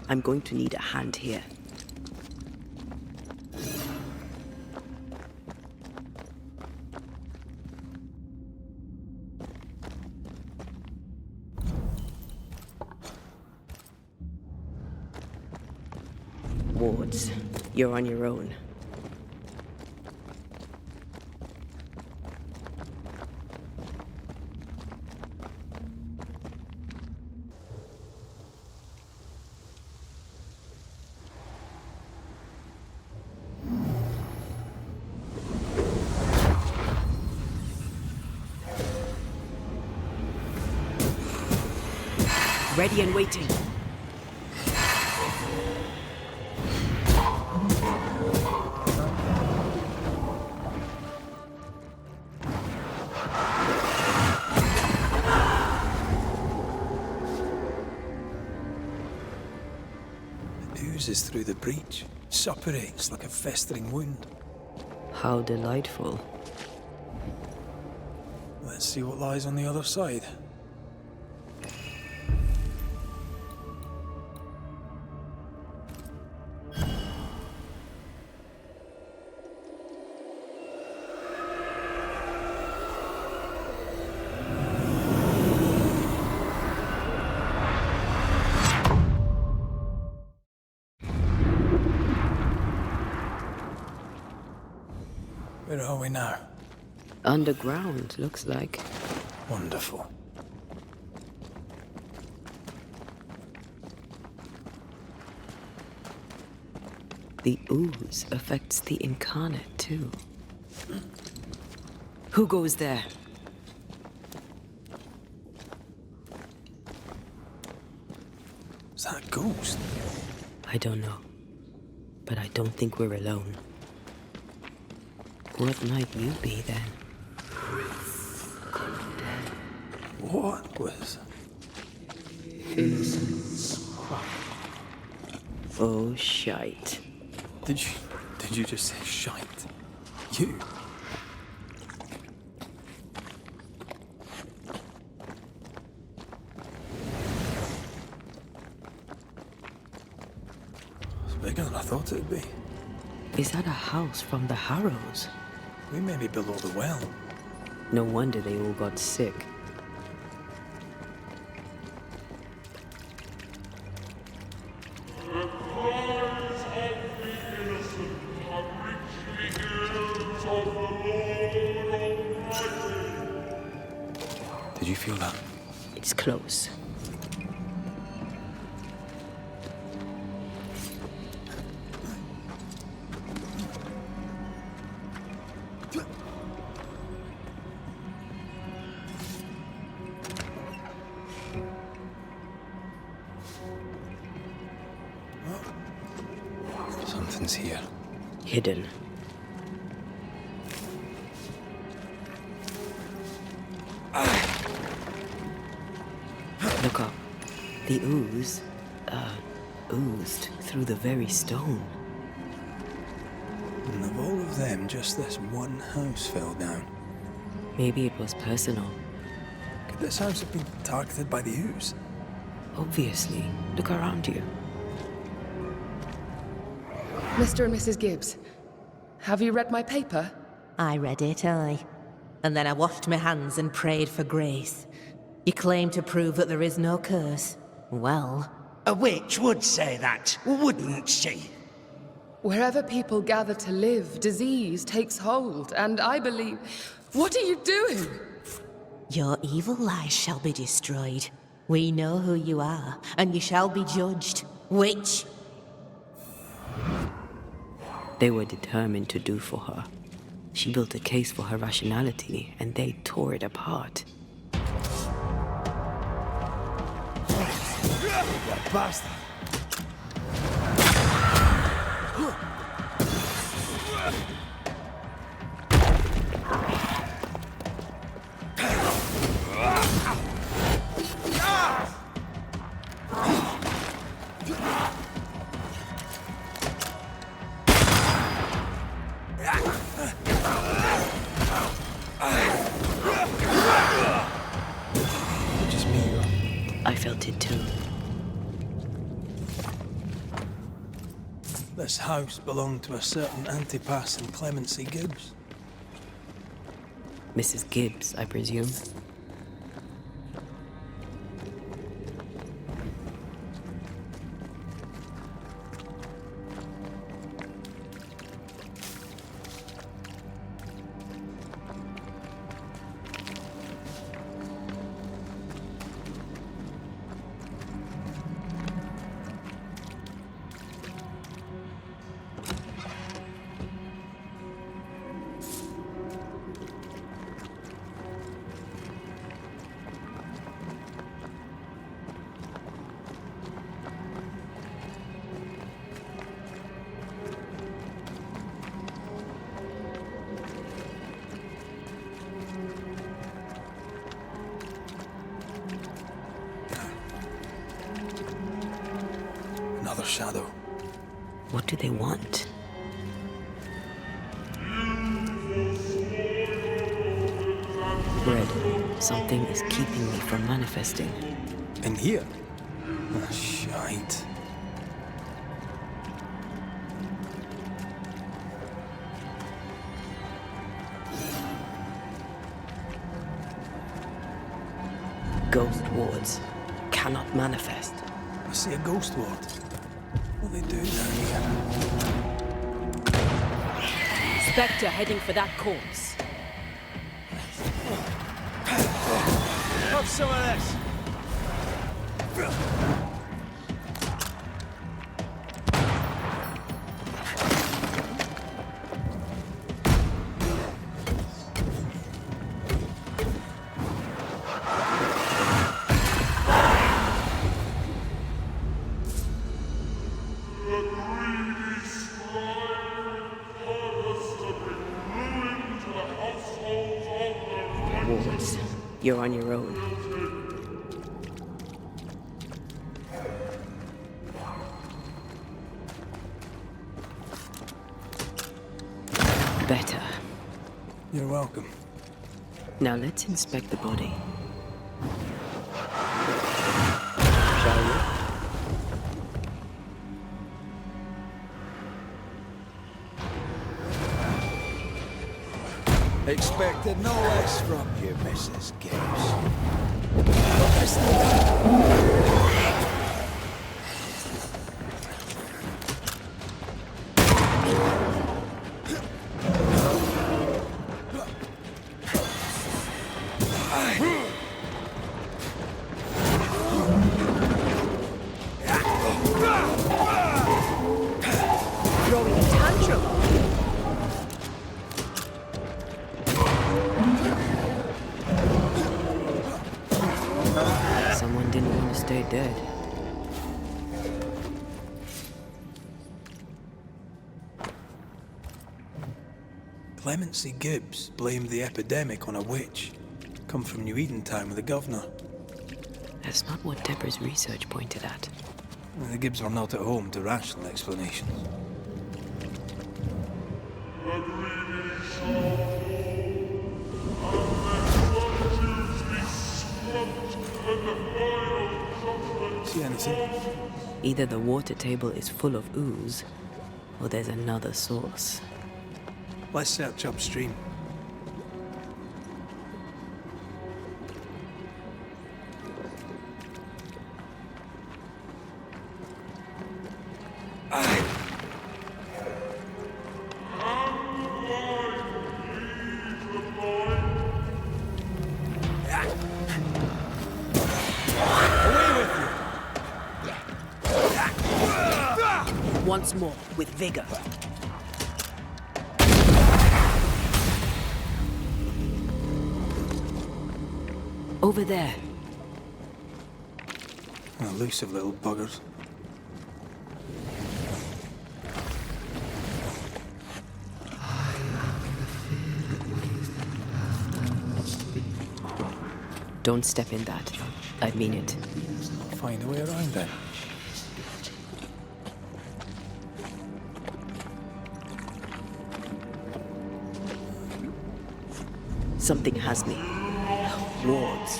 I'm going to need a hand here. Wards, you're on your own. Ready and waiting. Oozes through the breach, suppurates like a festering wound. How delightful. Let's see what lies on the other side. Where are we now? Underground, looks like. Wonderful. The ooze affects the incarnate, too. Who goes there? Is that a ghost? I don't know. But I don't think we're alone. What might you be, then? What was... Oh, shite. Did you just say shite? You? It's bigger than I thought it'd be. Is that a house from the Harrows? We may be below the well. No wonder they all got sick. Did you feel that? It's close. Something's here. Hidden. Look up. The ooze, oozed through the very stone. And of all of them, just this one house fell down. Maybe it was personal. Could this house have been targeted by the ooze? Obviously. Look around you. Mr. and Mrs. Gibbs, have you read my paper? I read it, aye. And then I washed my hands and prayed for grace. You claim to prove that there is no curse. Well... A witch would say that, wouldn't she? Wherever people gather to live, disease takes hold, and I believe... What are you doing? Your evil lies shall be destroyed. We know who you are, and you shall be judged. Witch! They were determined to do for her. She built a case for her rationality, and they tore it apart. Bastard! I felt it too. This house belonged to a certain Antipas and Clemency Gibbs. Mrs. Gibbs, I presume. Another shadow. What do they want? Red, something is keeping me from manifesting. In here? Ah, shite. Ghost wards cannot manifest. I see a ghost ward. What are they doing down here? Spectre heading for that corpse. Have some of this. Wards, you're on your own. Better. You're welcome. Now let's inspect the body. Shall we? Expected no less from you, Mrs. Gibbs. Throwing a tantrum. Someone didn't want to stay dead. Clemency Gibbs blamed the epidemic on a witch. Come from New Eden Town with the governor. That's not what Deborah's research pointed at. The Gibbs were not at home to rational explanations. See anything? Either the water table is full of ooze, or there's another source. Let's search upstream. Once more, with vigor. Over there. Elusive little buggers. Don't step in that. I mean it. Find a way around then. Something has me. Wards.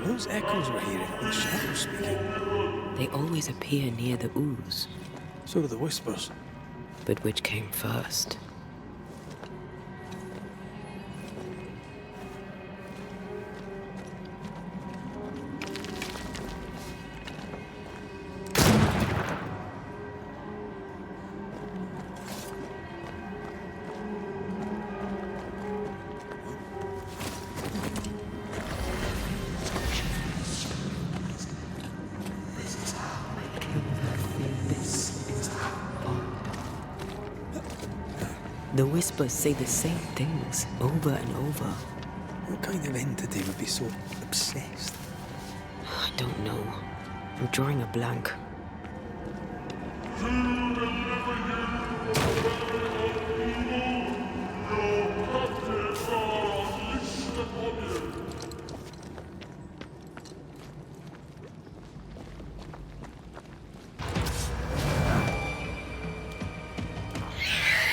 Those echoes we're hearing, the shadows speaking. They always appear near the ooze. So do the whispers. But which came first? The whispers say the same things over and over. What kind of entity would be so obsessed? I don't know. I'm drawing a blank.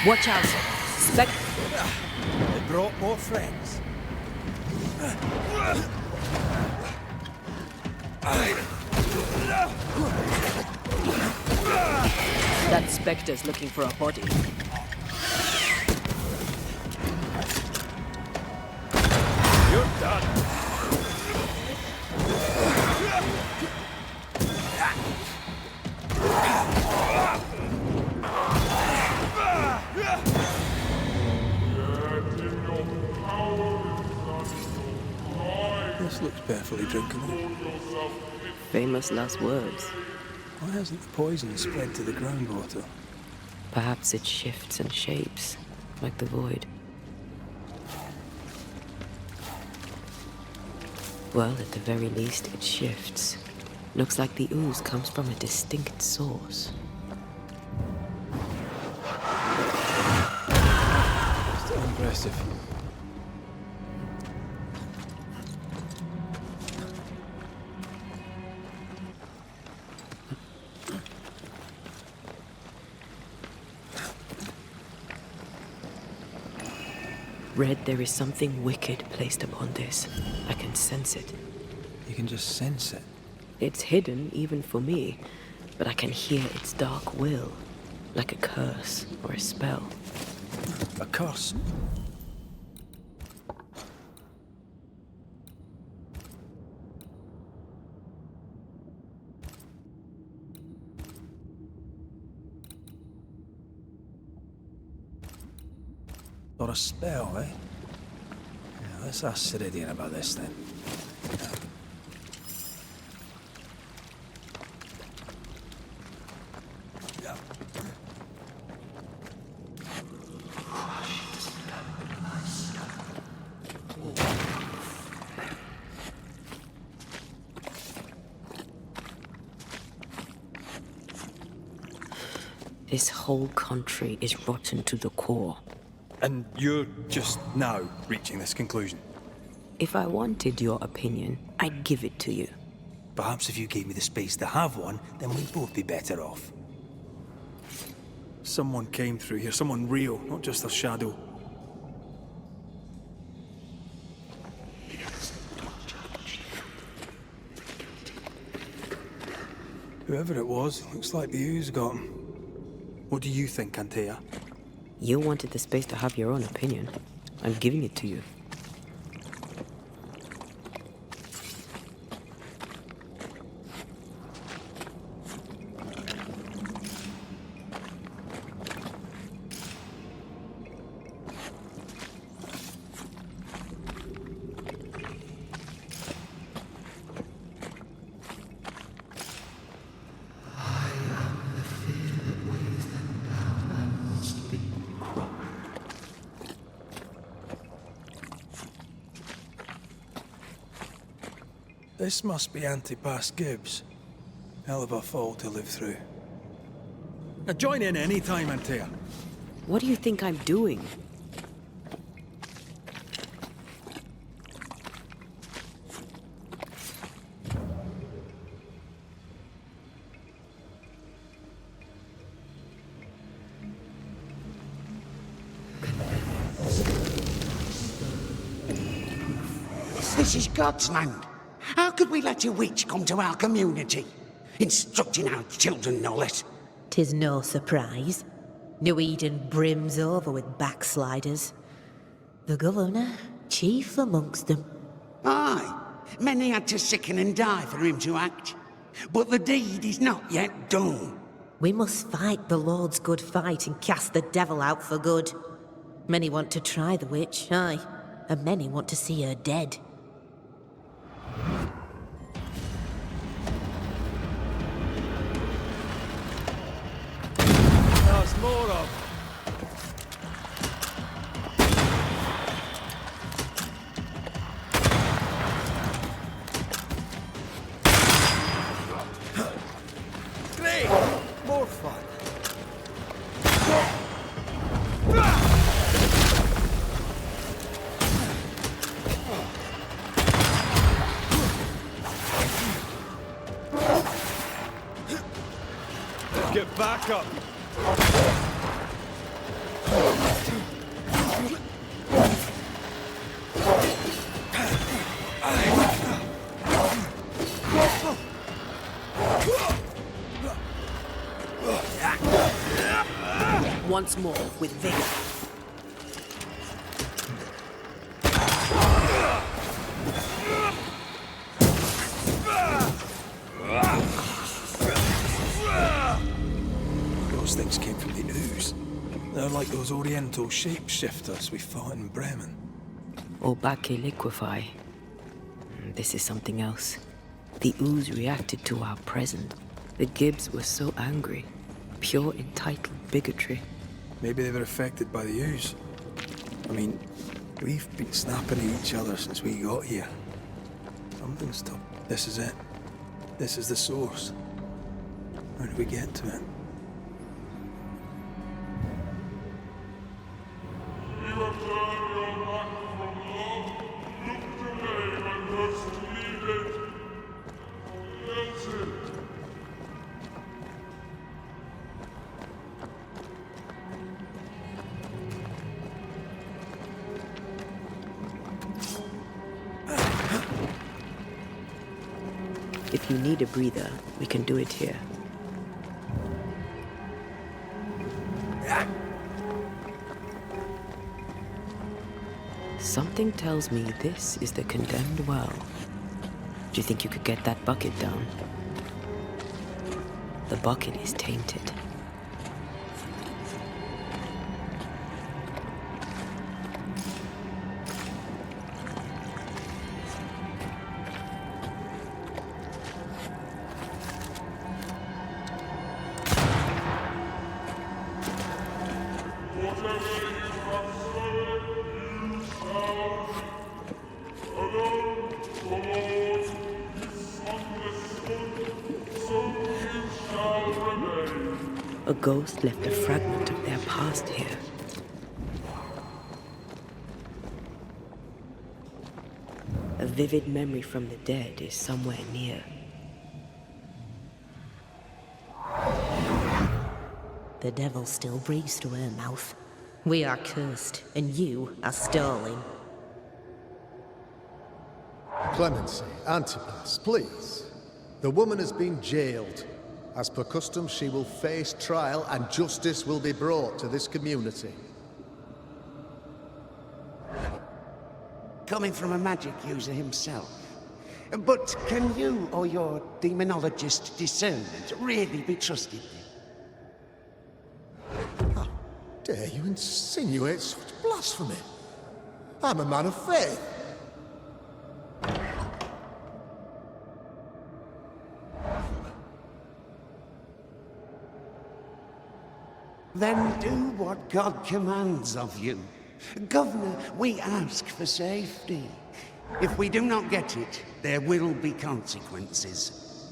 Watch out! Spec... They brought more friends. That Spectre's looking for a body. You're done. This looks perfectly drinkable. Famous last words. Why hasn't the poison spread to the groundwater? Perhaps it shifts and shapes, like the void. Well, at the very least, it shifts. Looks like the ooze comes from a distinct source. Still impressive. Red, there is something wicked placed upon this. I can sense it. You can just sense it. It's hidden, even for me, but I can hear its dark will, like a curse or a spell. A curse? Or a spell, eh? Yeah, let's ask Ceridian about this then. This whole country is rotten to the core. And you're just now reaching this conclusion? If I wanted your opinion, I'd give it to you. Perhaps if you gave me the space to have one, then we'd both be better off. Someone came through here, someone real, not just a shadow. Whoever it was, looks like the ooze got him. What do you think, Antea? You wanted the space to have your own opinion. I'm giving it to you. This must be Antipas Gibbs. Hell of a fall to live through. Join in any time, Antea. What do you think I'm doing? This is God's land. How could we let a witch come to our community? instructing our children no less. 'Tis no surprise. New Eden brims over with backsliders. The governor, chief amongst them. Aye, many had to sicken and die for him to act. But the deed is not yet done. We must fight the Lord's good fight and cast the devil out for good. Many want to try the witch, aye, and many want to see her dead. There's more of. Great! More fun. Get back up. Once more, with vigor. Those things came from the ooze. They're like those oriental shapeshifters we fought in Bremen. Obake liquefy. This is something else. The ooze reacted to our present. The Gibbs were so angry. Pure entitled bigotry. Maybe they were affected by the ooze. I mean, we've been snapping at each other since we got here. Something's tough. This is it. This is the source. How do we get to it? You have turned your back from love, looked away when first needed. That's it. If you need a breather, we can do it here. Something tells me this is the condemned well. Do you think you could get that bucket down? The bucket is tainted. A ghost left a fragment of their past here. A vivid memory from the dead is somewhere near. The devil still breathes through her mouth. We are cursed, and you are stalling. Clemency, Antipas, please. The woman has been jailed. As per custom, she will face trial and justice will be brought to this community. Coming from a magic user himself. But can you or your demonologist discernment really be trusted? How dare you insinuate such blasphemy? I'm a man of faith. Then do what God commands of you. Governor, we ask for safety. If we do not get it, there will be consequences.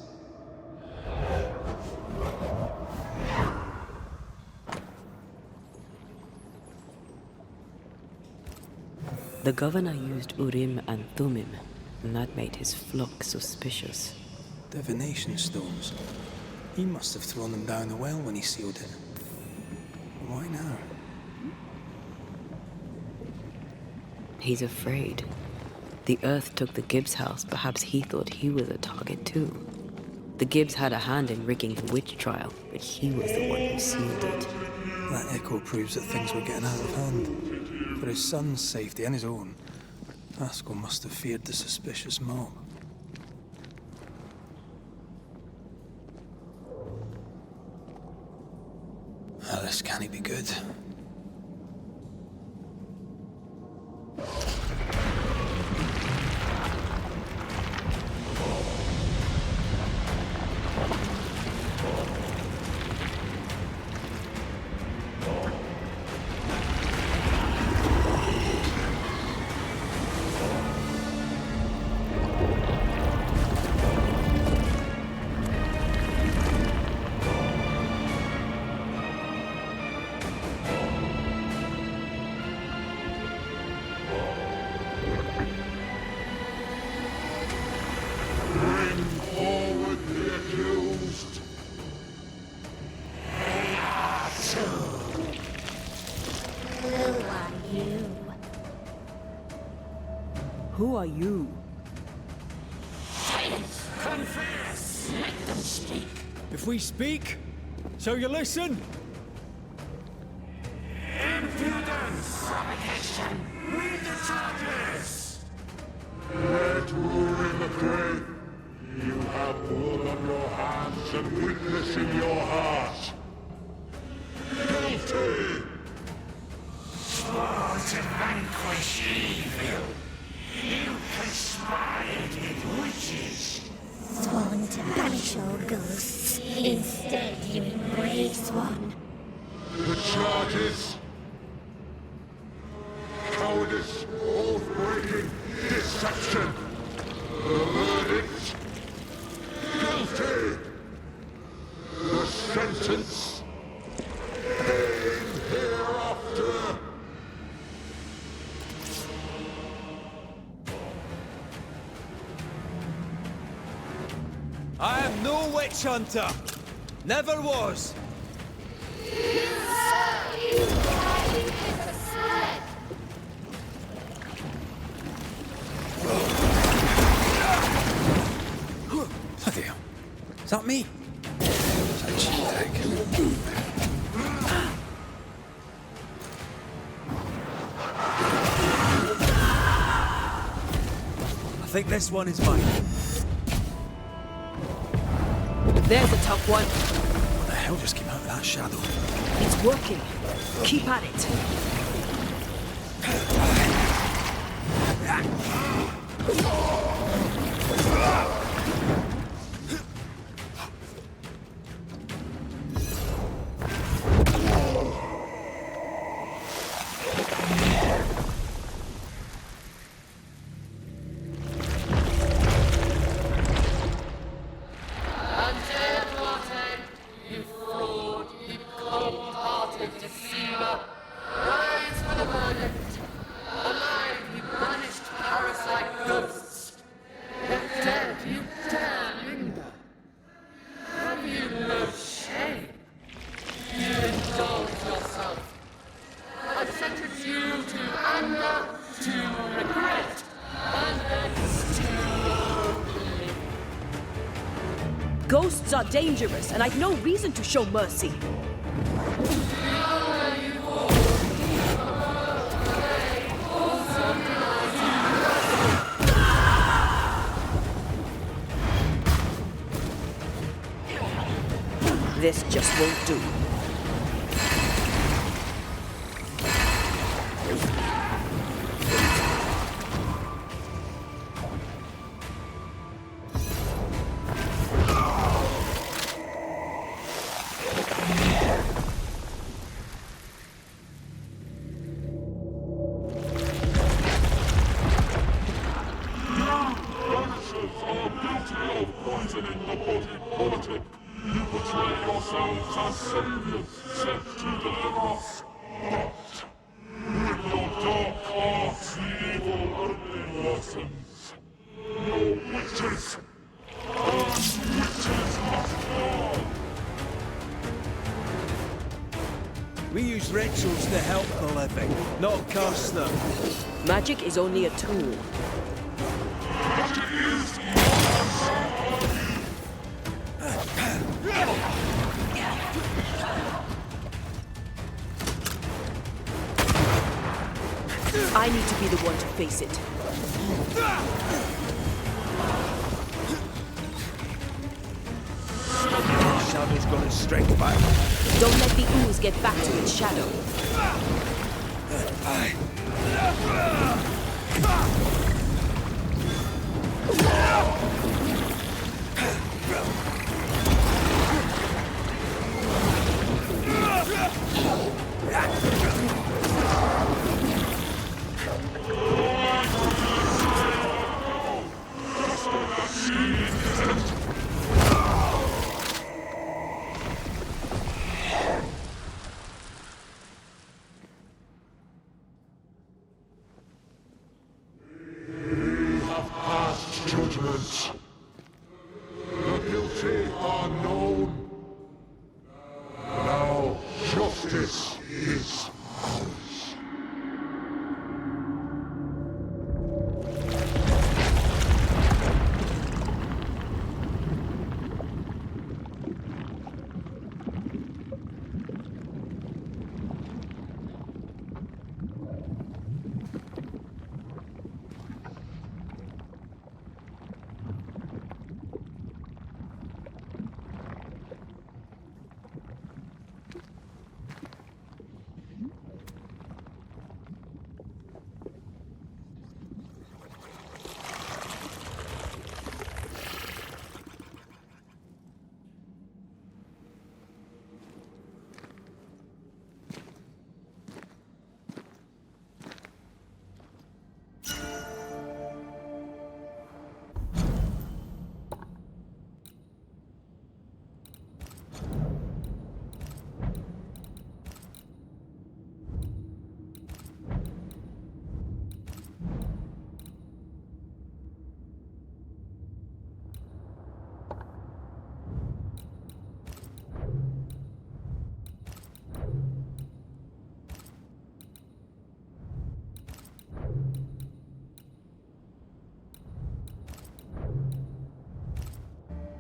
The governor used Urim and Thummim, and that made his flock suspicious. Divination stones. He must have thrown them down the well when he sealed it. Why now? He's afraid. The Earth took the Gibbs house. Perhaps he thought he was a target too. The Gibbs had a hand in rigging the witch trial, but he was the one who sealed it. That echo proves that things were getting out of hand. For his son's safety and his own, Haskell must have feared the suspicious mob. Oh, this can't be good. Who are you? Confess! Let them speak! If we speak, shall you listen? Impudence! Provocation! Read the charges! Let rule in the grave! You have blood on your hands and witness in your heart! Guilty! Swore to vanquish evil! You conspired with witches! Sworn to banish all ghosts. Instead, you embrace one. The charges! Cowardice, oath-breaking, deception! The verdict! Guilty! The sentence! Pain hereafter! I am no witch hunter. Never was. Bloody hell. Is that me? Such a I think this one is mine. There's a tough one. What the hell just came out of that shadow? It's working. Keep at it. Ghosts are dangerous, and I've no reason to show mercy. This just won't do. Banishers are guilty of poisoning the body politic. You portray yourselves as saviors sent to deliver us. But with your dark arts, the evil only worsens. You're witches, and witches must fall. We use rituals to help the living, not curse them. Magic is only a tool. I need to be the one to face it. Shadow's got its strength back. Don't let the ooze get back to its shadow. Judgment. The guilty are known. Now justice is ours.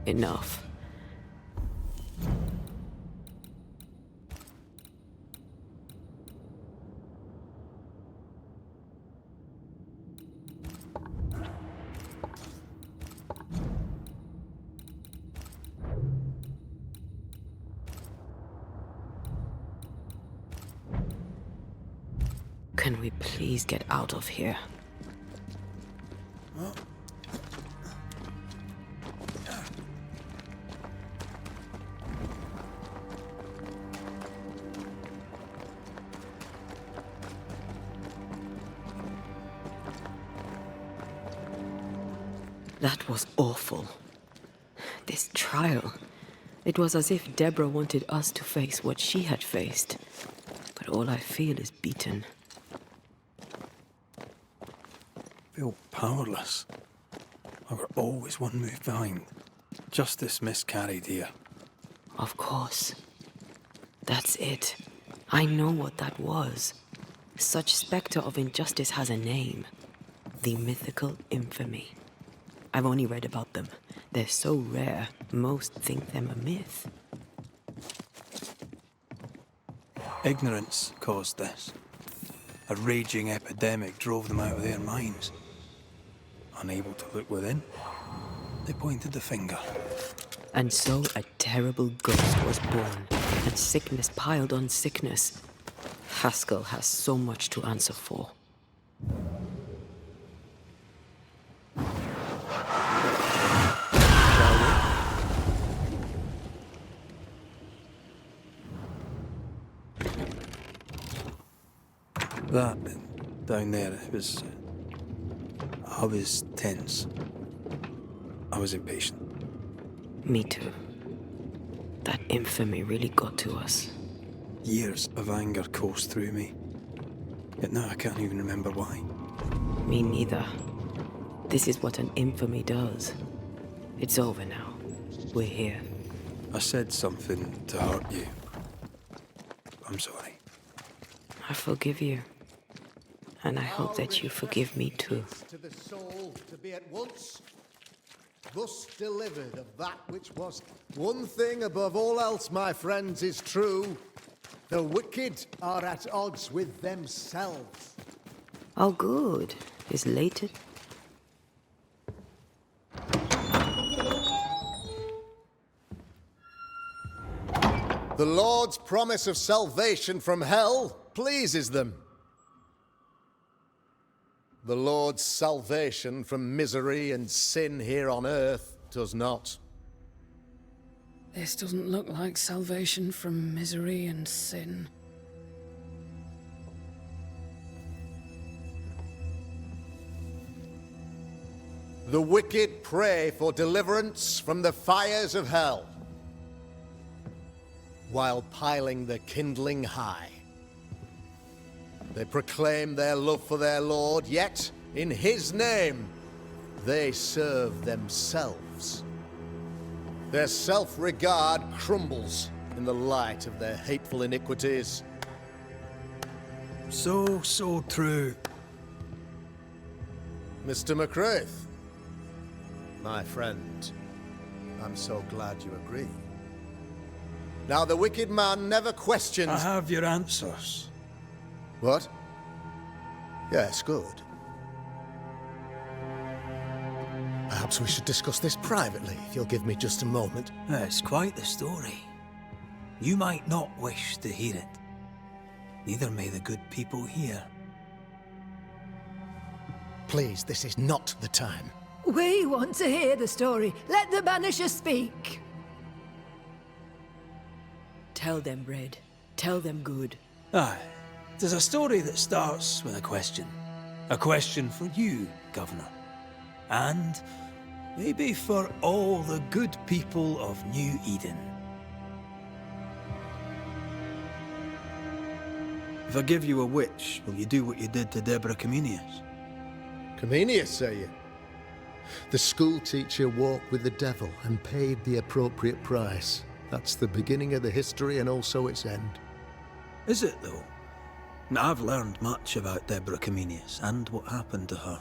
Enough. Can we please get out of here? That was awful. This trial. It was as if Deborah wanted us to face what she had faced. But all I feel is beaten. Feel powerless. I were always one move behind. Justice miscarried here. Of course. That's it. I know what that was. Such spectre of injustice has a name. The mythical infamy. I've only read about them. They're so rare, most think them a myth. Ignorance caused this. A raging epidemic drove them out of their minds. Unable to look within, they pointed the finger. And so a terrible ghost was born, and sickness piled on sickness. Haskell has so much to answer for. That, down there, I was tense. I was impatient. Me too. That infamy really got to us. Years of anger coursed through me. Yet now I can't even remember why. Me neither. This is what an infamy does. It's over now. We're here. I said something to hurt you. I'm sorry. I forgive you. And I hope that you forgive me too. To the soul to be at once thus delivered of that which was. One thing above all else, my friends, is true. The wicked are at odds with themselves. All good is lated. The Lord's promise of salvation from hell pleases them. The Lord's salvation from misery and sin here on earth does not. This doesn't look like salvation from misery and sin. The wicked pray for deliverance from the fires of hell, while piling the kindling high. They proclaim their love for their Lord, yet, in his name, they serve themselves. Their self-regard crumbles in the light of their hateful iniquities. So true. Mr. McCraith, my friend, I'm so glad you agree. Now, the wicked man never questions... I have your answers. What? Yes, good. Perhaps we should discuss this privately, if you'll give me just a moment. It's quite the story. You might not wish to hear it. Neither may the good people hear. Please, this is not the time. We want to hear the story. Let the Banishers speak. Tell them, Red. Tell them good. Aye. There's a story that starts with a question. A question for you, Governor. And maybe for all the good people of New Eden. If I give you a witch, will you do what you did to Deborah Comenius? Comenius, say you? The school teacher walked with the devil and paid the appropriate price. That's the beginning of the history and also its end. Is it, though? I've learned much about Deborah Comenius and what happened to her,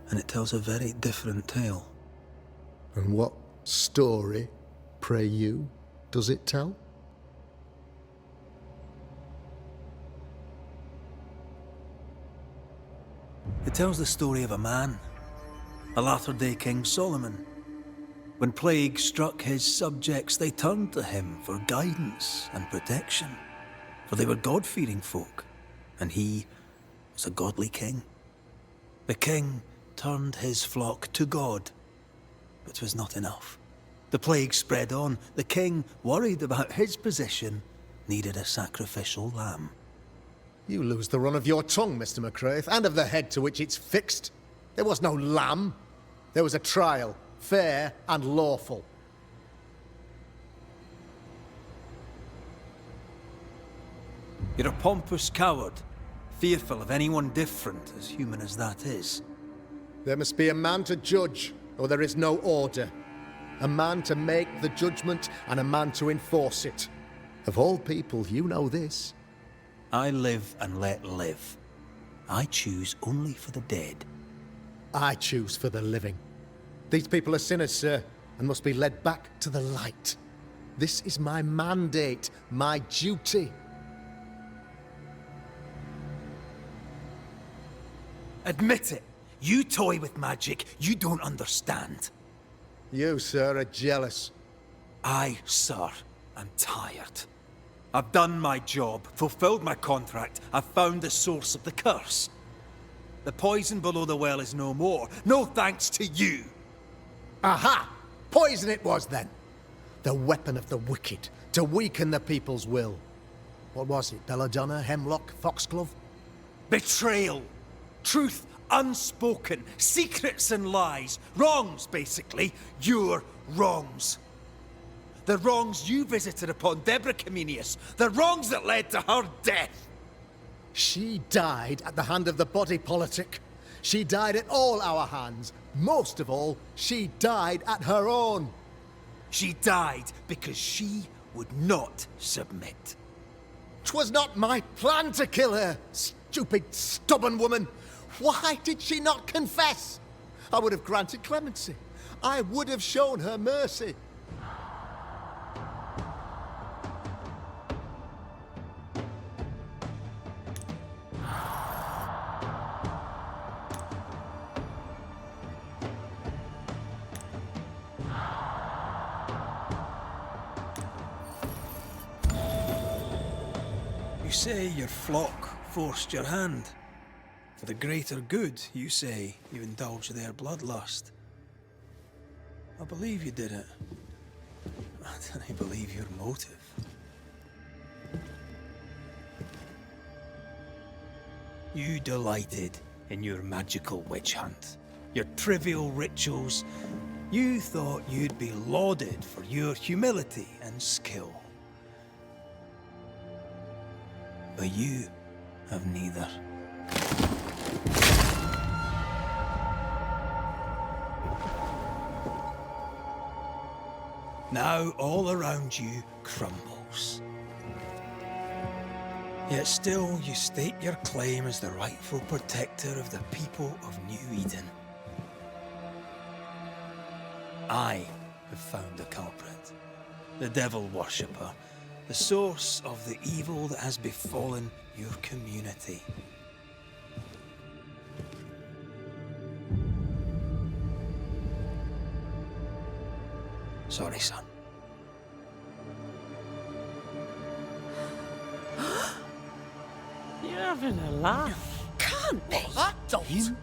and it tells a very different tale. And what story, pray you, does it tell? It tells the story of a man, a latter-day King Solomon. When plague struck his subjects, they turned to him for guidance and protection, for they were God-fearing folk, and he was a godly king. The king turned his flock to God, but it was not enough. The plague spread on. The king, worried about his position, needed a sacrificial lamb. You lose the run of your tongue, Mr. McCraith, and of the head to which it's fixed. There was no lamb. There was a trial, fair and lawful. You're a pompous coward, fearful of anyone different, as human as that is. There must be a man to judge, or there is no order. A man to make the judgment, and a man to enforce it. Of all people, you know this. I live and let live. I choose only for the dead. I choose for the living. These people are sinners, sir, and must be led back to the light. This is my mandate, my duty. Admit it. You toy with magic you don't understand. You, sir, are jealous. I, sir, am tired. I've done my job, fulfilled my contract. I've found the source of the curse. The poison below the well is no more. No thanks to you. Aha! Poison it was, then. The weapon of the wicked, to weaken the people's will. What was it? Belladonna, hemlock, foxglove? Betrayal. Truth unspoken. Secrets and lies. Wrongs, basically. Your wrongs. The wrongs you visited upon Deborah Comenius. The wrongs that led to her death. She died at the hand of the body politic. She died at all our hands. Most of all, she died at her own. She died because she would not submit. 'Twas not my plan to kill her, stupid, stubborn woman. Why did she not confess? I would have granted clemency. I would have shown her mercy. You say your flock forced your hand. For the greater good, you say you indulged their bloodlust. I believe you did it. I don't believe your motive. You delighted in your magical witch hunt, your trivial rituals. You thought you'd be lauded for your humility and skill. But you have neither. Now all around you crumbles. Yet still you state your claim as the rightful protector of the people of New Eden. I have found the culprit, the devil worshipper, the source of the evil that has befallen your community. Sorry, son. You're having a laugh. Can't be. That don't.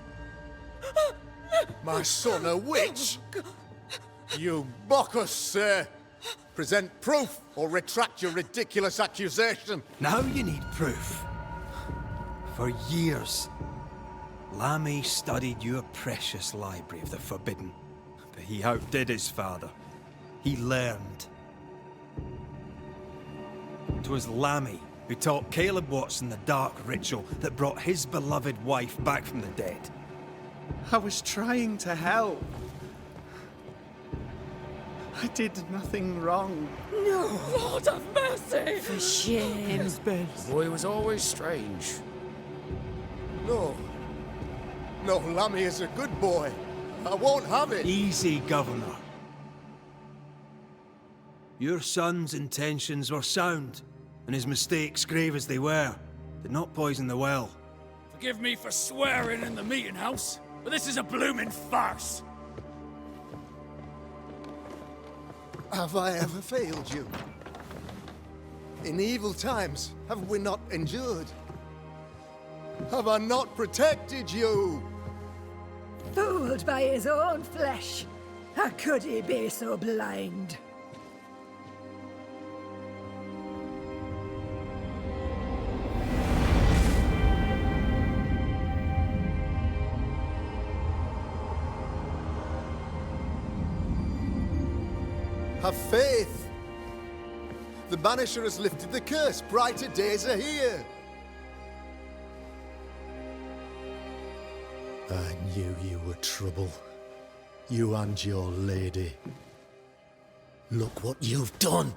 My son, a witch. You mock us, sir. Present proof or retract your ridiculous accusation. Now you need proof. For years, Lammy studied your precious library of the forbidden, but he outdid his father. He learned. It was Lammy who taught Caleb Watson the dark ritual that brought his beloved wife back from the dead. I was trying to help. I did nothing wrong. No, Lord have mercy! For shame. The boy was always strange. No. No, Lammy is a good boy. I won't have it. Easy, Governor. Your son's intentions were sound, and his mistakes, grave as they were, did not poison the well. Forgive me for swearing in the meeting house, but this is a blooming farce. Have I ever failed you? In evil times, have we not endured? Have I not protected you? Fooled by his own flesh. How could he be so blind? Have faith. The Banisher has lifted the curse. Brighter days are here. I knew you were trouble. You and your lady. Look what you've done.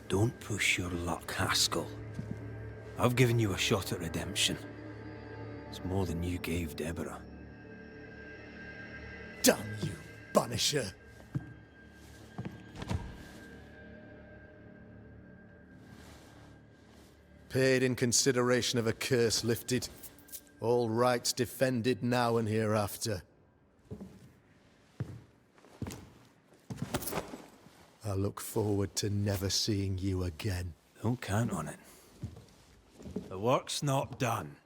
Don't push your luck, Haskell. I've given you a shot at redemption. It's more than you gave Deborah. Damn you, Banisher. Paid in consideration of a curse lifted. All rights defended now and hereafter. I look forward to never seeing you again. Don't count on it. The work's not done.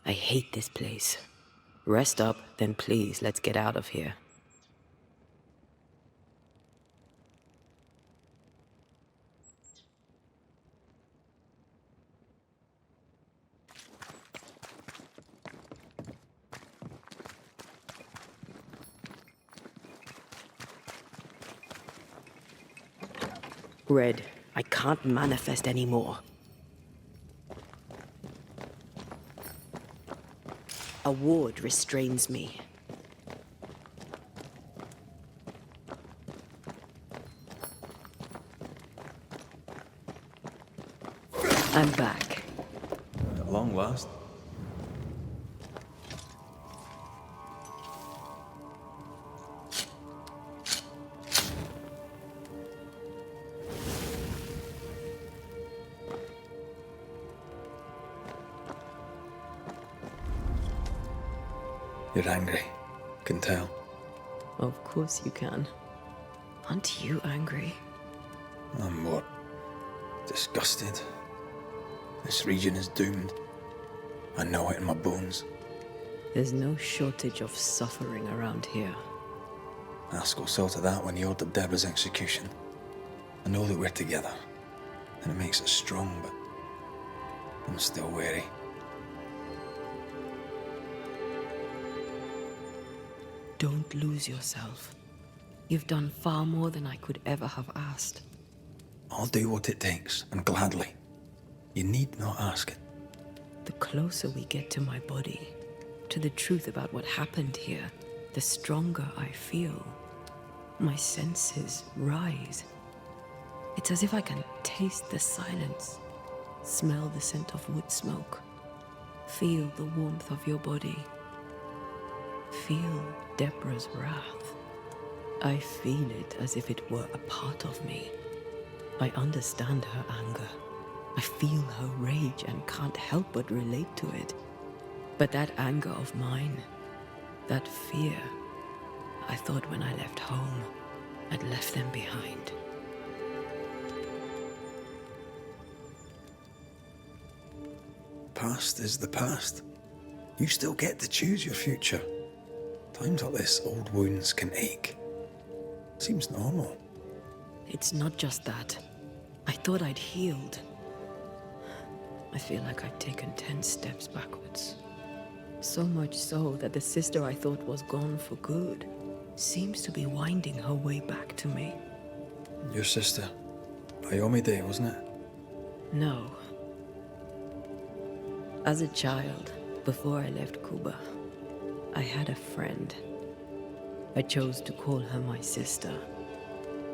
I hate this place. Rest up, then please, let's get out of here. Red, I can't manifest anymore. A ward restrains me. I'm back. At long last. You're angry. Can tell. Of course you can. Aren't you angry? I'm what? Disgusted. This region is doomed. I know it in my bones. There's no shortage of suffering around here. Askell saw to that when he ordered Deborah's execution. I know that we're together, and it makes us strong, but I'm still wary. Don't lose yourself. You've done far more than I could ever have asked. I'll do what it takes, and gladly. You need not ask it. The closer we get to my body, to the truth about what happened here, the stronger I feel. My senses rise. It's as if I can taste the silence, smell the scent of wood smoke, feel the warmth of your body, feel Deborah's wrath. I feel it as if it were a part of me. I understand her anger. I feel her rage and can't help but relate to it. But that anger of mine, that fear, I thought when I left home, I'd left them behind. Past is the past. You still get to choose your future. Times like this, old wounds can ache. Seems normal. It's not just that. I thought I'd healed. I feel like I'd taken 10 steps backwards. So much so that the sister I thought was gone for good seems to be winding her way back to me. Your sister. Ayomide, wasn't it? No. As a child, before I left Cuba, I had a friend. I chose to call her my sister.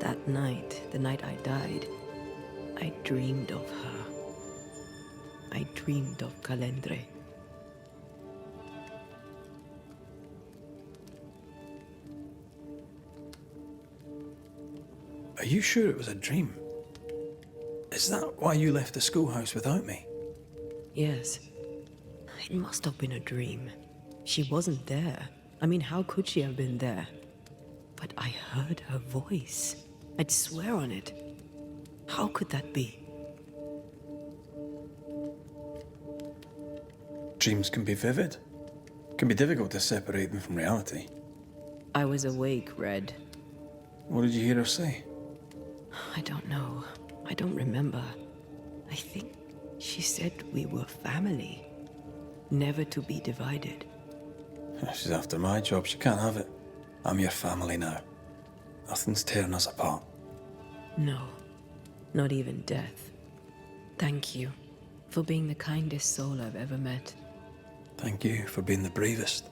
That night, the night I died, I dreamed of her. I dreamed of Calendre. Are you sure it was a dream? Is that why you left the schoolhouse without me? Yes. It must have been a dream. She wasn't there. I mean, how could she have been there? But I heard her voice. I'd swear on it. How could that be? Dreams can be vivid. Can be difficult to separate them from reality. I was awake, Red. What did you hear her say? I don't know. I don't remember. I think she said we were family. Never to be divided. She's after my job. She can't have it. I'm your family now. Nothing's tearing us apart. No. Not even death. Thank you for being the kindest soul I've ever met. Thank you for being the bravest.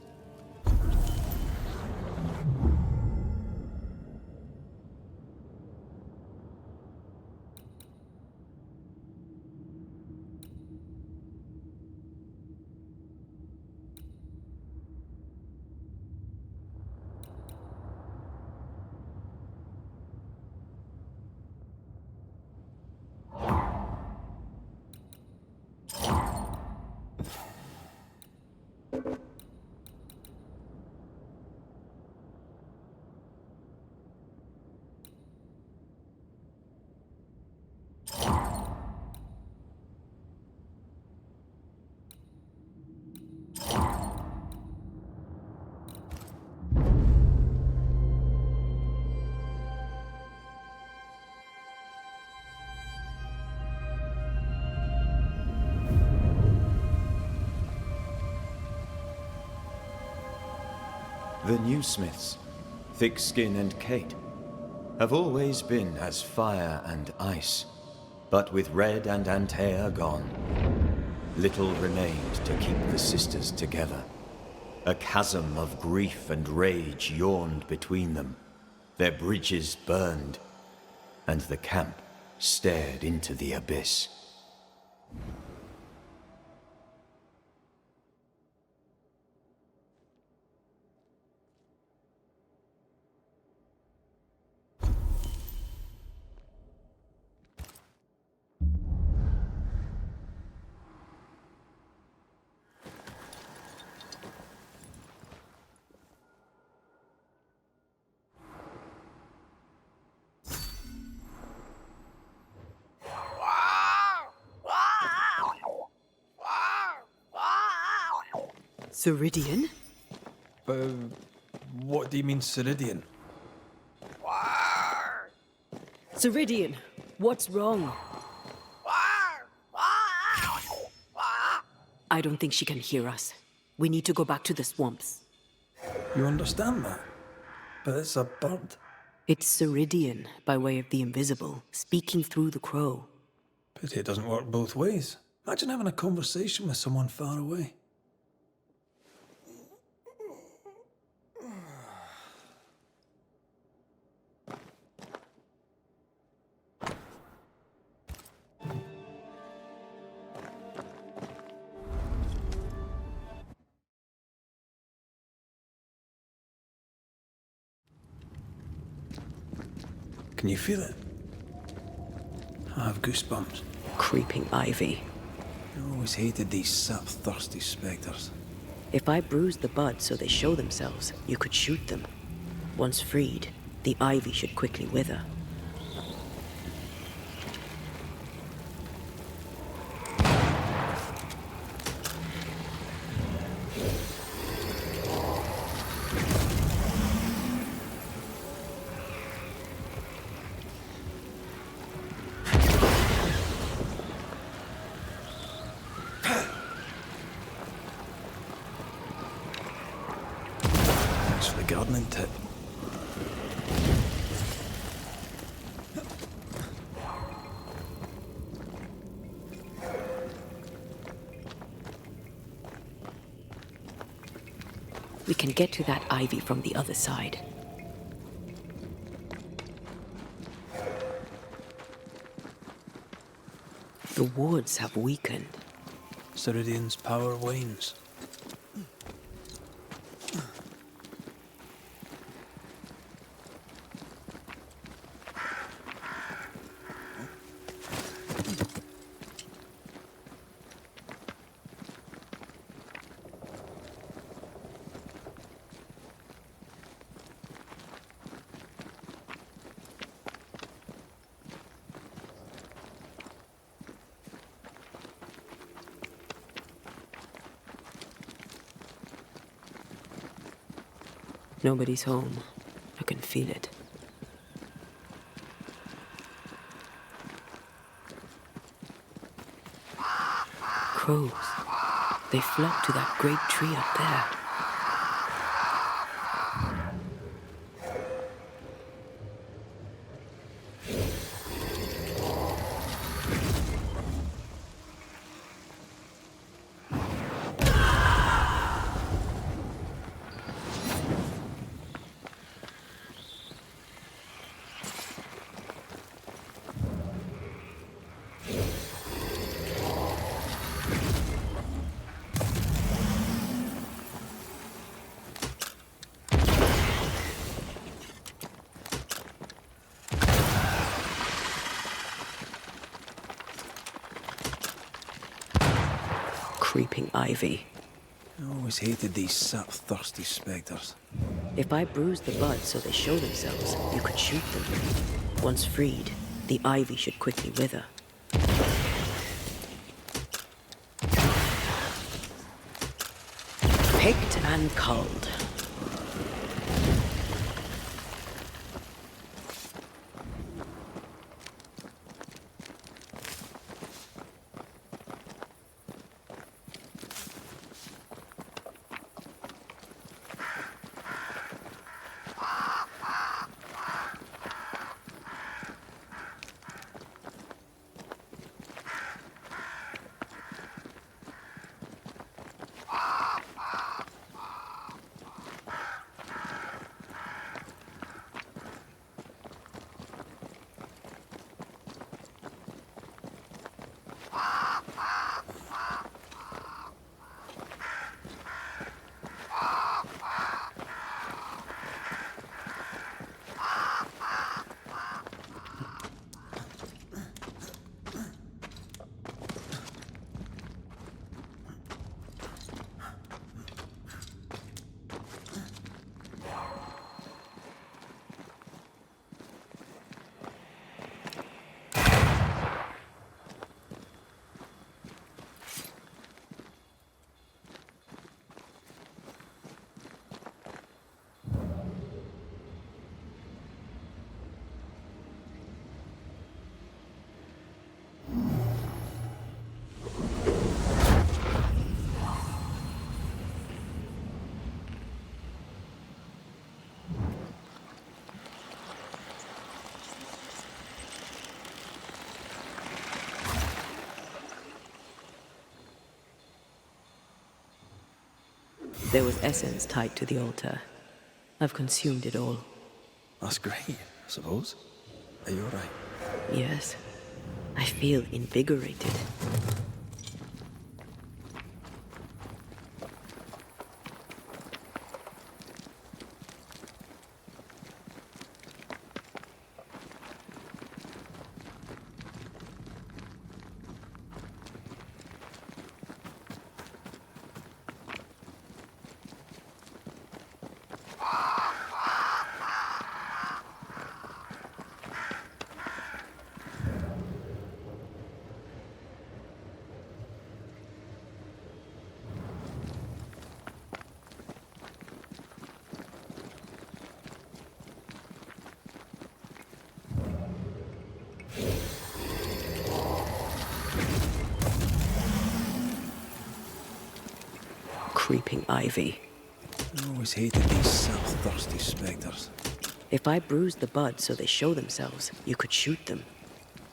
The new Smiths, Thickskin and Kate, have always been as fire and ice. But with Red and Antea gone, little remained to keep the sisters together. A chasm of grief and rage yawned between them. Their bridges burned, and the camp stared into the abyss. Ceridian? What do you mean, Ceridian? Ceridian, what's wrong? I don't think she can hear us. We need to go back to the swamps. You understand that? But it's a bird. It's Ceridian, by way of the invisible, speaking through the crow. Pity it doesn't work both ways. Imagine having a conversation with someone far away. Can you feel it? I have goosebumps. Creeping ivy. I always hated these sap-thirsty spectres. If I bruise the buds so they show themselves, you could shoot them. Once freed, the ivy should quickly wither. Thanks for the gardening tip. We can get to that ivy from the other side. The woods have weakened. Ceridian's power wanes. Nobody's home. I can feel it. Crows. They flock to that great tree up there. Creeping ivy. I always hated these sap-thirsty spectres. If I bruise the buds so they show themselves, you could shoot them. Once freed, the ivy should quickly wither. Picked and culled. There was essence tied to the altar. I've consumed it all. That's great, I suppose. Are you alright? Yes. I feel invigorated. Creeping ivy. I always hated these self-thirsty spectres. If I bruise the buds so they show themselves, you could shoot them.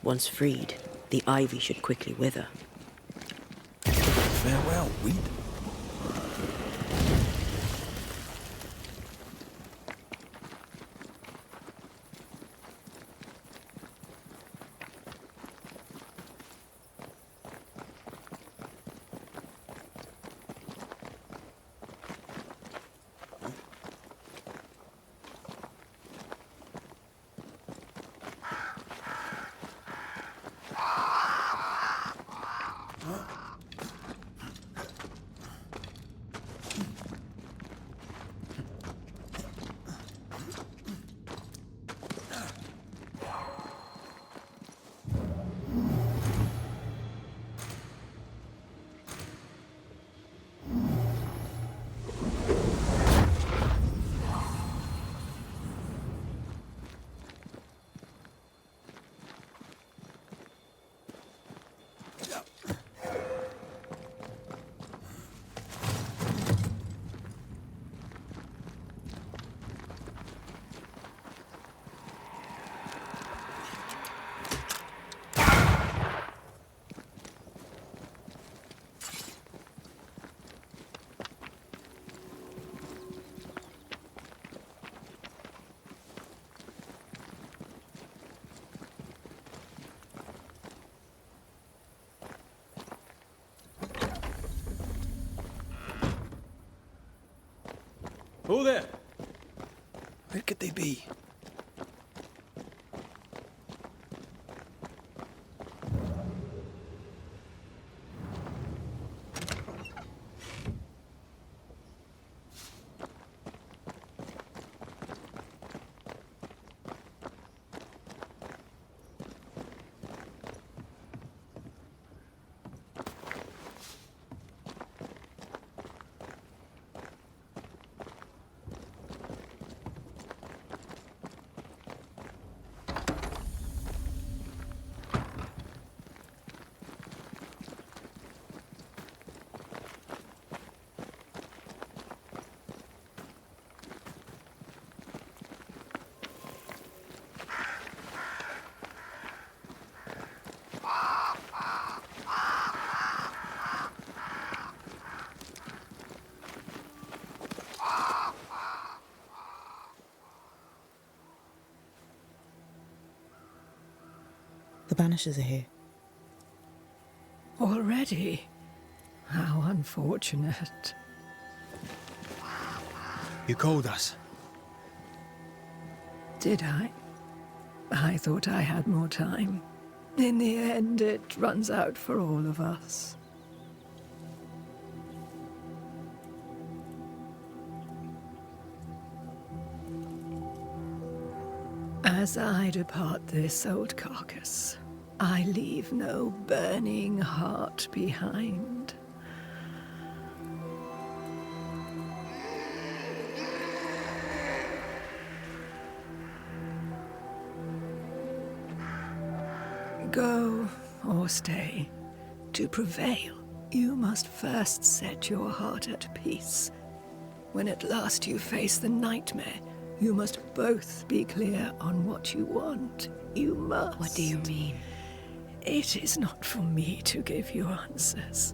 Once freed, the ivy should quickly wither. Farewell, weed. Who there? Where could they be? The Banishers are here. Already? How unfortunate. You called us. Did I? I thought I had more time. In the end, it runs out for all of us. As I depart this old carcass, I leave no burning heart behind. Go or stay. To prevail, you must first set your heart at peace. When at last you face the nightmare, you must both be clear on what you want. You must. What do you mean? It is not for me to give you answers.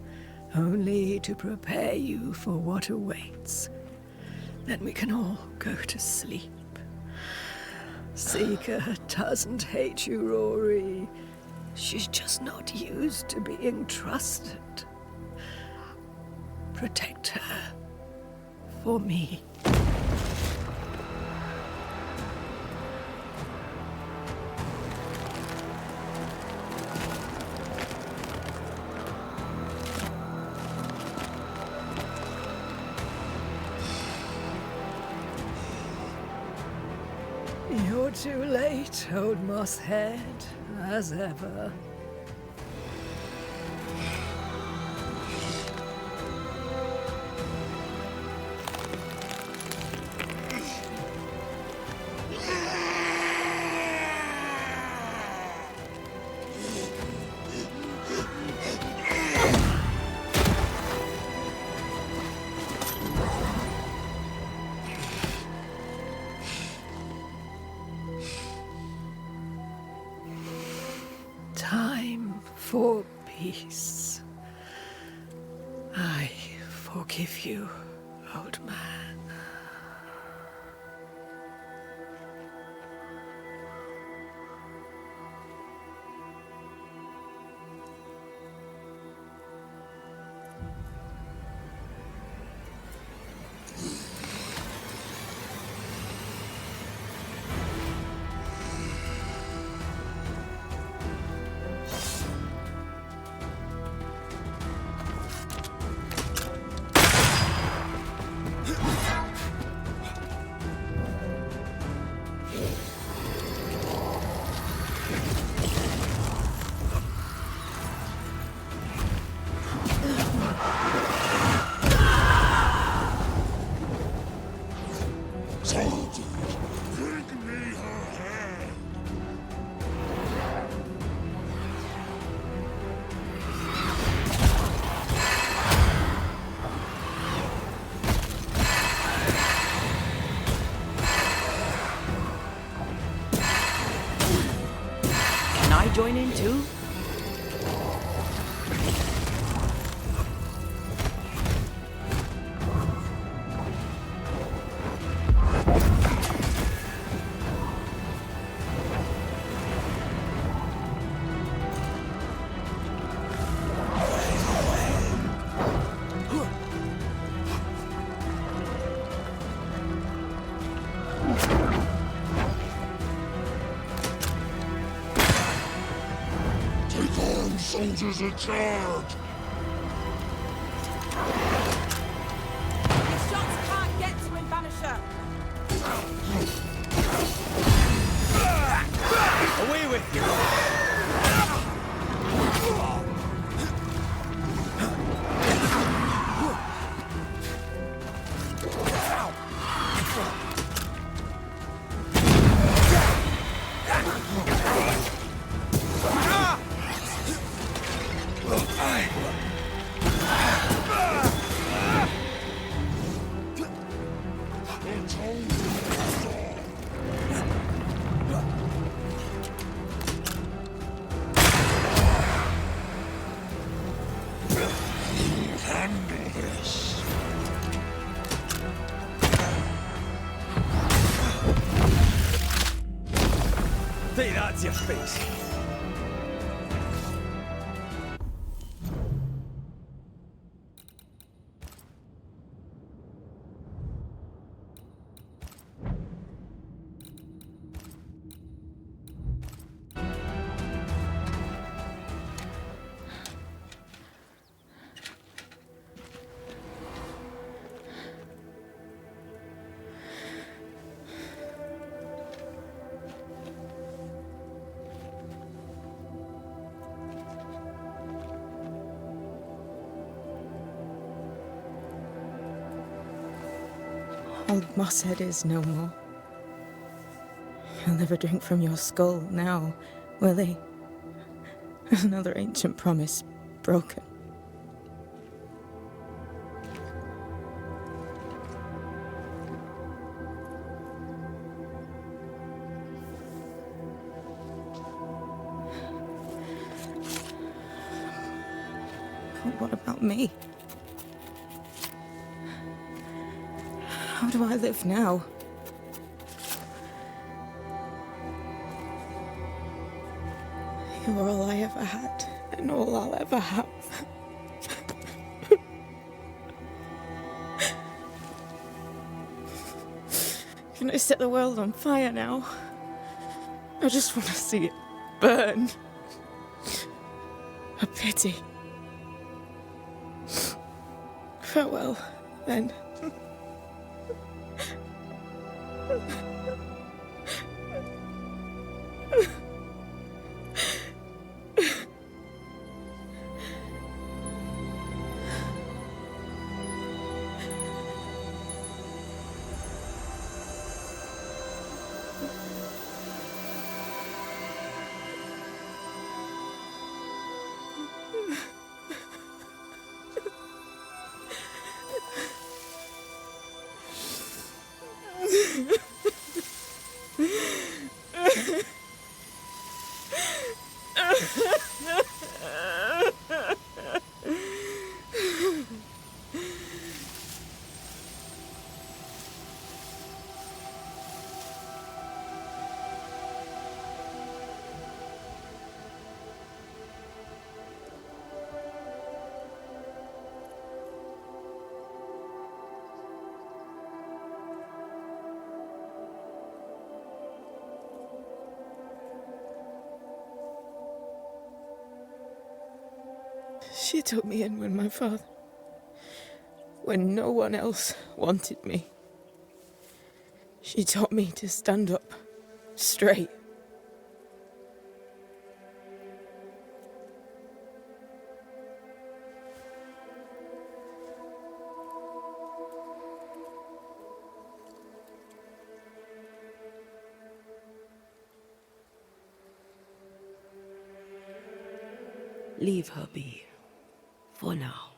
only to prepare you for what awaits. Then we can all go to sleep. Seeker doesn't hate you, Rory. She's just not used to being trusted. Protect her. For me. You're too late, old mosshead, as ever. Time for peace. I forgive you, old man. Can I join in too? Soldiers in charge! Your shots can't get to him, Banisher! Away with you! Say that to your face. Old Mosshead is no more. He'll never drink from your skull now, will he? Another ancient promise broken. what about me? How do I live now? You're all I ever had, and all I'll ever have. Can I set the world on fire now? I just want to see it burn. A pity. Farewell, then. She took me in when no one else wanted me. She taught me to stand up straight. Leave her be. For now.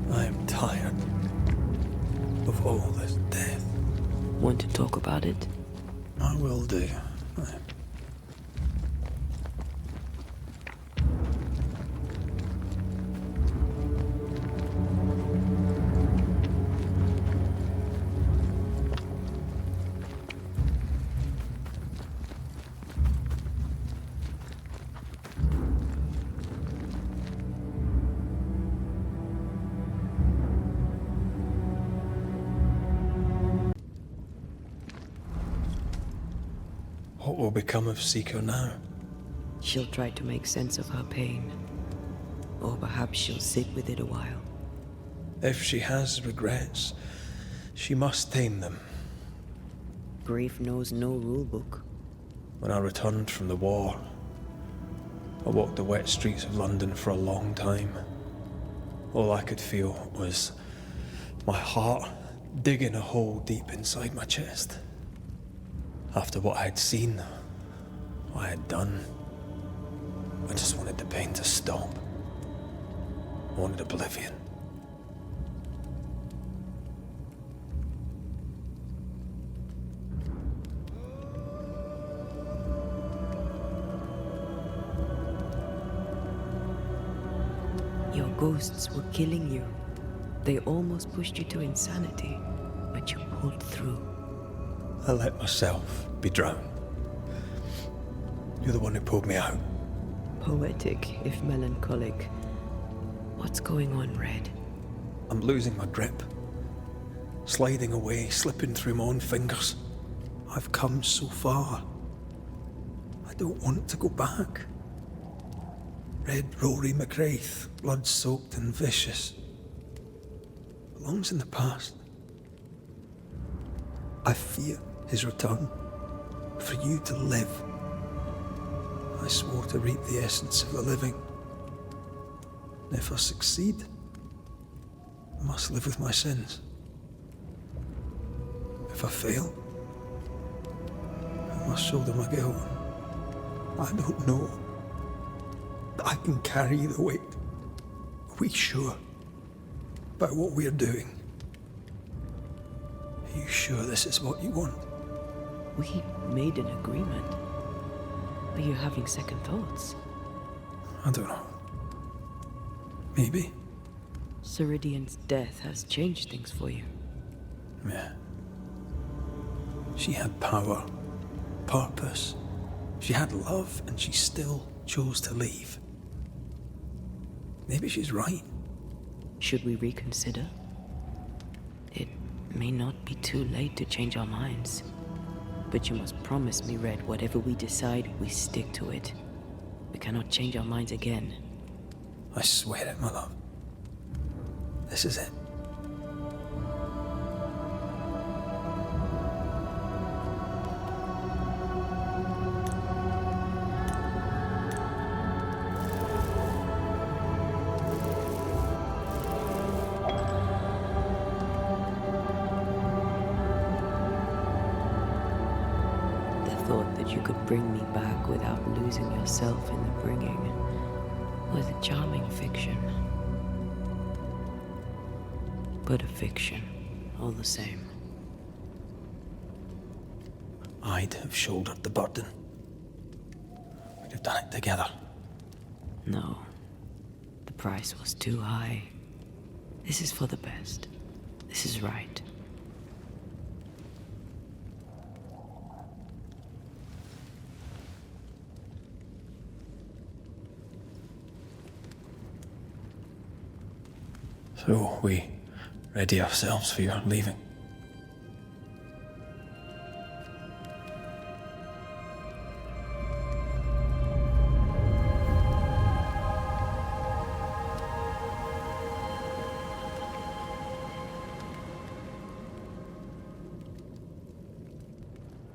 I am tired of all this death. Want to talk about it? I will do. What will become of Seeker now? She'll try to make sense of her pain. Or perhaps she'll sit with it a while. If she has regrets, she must tame them. Grief knows no rule book. When I returned from the war, I walked the wet streets of London for a long time. All I could feel was my heart digging a hole deep inside my chest. After what I had seen, what I had done, I just wanted the pain to stop. I wanted oblivion. Your ghosts were killing you. They almost pushed you to insanity, but you pulled through. I let myself be drowned. You're the one who pulled me out. Poetic, if melancholic. What's going on, Red? I'm losing my grip. Sliding away, slipping through my own fingers. I've come so far. I don't want to go back. Red Rory McGrath, blood-soaked and vicious. Belongs in the past. I fear his return. For you to live. I swore to reap the essence of the living. And if I succeed, I must live with my sins. If I fail, I must shoulder my guilt. I don't know I can carry the weight. Are we sure about what we're doing? Are you sure this is what you want? We made an agreement. Are you having second thoughts? I don't know. Maybe. Ceridian's death has changed things for you. Yeah. She had power, purpose. She had love, and she still chose to leave. Maybe she's right. Should we reconsider? It may not be too late to change our minds. But you must promise me, Red, whatever we decide, we stick to it. We cannot change our minds again. I swear it, my love. This is it. Thought that you could bring me back without losing yourself in the bringing was a charming fiction. But a fiction, all the same. I'd have shouldered the burden. We'd have done it together. No. The price was too high. This is for the best. This is right. So we ready ourselves for your leaving.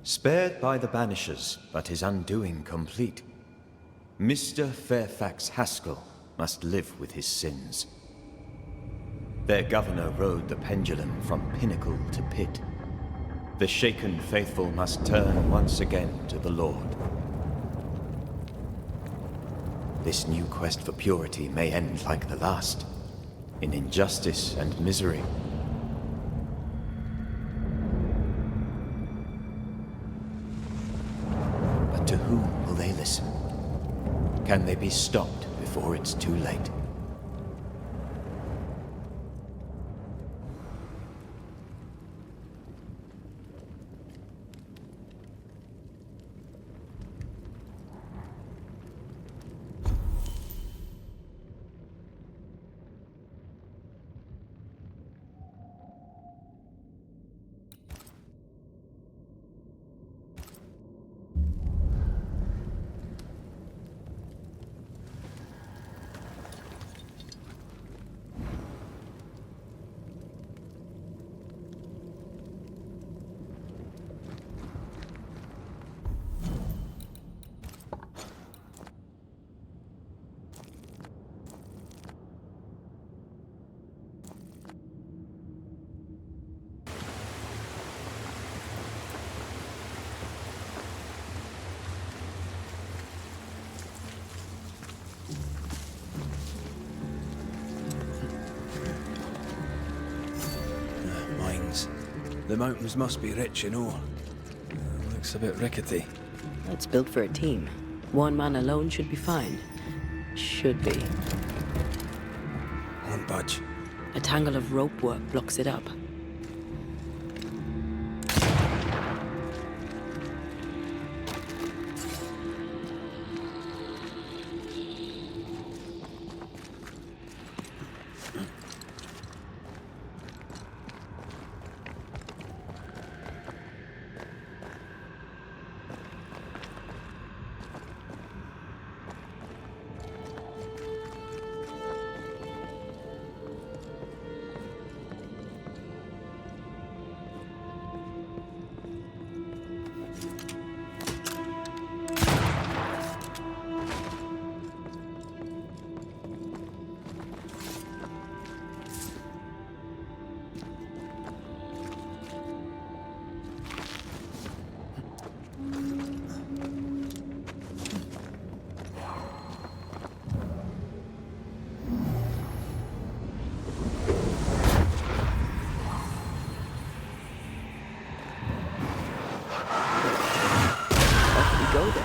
Spared by the Banishers, but his undoing complete, Mr. Fairfax Haskell must live with his sins. Their governor rode the pendulum from pinnacle to pit. The shaken faithful must turn once again to the Lord. This new quest for purity may end like the last, in injustice and misery. But to whom will they listen? Can they be stopped before it's too late? The mountains must be rich in ore. Looks a bit rickety. It's built for a team. One man alone should be fine. Should be. Won't budge. A tangle of rope work blocks it up. go then.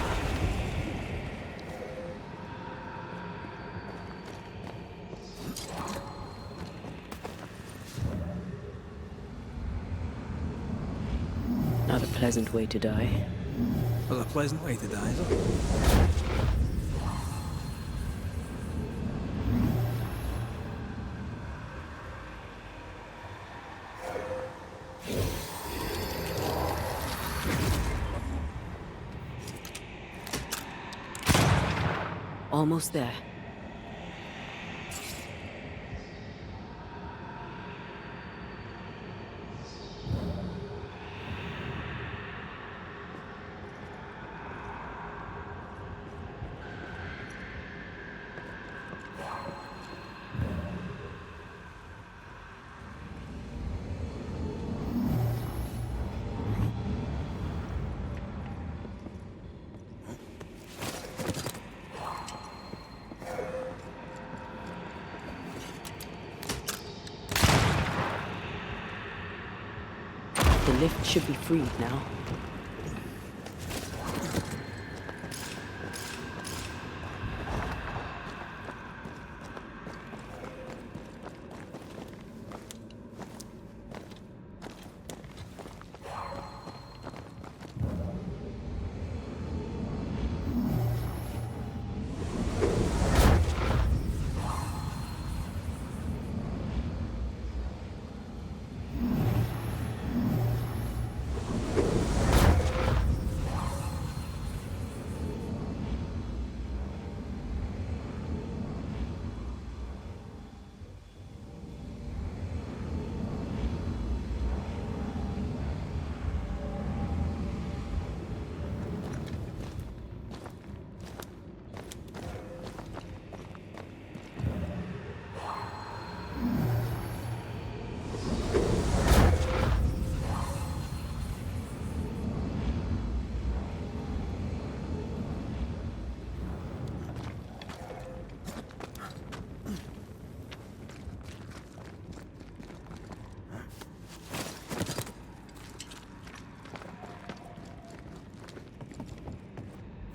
Not a pleasant way to die. Well, a pleasant way to die, is it? Almost there. The lift should be freed now.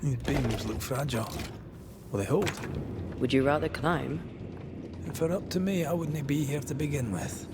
These beams look fragile. Will they hold? Would you rather climb? If it were up to me, I wouldn't be here to begin with.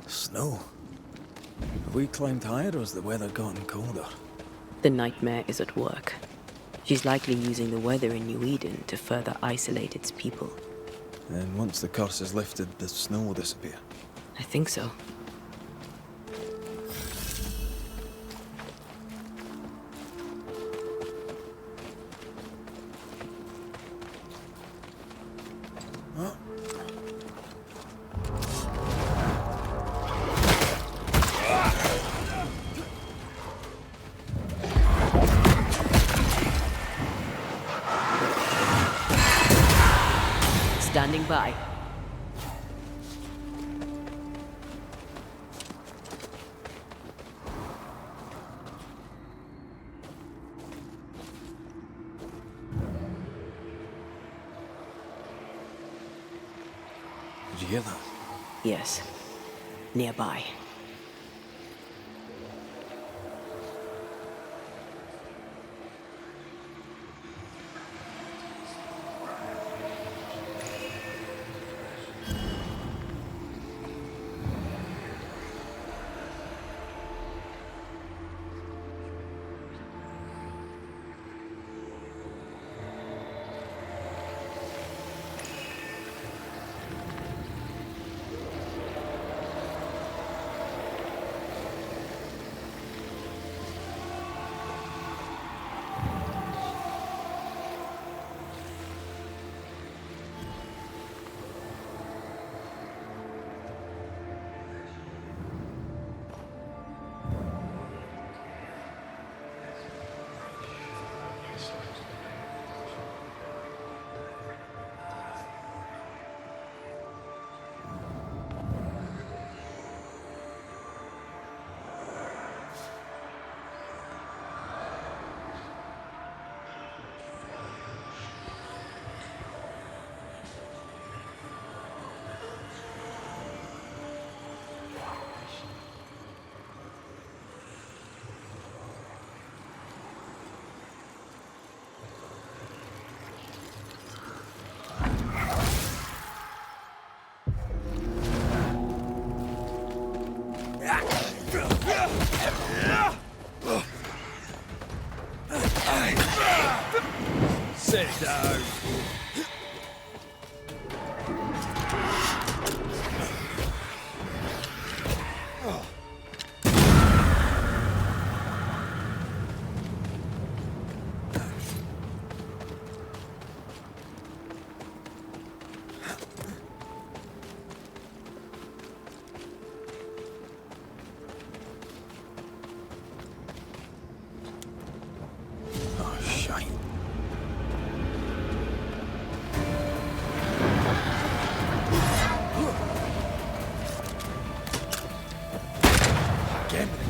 Snow. Have we climbed higher or has the weather gotten colder? The nightmare is at work. She's likely using the weather in New Eden to further isolate its people. And once the curse is lifted, the snow will disappear. I think so. Standing by. Did you hear that? Yes. Nearby. Sit down.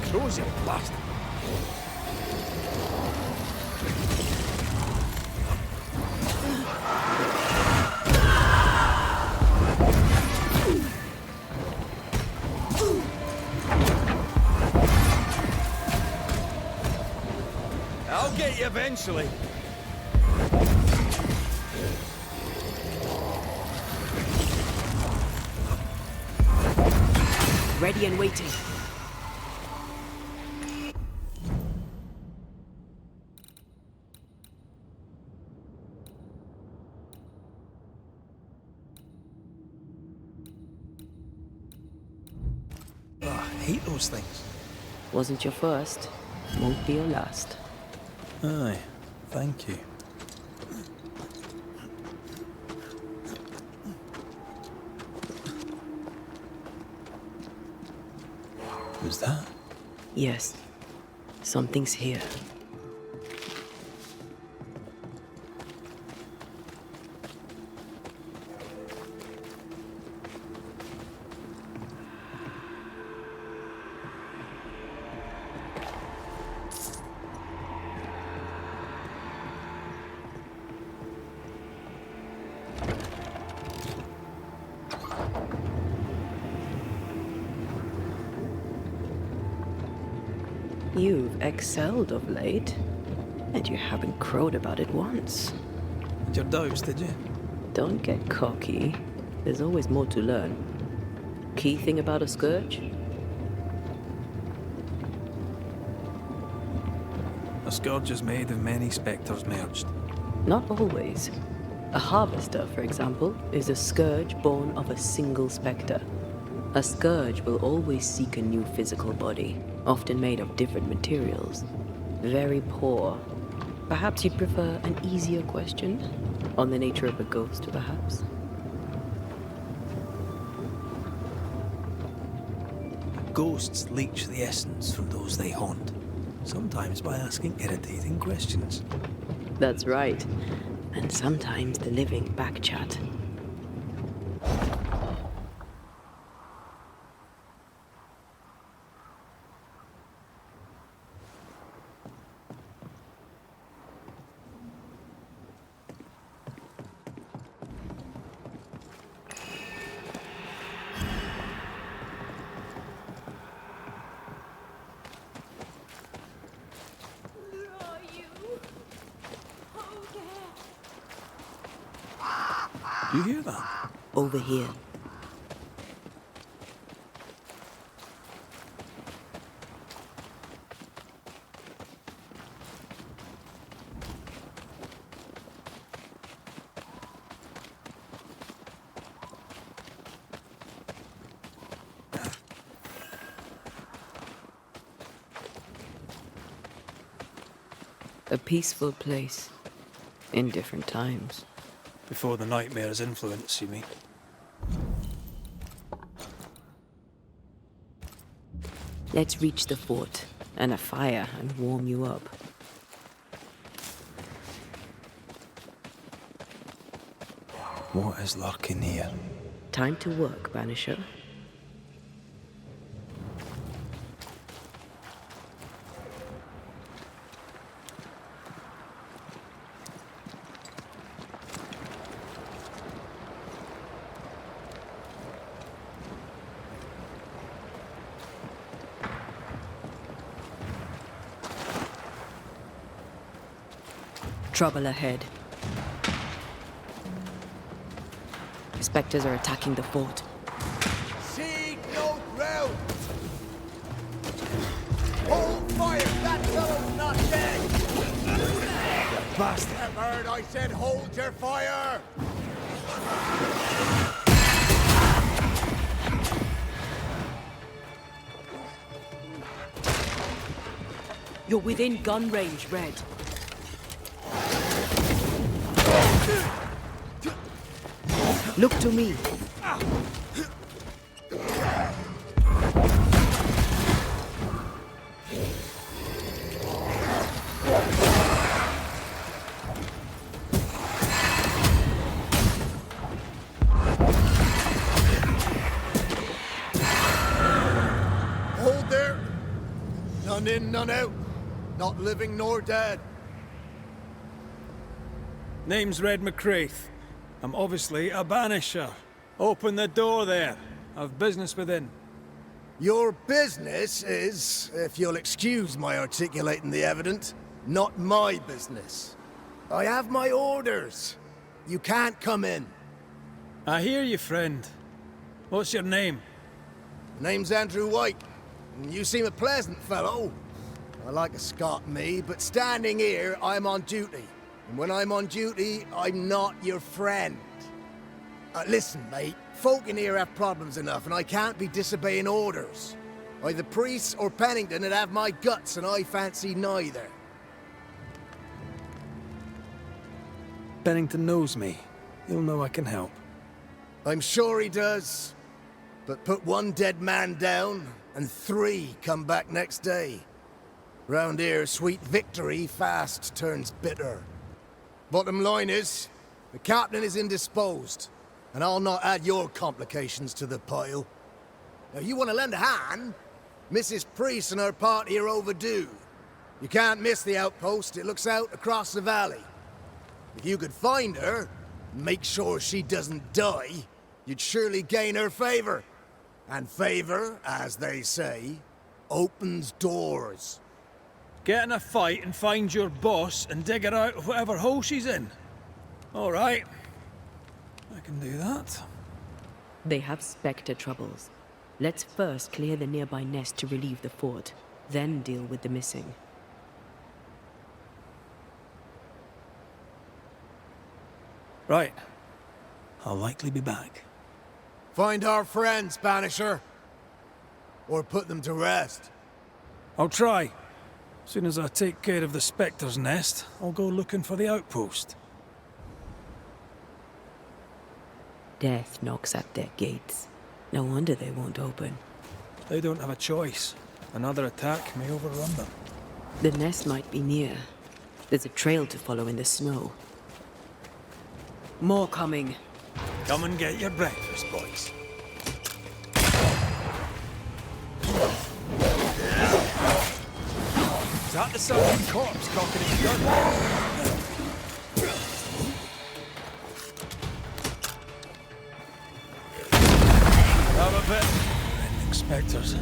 Close it, bastard. I'll get you eventually. Ready and waiting. I hate those things. Wasn't your first, won't be your last. Aye, thank you. Was that? Yes, something's here. You've excelled of late, and you haven't crowed about it once. Had your doubts, did you? Don't get cocky. There's always more to learn. Key thing about a scourge? A scourge is made of many spectres merged. Not always. A harvester, for example, is a scourge born of a single spectre. A scourge will always seek a new physical body, often made of different materials. Very poor. Perhaps you'd prefer an easier question? On the nature of a ghost, perhaps? Ghosts leech the essence from those they haunt, sometimes by asking irritating questions. That's right. And sometimes the living backchat. Do you hear that? Over here. A peaceful place. In different times. Before the nightmare's influence, you mean? Let's reach the fort and a fire and warm you up. What is lurking here? Time to work, Banisher. Trouble ahead. Spectres are attacking the fort. Seed no ground! Hold fire! That fellow's not dead! bastard! Shepard, I said hold your fire! You're within gun range, Red. Look to me. Hold there! None in, none out. Not living nor dead. Name's Red McCraith. I'm obviously a Banisher. Open the door there. I've business within. Your business is, if you'll excuse my articulating the evident, not my business. I have my orders. You can't come in. I hear you, friend. What's your name? Name's Andrew White. You seem a pleasant fellow. I like a Scot, me, but standing here, I'm on duty. And when I'm on duty, I'm not your friend. Listen, mate, folk in here have problems enough, and I can't be disobeying orders. Either priests or Pennington would have my guts, and I fancy neither. Pennington knows me. He'll know I can help. I'm sure he does. But put one dead man down, and 3 come back next day. Round here, sweet victory fast turns bitter. Bottom line is, the captain is indisposed, and I'll not add your complications to the pile. Now, you want to lend a hand? Mrs. Priest and her party are overdue. You can't miss the outpost, it looks out across the valley. If you could find her, and make sure she doesn't die, you'd surely gain her favor. And favor, as they say, opens doors. Get in a fight and find your boss and dig her out of whatever hole she's in. All right. I can do that. They have Spectre troubles. Let's first clear the nearby nest to relieve the fort, then deal with the missing. Right. I'll likely be back. Find our friends, Banisher. Or put them to rest. I'll try. As soon as I take care of the Spectre's nest, I'll go looking for the outpost. Death knocks at their gates. No wonder they won't open. They don't have a choice. Another attack may overrun them. The nest might be near. There's a trail to follow in the snow. More coming. Come and get your breakfast, boys. Is that the sound of a corpse cocking its gun? Have a bit. Ending spectres. The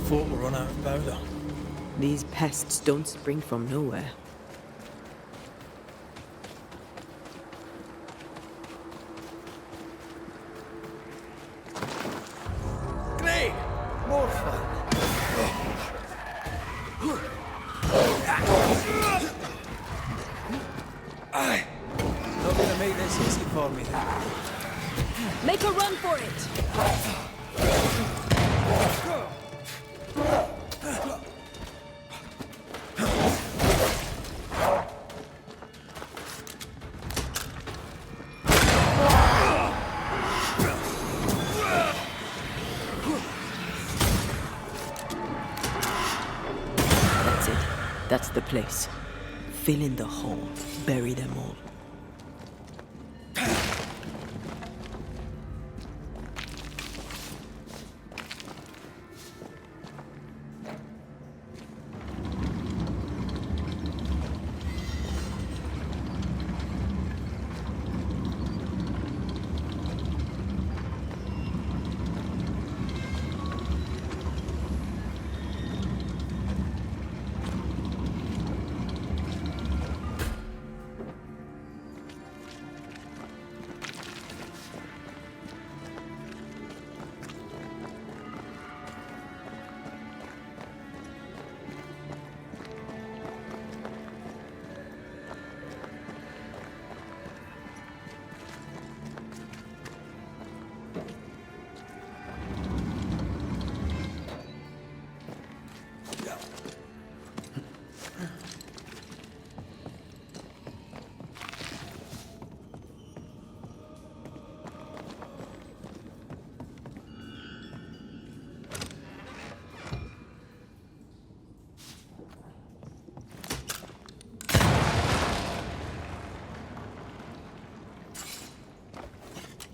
fort will run out of powder. These pests don't spring from nowhere. Great! More fun. Aye. Not gonna make this easy for me then. Make a run for it! That's it. That's the place. Fill in the hole. Bury them all.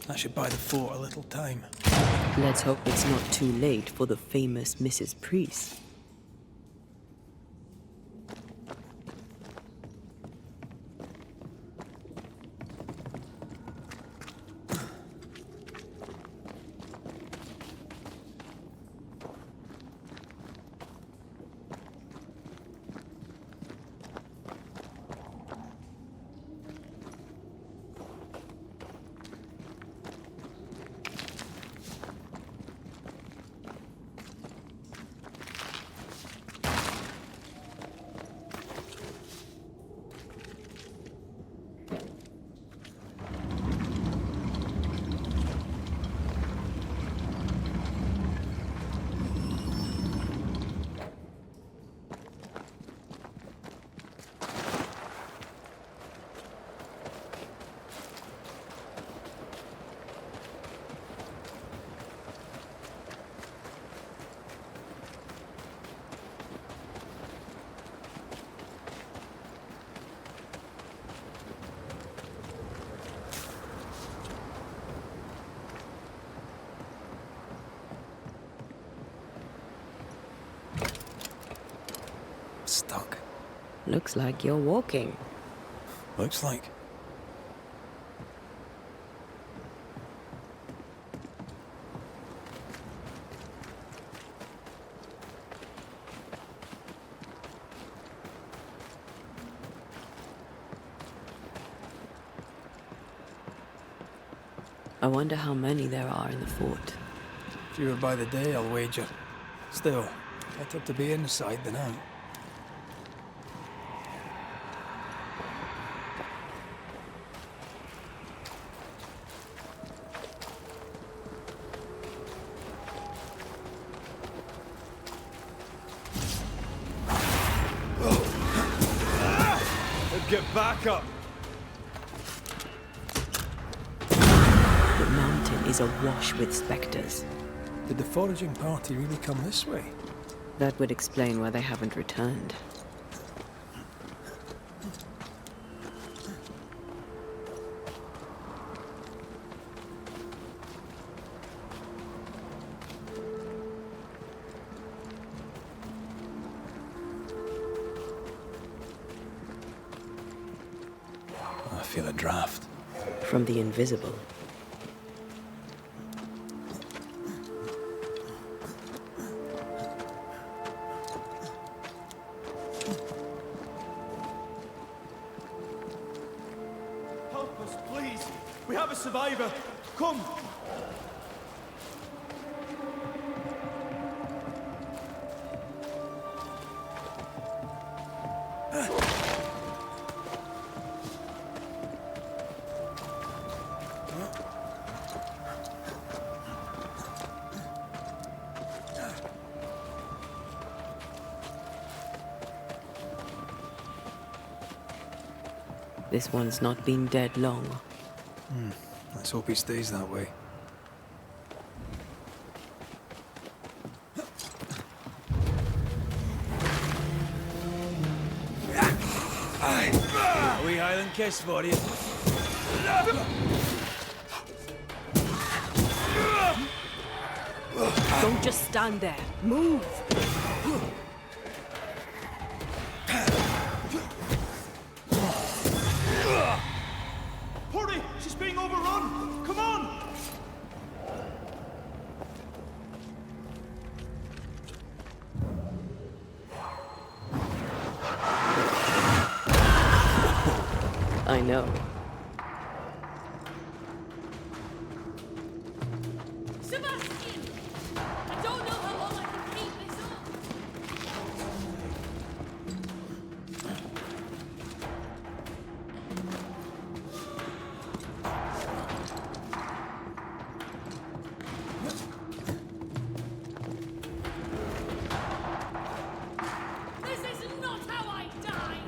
That should buy the fort a little time. Let's hope it's not too late for the famous Mrs. Priest. Stuck. Looks like you're walking. Looks like. I wonder how many there are in the fort. Fewer by the day, I'll wager. Still, better to be inside than out. Get back up! The mountain is awash with specters. Did the foraging party really come this way? That would explain why they haven't returned. I feel a draft. From the invisible. Help us, please! We have a survivor! Come! This one's not been dead long. Let's hope he stays that way. A wee Highland kiss for you. Don't just stand there. Move! Hurry! She's being overrun! Come on! I know. Sebastian! I don't know how long I can keep this up. This is not how I die!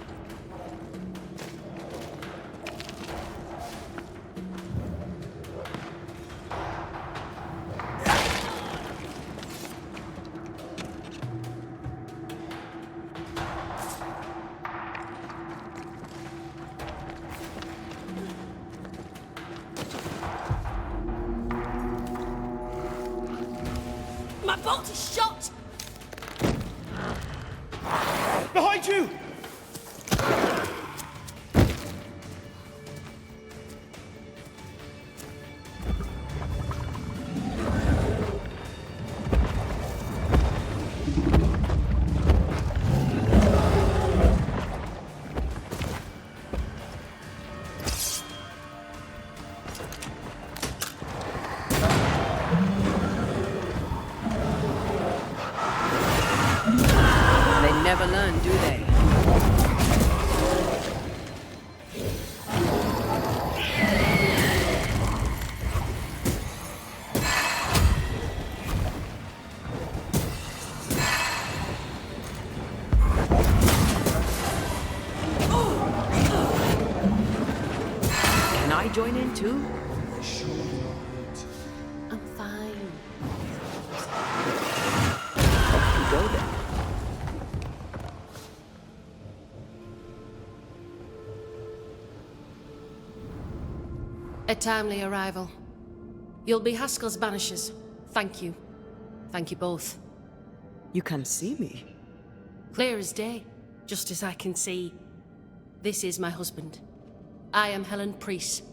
boat is shot! Behind you! They never learn, do they? Can I join in too? I'm fine. Off you go then. A timely arrival. You'll be Haskell's Banishers. Thank you. Thank you both. You can see me. Clear as day, just as I can see. This is my husband. I am Helen Priest.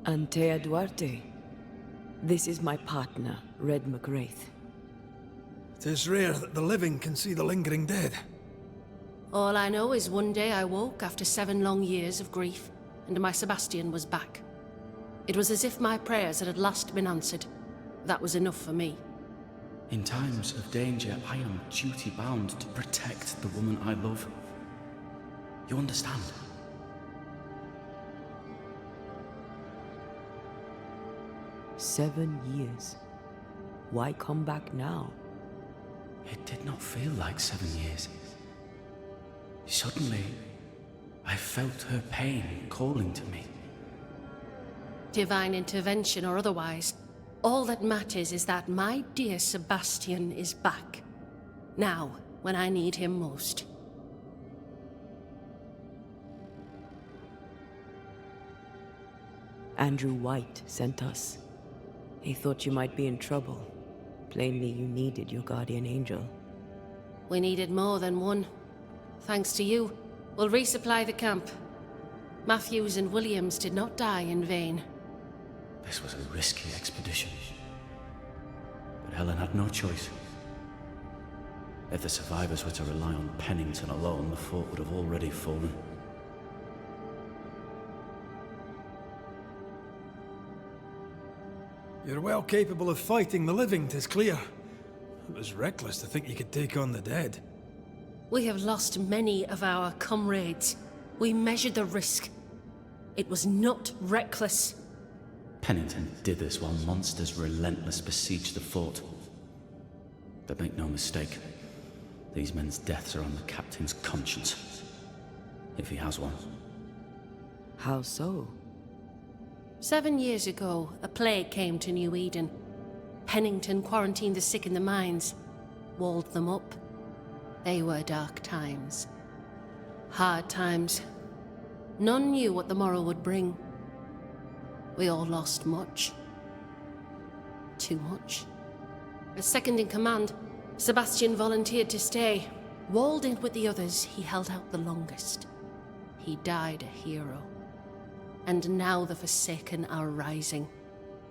Antea Duarte. This is my partner, Red McGrath. It is rare that the living can see the lingering dead. All I know is one day I woke after 7 long years of grief, and my Sebastian was back. It was as if my prayers had at last been answered. That was enough for me. In times of danger, I am duty-bound to protect the woman I love. You understand? "7 years. Why come back now?" It did not feel like 7 years. Suddenly, I felt her pain calling to me. Divine intervention or otherwise, all that matters is that my dear Sebastian is back. Now, when I need him most. Andrew White sent us. He thought you might be in trouble. Plainly, you needed your guardian angel. We needed more than one. Thanks to you, we'll resupply the camp. Matthews and Williams did not die in vain. This was a risky expedition. But Helen had no choice. If the survivors were to rely on Pennington alone, the fort would have already fallen. You're well capable of fighting the living, 'tis clear. It was reckless to think you could take on the dead. We have lost many of our comrades. We measured the risk. It was not reckless. Pennington did this while monsters relentless besieged the fort. But make no mistake, these men's deaths are on the captain's conscience. If he has one. How so? 7 years ago, a plague came to New Eden. Pennington quarantined the sick in the mines, walled them up. They were dark times. Hard times. None knew what the morrow would bring. We all lost much. Too much. As second in command, Sebastian volunteered to stay. Walled in with the others, he held out the longest. He died a hero. And now the Forsaken are rising.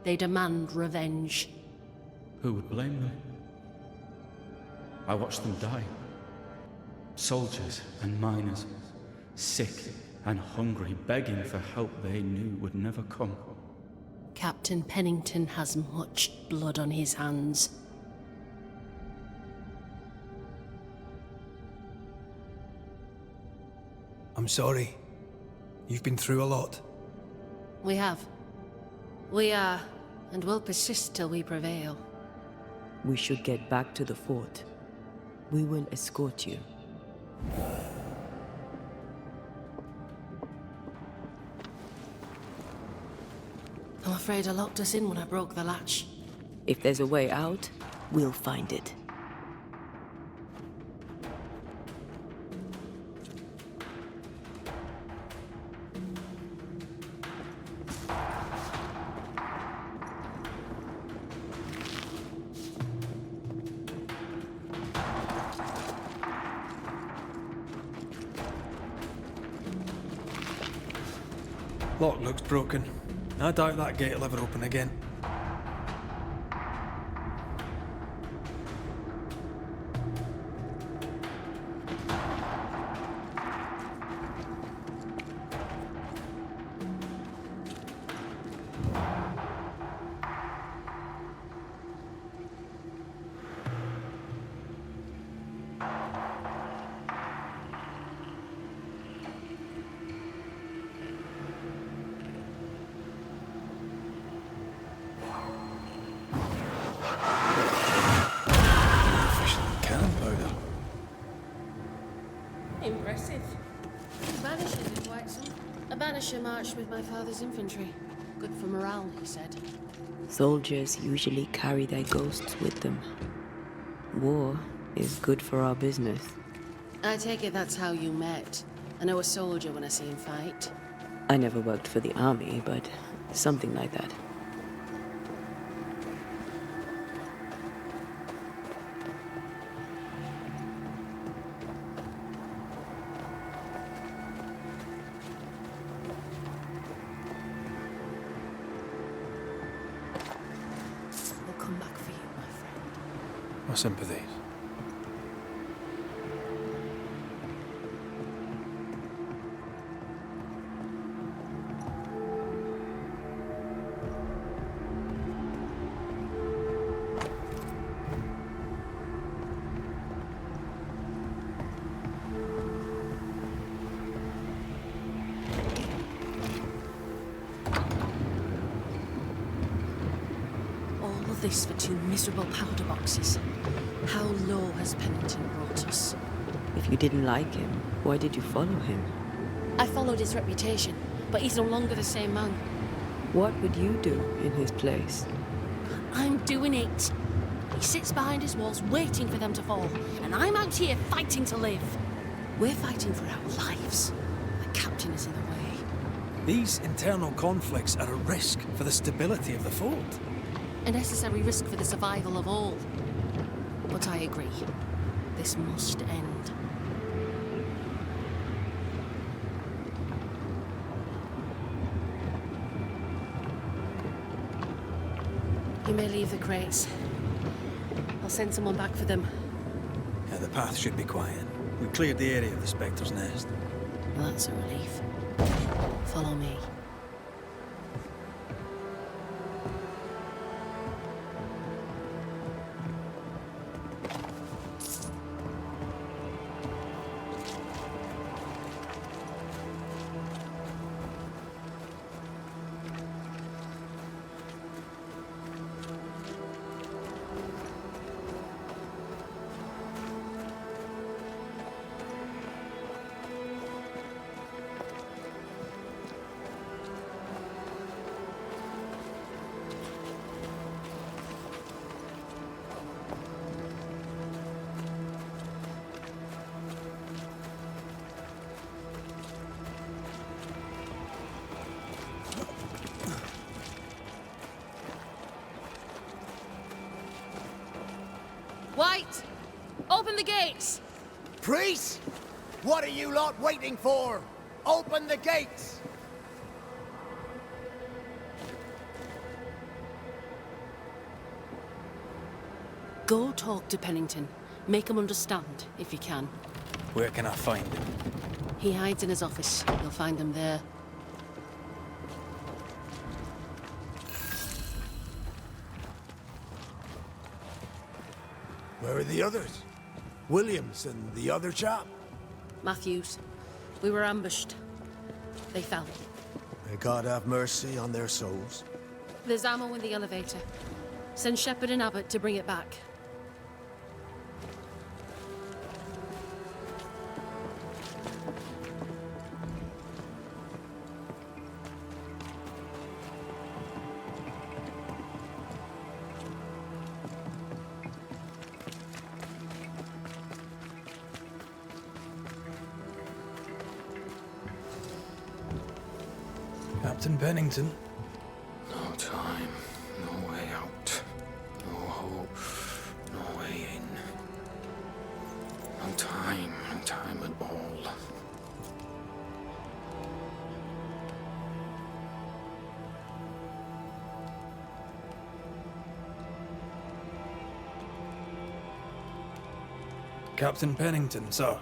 They demand revenge. Who would blame them? I watched them die. Soldiers and miners, sick and hungry, begging for help they knew would never come. Captain Pennington has much blood on his hands. I'm sorry. You've been through a lot. We have. We are, and will persist till we prevail. We should get back to the fort. We will escort you. I'm afraid I locked us in when I broke the latch. If there's a way out, we'll find it. Lock looks broken. I doubt that gate will ever open again. Impressive. Banishers is quite some. A Banisher marched with my father's infantry. Good for morale, he said. Soldiers usually carry their ghosts with them. War is good for our business. I take it that's how you met. I know a soldier when I see him fight. I never worked for the army, but something like that. We'll come back for you, my friend. My sympathies. All of this for 2 miserable powder boxes. How low has Pennington brought us? If you didn't like him, why did you follow him? I followed his reputation, but he's no longer the same man. What would you do in his place? I'm doing it. He sits behind his walls waiting for them to fall, and I'm out here fighting to live. We're fighting for our lives. The captain is in the way. These internal conflicts are a risk for the stability of the fort. A necessary risk for the survival of all. But I agree. This must end. You may leave the crates. I'll send someone back for them. Yeah, the path should be quiet. We cleared the area of the Spectre's nest. Well, that's a relief. Follow me. White! Open the gates! Priest! What are you lot waiting for? Open the gates! Go talk to Pennington. Make him understand, if you can. Where can I find him? He hides in his office. You'll find him there. Where are the others? Williams and the other chap? Matthews. We were ambushed. They fell. May God have mercy on their souls. There's ammo in the elevator. Send Shepard and Abbott to bring it back. Captain Pennington. No time, no way out. No hope, no way in. No time at all. Captain Pennington, sir.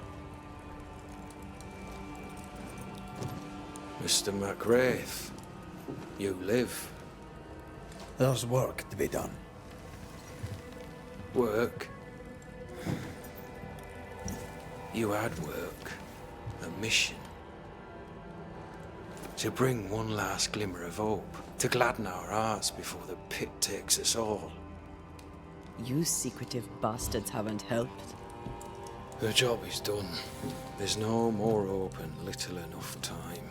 Mr. MacWraith, you live. There's work to be done. Work? You had work. A mission. To bring one last glimmer of hope. To gladden our hearts before the pit takes us all. You secretive bastards haven't helped. The job is done. There's no more hope and little enough time.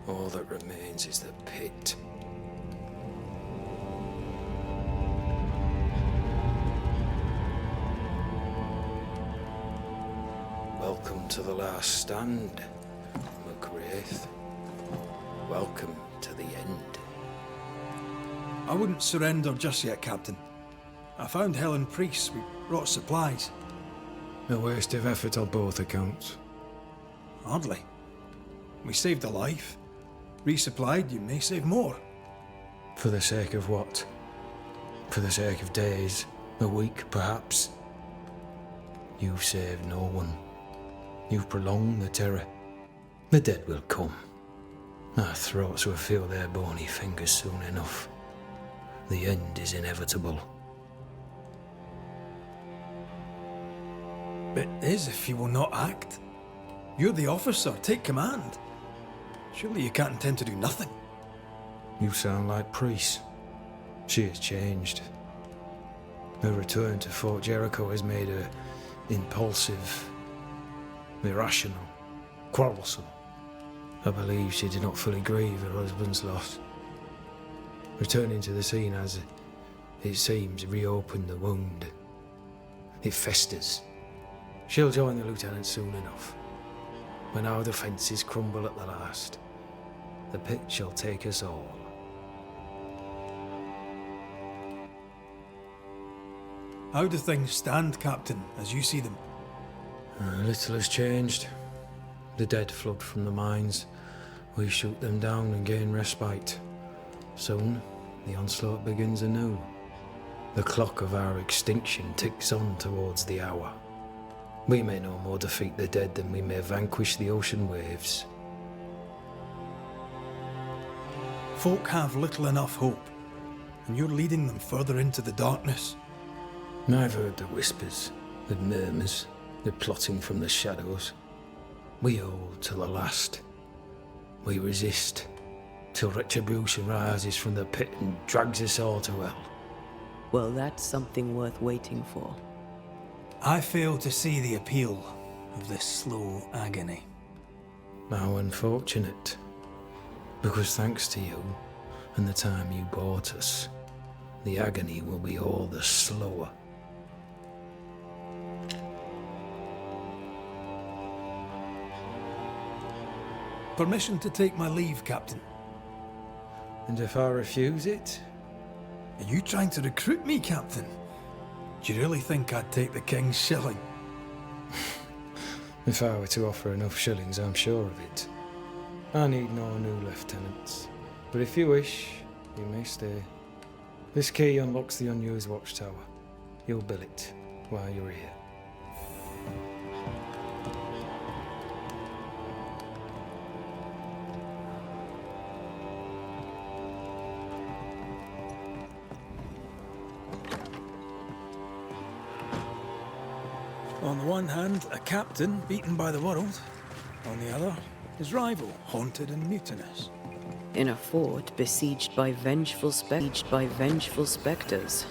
All that remains is the pit. Welcome to the last stand, MacWraith. Welcome to the end. I wouldn't surrender just yet, Captain. I found Helen Priest. We brought supplies. A waste of effort on both accounts. Hardly. We saved a life. Resupplied, you may save more. For the sake of what? For the sake of days, a week perhaps? You've saved no one. You've prolonged the terror. The dead will come. Our throats will feel their bony fingers soon enough. The end is inevitable. It is if you will not act. You're the officer, take command. Surely you can't intend to do nothing. You sound like Priest. She has changed. Her return to Fort Jericho has made her impulsive, irrational, quarrelsome. I believe she did not fully grieve her husband's loss. Returning to the scene has, it seems, reopened the wound. It festers. She'll join the lieutenant soon enough. When our defences crumble at the last, the pit shall take us all. How do things stand, Captain, as you see them? Little has changed. The dead flood from the mines. We shoot them down and gain respite. Soon, the onslaught begins anew. The clock of our extinction ticks on towards the hour. We may no more defeat the dead than we may vanquish the ocean waves. Folk have little enough hope, and you're leading them further into the darkness. I've heard the whispers, the murmurs, the plotting from the shadows. We hold till the last. We resist, till retribution rises from the pit and drags us all to hell. Well, that's something worth waiting for. I fail to see the appeal of this slow agony. How unfortunate. Because thanks to you, and the time you bought us, the agony will be all the slower. Permission to take my leave, Captain. And if I refuse it? Are you trying to recruit me, Captain? Do you really think I'd take the King's shilling? If I were to offer enough shillings, I'm sure of it. I need no new lieutenants. But if you wish, you may stay. This key unlocks the unused watchtower. You'll bill it while you're here. On the one hand, a captain beaten by the world. On the other, his rival, haunted and mutinous. In a fort besieged by vengeful specters.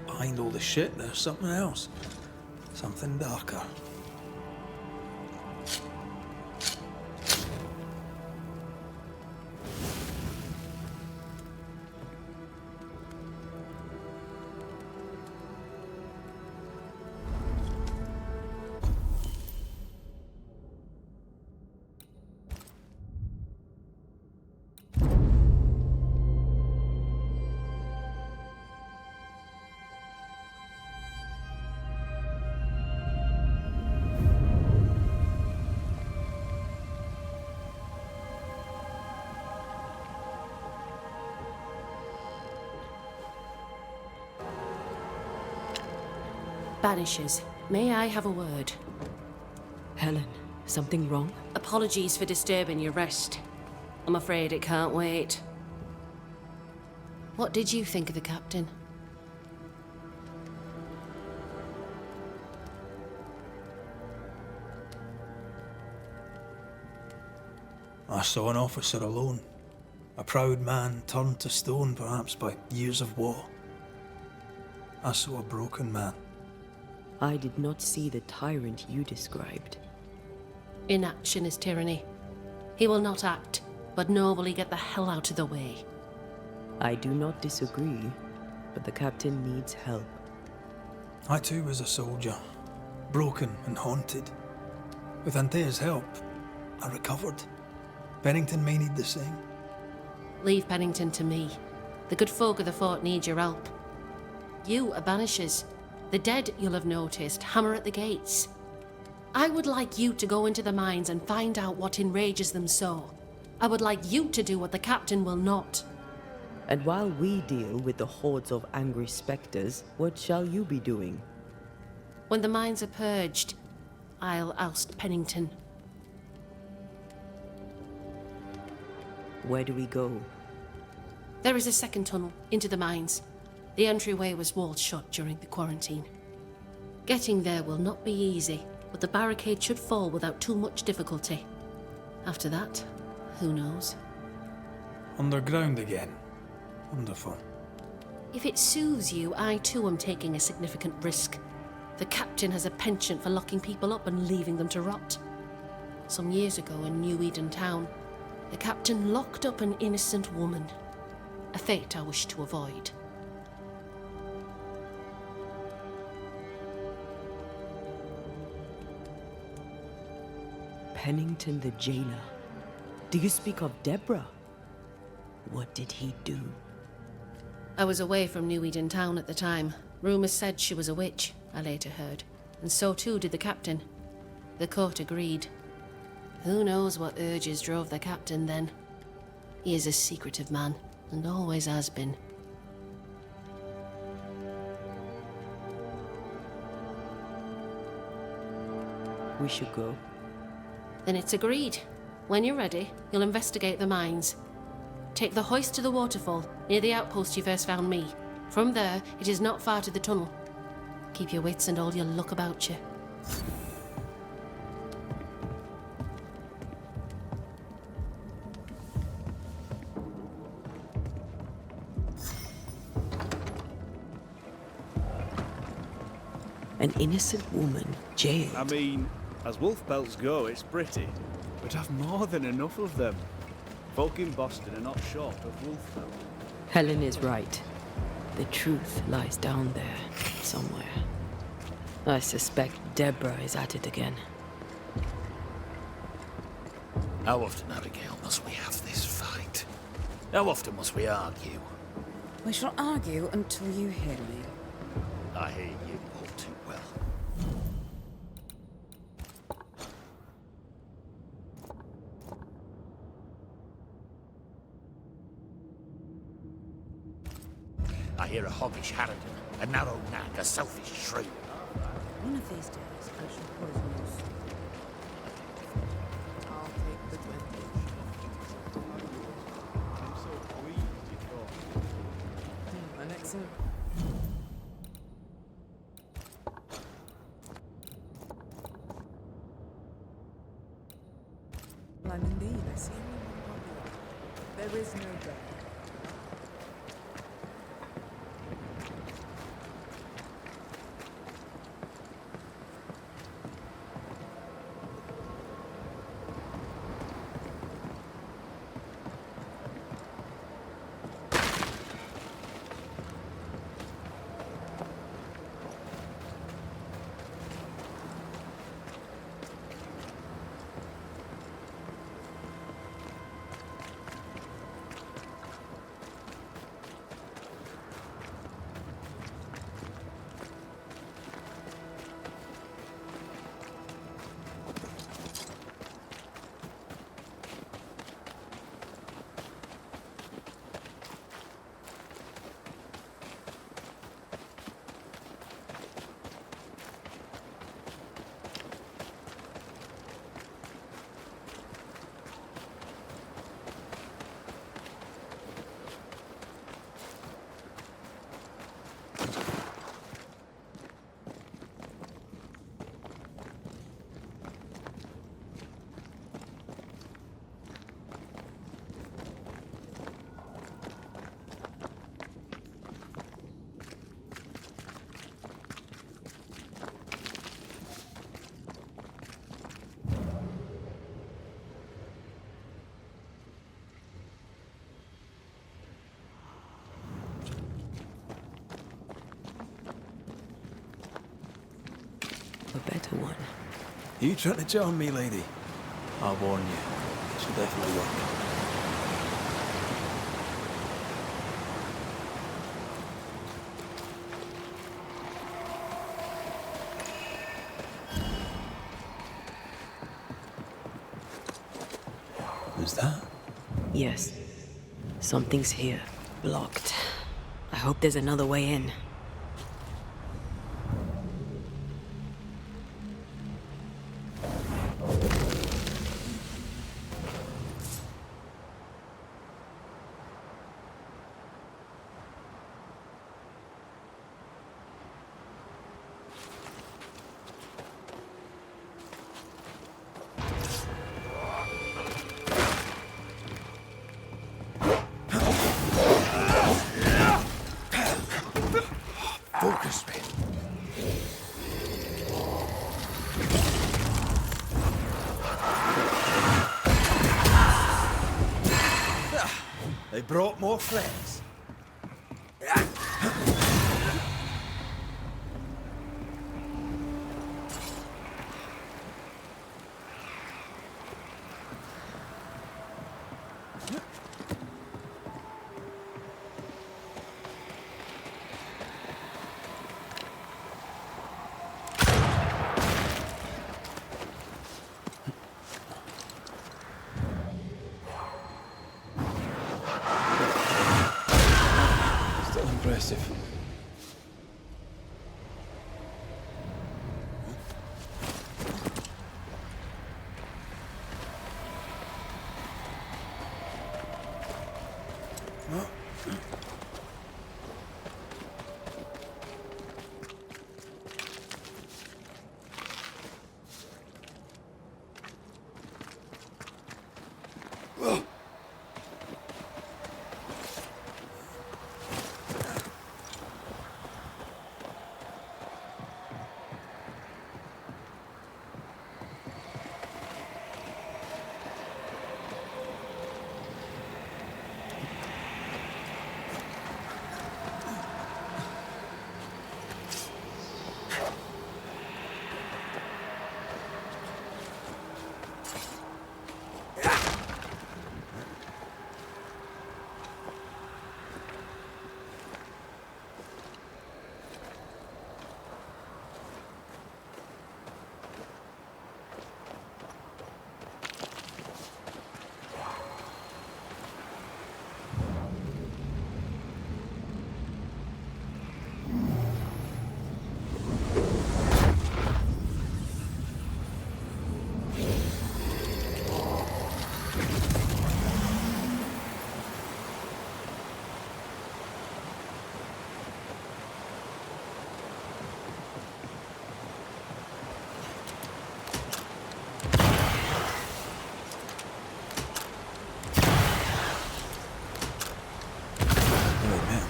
Behind all the shit, there's something else. Something darker. Banishers, may I have a word? Helen, something wrong? Apologies for disturbing your rest. I'm afraid it can't wait. What did you think of the captain? I saw an officer alone. A proud man turned to stone, perhaps by years of war. I saw a broken man. I did not see the tyrant you described. Inaction is tyranny. He will not act, but nor will he get the hell out of the way. I do not disagree, but the captain needs help. I too was a soldier, broken and haunted. With Antea's help, I recovered. Pennington may need the same. Leave Pennington to me. The good folk of the fort need your help. You are Banishers. The dead, you'll have noticed, hammer at the gates. I would like you to go into the mines and find out what enrages them so. I would like you to do what the captain will not. And while we deal with the hordes of angry spectres, what shall you be doing? When the mines are purged, I'll oust Pennington. Where do we go? There is a second tunnel into the mines. The entryway was walled shut during the quarantine. Getting there will not be easy, but the barricade should fall without too much difficulty. After that, who knows? Underground again. Wonderful. If it soothes you, I too am taking a significant risk. The captain has a penchant for locking people up and leaving them to rot. Some years ago in New Eden Town, the captain locked up an innocent woman. A fate I wish to avoid. Pennington the jailer. Do you speak of Deborah? What did he do? I was away from New Eden Town at the time. Rumours said she was a witch, I later heard. And so too did the captain. The court agreed. Who knows what urges drove the captain then? He is a secretive man, and always has been. We should go. Then it's agreed. When you're ready, you'll investigate the mines. Take the hoist to the waterfall, near the outpost you first found me. From there, it is not far to the tunnel. Keep your wits and all your luck about you. An innocent woman jailed. I mean, as wolf pelts go, it's pretty. But I've more than enough of them. Folk in Boston are not short of wolf pelt. Helen is right. The truth lies down there, somewhere. I suspect Deborah is at it again. How often, Abigail, must we have this fight? How often must we argue? We shall argue until you hear me. I hear you all too well. I hear a hoggish harridan, a narrow nag, a selfish shrew. One of these days, I shall poison you. I'll take the advantage. I'm so pleased you thought. My next serve. Blind indeed, I see anyone popular. There is no doubt. little one. You trying to charm me, lady? I'll warn you. She'll definitely work. Who's that? Yes. Something's here. Blocked. I hope there's another way in. Focus me. They brought more friends. Still impressive.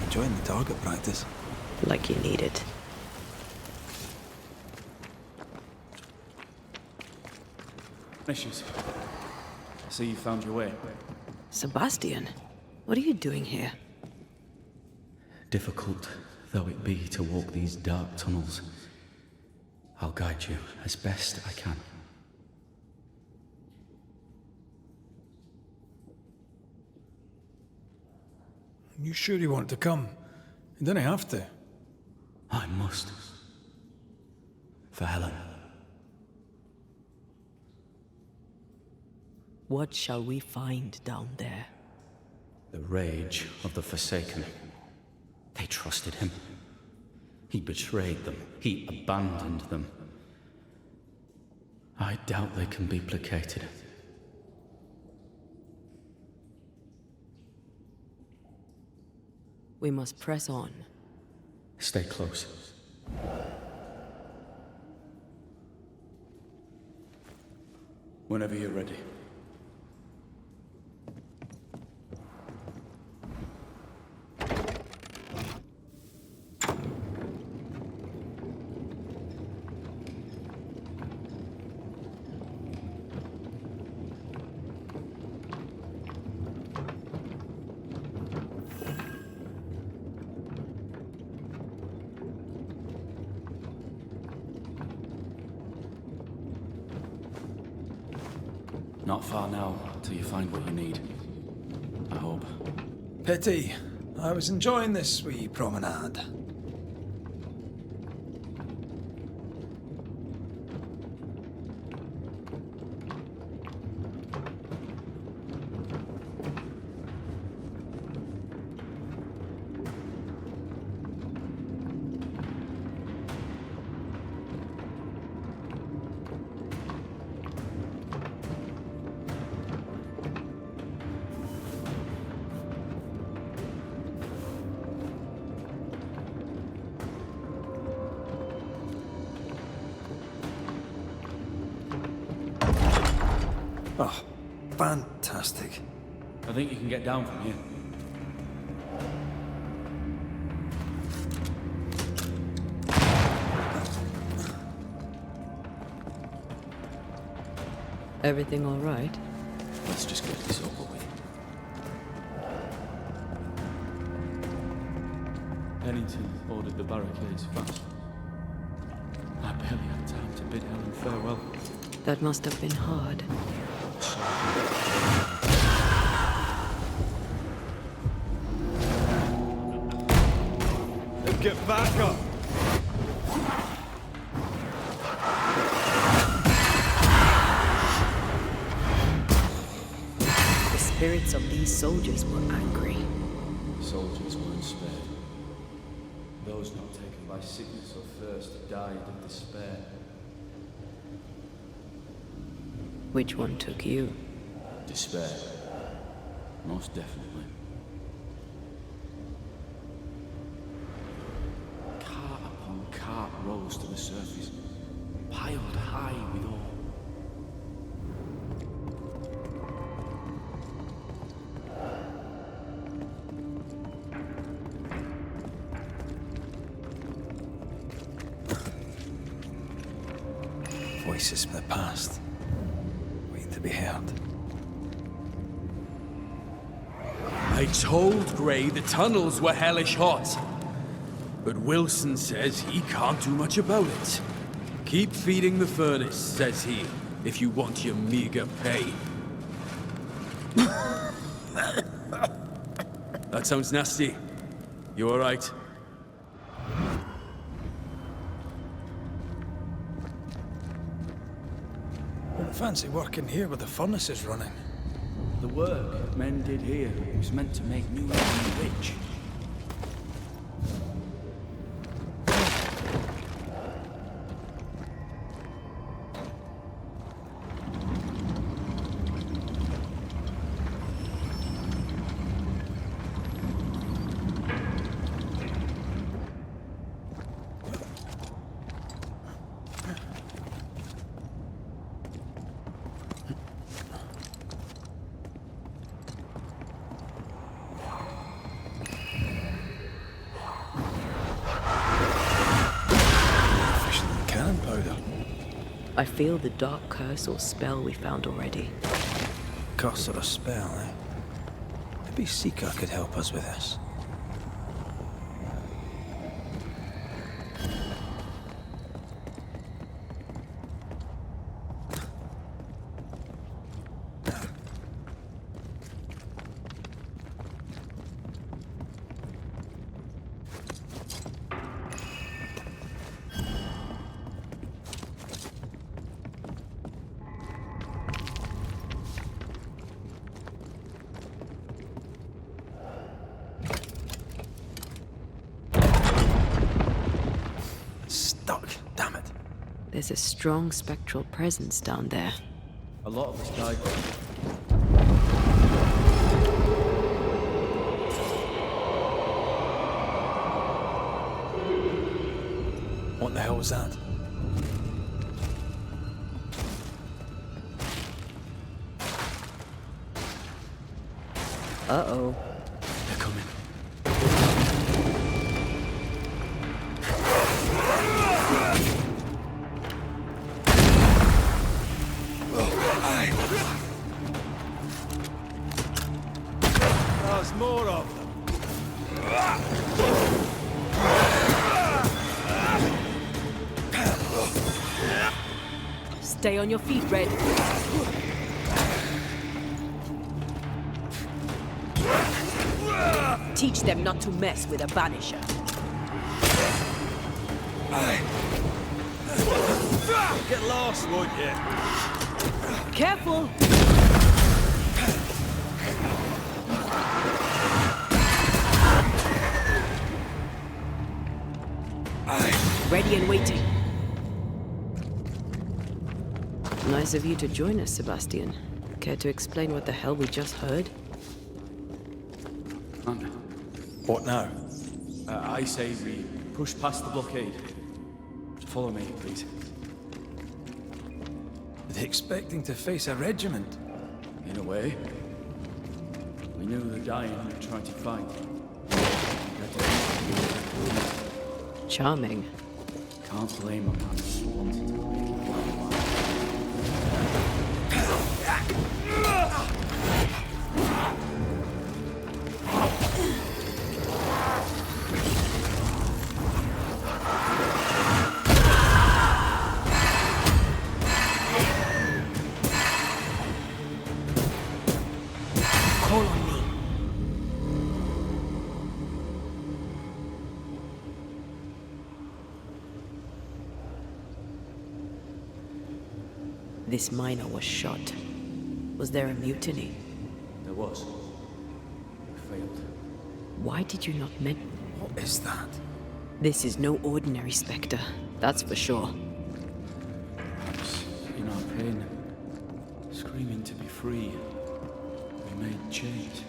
Enjoying the target practice. Like you need it. Banishers. I see you found your way. Sebastian, what are you doing here? Difficult though it be to walk these dark tunnels, I'll guide you as best I can. You sure you want to come? You don't have to. I must. For Helen. What shall we find down there? The rage of the Forsaken. They trusted him. He betrayed them. He abandoned them. I doubt they can be placated. We must press on. Stay close. Whenever you're ready. not far now till you find what you need. I hope. Pity. I was enjoying this wee promenade. Oh, fantastic. I think you can get down from here. Everything all right? Let's just get this over with. Pennington ordered the barricades fast. I barely had time to bid Helen farewell. That must have been hard. Get back up! The spirits of these soldiers were angry. Soldiers weren't spared. Those not taken by sickness or thirst died of despair. Which one took you? Despair. Most definitely. Cart upon cart rose to the surface, piled high with ore. Voices from the past. Waiting to be heard. I told Gray the tunnels were hellish hot. But Wilson says he can't do much about it. Keep feeding the furnace, says he, if you want your meager pay. That sounds nasty. You all right? Wouldn't fancy working here with the furnaces running. The work men did here was meant to make New Eden rich. I feel the dark curse or spell we found already. Curse or a spell, eh? Maybe Seeker could help us with this. There's a strong spectral presence down there. A lot of us died. What the hell was that? Uh-oh. They're coming. There's more of them. Stay on your feet, Red. Teach them not to mess with a Banisher. Get lost, won't you? Careful! Ready and waiting. Nice of you to join us, Sebastian. Care to explain what the hell we just heard? What now? I say we push past the blockade. Follow me, please. Are they expecting to face a regiment? In a way. We knew the dying were trying to fight. Charming. Can't blame a man who wanted to Call on me. This miner was shot. Was there a mutiny? There was. We failed. Why did you not mention? What is that? This is no ordinary Spectre, that's for sure. Perhaps in our pain, screaming to be free, we made change.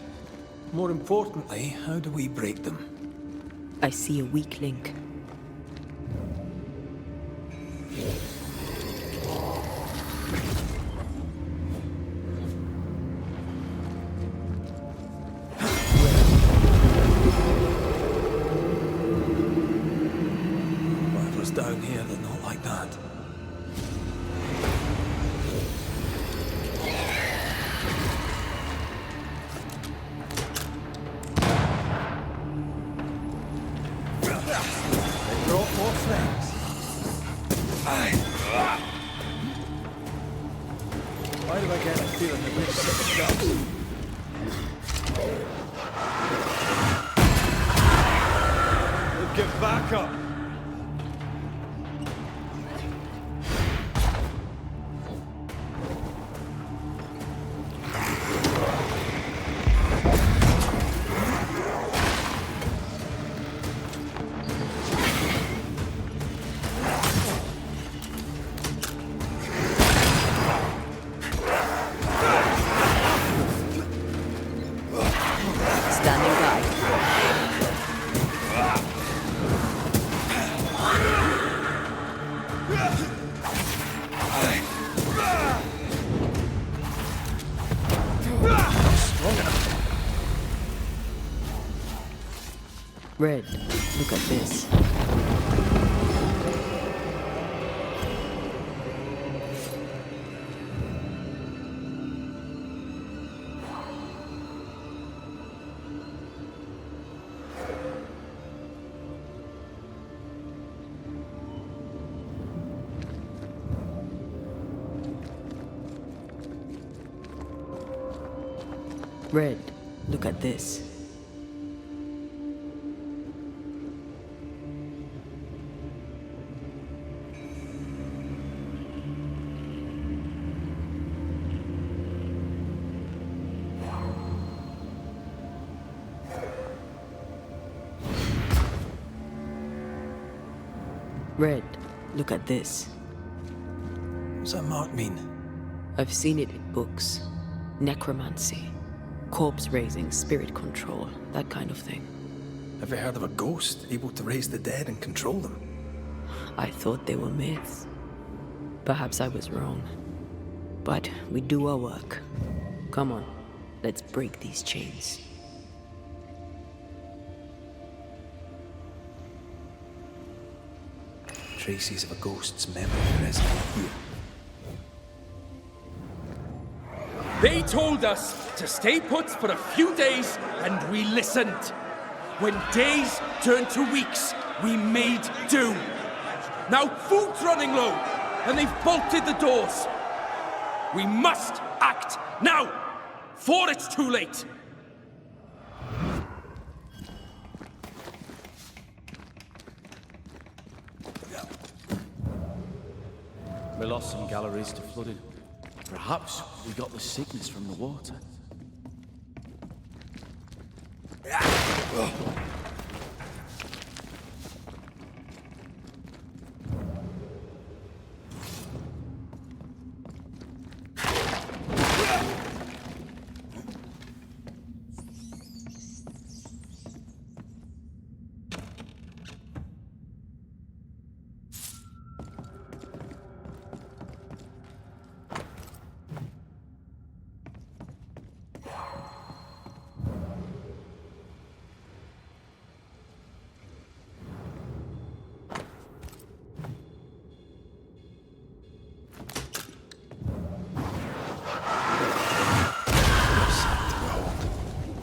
More importantly, how do we break them? I see a weak link. Whatever's down here, they're not like that. They brought more friends. Why do I get a feeling that we're sitting ducks? Get back up! Standing guard. Red, look at this. Red, look at this. Red, look at this. What's that mark mean? I've seen it in books. Necromancy. Corpse raising, spirit control, that kind of thing. Have you heard of a ghost able to raise the dead and control them? I thought they were myths. Perhaps I was wrong. But we do our work. Come on, let's break these chains. Traces of a ghost's memory resonate here. They told us to stay put for a few days, and we listened. When days turned to weeks, we made do. Now food's running low, and they've bolted the doors. We must act now, for it's too late. We lost some galleries to flooding. Perhaps we got the sickness from the water.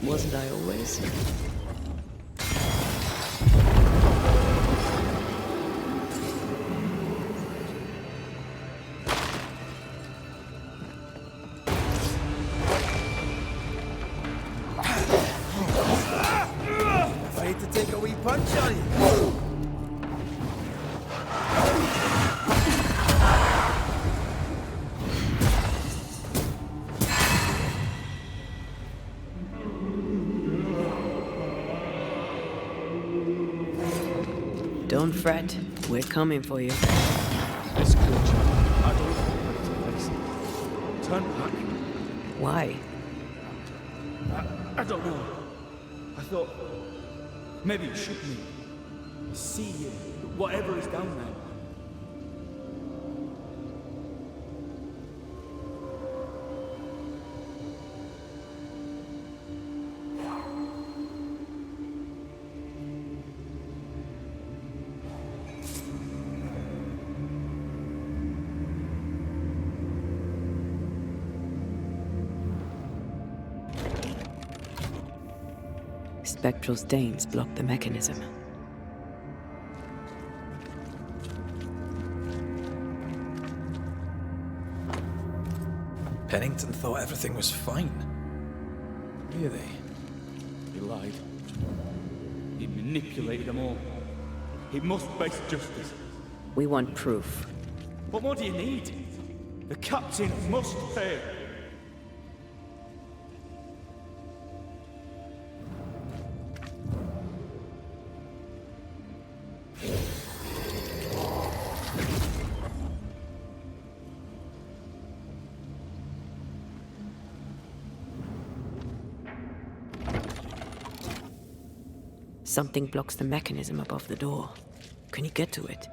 Wasn't I always? Afraid to take a wee punch, are you? Don't fret. We're coming for you. This creature, I don't know where to place. Turn back. Why? I don't know. I thought maybe it should me. See whatever is down there. Spectral stains block the mechanism. Pennington thought everything was fine. Really? He lied. He manipulated them all. He must face justice. We want proof. What more do you need? The captain must pay. Something blocks the mechanism above the door. Can you get to it?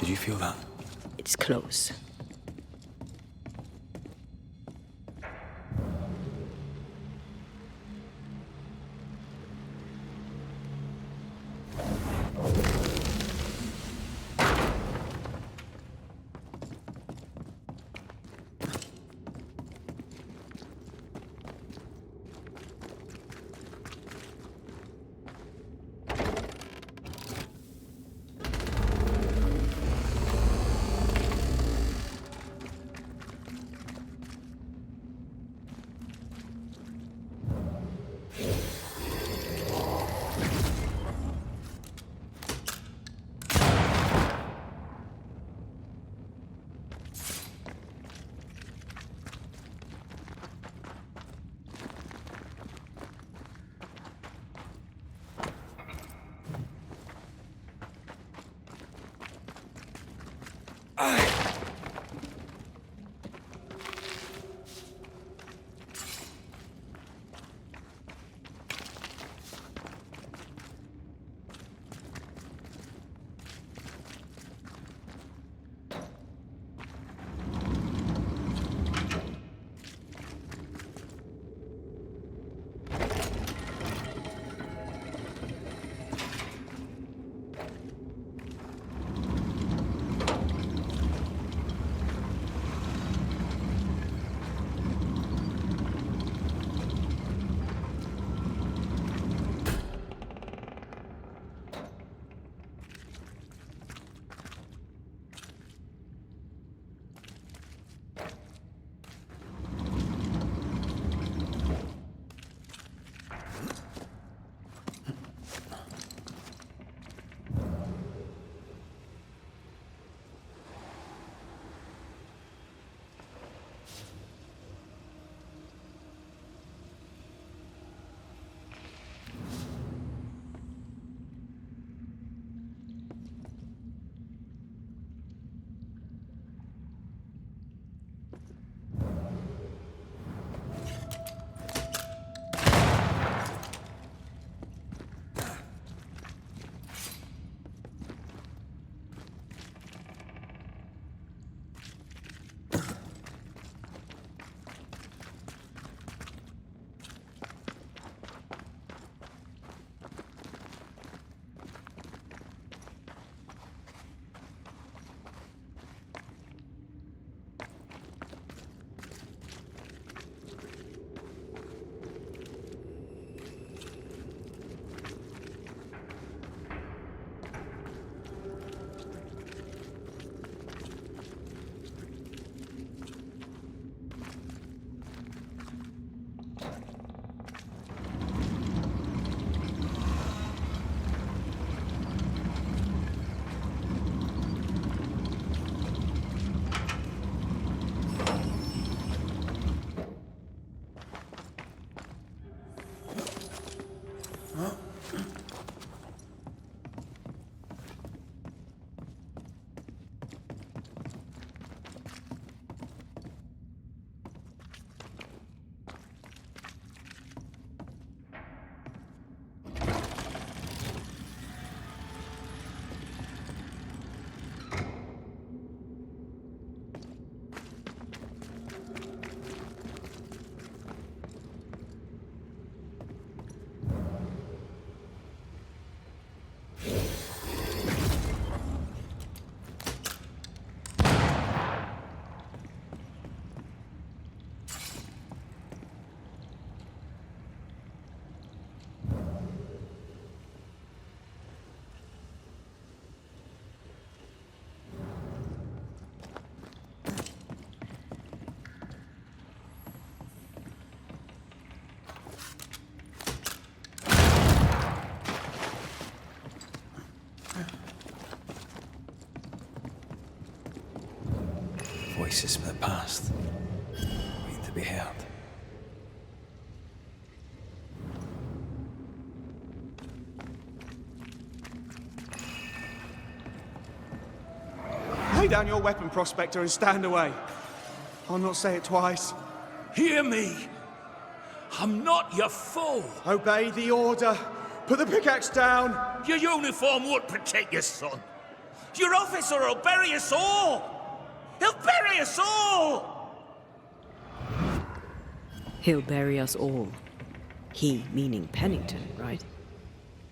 Did you feel that? It's close. Voices from the past, waiting to be heard. Lay down your weapon, Prospector, and stand away. I'll not say it twice. Hear me! I'm not your foe! Obey the order. Put the pickaxe down. Your uniform won't protect your son. Your officer will bury us all! He'll bury us all! He'll bury us all. He meaning Pennington, right?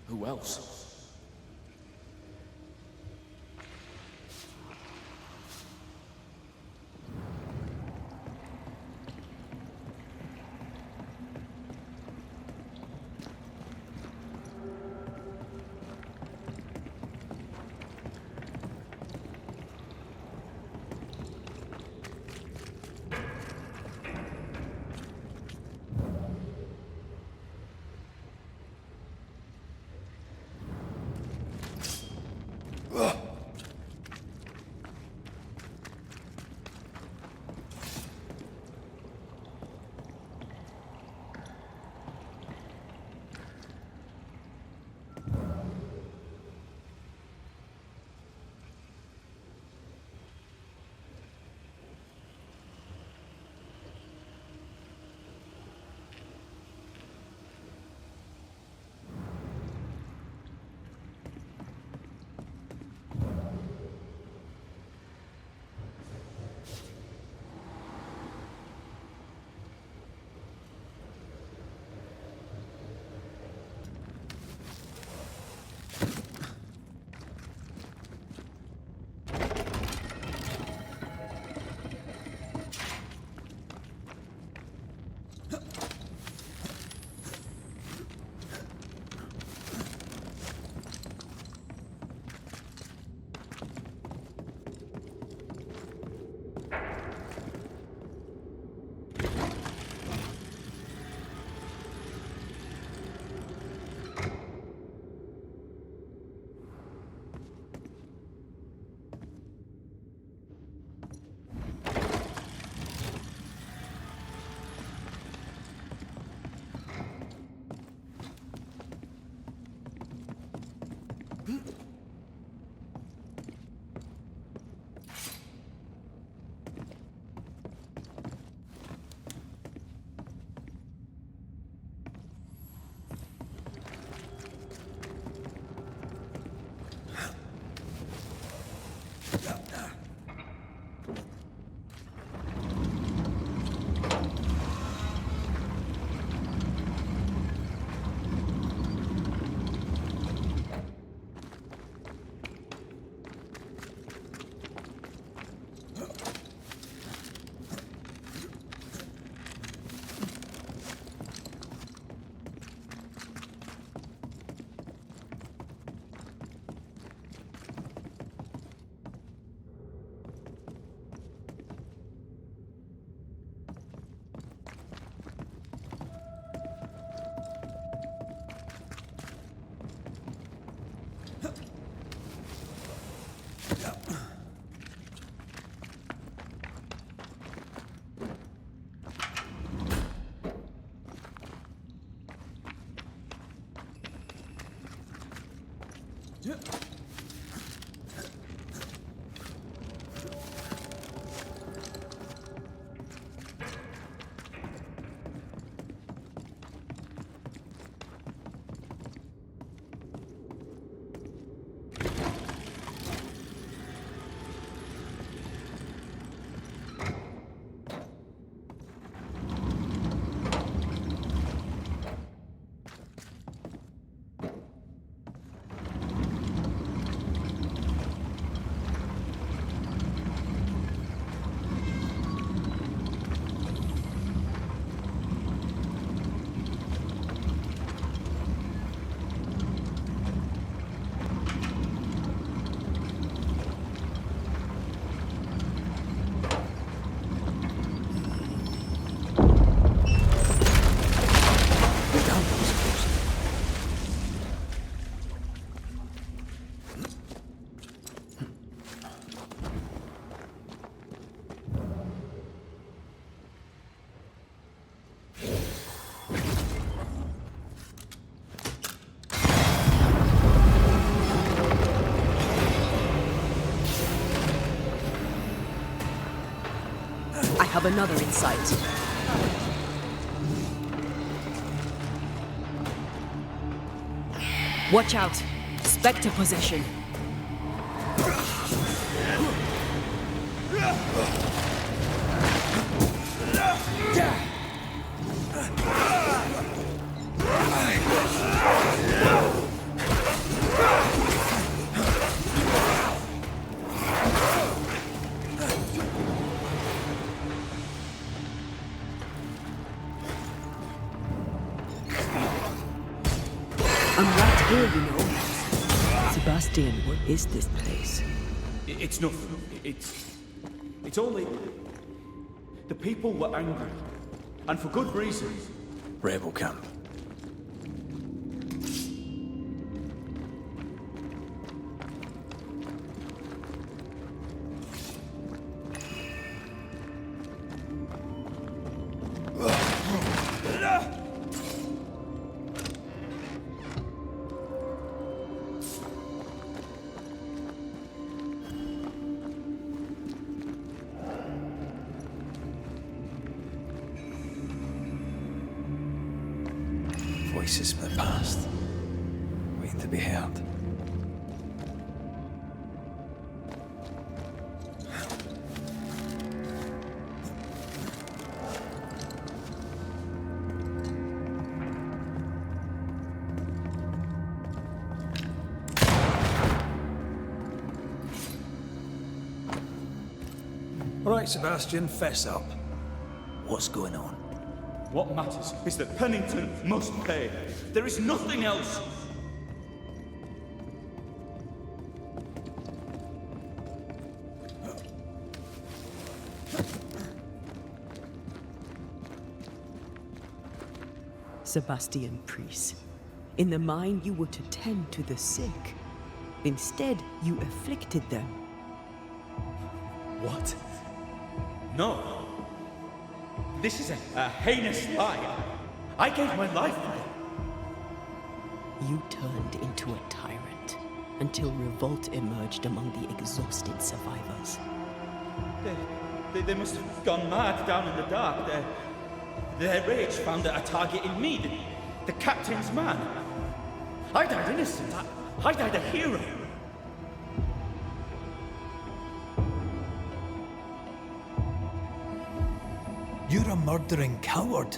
Who else? I have another insight. Watch out! Spectre possession. I'm right here, you know. Sebastian, what is this place? It's nothing. It's only... The people were angry. And for good reason. Rebel camp. Voices from the past, waiting to be heard. All right, Sebastian, fess up. What's going on? What matters is that Pennington must pay. There is nothing else. Sebastian Priest. In the mine, you were to tend to the sick. Instead, you afflicted them. What? No. This is a heinous lie. I gave my life for it. You turned into a tyrant until revolt emerged among the exhausted survivors. They must have gone mad down in the dark. Their rage found a target in me, the captain's man. I died innocent. I died a hero. You're a murdering coward.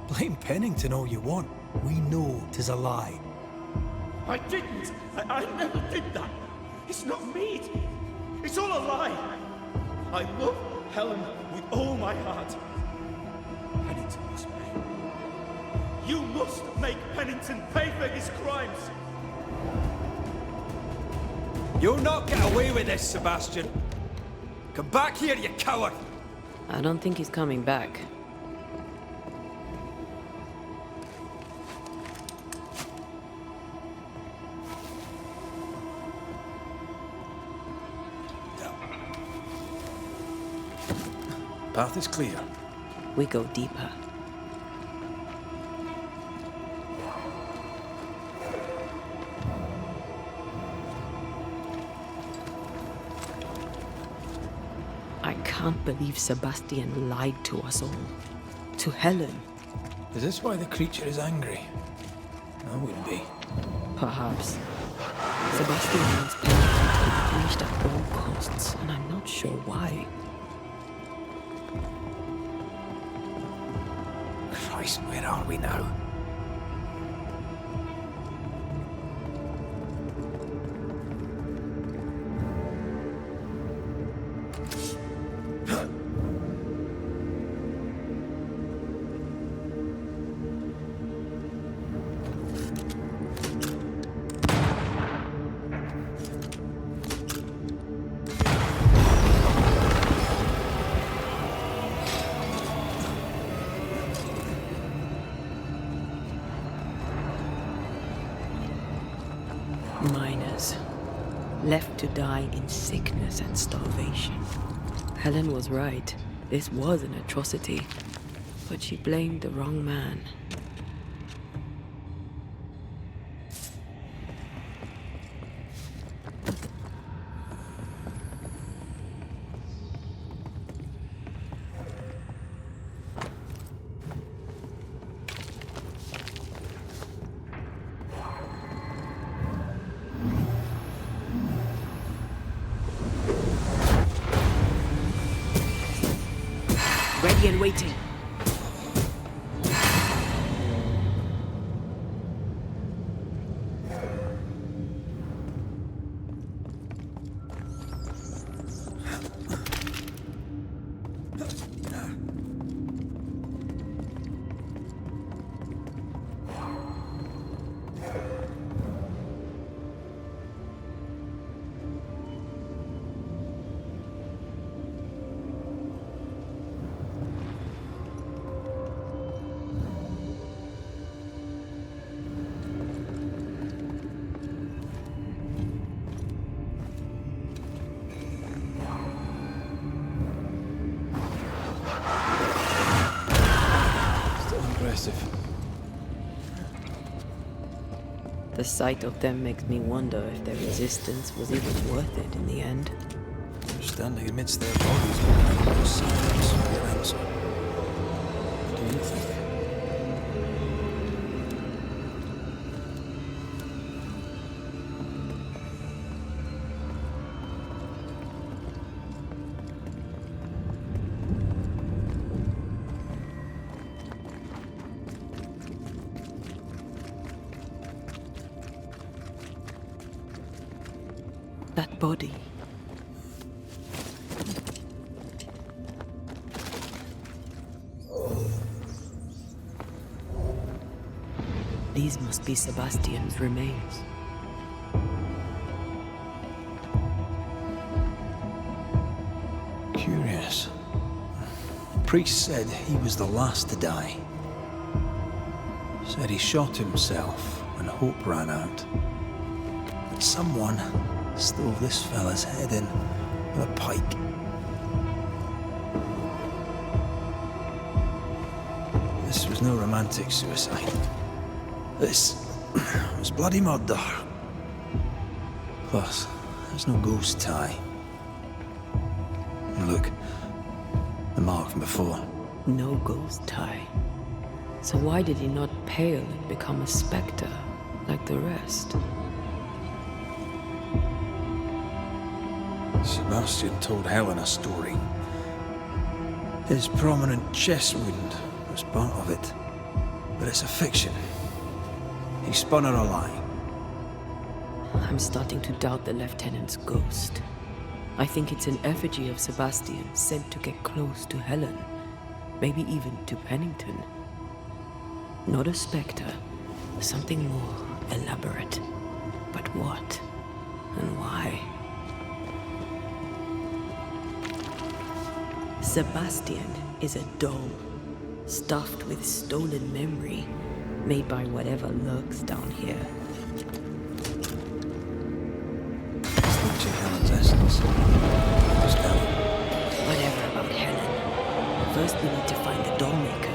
Blame Pennington all you want. We know 'tis a lie. I didn't. I never did that. It's not me. It's all a lie. I love Helen with all my heart. Pennington must pay. You must make Pennington pay for his crimes. You'll not get away with this, Sebastian. Come back here, you coward! I don't think he's coming back. Path is clear. We go deeper. I can't believe Sebastian lied to us all. To Helen. Is this why the creature is angry? I wouldn't be. Perhaps. Sebastian wants Pennington to be punished at all costs, and I'm not sure why. Christ, where are we now? Miners, left to die in sickness and starvation. Helen was right. This was an atrocity. But she blamed the wrong man. Ready and waiting. The sight of them makes me wonder if their resistance was even worth it in the end. Standing amidst their bodies, but I don't see this for your answer. What do you think? That body. These must be Sebastian's remains. Curious. The priest said he was the last to die. Said he shot himself when hope ran out. That someone stove this fella's head in with a pike. This was no romantic suicide. This was bloody murder. Plus, there's no ghost tie. And look, the mark from before. No ghost tie. So why did he not pale and become a spectre like the rest? Sebastian told Helen a story. His prominent chest wound was part of it. But it's a fiction. He spun her a lie. I'm starting to doubt the Lieutenant's ghost. I think it's an effigy of Sebastian sent to get close to Helen. Maybe even to Pennington. Not a spectre. Something more elaborate. But what? And why? Sebastian is a doll, stuffed with stolen memory, made by whatever lurks down here. Snatching Helen's essence. Just Helen. Whatever about Helen. First we need to find the doll maker.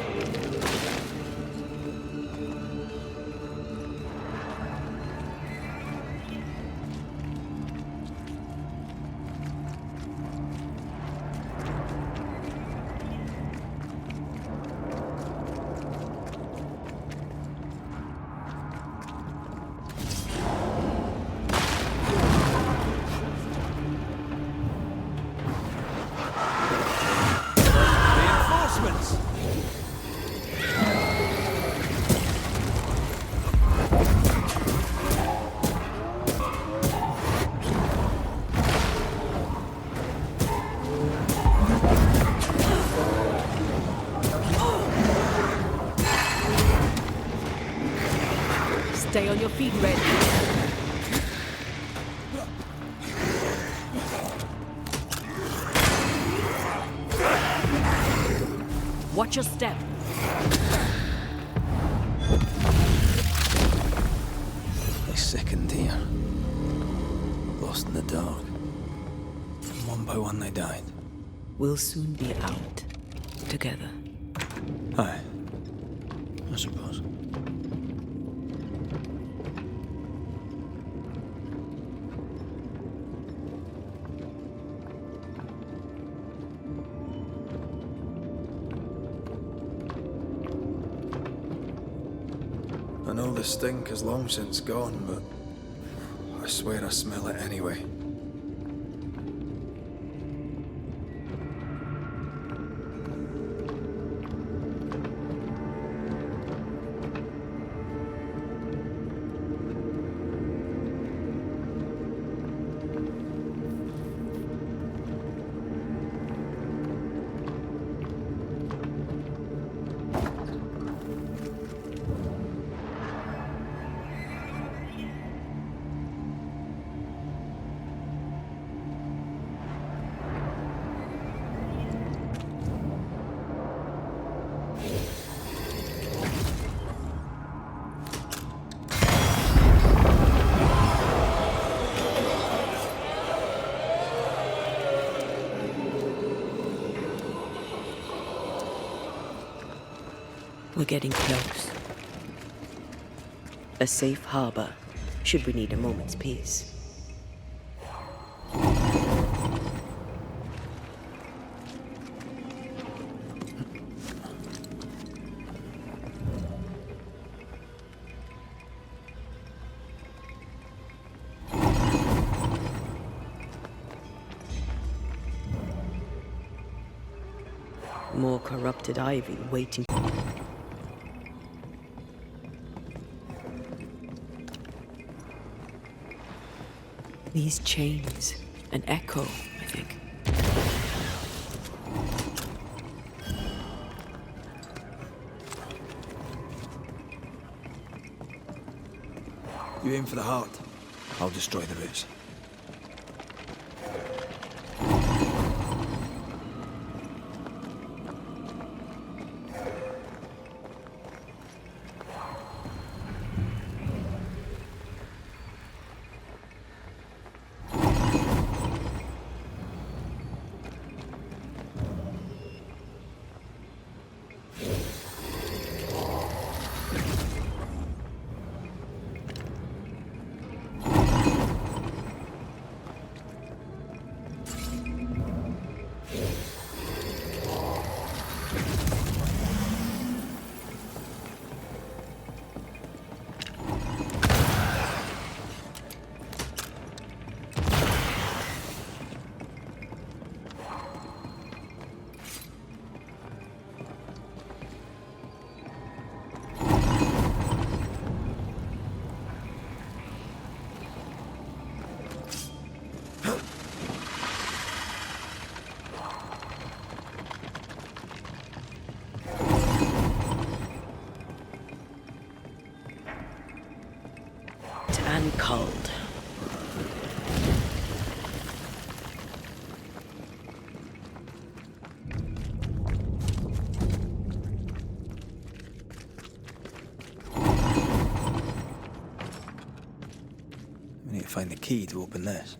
Stay on your feet, Red. Watch your step. I sickened here. Lost in the dark. One by one they died. We'll soon be out. Together. Aye. I suppose. I know the stink is long since gone, but I swear I smell it anyway. We're getting close. A safe harbor, should we need a moment's peace. More corrupted ivy waiting. These chains, an echo, I think. You aim for the heart. I'll destroy the roots. And cold. We need to find the key to open this.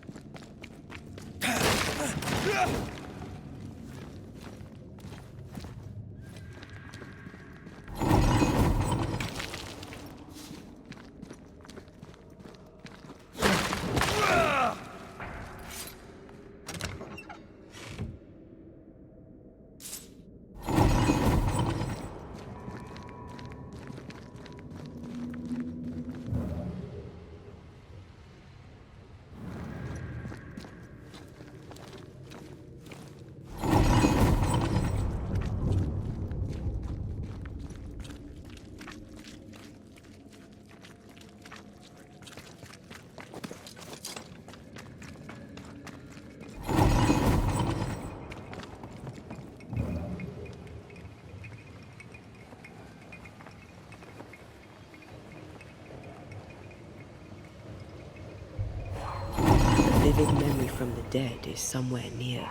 A vivid memory from the dead is somewhere near.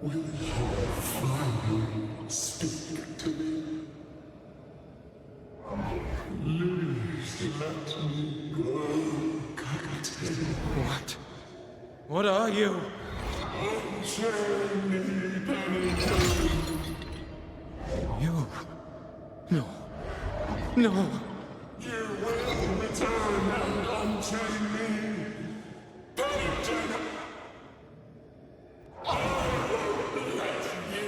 Will you finally speak to me? Please let me go, Captain. What? What are you? Unchain me, Pennington. You? No. No. You will return and unchain me. Pennington! I won't let you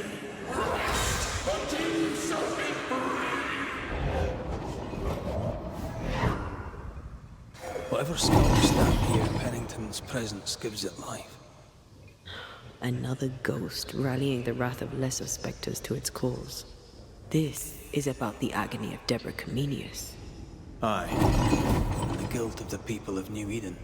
rest until you set me free. Whatever skulls stand here, Pennington's presence gives it life. Another ghost rallying the wrath of lesser specters to its cause. This is about the agony of Deborah Comenius. Aye, and the guilt of the people of New Eden.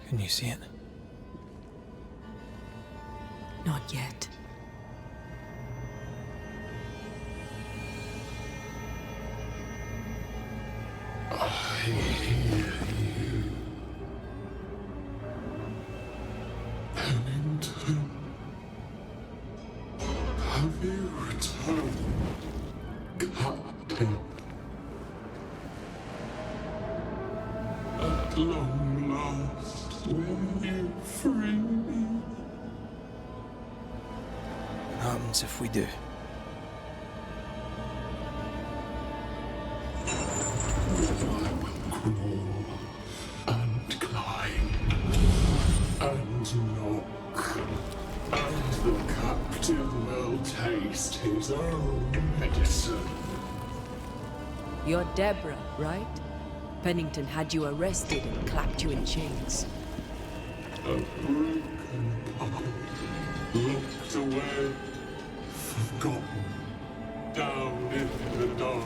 Can you see it? Not yet. I hear you. Pennington. Have you returned, Captain? At long last, will you free me? What happens if we do? I will crawl and climb and knock, and the captain will taste his own medicine. You're Deborah, right? Pennington had you arrested and clapped you in chains. A broken puppet, locked away, forgotten, down in the dark.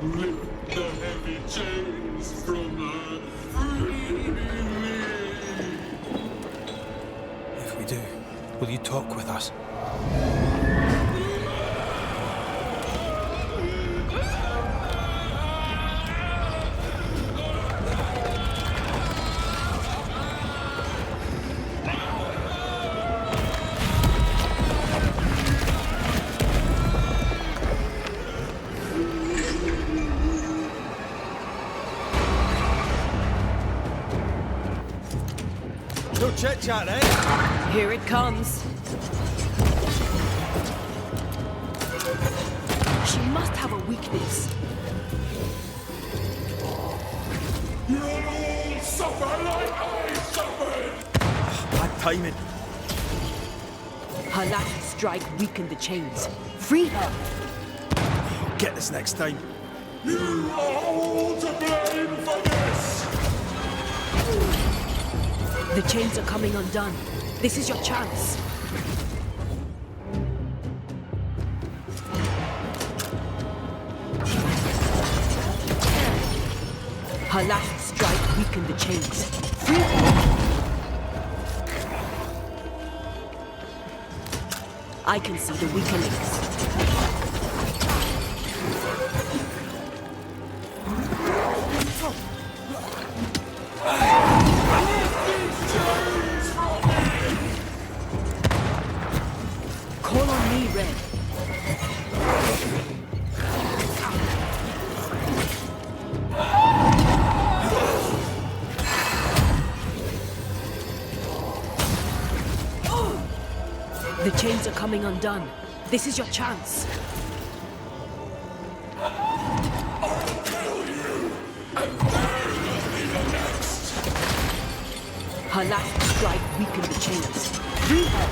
Lift the heavy chains from her. Free me. If we do, will you talk with us? No chit-chat, eh? Here it comes. She must have a weakness. You'll all suffer like I suffered! Bad timing. Her last strike weakened the chains. Free her! I'll get this next time. You are all to blame for this! The chains are coming undone. This is your chance. Her last strike weakened the chains. Free her! I can see the weaker links. Call on me, Red. The chains are coming undone. This is your chance. Her last strike weakened the chains. Free her!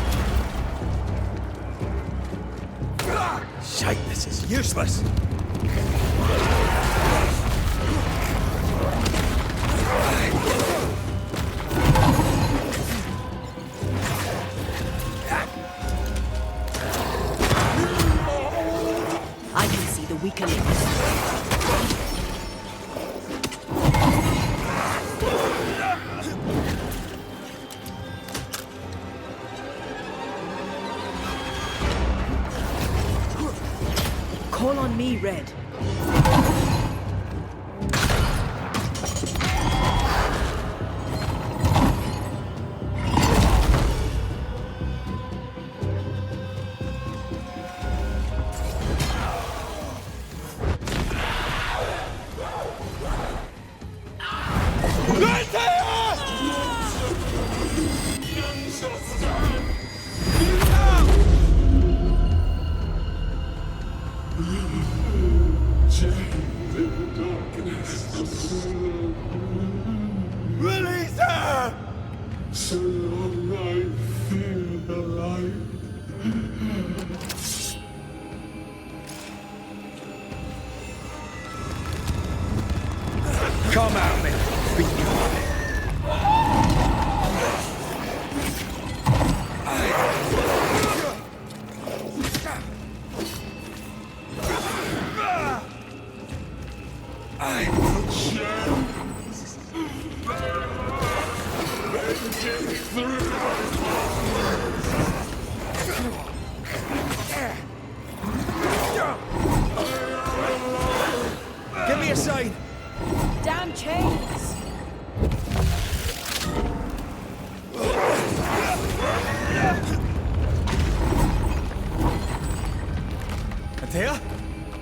Shite, this is useless. I can see the weaker links. Call on me, Red. Release her! So long I fear the light. Come at me. Beat you up.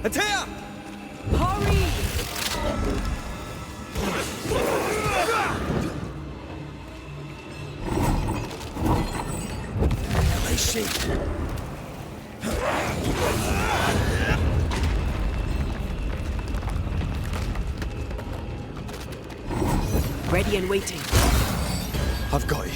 Atea! They see. Ready and waiting. I've got you.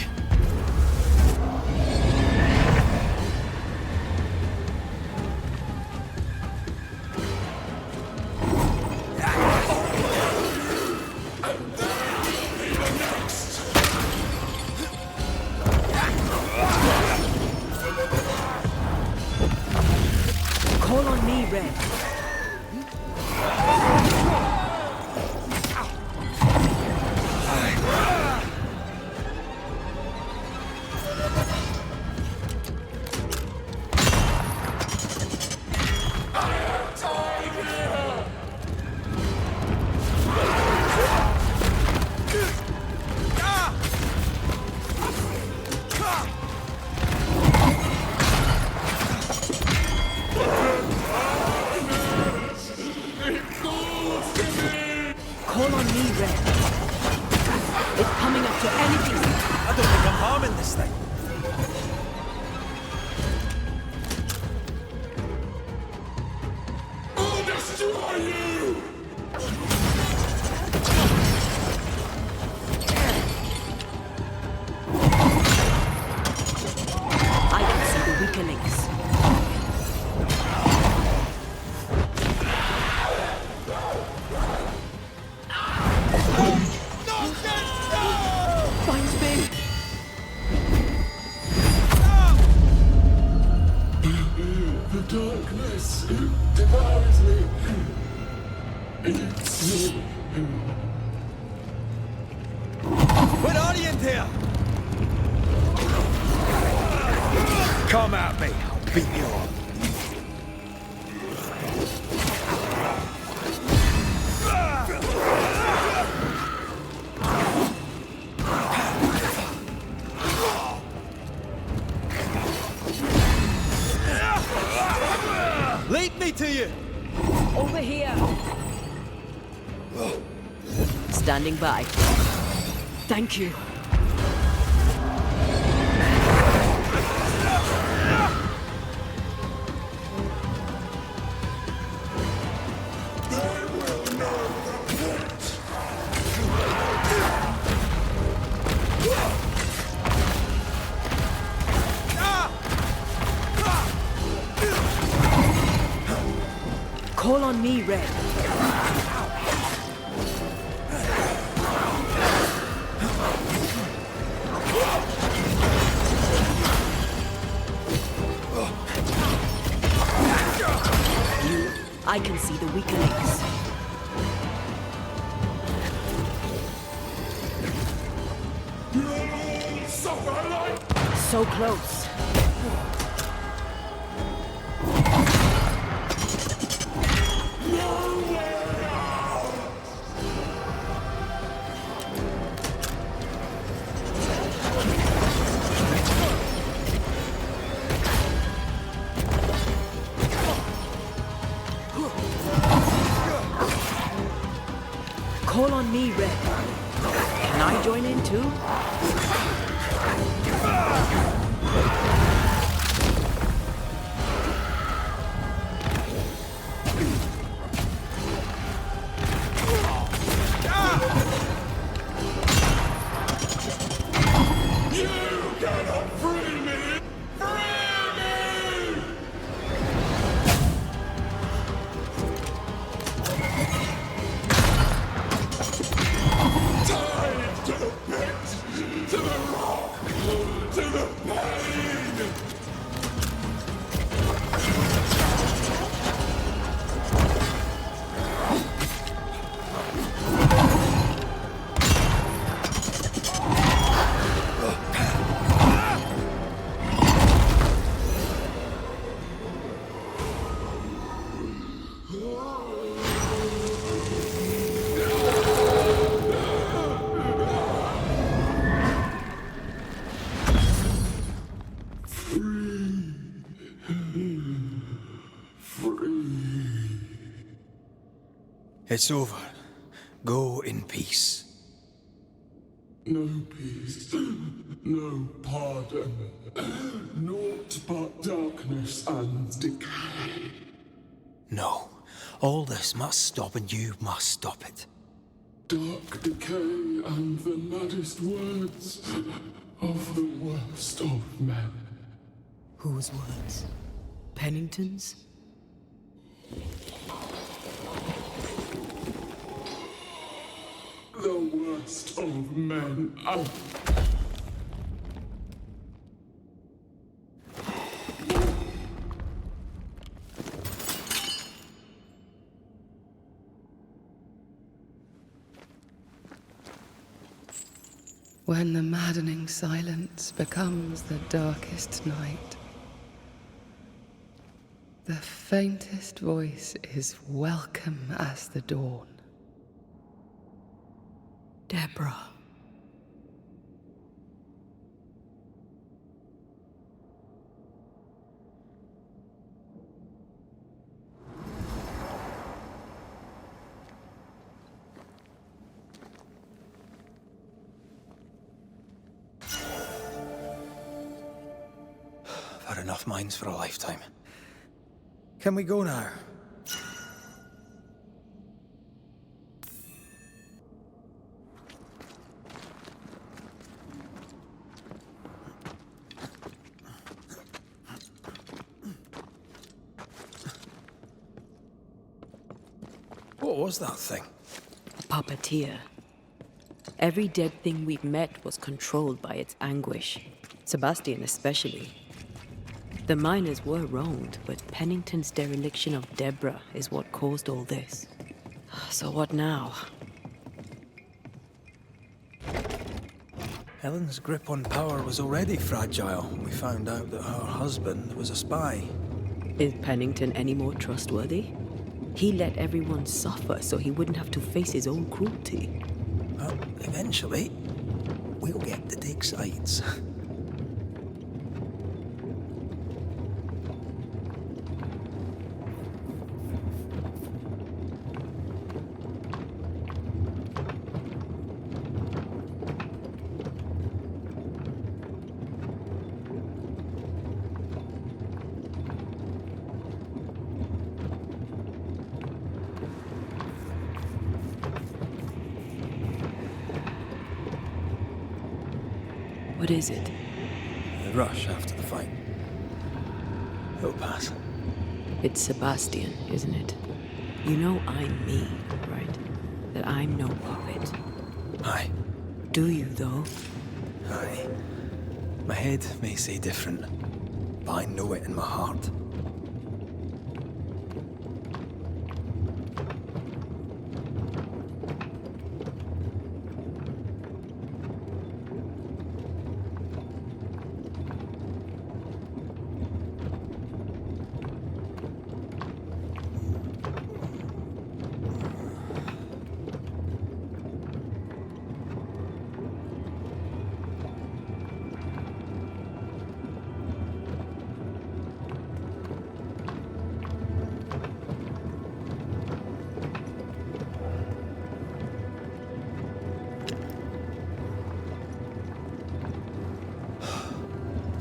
Call on me, Red. Call on me, Red. It's coming up to anything. I don't think I'm harming this thing. I'll destroy you! I can see the weaker links. Find me. The darkness, it devours me. It's me. Where are you in here? Come at me. I'll beat you up. Lead me to you! Over here. Standing by. Thank you. Call on me, Red. I can see the weaker links. So close. Call on me, Red. Can I join in too? You cannot free me! Free me! Tied to the pit, to the rock, to the pain! It's over. Go in peace. No peace, no pardon, naught but darkness and decay. No. All this must stop, and you must stop it. Dark decay and the maddest words of the worst of men. Whose words? Pennington's? The worst of men. When the maddening silence becomes the darkest night, the faintest voice is welcome as the dawn. Deborah. I've had enough mines for a lifetime. Can we go now? What was that thing? A puppeteer. Every dead thing we've met was controlled by its anguish. Sebastian especially. The miners were wronged, but Pennington's dereliction of Deborah is what caused all this. So what now? Helen's grip on power was already fragile. We found out that her husband was a spy. Is Pennington any more trustworthy? He let everyone suffer so he wouldn't have to face his own cruelty. Well, eventually, we'll get to take sides. What is it? The rush after the fight. It'll pass. It's Sebastian, isn't it? You know I'm me, right? That I'm no puppet. Aye. Do you, though? Aye. My head may say different, but I know it in my heart.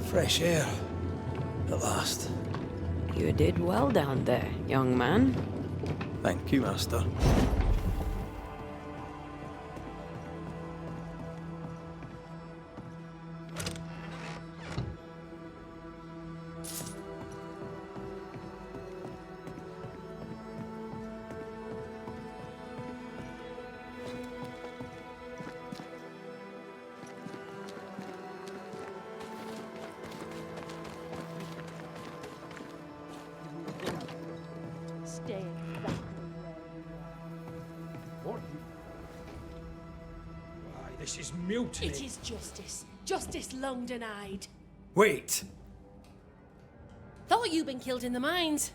Fresh air. At last. You did well down there, young man. Thank you, Master. Stay exactly where Why, this is mutiny. It is justice. Justice long denied. Wait! Thought you'd been killed in the mines.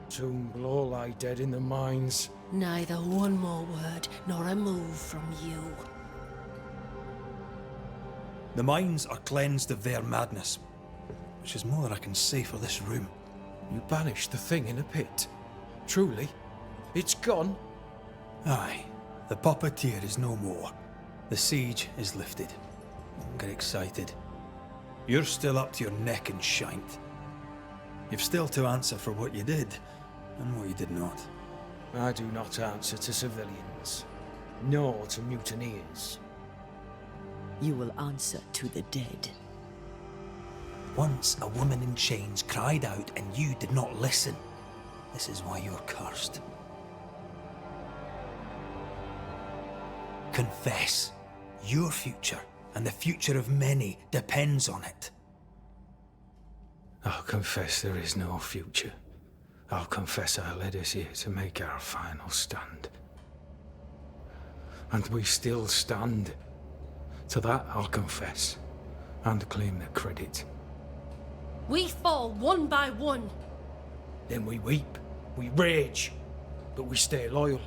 Tomb will lie dead in the mines. Neither one more word nor a move from you. The mines are cleansed of their madness, which is more than I can say for this room. You banished the thing in a pit. Truly? It's gone. Aye, the puppeteer is no more. The siege is lifted. Don't get excited. You're still up to your neck in shite. You've still to answer for what you did, and what you did not. I do not answer to civilians, nor to mutineers. You will answer to the dead. Once a woman in chains cried out and you did not listen. This is why you're cursed. Confess. Your future, and the future of many, depends on it. I'll confess there is no future. I'll confess I led us here to make our final stand. And we still stand. To that I'll confess, and claim the credit. We fall one by one. Then we weep, we rage, but we stay loyal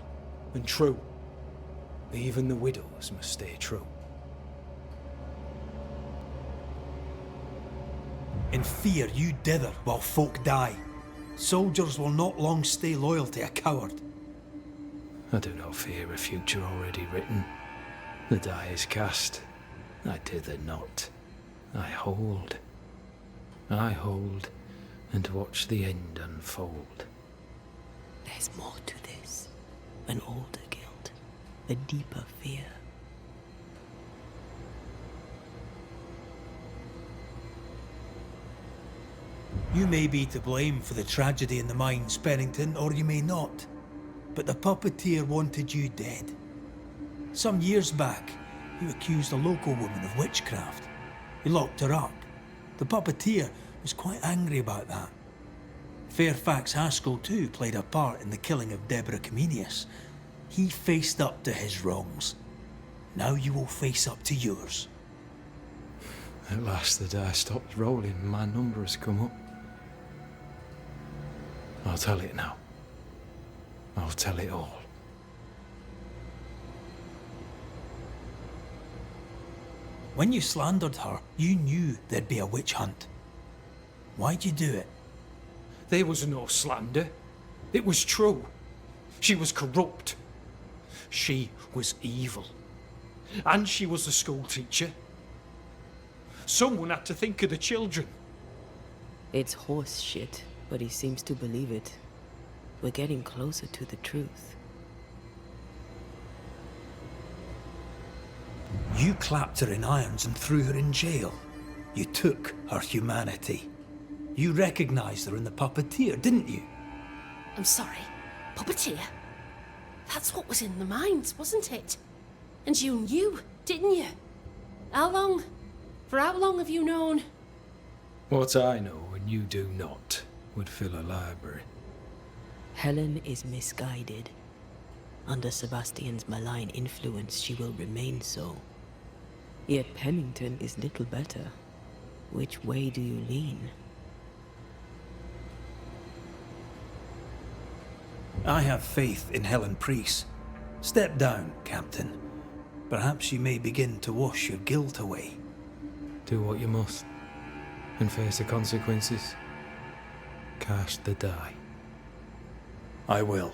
and true. Even the widows must stay true. In fear you dither while folk die. Soldiers will not long stay loyal to a coward. I do not fear a future already written. The die is cast. I dither not. I hold. I hold and watch the end unfold. There's more to this. An older guilt. A deeper fear. You may be to blame for the tragedy in the mines, Pennington, or you may not. But the puppeteer wanted you dead. Some years back, you accused a local woman of witchcraft. You locked her up. The puppeteer was quite angry about that. Fairfax Haskell too played a part in the killing of Deborah Comenius. He faced up to his wrongs. Now you will face up to yours. At last the die stopped rolling and my number has come up. I'll tell it now. I'll tell it all. When you slandered her, you knew there'd be a witch hunt. Why'd you do it? There was no slander. It was true. She was corrupt. She was evil. And she was a school teacher. Someone had to think of the children. It's horse shit, but he seems to believe it. We're getting closer to the truth. You clapped her in irons and threw her in jail. You took her humanity. You recognized her in the puppeteer, didn't you? I'm sorry, puppeteer? That's what was in the mines, wasn't it? And you knew, didn't you? How long? For how long have you known? What I know and you do not would fill a library. Helen is misguided. Under Sebastian's malign influence, she will remain so. Yet Pennington is little better. Which way do you lean? I have faith in Helen Priest. Step down, Captain. Perhaps you may begin to wash your guilt away. Do what you must, and face the consequences. Cast the die. I will.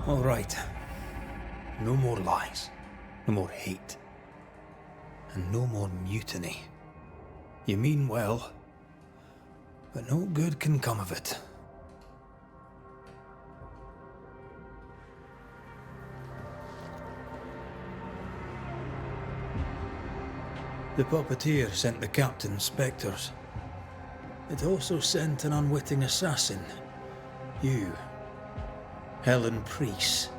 All right. No more lies. No more hate. And no more mutiny. You mean well, but no good can come of it. The puppeteer sent the captain spectres. It also sent an unwitting assassin. You. Helen Priest.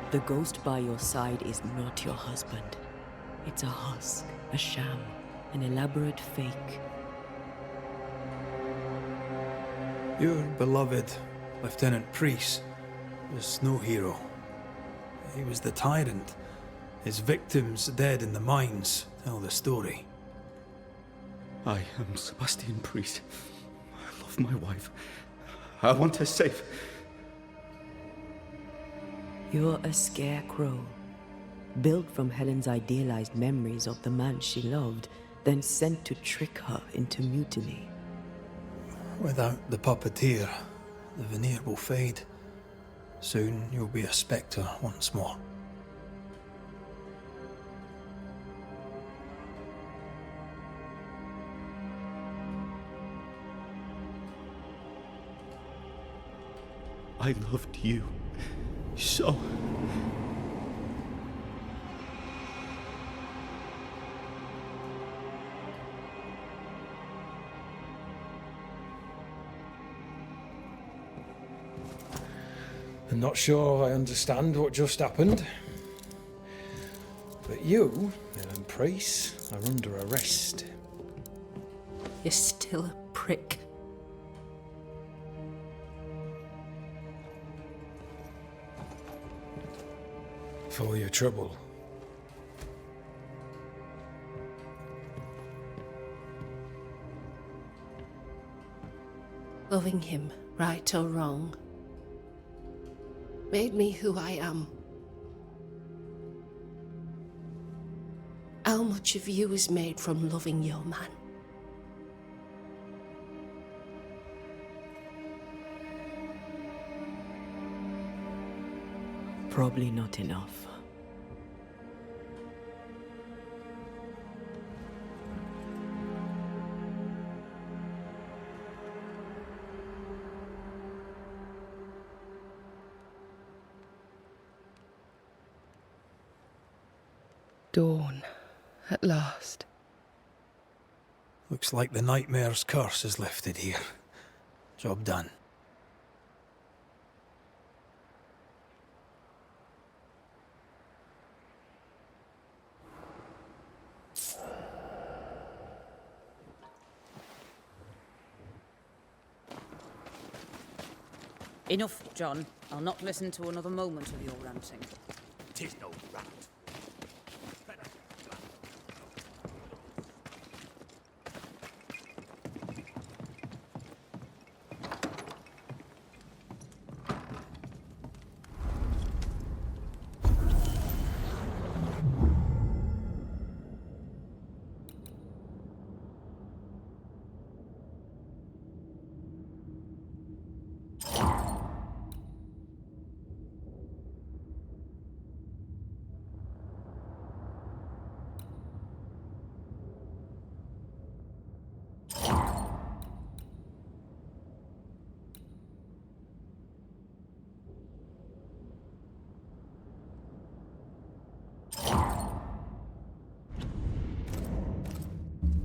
The ghost by your side is not your husband. It's a husk, a sham, an elaborate fake. Your beloved Lieutenant Priest was no hero. He was the tyrant. His victims dead in the mines tell the story. I am Sebastian Priest. I love my wife. I want her safe. You're a scarecrow. built from Helen's idealized memories of the man she loved, then sent to trick her into mutiny. Without the puppeteer, the veneer will fade. Soon you'll be a spectre once more. I loved you so. I'm not sure I understand what just happened. But you, Ellen Priest, are under arrest. You're still a prick. For your trouble. Loving him, right or wrong, made me who I am. How much of you is made from loving your man? Probably not enough. Dawn, at last. Looks like the nightmare's curse is lifted here. Job done. Enough, John. I'll not listen to another moment of your ranting. 'Tis no rant.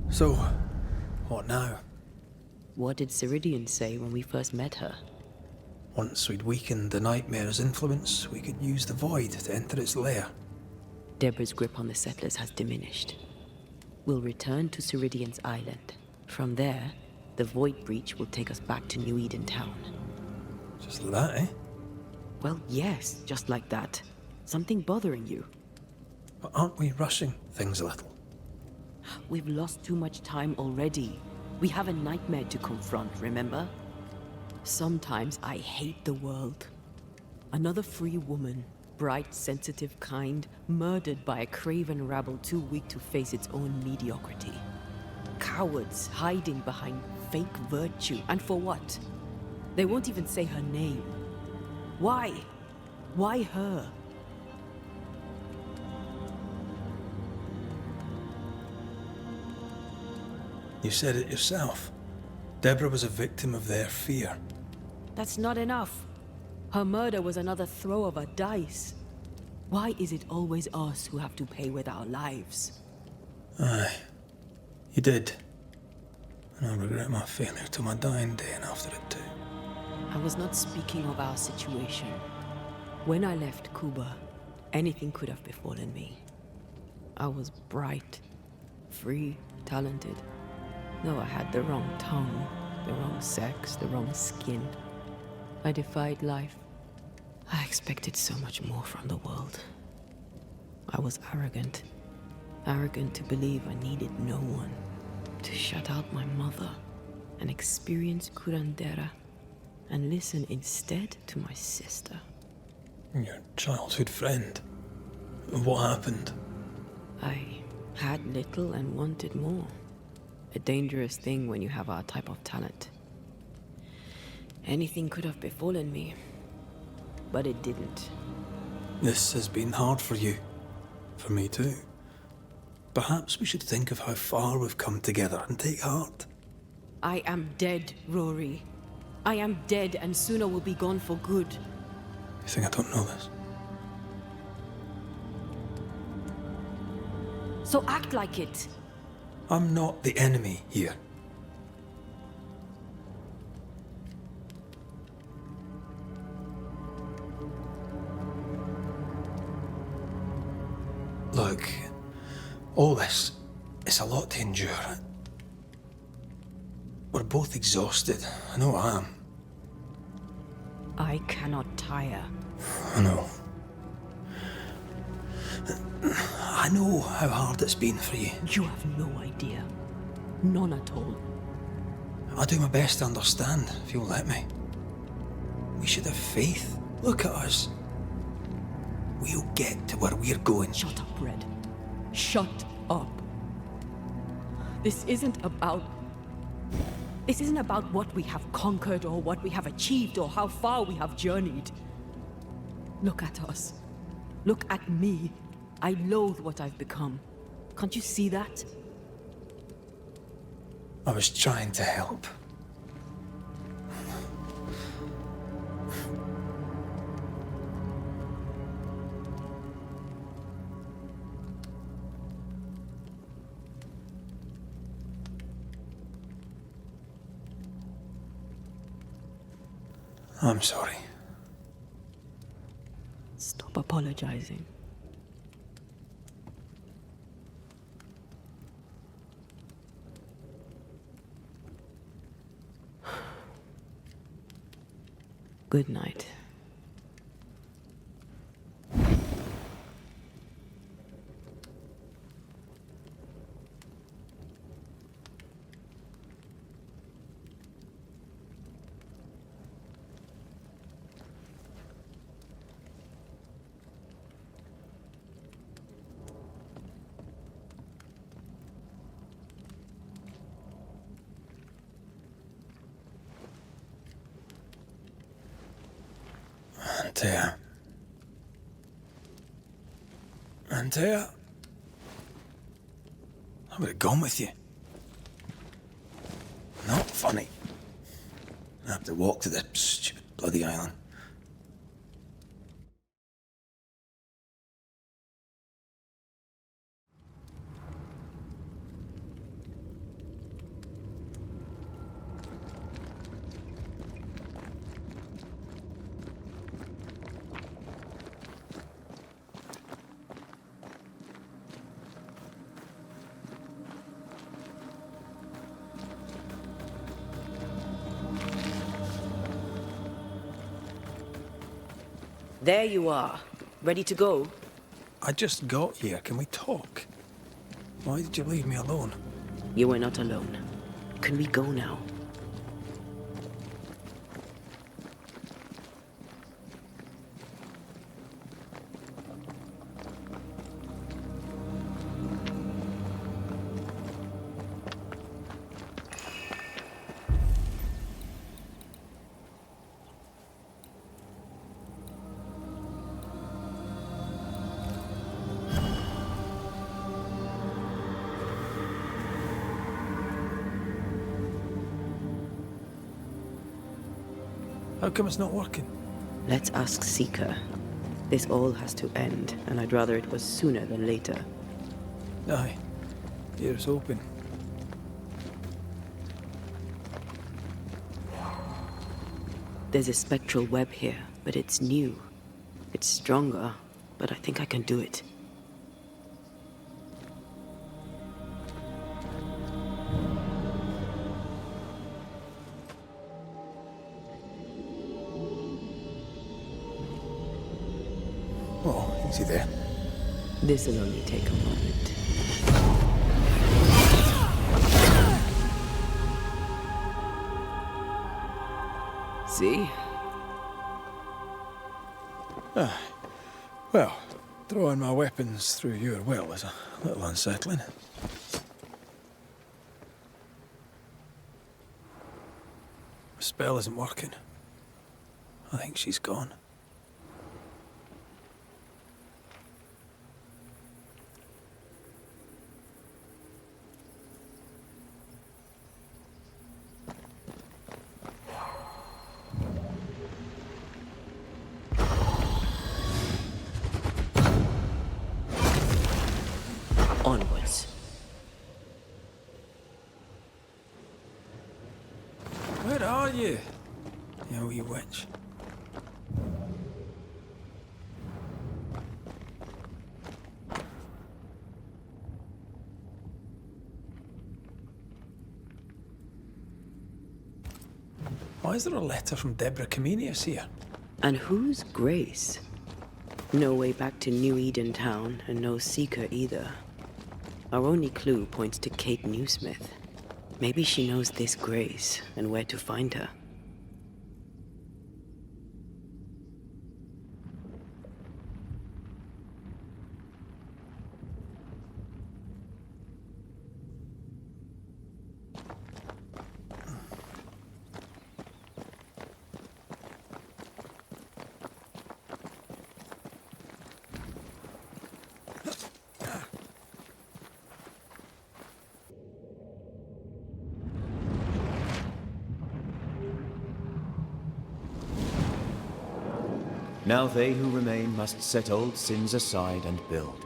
So, what now? What did Ceridian say when we first met her? Once we'd weakened the nightmare's influence, we could use the void to enter its lair. Deborah's grip on the settlers has diminished. We'll return to Ceridian's island. From there, the void breach will take us back to New Eden town. Just like that, eh? Well, yes, just like that. Something bothering you. But aren't we rushing things a little? We've lost too much time already. We have a nightmare to confront, remember? Sometimes I hate the world. Another free woman, bright, sensitive, kind, murdered by a craven rabble too weak to face its own mediocrity. Cowards hiding behind fake virtue. And for what? They won't even say her name. Why? Why her? You said it yourself. Deborah was a victim of their fear. That's not enough. Her murder was another throw of a dice. Why is it always us who have to pay with our lives? Aye. You did. And I'll regret my failure till my dying day and after it too. I was not speaking of our situation. When I left Cuba, anything could have befallen me. I was bright, free, talented. Though I had the wrong tongue, the wrong sex, the wrong skin. I defied life. I expected so much more from the world. I was arrogant. Arrogant to believe I needed no one. To shut out my mother and experience curandera and listen instead to my sister. Your childhood friend. What happened? I had little and wanted more. A dangerous thing when you have our type of talent. Anything could have befallen me, but it didn't. This has been hard for you. For me too. Perhaps we should think of how far we've come together and take heart. I am dead, Rory. I am dead, and sooner will be gone for good. You think I don't know this? So act like it. I'm not the enemy here. Look, all this, it's a lot to endure. We're both exhausted. I know I am. I cannot tire. I know. I know how hard it's been for you. You have no idea. None at all. I'll do my best to understand, if you'll let me. We should have faith. Look at us. We'll get to where we're going. Shut up, Red. Shut up. This isn't about what we have conquered or what we have achieved or how far we have journeyed. Look at us. Look at me. I loathe what I've become. Can't you see that? I was trying to help. I'm sorry. Stop apologizing. Good night. Antea. I would have gone with you. Not funny. I have to walk to this stupid bloody island. There you are. Ready to go? I just got here. Can we talk? Why did you leave me alone? You were not alone. Can we go now? How come it's not working? Let's ask Seeker. This all has to end, and I'd rather it was sooner than later. Aye. Here's hoping. There's a spectral web here, but it's new. It's stronger, but I think I can do it. Oh, easy there. This'll only take a moment. See? Well, Throwing my weapons through your will is a little unsettling. The spell isn't working. I think she's gone. Onwards. Where are you? You wee witch. Why is there a letter from Deborah Comenius here? And who's Grace? No way back to New Eden Town, and no seeker either. Our only clue points to Kate Newsmith. Maybe she knows this Grace and where to find her. Now they who remain must set old sins aside and build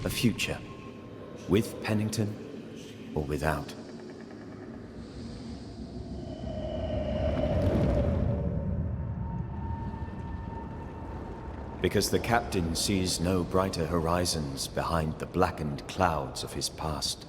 a future, with Pennington or without. Because the captain sees no brighter horizons behind the blackened clouds of his past.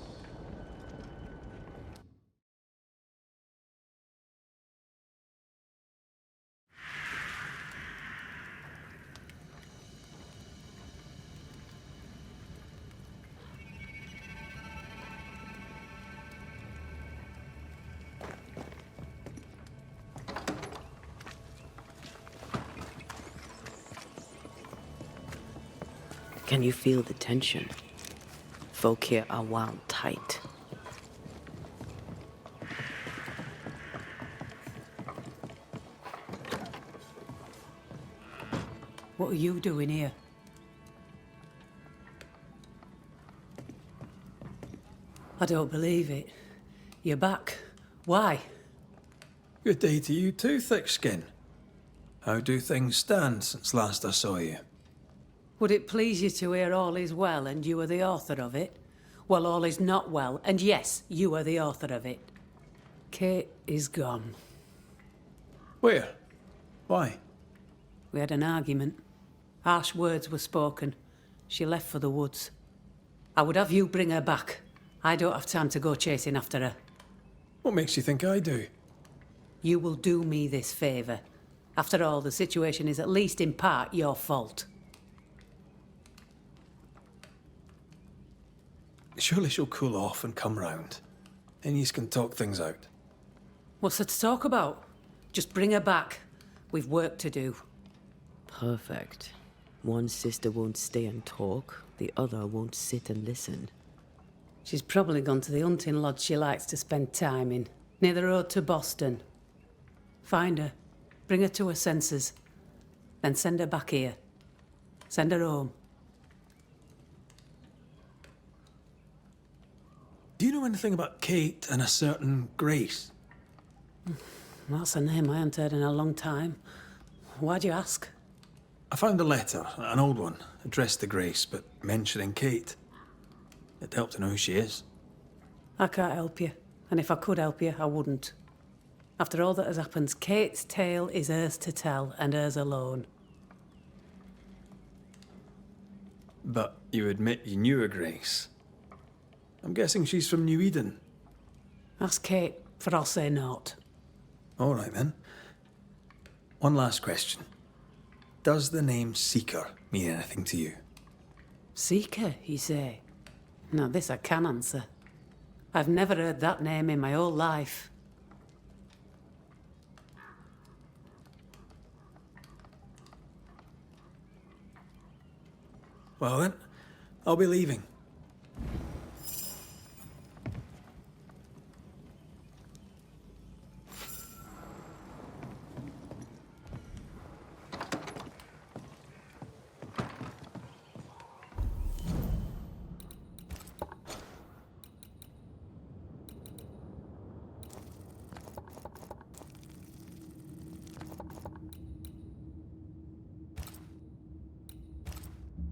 Can you feel the tension? Folk here are wound tight. What are you doing here? I don't believe it. You're back. Why? Good day to you too, Thick-Skin. How do things stand since last I saw you? Would it please you to hear all is well and you are the author of it? Well, all is not well, and yes, you are the author of it. Kate is gone. Where? Why? We had an argument. Harsh words were spoken. She left for the woods. I would have you bring her back. I don't have time to go chasing after her. What makes you think I do? You will do me this favour. After all, the situation is at least in part your fault. Surely she'll cool off and come round. And you can talk things out. What's there to talk about? Just bring her back. We've work to do. Perfect. One sister won't stay and talk, the other won't sit and listen. She's probably gone to the hunting lodge she likes to spend time in, near the road to Boston. Find her, bring her to her senses, then send her back here. Send her home. Do you know anything about Kate and a certain Grace? That's a name I haven't heard in a long time. Why'd you ask? I found a letter, an old one, addressed to Grace, but mentioning Kate. It'd help to know who she is. I can't help you, and if I could help you, I wouldn't. After all that has happened, Kate's tale is hers to tell, and hers alone. But you admit you knew a Grace. I'm guessing she's from New Eden. Ask Kate, for I'll say naught. All right, then. One last question. Does the name Seeker mean anything to you? Seeker, you say? Now this I can answer. I've never heard that name in my whole life. Well then, I'll be leaving.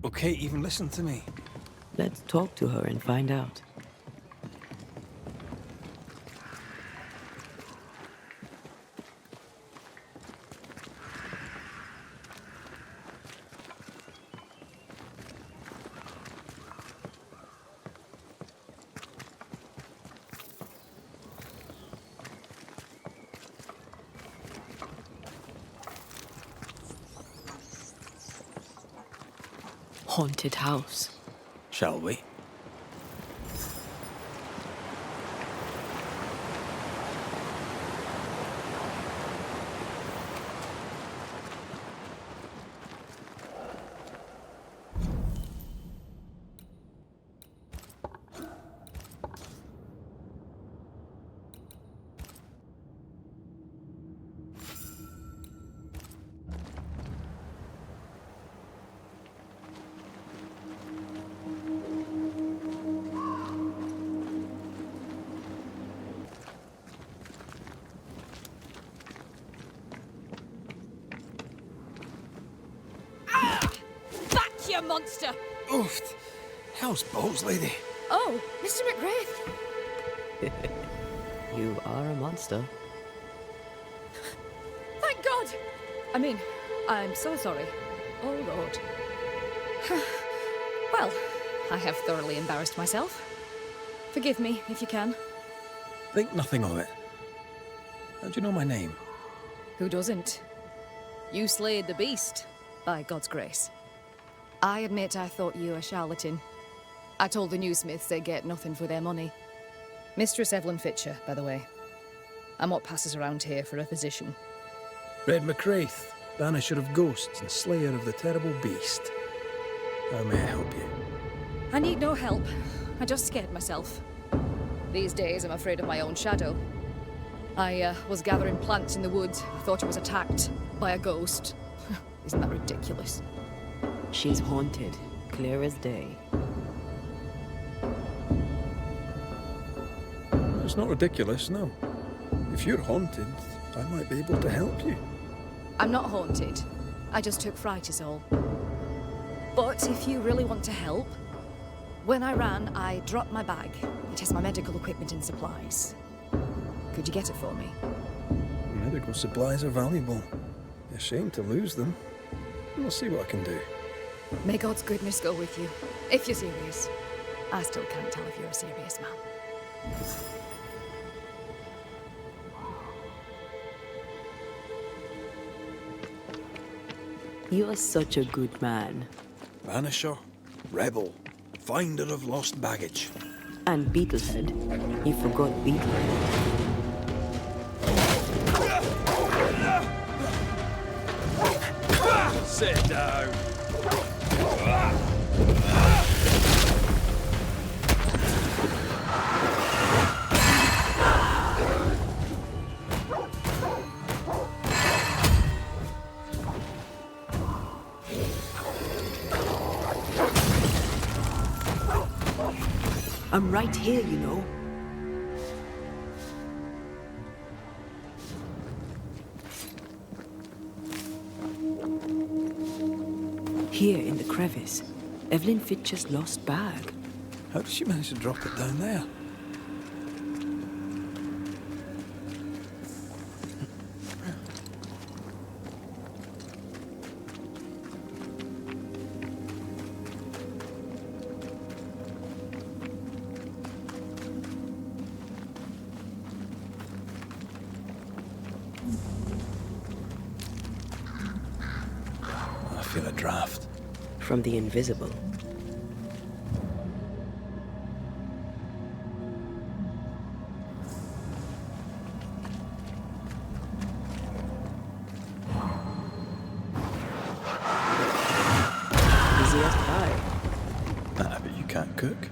Okay, even listen to me. Let's talk to her and find out. Haunted house. Shall we? You monster! Oof! How's Bows, lady? Oh, Mr. McGrath! You are a monster. Thank God! I mean, I'm so sorry. Oh, Lord. Well, I have thoroughly embarrassed myself. Forgive me, if you can. Think nothing of it. How do you know my name? Who doesn't? You slayed the beast, by God's grace. I admit I thought you a charlatan. I told the newsmiths they get nothing for their money. Mistress Evelyn Fitcher, by the way. I'm what passes around here for a physician. Red McCraith, Banisher of Ghosts and Slayer of the Terrible Beast. How may I help you? I need no help. I just scared myself. These days, I'm afraid of my own shadow. I was gathering plants in the woods, thought I was attacked by a ghost. Isn't that ridiculous? She's haunted, clear as day. It's not ridiculous, no. If you're haunted, I might be able to help you. I'm not haunted. I just took fright is all. But if you really want to help, when I ran, I dropped my bag. It has my medical equipment and supplies. Could you get it for me? Medical supplies are valuable. A shame to lose them. We'll see what I can do. May God's goodness go with you, if you're serious. I still can't tell if you're a serious man. You are such a good man. Banisher, rebel, finder of lost baggage. And Beetlehead. You forgot Beetlehead. Sit down. I'm right here, you know. Here in the crevice, Evelyn Fitcher's lost bag. How did she manage to drop it down there? I feel a draft. From the invisible. Easiest pie. cook?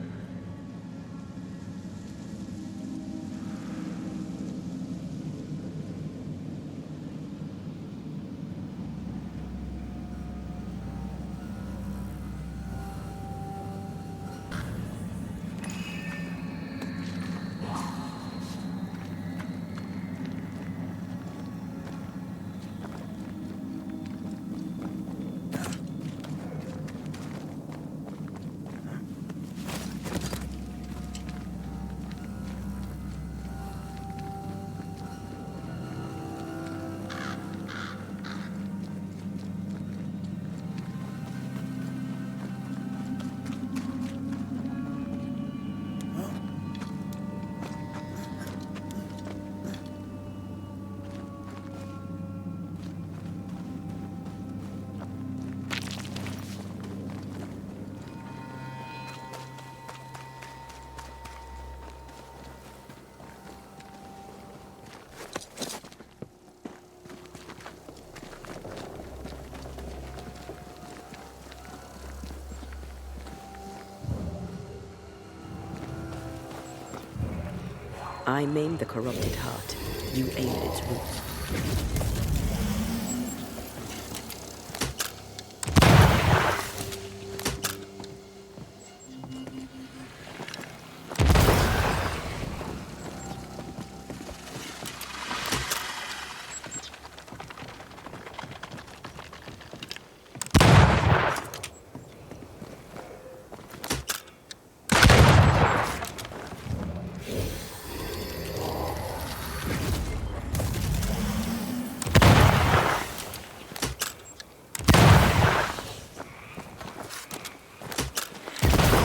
I maim the corrupted heart. You aim at its roots.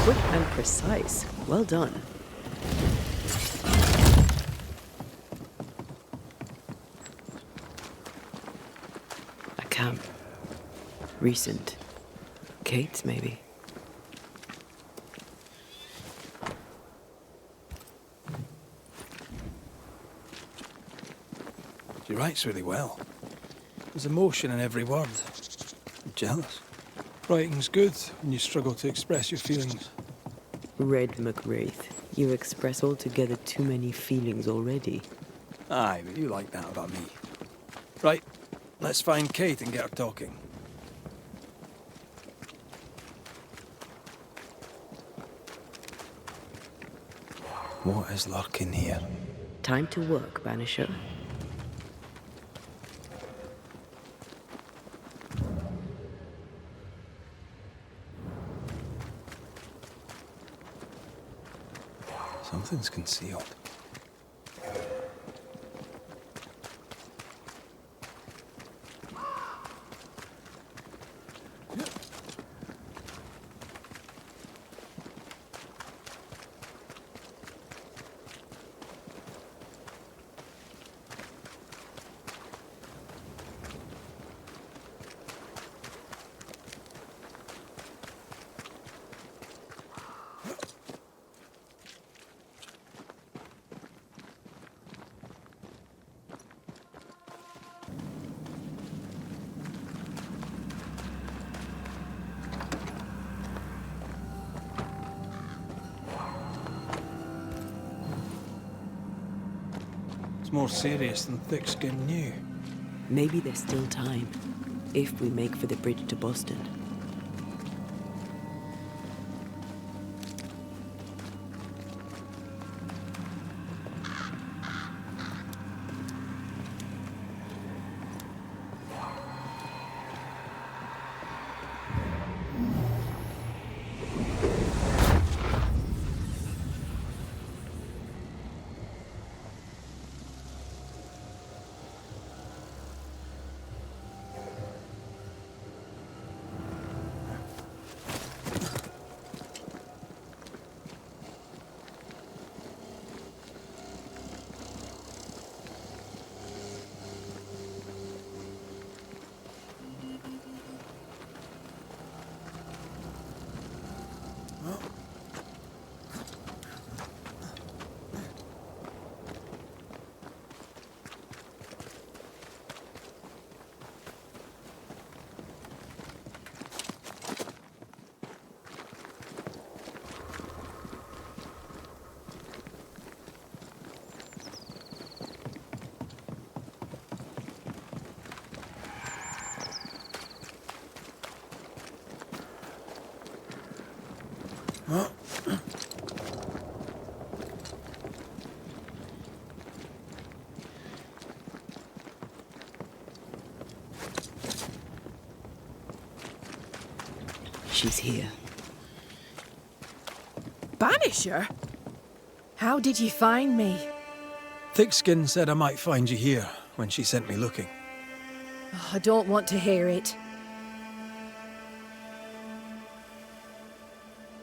Quick and precise. Well done. A camp. Recent. Kate's, maybe. She writes really well. There's emotion in every word. I'm jealous. Writing's good when you struggle to express your feelings. Red McWraith, you express altogether too many feelings already. Aye, but you like that about me. Right, let's find Kate and get her talking. What is lurking here? Time to work, Banisher. Something's concealed. More serious than thick-skinned knew. Maybe there's still time, if we make for the bridge to Boston. She's here. Banisher? How did you find me? Thickskin said I might find you here when she sent me looking. Oh, I don't want to hear it.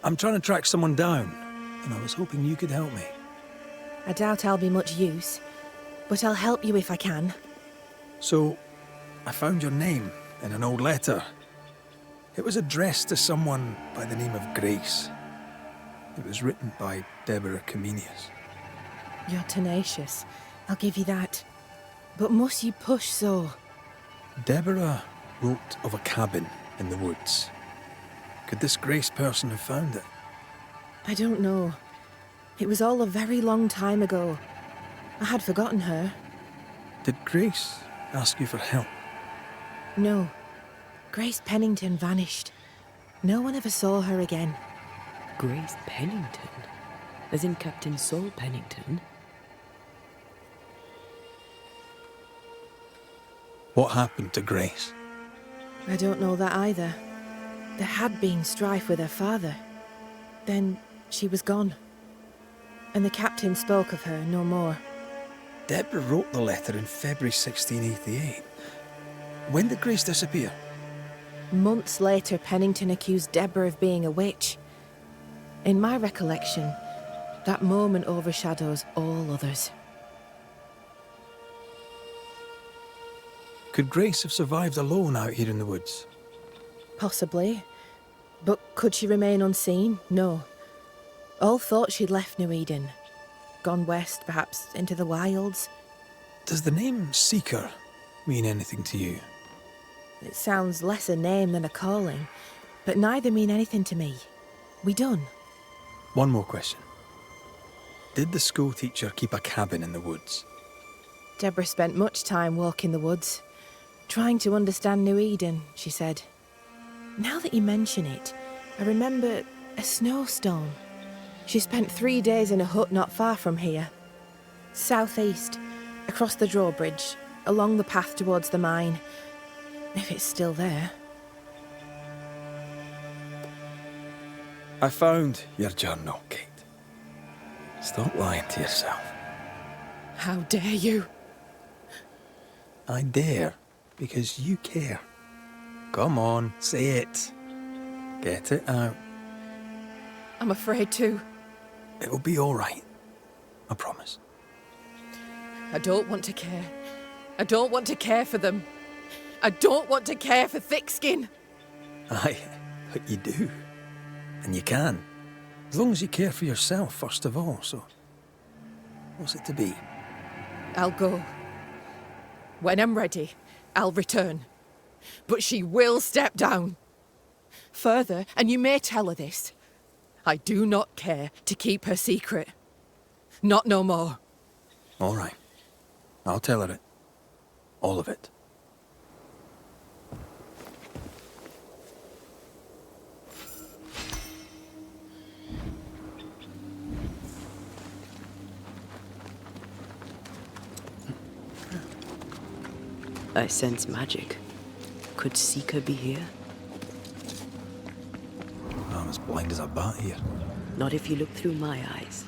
I'm trying to track someone down, and I was hoping you could help me. I doubt I'll be much use, but I'll help you if I can. So, I found your name in an old letter. It was addressed to someone by the name of Grace. It was written by Deborah Comenius. You're tenacious. I'll give you that. But must you push so? Deborah wrote of a cabin in the woods. Could this Grace person have found it? I don't know. It was all a very long time ago. I had forgotten her. Did Grace ask you for help? No. Grace Pennington vanished. No one ever saw her again. Grace Pennington? As in Captain Saul Pennington? What happened to Grace? I don't know that either. There had been strife with her father. Then she was gone. And the captain spoke of her no more. Deborah wrote the letter in February 1688. When did Grace disappear? Months later, Pennington accused Deborah of being a witch. In my recollection, that moment overshadows all others. Could Grace have survived alone out here in the woods? Possibly. But could she remain unseen? No. All thought she'd left New Eden. Gone west, perhaps into the wilds. Does the name Seeker mean anything to you? It sounds less a name than a calling, but neither mean anything to me. We done. One more question. Did the school teacher keep a cabin in the woods? Deborah spent much time walking the woods, trying to understand New Eden, she said. Now that you mention it, I remember a snowstorm. She spent 3 days in a hut not far from here. Southeast, across the drawbridge, along the path towards the mine. If it's still there. I found your journal, Kate. Stop lying to yourself. How dare you? I dare, because you care. Come on, say it. Get it out. I'm afraid to. It'll be all right. I promise. I don't want to care. I don't want to care for them. I don't want to care for Thickskin. Aye, but you do. And you can. As long as you care for yourself, first of all, so... What's it to be? I'll go. When I'm ready, I'll return. But she will step down. Further, and you may tell her this, I do not care to keep her secret. Not no more. All right. I'll tell her it. All of it. I sense magic. Could Seeker be here? I'm as blind as a bat here. Not if you look through my eyes.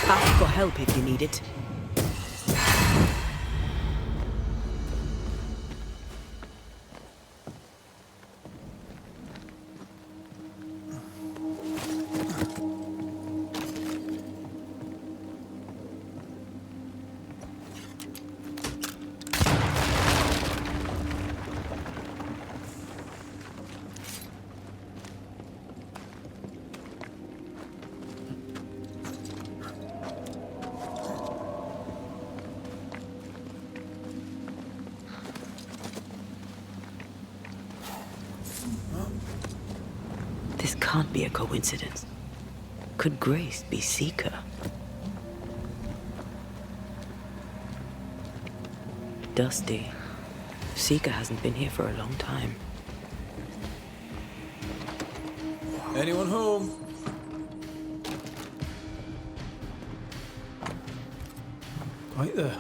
Ask for help if you need it. This can't be a coincidence. Could Grace be Seeker? Dusty. Seeker hasn't been here for a long time. Anyone home? Quite the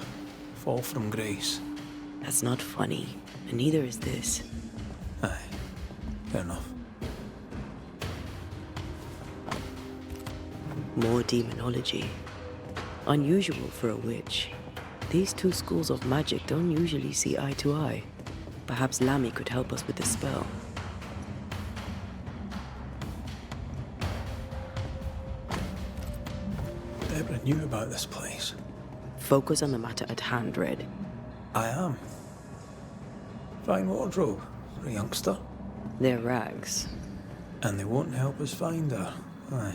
fall from grace. That's not funny, and neither is this. Aye, fair enough. More demonology. Unusual for a witch. These two schools of magic don't usually see eye to eye. Perhaps Lammy could help us with the spell. Deborah knew about this place. Focus on the matter at hand, Red. I am. Fine wardrobe for a youngster. They're rags. And they won't help us find her. Aye.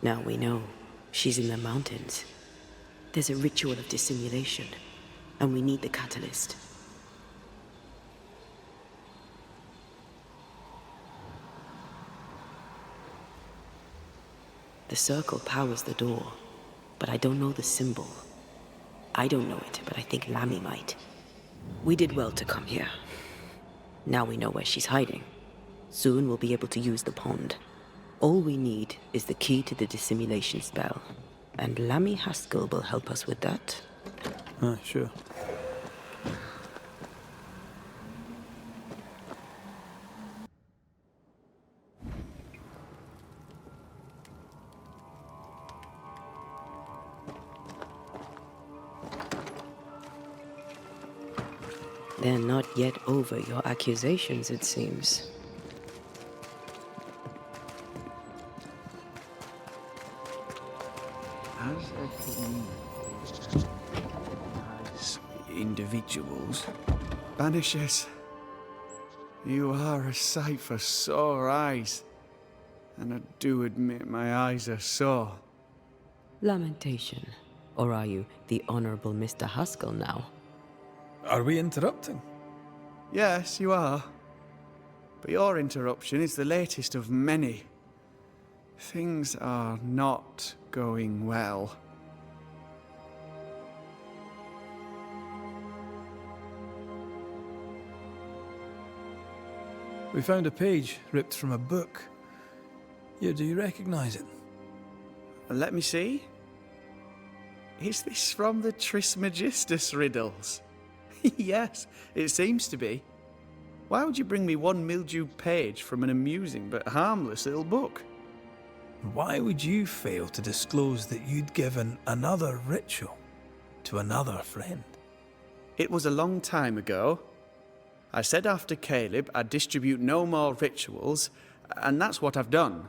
Now we know. She's in the mountains. There's a ritual of dissimulation, and we need the catalyst. The circle powers the door, but I don't know the symbol. I don't know it, but I think Lammy might. We did well to come here. Now we know where she's hiding. Soon we'll be able to use the pond. All we need is the key to the dissimulation spell, and Lammy Haskell will help us with that. Sure. They're not yet over your accusations, it seems. As individuals, Banishers, you are a sight for sore eyes. And I do admit my eyes are sore. Lamentation. Or are you the Honorable Mr. Haskell now? Are we interrupting? Yes, you are. But your interruption is the latest of many. Things are not going well. We found a page ripped from a book. Yeah, do you recognize it? Let me see. Is this from the Trismegistus riddles? Yes, it seems to be. Why would you bring me one mildewed page from an amusing but harmless little book? Why would you fail to disclose that you'd given another ritual to another friend? It was a long time ago. I said after Caleb I'd distribute no more rituals, and that's what I've done.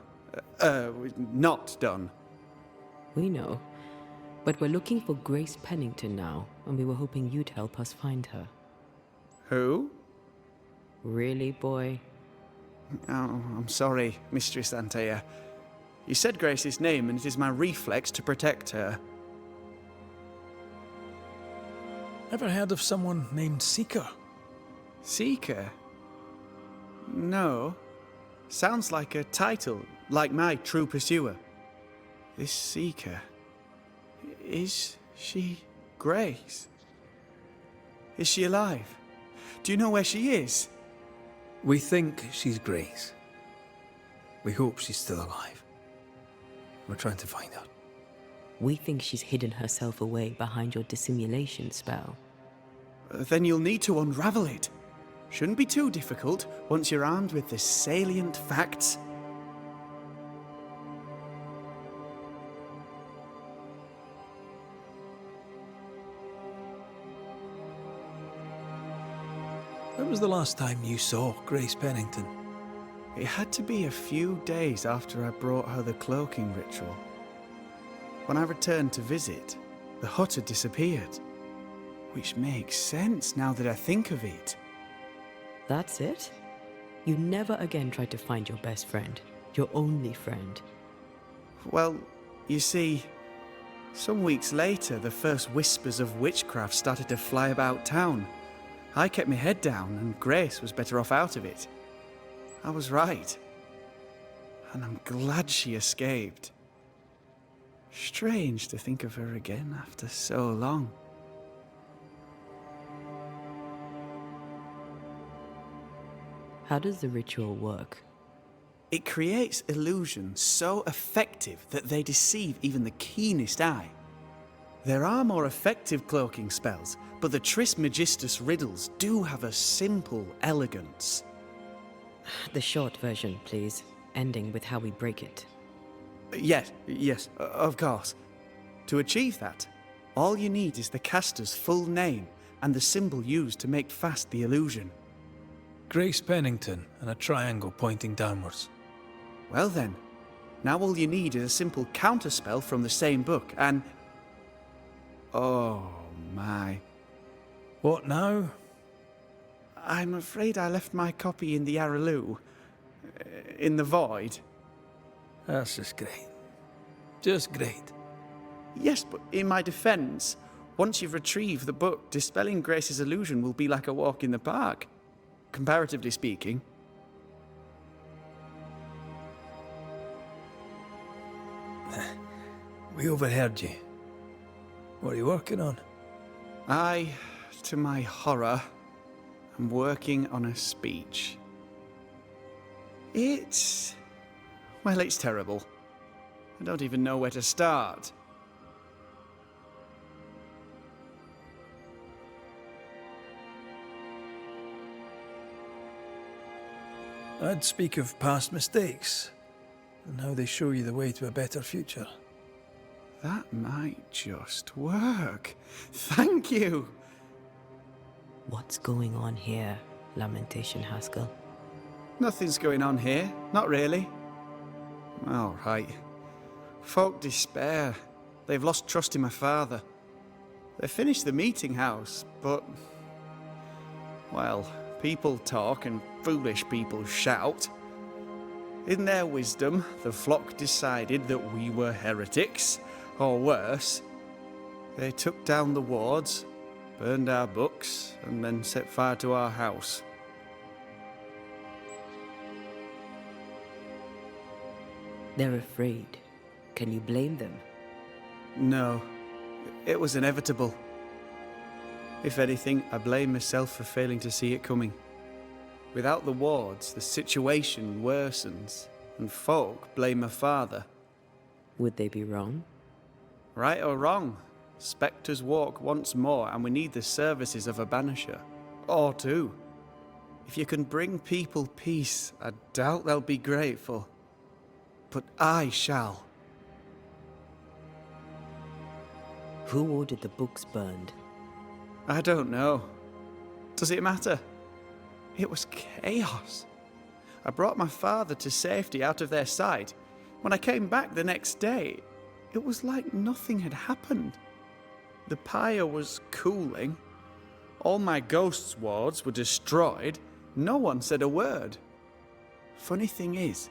Not done. We know. But we're looking for Grace Pennington now, and we were hoping you'd help us find her. Who? Really, boy? Oh, I'm sorry, Mistress Antea. You said Grace's name, and it is my reflex to protect her. Ever heard of someone named Seeker? Seeker? No. Sounds like a title, like my true pursuer. This Seeker... Is she Grace? Is she alive? Do you know where she is? We think she's Grace. We hope she's still alive. We're trying to find her. We think she's hidden herself away behind your dissimulation spell. Then you'll need to unravel it. Shouldn't be too difficult once you're armed with the salient facts. When was the last time you saw Grace Pennington? It had to be a few days after I brought her the cloaking ritual. When I returned to visit, the hut had disappeared. Which makes sense now that I think of it. That's it? You never again tried to find your best friend, your only friend. Well, you see, some weeks later, the first whispers of witchcraft started to fly about town. I kept my head down, and Grace was better off out of it. I was right. And I'm glad she escaped. Strange to think of her again after so long. How does the ritual work? It creates illusions so effective that they deceive even the keenest eye. There are more effective cloaking spells, but the Trismegistus riddles do have a simple elegance. The short version, please, ending with how we break it. Yes, of course. To achieve that, all you need is the caster's full name and the symbol used to make fast the illusion. Grace Pennington and a triangle pointing downwards. Well then, now all you need is a simple counterspell from the same book and... Oh my. What now? I'm afraid I left my copy in the Araloo. In the void. That's just great. Just great. Yes, but in my defense, once you've retrieved the book, dispelling Grace's illusion will be like a walk in the park. Comparatively speaking. We overheard you. What are you working on? I, to my horror, am working on a speech. It's terrible. I don't even know where to start. I'd speak of past mistakes and how they show you the way to a better future. That might just work. Thank you. What's going on here, Lamentation Haskell? Nothing's going on here. Not really. All right. Folk despair. They've lost trust in my father. They finished the meeting house, but... well, people talk and foolish people shout. In their wisdom, the flock decided that we were heretics, or worse. They took down the wards, burned our books, and then set fire to our house. They're afraid. Can you blame them? No. It was inevitable. If anything, I blame myself for failing to see it coming. Without the wards, the situation worsens, and folk blame my father. Would they be wrong? Right or wrong, spectres walk once more, and we need the services of a banisher. Or two. If you can bring people peace, I doubt they'll be grateful. But I shall. Who ordered the books burned? I don't know. Does it matter? It was chaos. I brought my father to safety out of their sight. When I came back the next day, it was like nothing had happened. The pyre was cooling. All my ghost's wards were destroyed. No one said a word. Funny thing is,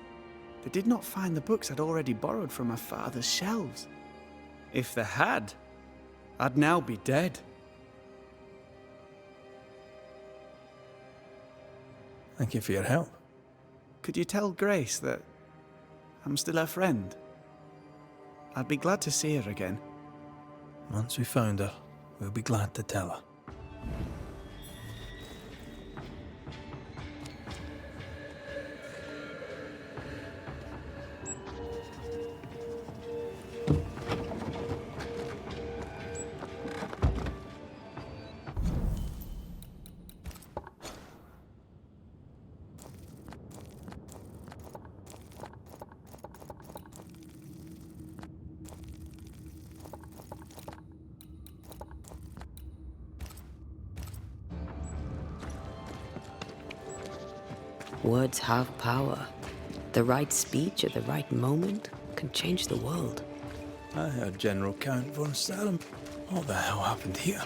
they did not find the books I'd already borrowed from my father's shelves. If they had, I'd now be dead. Thank you for your help. Could you tell Grace that I'm still her friend? I'd be glad to see her again. Once we found her, we'll be glad to tell her. Words have power. The right speech at the right moment can change the world. I heard General Count von Salem. What the hell happened here?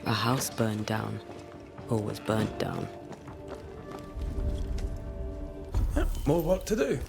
A house burned down. Or was burnt down. More work to do.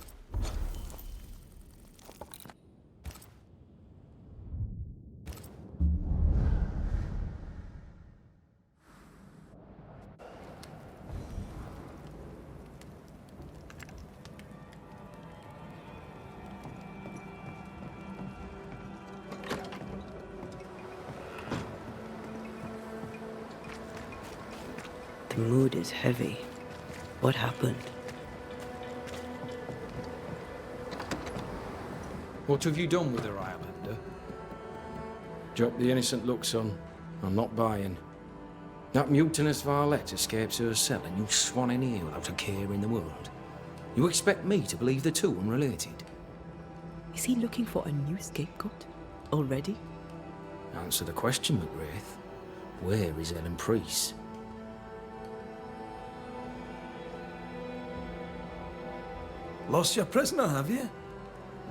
The mood is heavy. What happened? What have you done with her, Islander? Drop the innocent look, son. I'm not buying. That mutinous varlet escapes her cell and you swan in here without a care in the world. You expect me to believe the two unrelated? Is he looking for a new scapegoat? Already? Answer the question, McGrath. Where is Ellen Priest? Lost your prisoner, have you?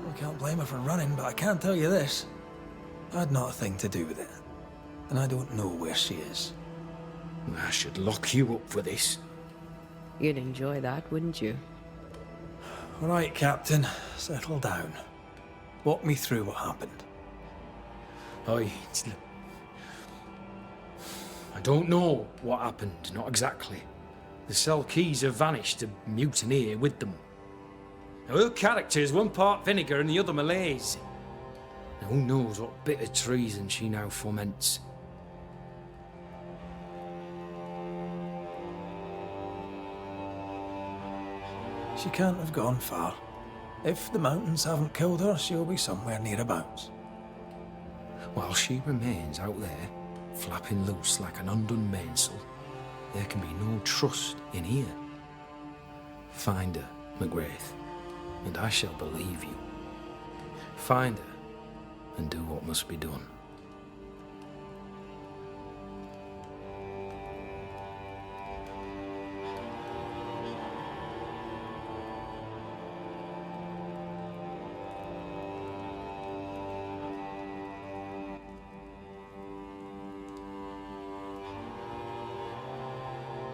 I can't blame her for running, but I can't tell you this. I had not a thing to do with it. And I don't know where she is. I should lock you up for this. You'd enjoy that, wouldn't you? All right, Captain. Settle down. Walk me through what happened. I don't know what happened, not exactly. The cell keys have vanished, the mutineer with them. Now, her character is one part vinegar and the other malaise. Now, who knows what bitter treason she now foments. She can't have gone far. If the mountains haven't killed her, she'll be somewhere nearabouts. While she remains out there, flapping loose like an undone mainsail, there can be no trust in here. Find her, McGrath, and I shall believe you. Find her, and do what must be done.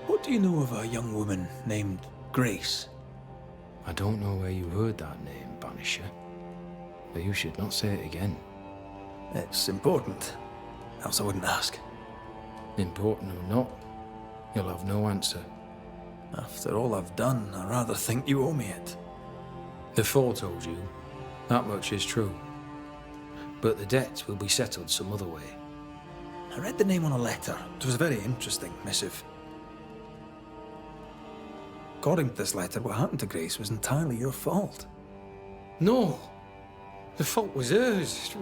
What do you know of a young woman named Grace? I don't know where you heard that name, Banisher, but you should not say it again. It's important, else I wouldn't ask. Important or not, you'll have no answer. After all I've done, I rather think you owe me it. The Four told you, that much is true. But the debt will be settled some other way. I read the name on a letter. It was a very interesting missive. According to this letter, what happened to Grace was entirely your fault. No! The fault was hers.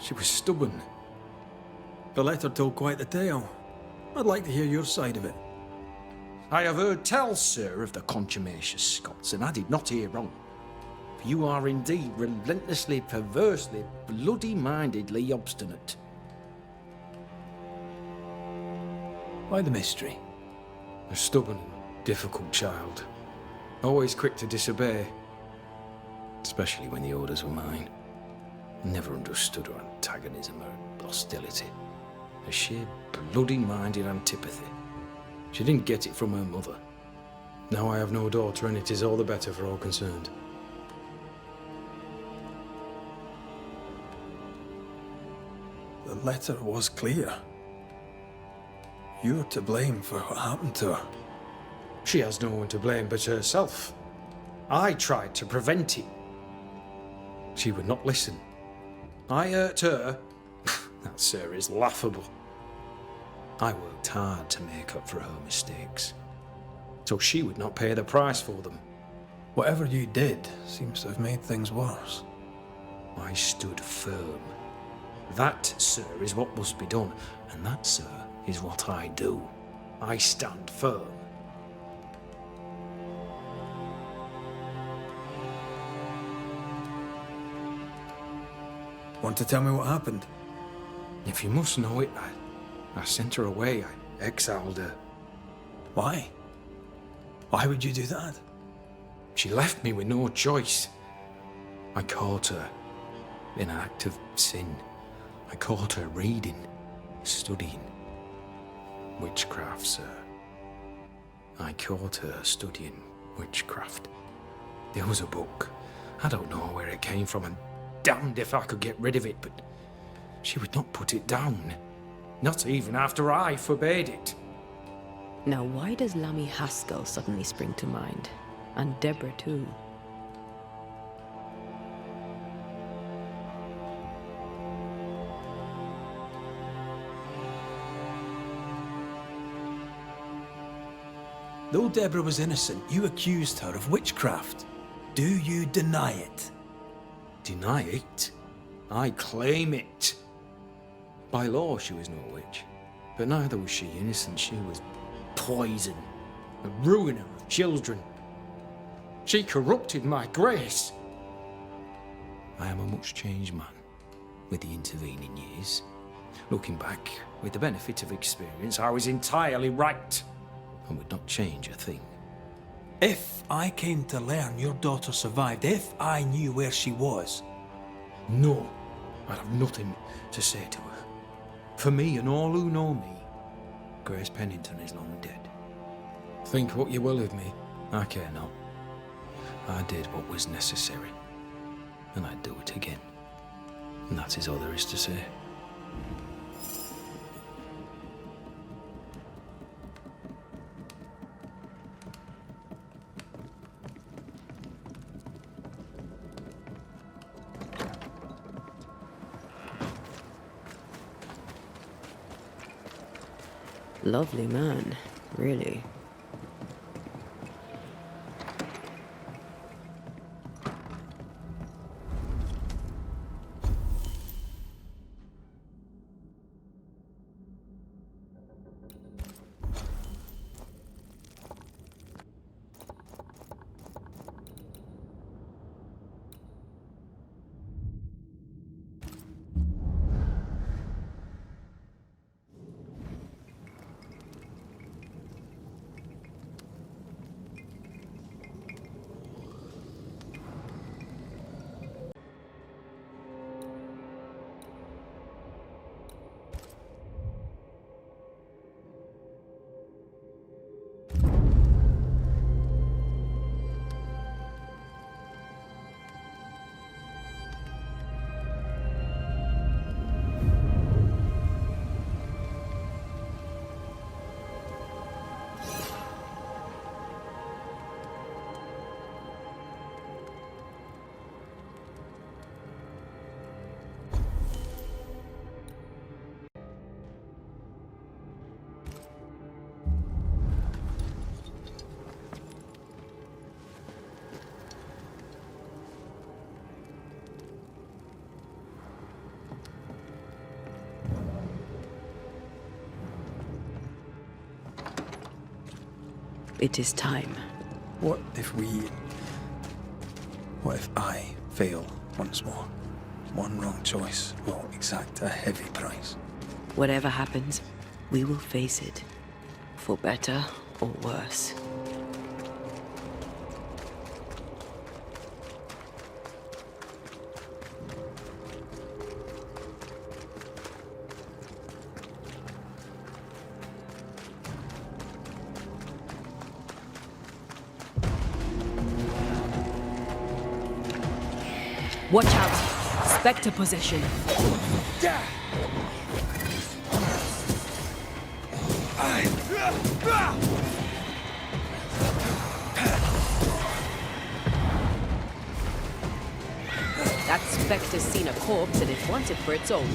She was stubborn. The letter told quite the tale. I'd like to hear your side of it. I have heard tell, sir, of the contumacious Scots, and I did not hear wrong. For you are indeed relentlessly, perversely, bloody-mindedly obstinate. Why the mystery? A stubborn, difficult child. Always quick to disobey. Especially when the orders were mine. Never understood her antagonism or hostility. A sheer bloody-minded antipathy. She didn't get it from her mother. Now I have no daughter, and it is all the better for all concerned. The letter was clear. You're to blame for what happened to her. She has no one to blame but herself. I tried to prevent it. She would not listen. I hurt her. That, sir, is laughable. I worked hard to make up for her mistakes, so she would not pay the price for them. Whatever you did seems to have made things worse. I stood firm. That, sir, is what must be done, and that, sir, is what I do. I stand firm. Want to tell me what happened? If you must know it, I sent her away. I exiled her. Why? Why would you do that? She left me with no choice. I caught her in an act of sin. I caught her reading, studying witchcraft, sir. I caught her studying witchcraft. There was a book. I don't know where it came from, and damned if I could get rid of it, but she would not put it down. Not even after I forbade it. Now, why does Lammy Haskell suddenly spring to mind? And Deborah, too. Though Deborah was innocent, you accused her of witchcraft. Do you deny it? Deny it? I claim it. By law, she was no witch. But neither was she innocent. She was poison, a ruiner of children. She corrupted my grace. I am a much changed man with the intervening years. Looking back, with the benefit of experience, I was entirely right and would not change a thing. If I came to learn your daughter survived, if I knew where she was... No, I'd have nothing to say to her. For me and all who know me, Grace Pennington is long dead. Think what you will of me, I care not. I did what was necessary, and I'd do it again. And that is all there is to say. Lovely man, really. It is time. What if I fail once more? One wrong choice will exact a heavy price. Whatever happens, we will face it. For better or worse. Watch out! Spectre possession. That Spectre's seen a corpse and it wants it for its own.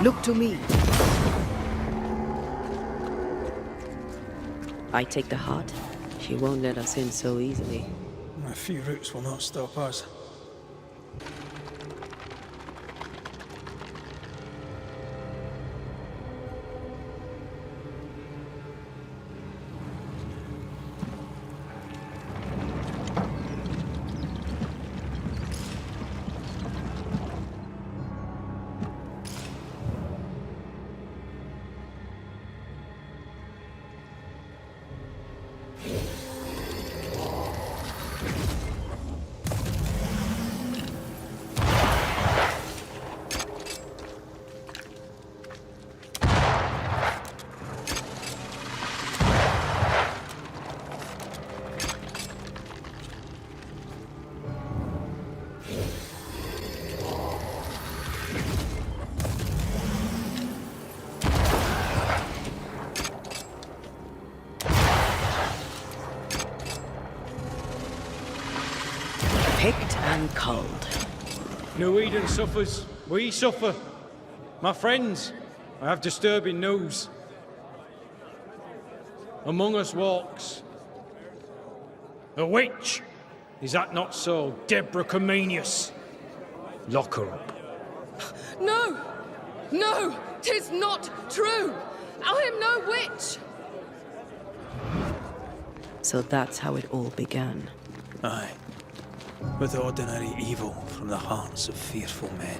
Look to me. I take the heart. She won't let us in so easily. A few roots will not stop us. Picked and culled. New Eden suffers. We suffer. My friends, I have disturbing news. Among us walks a witch. Is that not so, Deborah Comenius? Lock her up. No! No! 'Tis not true! I am no witch! So that's how it all began. Aye. With ordinary evil from the hearts of fearful men.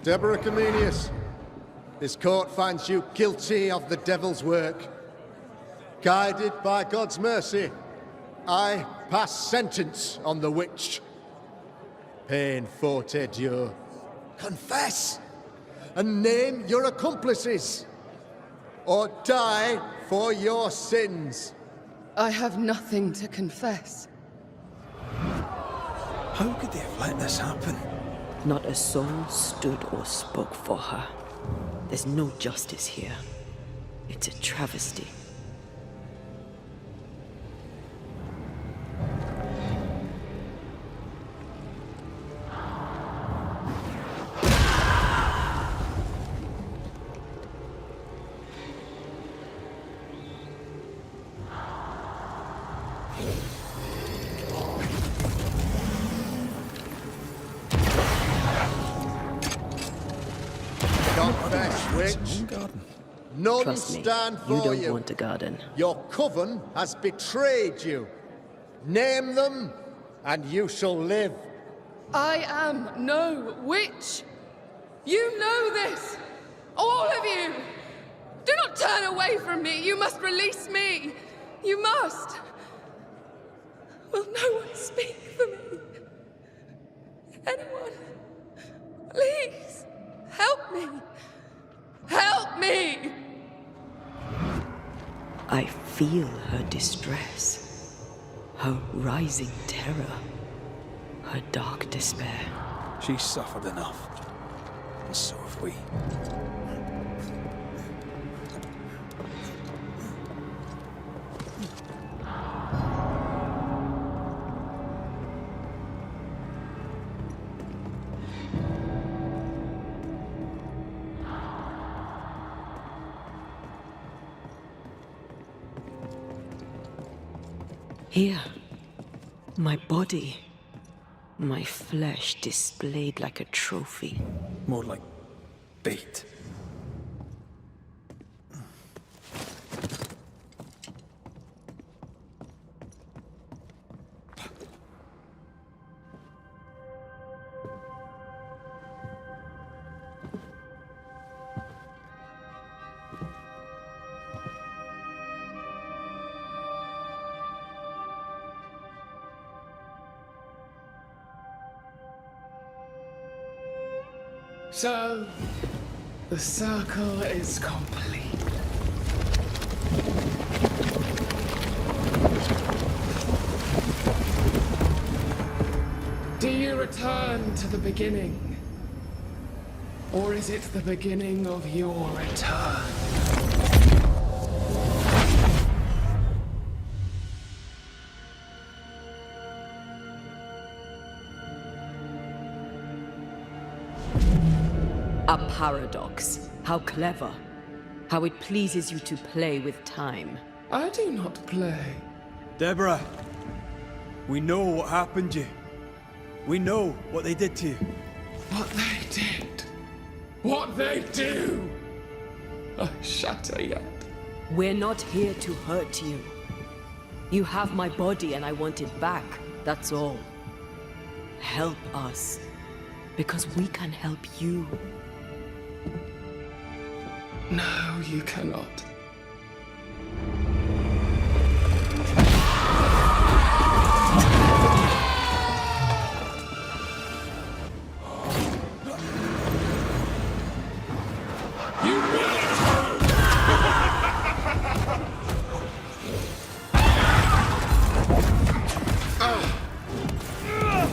Deborah Comenius, this court finds you guilty of the devil's work. Guided by God's mercy, I pass sentence on the witch. Pain forte Dieu. Confess and name your accomplices, or die for your sins. I have nothing to confess. How could they have let this happen? Not a soul stood or spoke for her. There's no justice here. It's a travesty. Confess, witch. None Trust me, stand you for don't you. want a garden. Your coven has betrayed you. Name them, and you shall live. I am no witch! You know this! All of you! Do not turn away from me! You must release me! You must! Will no one speak for me? Anyone? Please! Help me! Help me! I feel her distress, her rising terror, her dark despair. She's suffered enough. And so have we. Here, my body, my flesh displayed like a trophy. More like bait. So, the circle is complete. Do you return to the beginning? Or is it the beginning of your return? A paradox. How clever. How it pleases you to play with time. I do not play. Deborah, we know what happened to you. We know what they did to you. What they did. What they do. I shatter yet. We're not here to hurt you. You have my body and I want it back. That's all. Help us. Because we can help you. No, you cannot.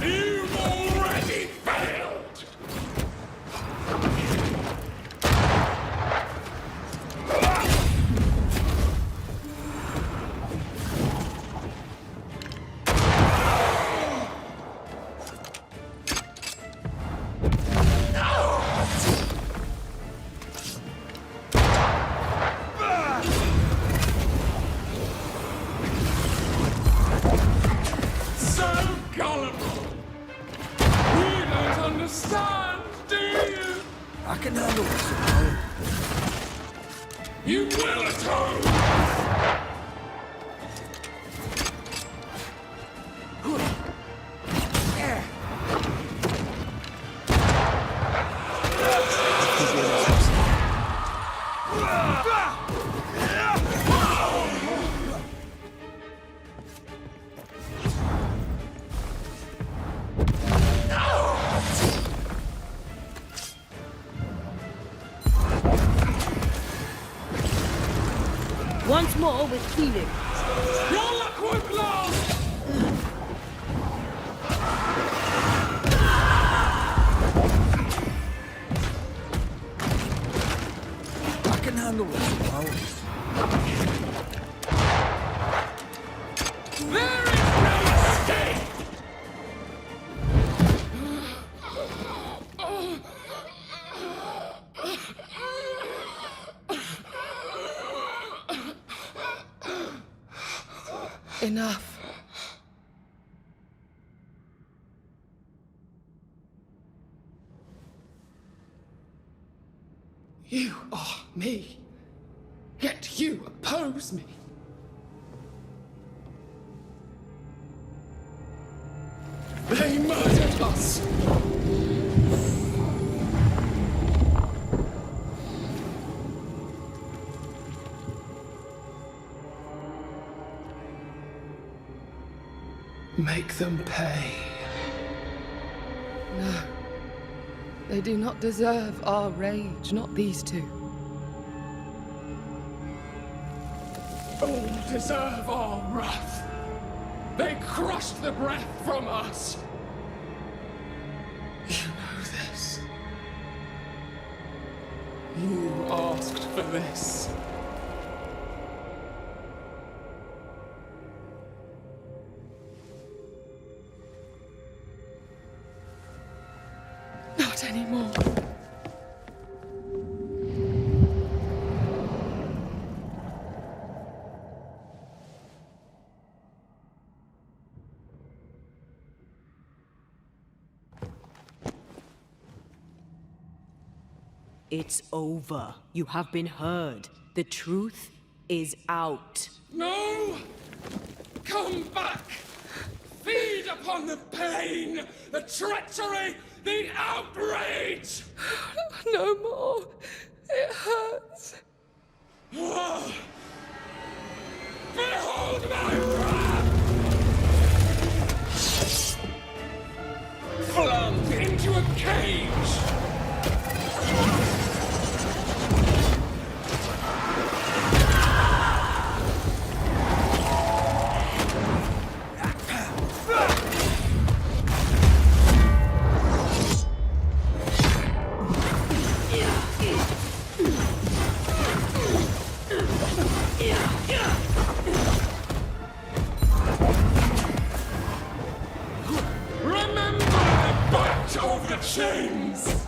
You've already failed! So gullible! You don't understand, do you? I can handle this. You will atone! Once more with healing. Your luck won't last! I can handle this. There is no escape! Enough. You are me, yet you oppose me. They murdered us. Make them pay. No. They do not deserve our rage, not these two. All deserve our wrath. They crushed the breath from us. You know this. You asked for this. Not anymore. It's over. You have been heard. The truth is out. No! Come back! Feed upon the pain, the treachery, the outrage! No more. It hurts. Behold my wrath! Flung into a cage! Remember the bite of the chains!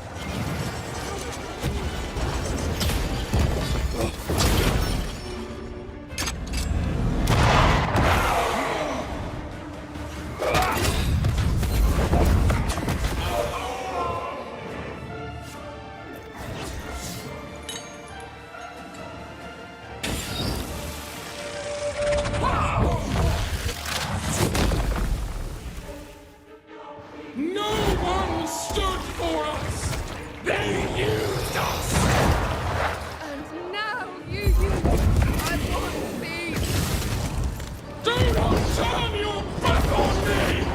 No one stood for us! They used us! And now you use I want me! Do not turn your back on me!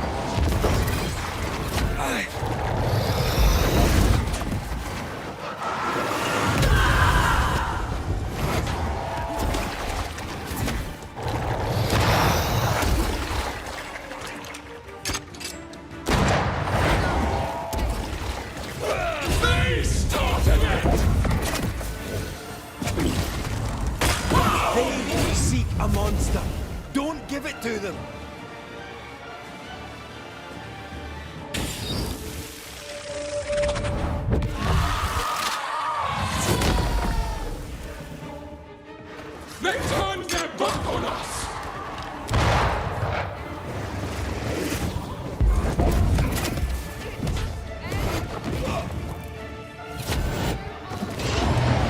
They started it! They seek a monster. Don't give it to them. They turned their back on us!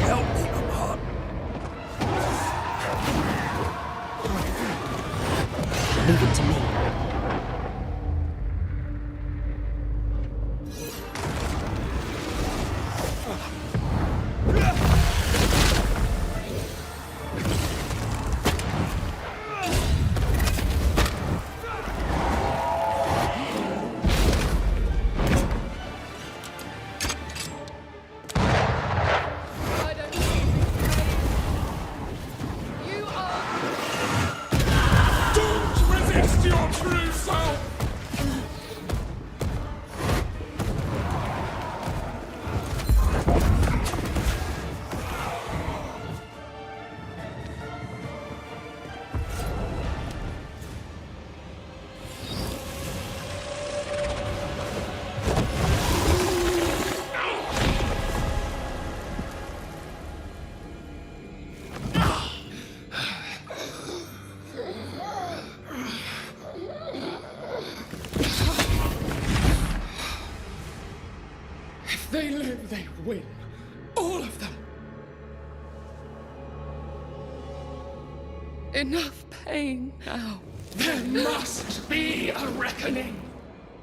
Help me, I'm hot. Leave it to me. I don't need you are Don't resist your true self! If they live, they win. All of them. enough pain now. There must be a reckoning.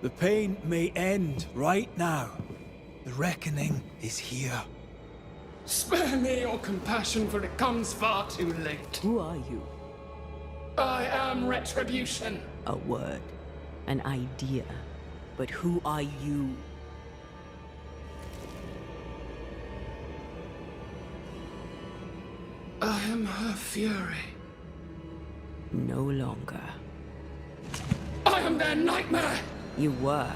The pain may end right now. The reckoning is here. Spare me your compassion, for it comes far too late. Who are you? I am Retribution. A word, an idea. But who are you? I am her fury. No longer. I am their nightmare! You were.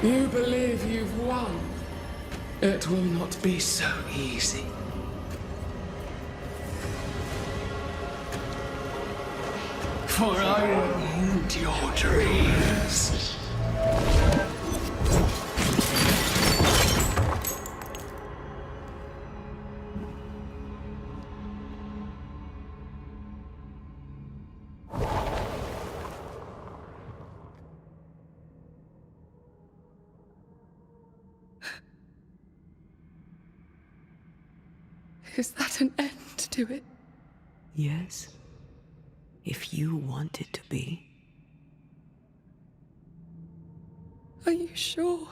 You believe you've won? It will not be so easy. For I will end your dreams. Is that an end to it? Yes. If you want it to be. Are you sure?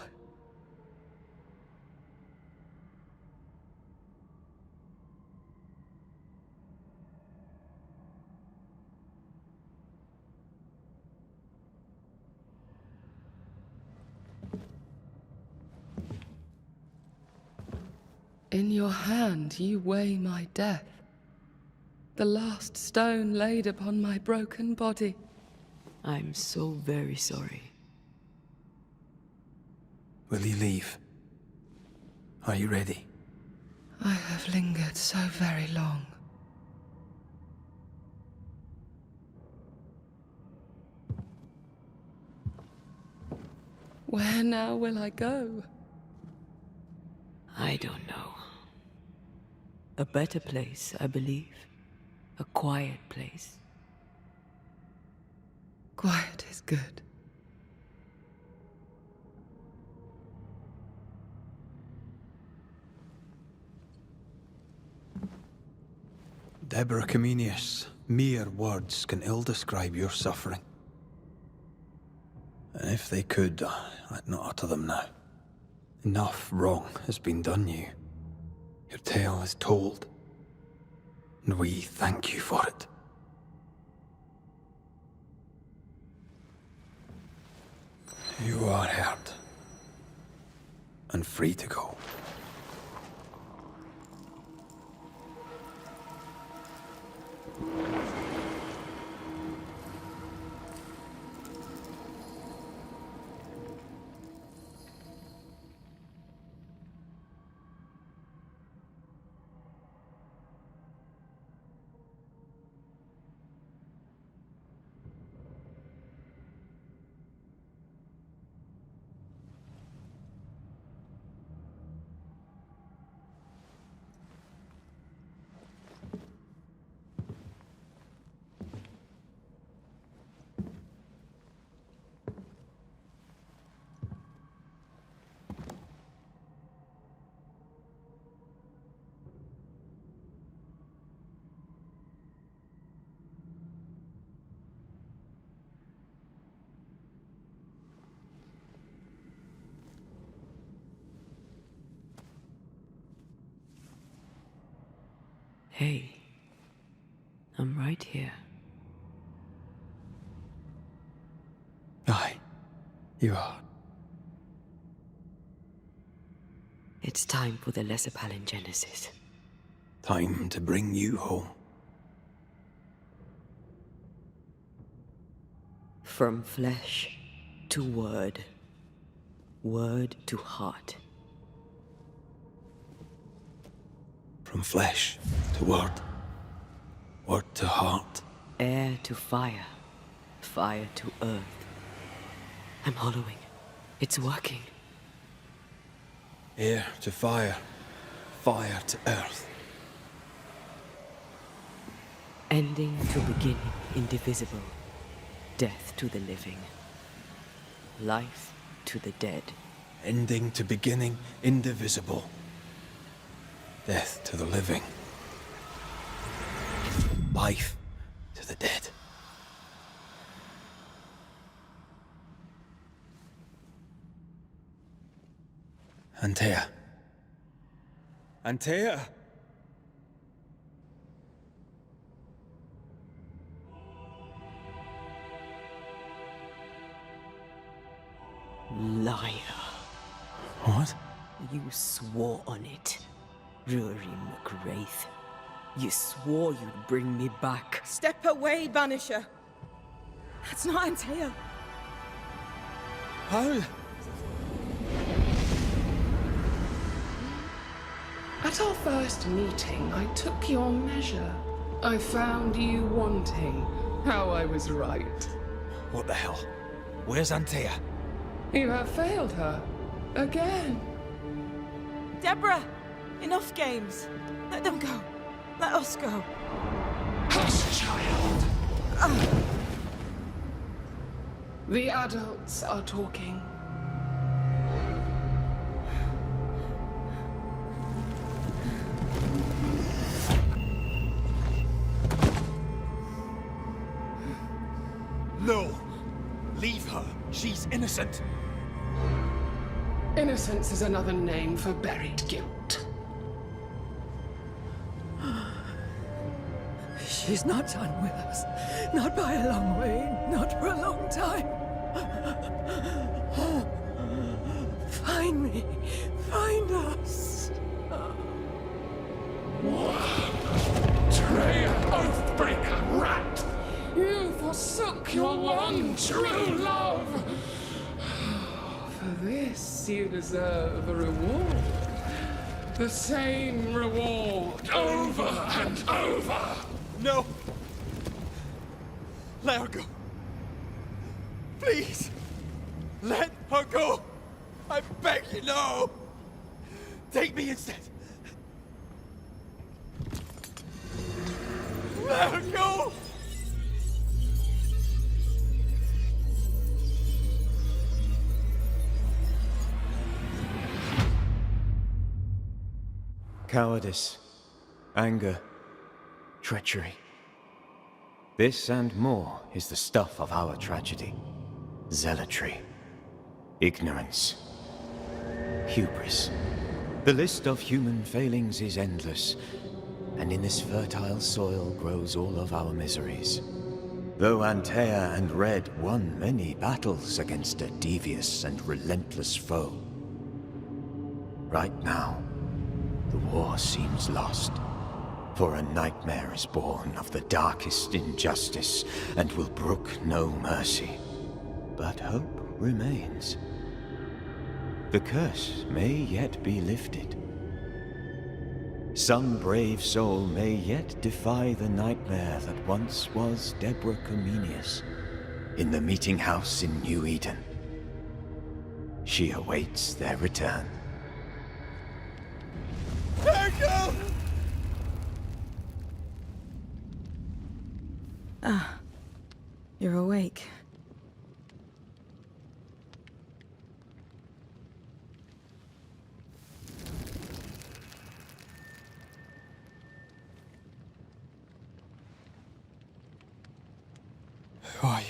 In your hand you weigh my death. The last stone laid upon my broken body. I'm so very sorry. Will you leave? Are you ready? I have lingered so very long. Where now will I go? I don't know. A better place, I believe. A quiet place. Quiet is good. Deborah Comenius, mere words can ill describe your suffering. And if they could, I'd not utter them now. Enough wrong has been done you. Your tale is told, and we thank you for it. You are heard, and free to go. Hey, I'm right here. Aye, you are. It's time for the lesser palingenesis. Time to bring you home. From flesh to word, word to heart. From flesh to word, word to heart. Air to fire, fire to earth. I'm hollowing. It's working. Air to fire, fire to earth. Ending to beginning, indivisible. Death to the living. Life to the dead. Ending to beginning, indivisible. Death to the living. Life to the dead. Antea. Antea! Liar. What? You swore on it. Rory McWraith. You swore you'd bring me back. Step away, Banisher. That's not Antea. How? At our first meeting, I took your measure. I found you wanting. How I was right. What the hell? Where's Antea? You have failed her. Again. Deborah! Enough games. Let them go. Let us go. Hush, child! The adults are talking. No! Leave her. She's innocent. Innocence is another name for buried guilt. She's not done with us. Not by a long way. Not for a long time. Find me. Find us. Traitor, oathbreaker, rat! You forsook your one true love! For this you deserve a reward. The same reward over and over! No! Let her go! Please! Let her go! I beg you, no! Take me instead! Let her go! Cowardice, anger, treachery. This and more is the stuff of our tragedy. Zealotry, ignorance, hubris. The list of human failings is endless, and in this fertile soil grows all of our miseries. Though Antea and Red won many battles against a devious and relentless foe, right now, the war seems lost. For a nightmare is born of the darkest injustice and will brook no mercy. But hope remains. The curse may yet be lifted. Some brave soul may yet defy the nightmare that once was Deborah Comenius in the meeting house in New Eden. She awaits their return. Ergo! Ah, you're awake. Who are you?